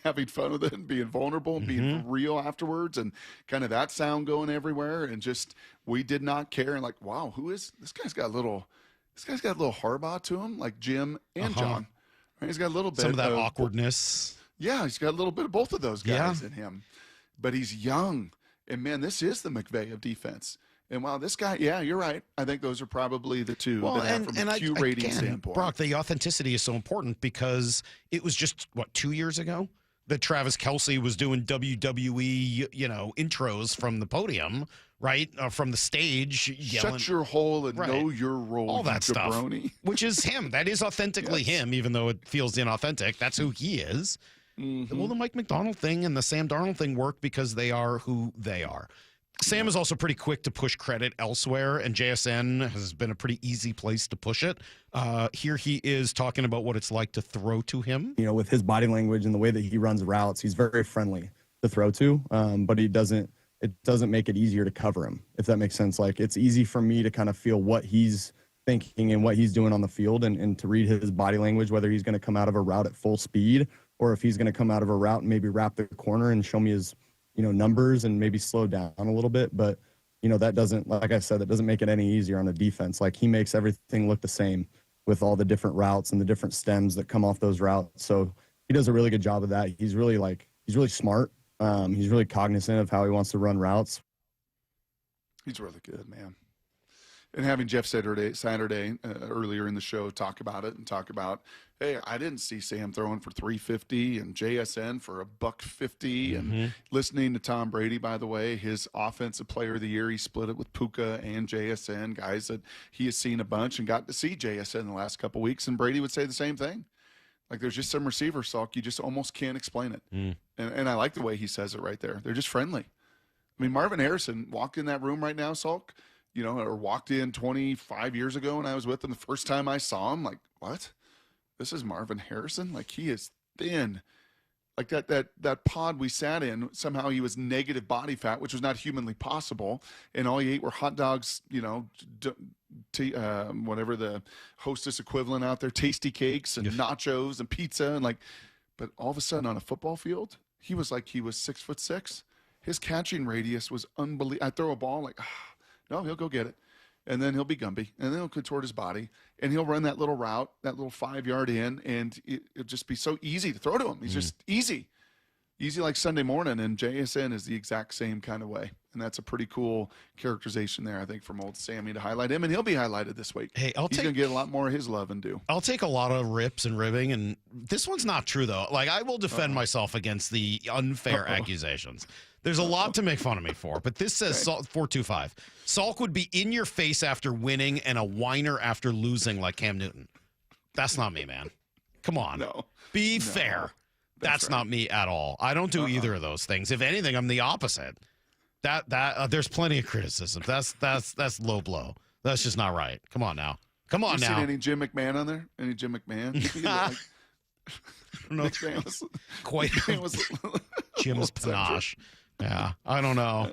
having fun with it and being vulnerable and being real afterwards, and kind of that sound going everywhere, and just we did not care. And wow, who is this? Guy's got a little Harbaugh to him, like Jim and John. Right? He's got a little bit some of that awkwardness. Yeah, he's got a little bit of both of those guys in him, but he's young, and man, this is the McVay of defense. And while this guy, yeah, you're right. I think those are probably the two that have from a Q rating standpoint. Brock, the authenticity is so important because it was just, 2 years ago that Travis Kelce was doing WWE, intros from the podium, right? From the stage. Yelling, shut your hole and know your role, all that jabroni. Stuff, which is him. That is authentically him, even though it feels inauthentic. That's who he is. Well, the Mike McDonald thing and the Sam Darnold thing work because they are who they are. Sam is also pretty quick to push credit elsewhere, and JSN has been a pretty easy place to push it. Here he is talking about what it's like to throw to him. With his body language and the way that he runs routes, he's very friendly to throw to, but it doesn't make it easier to cover him, if that makes sense. Like, it's easy for me to kind of feel what he's thinking and what he's doing on the field, and to read his body language, whether he's going to come out of a route at full speed or if he's going to come out of a route and maybe wrap the corner and show me his numbers and maybe slow down a little bit. But, that doesn't, like I said, that doesn't make it any easier on the defense. Like, he makes everything look the same with all the different routes and the different stems that come off those routes. So he does a really good job of that. He's really smart. He's really cognizant of how he wants to run routes. He's really good, man. And having Jeff Saturday earlier in the show talk about, hey, I didn't see Sam throwing for 350 and JSN for $150, and listening to Tom Brady, by the way, his offensive player of the year, he split it with Puka and JSN, guys that he has seen a bunch and got to see JSN in the last couple of weeks, and Brady would say the same thing. Like, there's just some receivers, Salk, you just almost can't explain it. And I like the way he says it right there. They're just friendly. I mean, Marvin Harrison walked in that room right now, Salk, or walked in 25 years ago when I was with him. The first time I saw him, like, what? This is Marvin Harrison? Like, he is thin. Like that pod we sat in, somehow he was negative body fat, which was not humanly possible. And all he ate were hot dogs, whatever the hostess equivalent out there, tasty cakes and nachos and pizza. But all of a sudden on a football field, he was 6'6". His catching radius was unbelievable. I throw a ball, no, he'll go get it. And then he'll be Gumby, and then he'll contort his body, and he'll run that little route, that little 5-yard in, and it'll just be so easy to throw to him. He's just easy. easy like Sunday morning, and JSN is the exact same kind of way. And that's a pretty cool characterization there, I think, from old Sammy to highlight him, and he'll be highlighted this week. Hey, he's going to get a lot more of his love and due. I'll take a lot of rips and ribbing, and this one's not true, though. Like, I will defend myself against the unfair accusations. There's a lot to make fun of me for, but this says Salk 425. Salk would be in your face after winning and a whiner after losing like Cam Newton. That's not me, man. Come on. No. Be fair. That's not me at all. I don't do either of those things. If anything, I'm the opposite. There's plenty of criticism. That's low blow. That's just not right. Come on now. Come on you now. Seen any Jim McMahon on there? Any Jim McMahon? No, quite Jim's panache. Yeah, I don't know.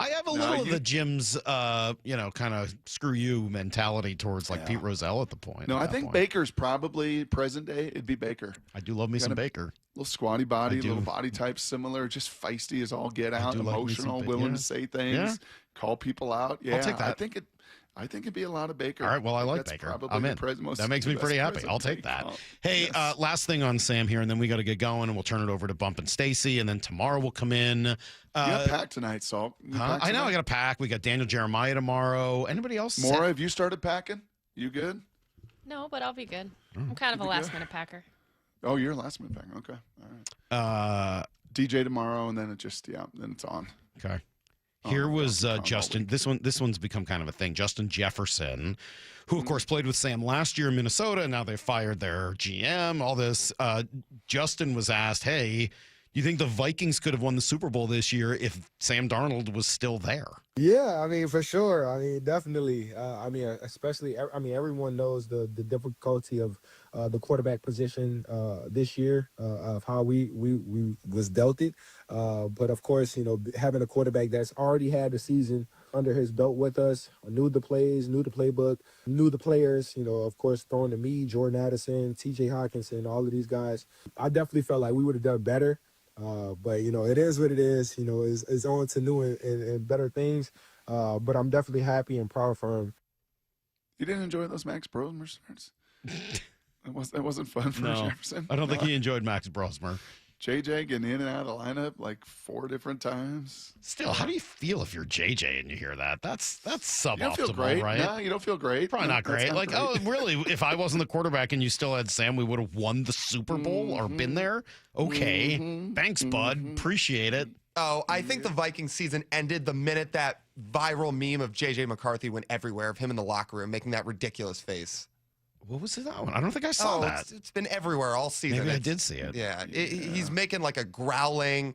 I have a little of the Jim's, kind of screw you mentality towards like Pete Rozelle at the point. No, I think Baker's probably present day. It'd be Baker. I do love me some Baker. Little squatty body, little body type similar, just feisty as all get out, emotional, willing to say things, call people out. Yeah, I'll take that. I think it'd be a lot of Baker. All right, well, I like Baker. I'm in. That makes me pretty happy. I'll take that. Hey, last thing on Sam here, and then we got to get going, and we'll turn it over to Bump and Stacy, and then tomorrow we'll come in. You got packed tonight, Salk. I know, I got to pack. We got Daniel Jeremiah tomorrow. Anybody else? Maura, have you started packing? You good? No, but I'll be good. I'm kind of a last-minute packer. Oh, you're a last-minute packer. Okay, all right. DJ tomorrow, and then then it's on. Okay. Here was Justin. This one's become kind of a thing. Justin Jefferson, who of course played with Sam last year in Minnesota, and now they fired their GM. All this. Justin was asked, "Hey, you think the Vikings could have won the Super Bowl this year if Sam Darnold was still there?" Yeah, I mean, for sure. I mean, definitely. Especially. Everyone knows the difficulty of the quarterback position this year, of how we was dealt it. But of course, having a quarterback that's already had the season under his belt with us, knew the plays, knew the playbook, knew the players. Of course, throwing to me, Jordan Addison, T.J. Hawkinson, all of these guys. I definitely felt like we would have done better. But it is what it is. It's on to new and better things. But I'm definitely happy and proud for him. You didn't enjoy those Max Brosmer starts? That wasn't fun for Jefferson. I don't think he enjoyed Max Brosmer. JJ getting in and out of the lineup like 4 different times. Still, how do you feel if you're JJ and you hear that? That's suboptimal, you don't feel great. Right? No, you don't feel great. Probably not great. Like, oh, really? If I wasn't the quarterback and you still had Sam, we would have won the Super Bowl or been there? Okay. Thanks, bud. Appreciate it. Oh, I think the Vikings season ended the minute that viral meme of J.J. McCarthy went everywhere of him in the locker room making that ridiculous face. What was that one? I don't think I saw that. It's been everywhere all season. Maybe I did see it. Yeah, he's making like a growling,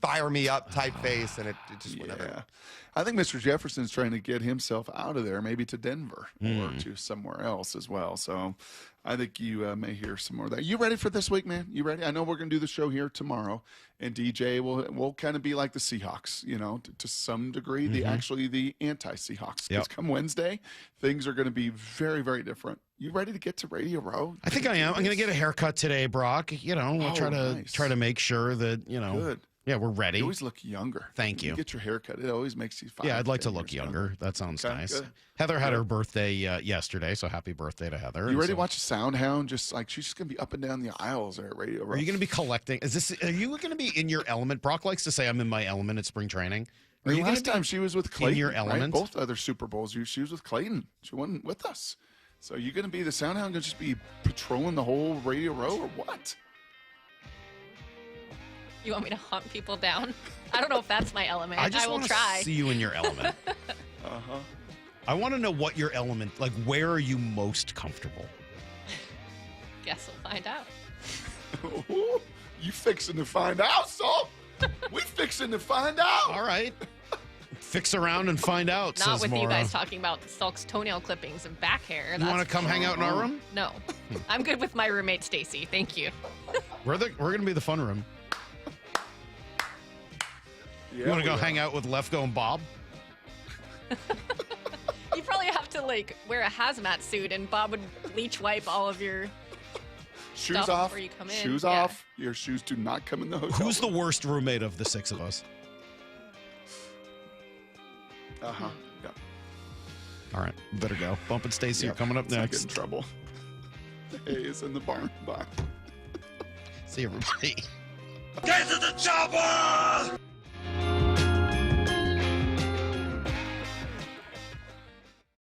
fire me up type face, and it just whatever. Yeah. I think Mr. Jefferson's trying to get himself out of there, maybe to Denver or to somewhere else as well. So I think you may hear some more of that. You ready for this week, man? You ready? I know we're going to do the show here tomorrow, and DJ will kind of be like the Seahawks, to some degree, the anti-Seahawks. Because come Wednesday, things are going to be very, very different. You ready to get to Radio Row? I think I am. I'm going to get a haircut today, Brock. We'll try to make sure that, Good. Yeah, we're ready. You always look younger. Thank you. You get your haircut. It always makes you feel. Yeah, I'd like to look younger. That sounds nice. Good. Heather had her birthday yesterday, so happy birthday to Heather. You ready to watch a Soundhound? She's just going to be up and down the aisles there at Radio Row. Are you going to be collecting? Are you going to be in your element? Brock likes to say I'm in my element at spring training. Are you last time she was with Clayton, in your element? Right? Both other Super Bowls, she was with Clayton. She wasn't with us. So you going to be the Soundhound? Going to just be patrolling the whole Radio Row or what? You want me to hunt people down? I don't know if that's my element. I will try. See you in your element. I want to know what your element, like, where are you most comfortable? Guess we'll find out. You fixing to find out, Salk? We fixing to find out. All right. Fix around and find out. Not says with Maura. you guys talking about Salk's toenail clippings and back hair. You want to come hang out in our room? No. I'm good with my roommate, Stacy. Thank you. We're going to be the fun room. Yeah, you want to go hang out with Lefko and Bob? You probably have to wear a hazmat suit, and Bob would bleach wipe all of your shoes stuff off before you come in. Shoes off. Your shoes do not come in the hotel. Who's the worst roommate of the 6 of us? Yeah. All right, better go. Bump and Stacy are coming up next. Get in trouble. Hey, it's in the barn. Bye. See everybody. Get to the chopper!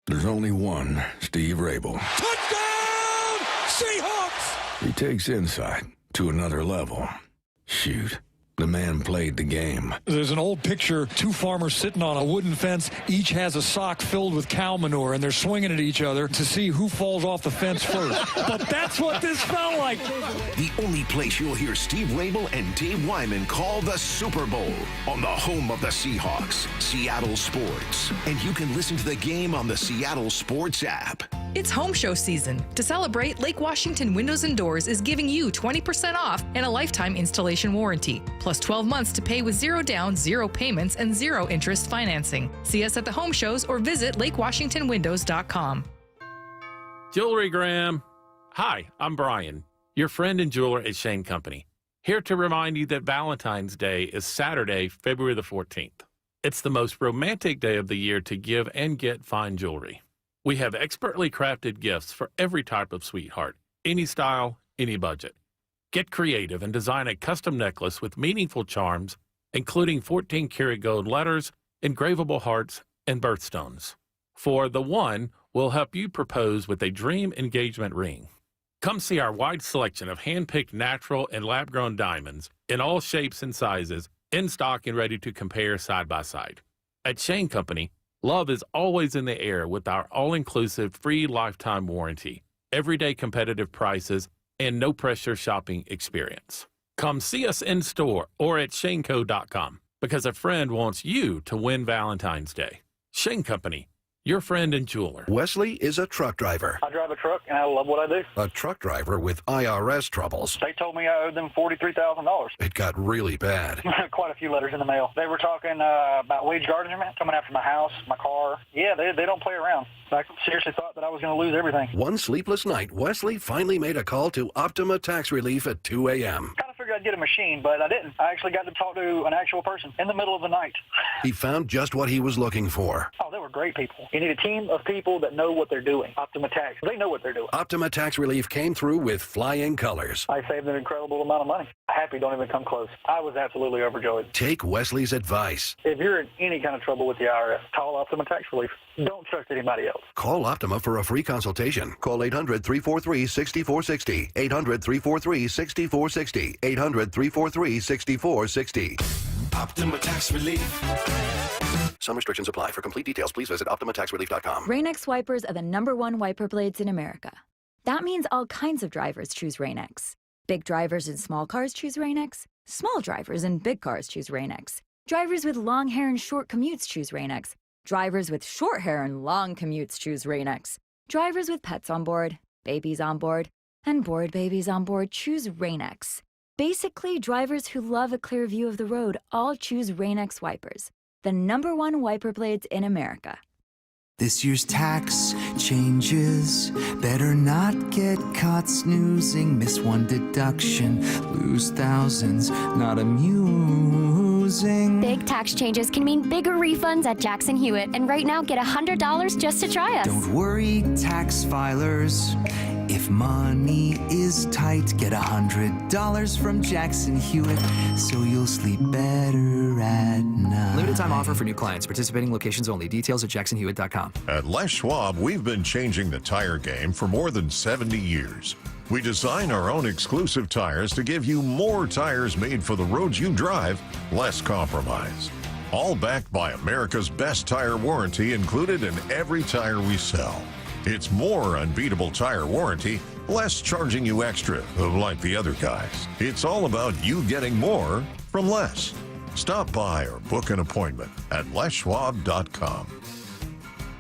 There's only one Steve Rabel. Touchdown! Seahawks! He takes insight to another level. Shoot, the man played the game. There's an old picture, two farmers sitting on a wooden fence. Each has a sock filled with cow manure, and they're swinging at each other to see who falls off the fence first. But that's what this felt like. The only place you'll hear Steve Rabel and Dave Wyman call the Super Bowl on the home of the Seahawks, Seattle Sports. And you can listen to the game on the Seattle Sports app. It's home show season. To celebrate, Lake Washington Windows and Doors is giving you 20% off and a lifetime installation warranty, plus 12 months to pay with 0 down, 0 payments, and 0 interest financing. See us at the home shows or visit lakewashingtonwindows.com. Jewelry Graham. Hi, I'm Brian, your friend and jeweler at Shane Company, here to remind you that Valentine's Day is Saturday, February the 14th. It's the most romantic day of the year to give and get fine jewelry. We have expertly crafted gifts for every type of sweetheart, any style, any budget. Get creative and design a custom necklace with meaningful charms, including 14-karat gold letters, engravable hearts, and birthstones. For the one, we'll help you propose with a dream engagement ring. Come see our wide selection of hand-picked natural and lab-grown diamonds in all shapes and sizes, in stock and ready to compare side by side. At Shane Company, love is always in the air with our all-inclusive free lifetime warranty, everyday competitive prices, and no-pressure shopping experience. Come see us in store or at shaneco.com because a friend wants you to win Valentine's Day. Shane Company, your friend and jeweler. Wesley is a truck driver. I drive a truck, and I love what I do. A truck driver with IRS troubles. They told me I owed them $43,000. It got really bad. Quite a few letters in the mail. They were talking about wage garnishment, coming after my house, my car. Yeah, they don't play around. I seriously thought that I was going to lose everything. One sleepless night, Wesley finally made a call to Optima Tax Relief at 2 a.m. Kind of figured I'd get a machine, but I didn't. I actually got to talk to an actual person in the middle of the night. He found just what he was looking for. Oh, they were great people. You need a team of people that know what they're doing. Optima Tax, they know what they're doing. Optima Tax Relief came through with flying colors. I saved an incredible amount of money. Happy don't even come close. I was absolutely overjoyed. Take Wesley's advice. If you're in any kind of trouble with the IRS, call Optima Tax Relief. Don't trust anybody else. Call Optima for a free consultation. Call 800-343-6460. 800-343-6460. 800-343-6460. Optima Tax Relief. Some restrictions apply. For complete details, please visit OptimaTaxRelief.com. Rain-X wipers are the #1 wiper blades in America. That means all kinds of drivers choose Rain-X. Big drivers in small cars choose Rain-X. Small drivers in big cars choose Rain-X. Drivers with long hair and short commutes choose Rain-X. Drivers with short hair and long commutes choose Rain-X. Drivers with pets on board, babies on board, and bored babies on board choose Rain-X. Basically, drivers who love a clear view of the road all choose Rain-X wipers, the #1 wiper blades in America. This year's tax changes. Better not get caught snoozing. Miss one deduction, lose thousands. Not amusing. Big tax changes can mean bigger refunds at Jackson Hewitt. And right now, get $100 just to try us. Don't worry, tax filers. If money is tight, get $100 from Jackson Hewitt, so you'll sleep better at night. Limited time offer for new clients. Participating locations only. Details at jacksonhewitt.com. At Les Schwab, we've been changing the tire game for more than 70 years. We design our own exclusive tires to give you more tires made for the roads you drive, less compromise. All backed by America's best tire warranty included in every tire we sell. It's more unbeatable tire warranty, less charging you extra, like the other guys. It's all about you getting more from less. Stop by or book an appointment at leschwab.com.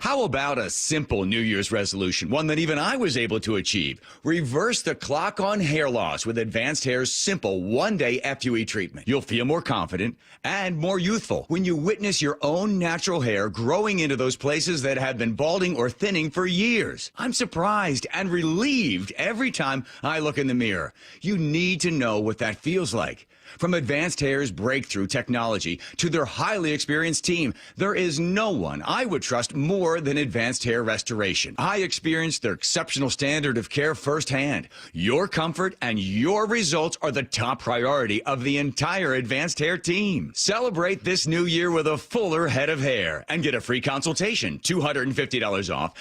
How about a simple New Year's resolution, one that even I was able to achieve? Reverse the clock on hair loss with Advanced Hair's simple one-day FUE treatment. You'll feel more confident and more youthful when you witness your own natural hair growing into those places that have been balding or thinning for years. I'm surprised and relieved every time I look in the mirror. You need to know what that feels like. From Advanced Hair's breakthrough technology to their highly experienced team, there is no one I would trust more more than advanced hair restoration. I experienced their exceptional standard of care firsthand. Your comfort and your results are the top priority of the entire advanced hair team. Celebrate this new year with a fuller head of hair and get a free consultation, $250 off.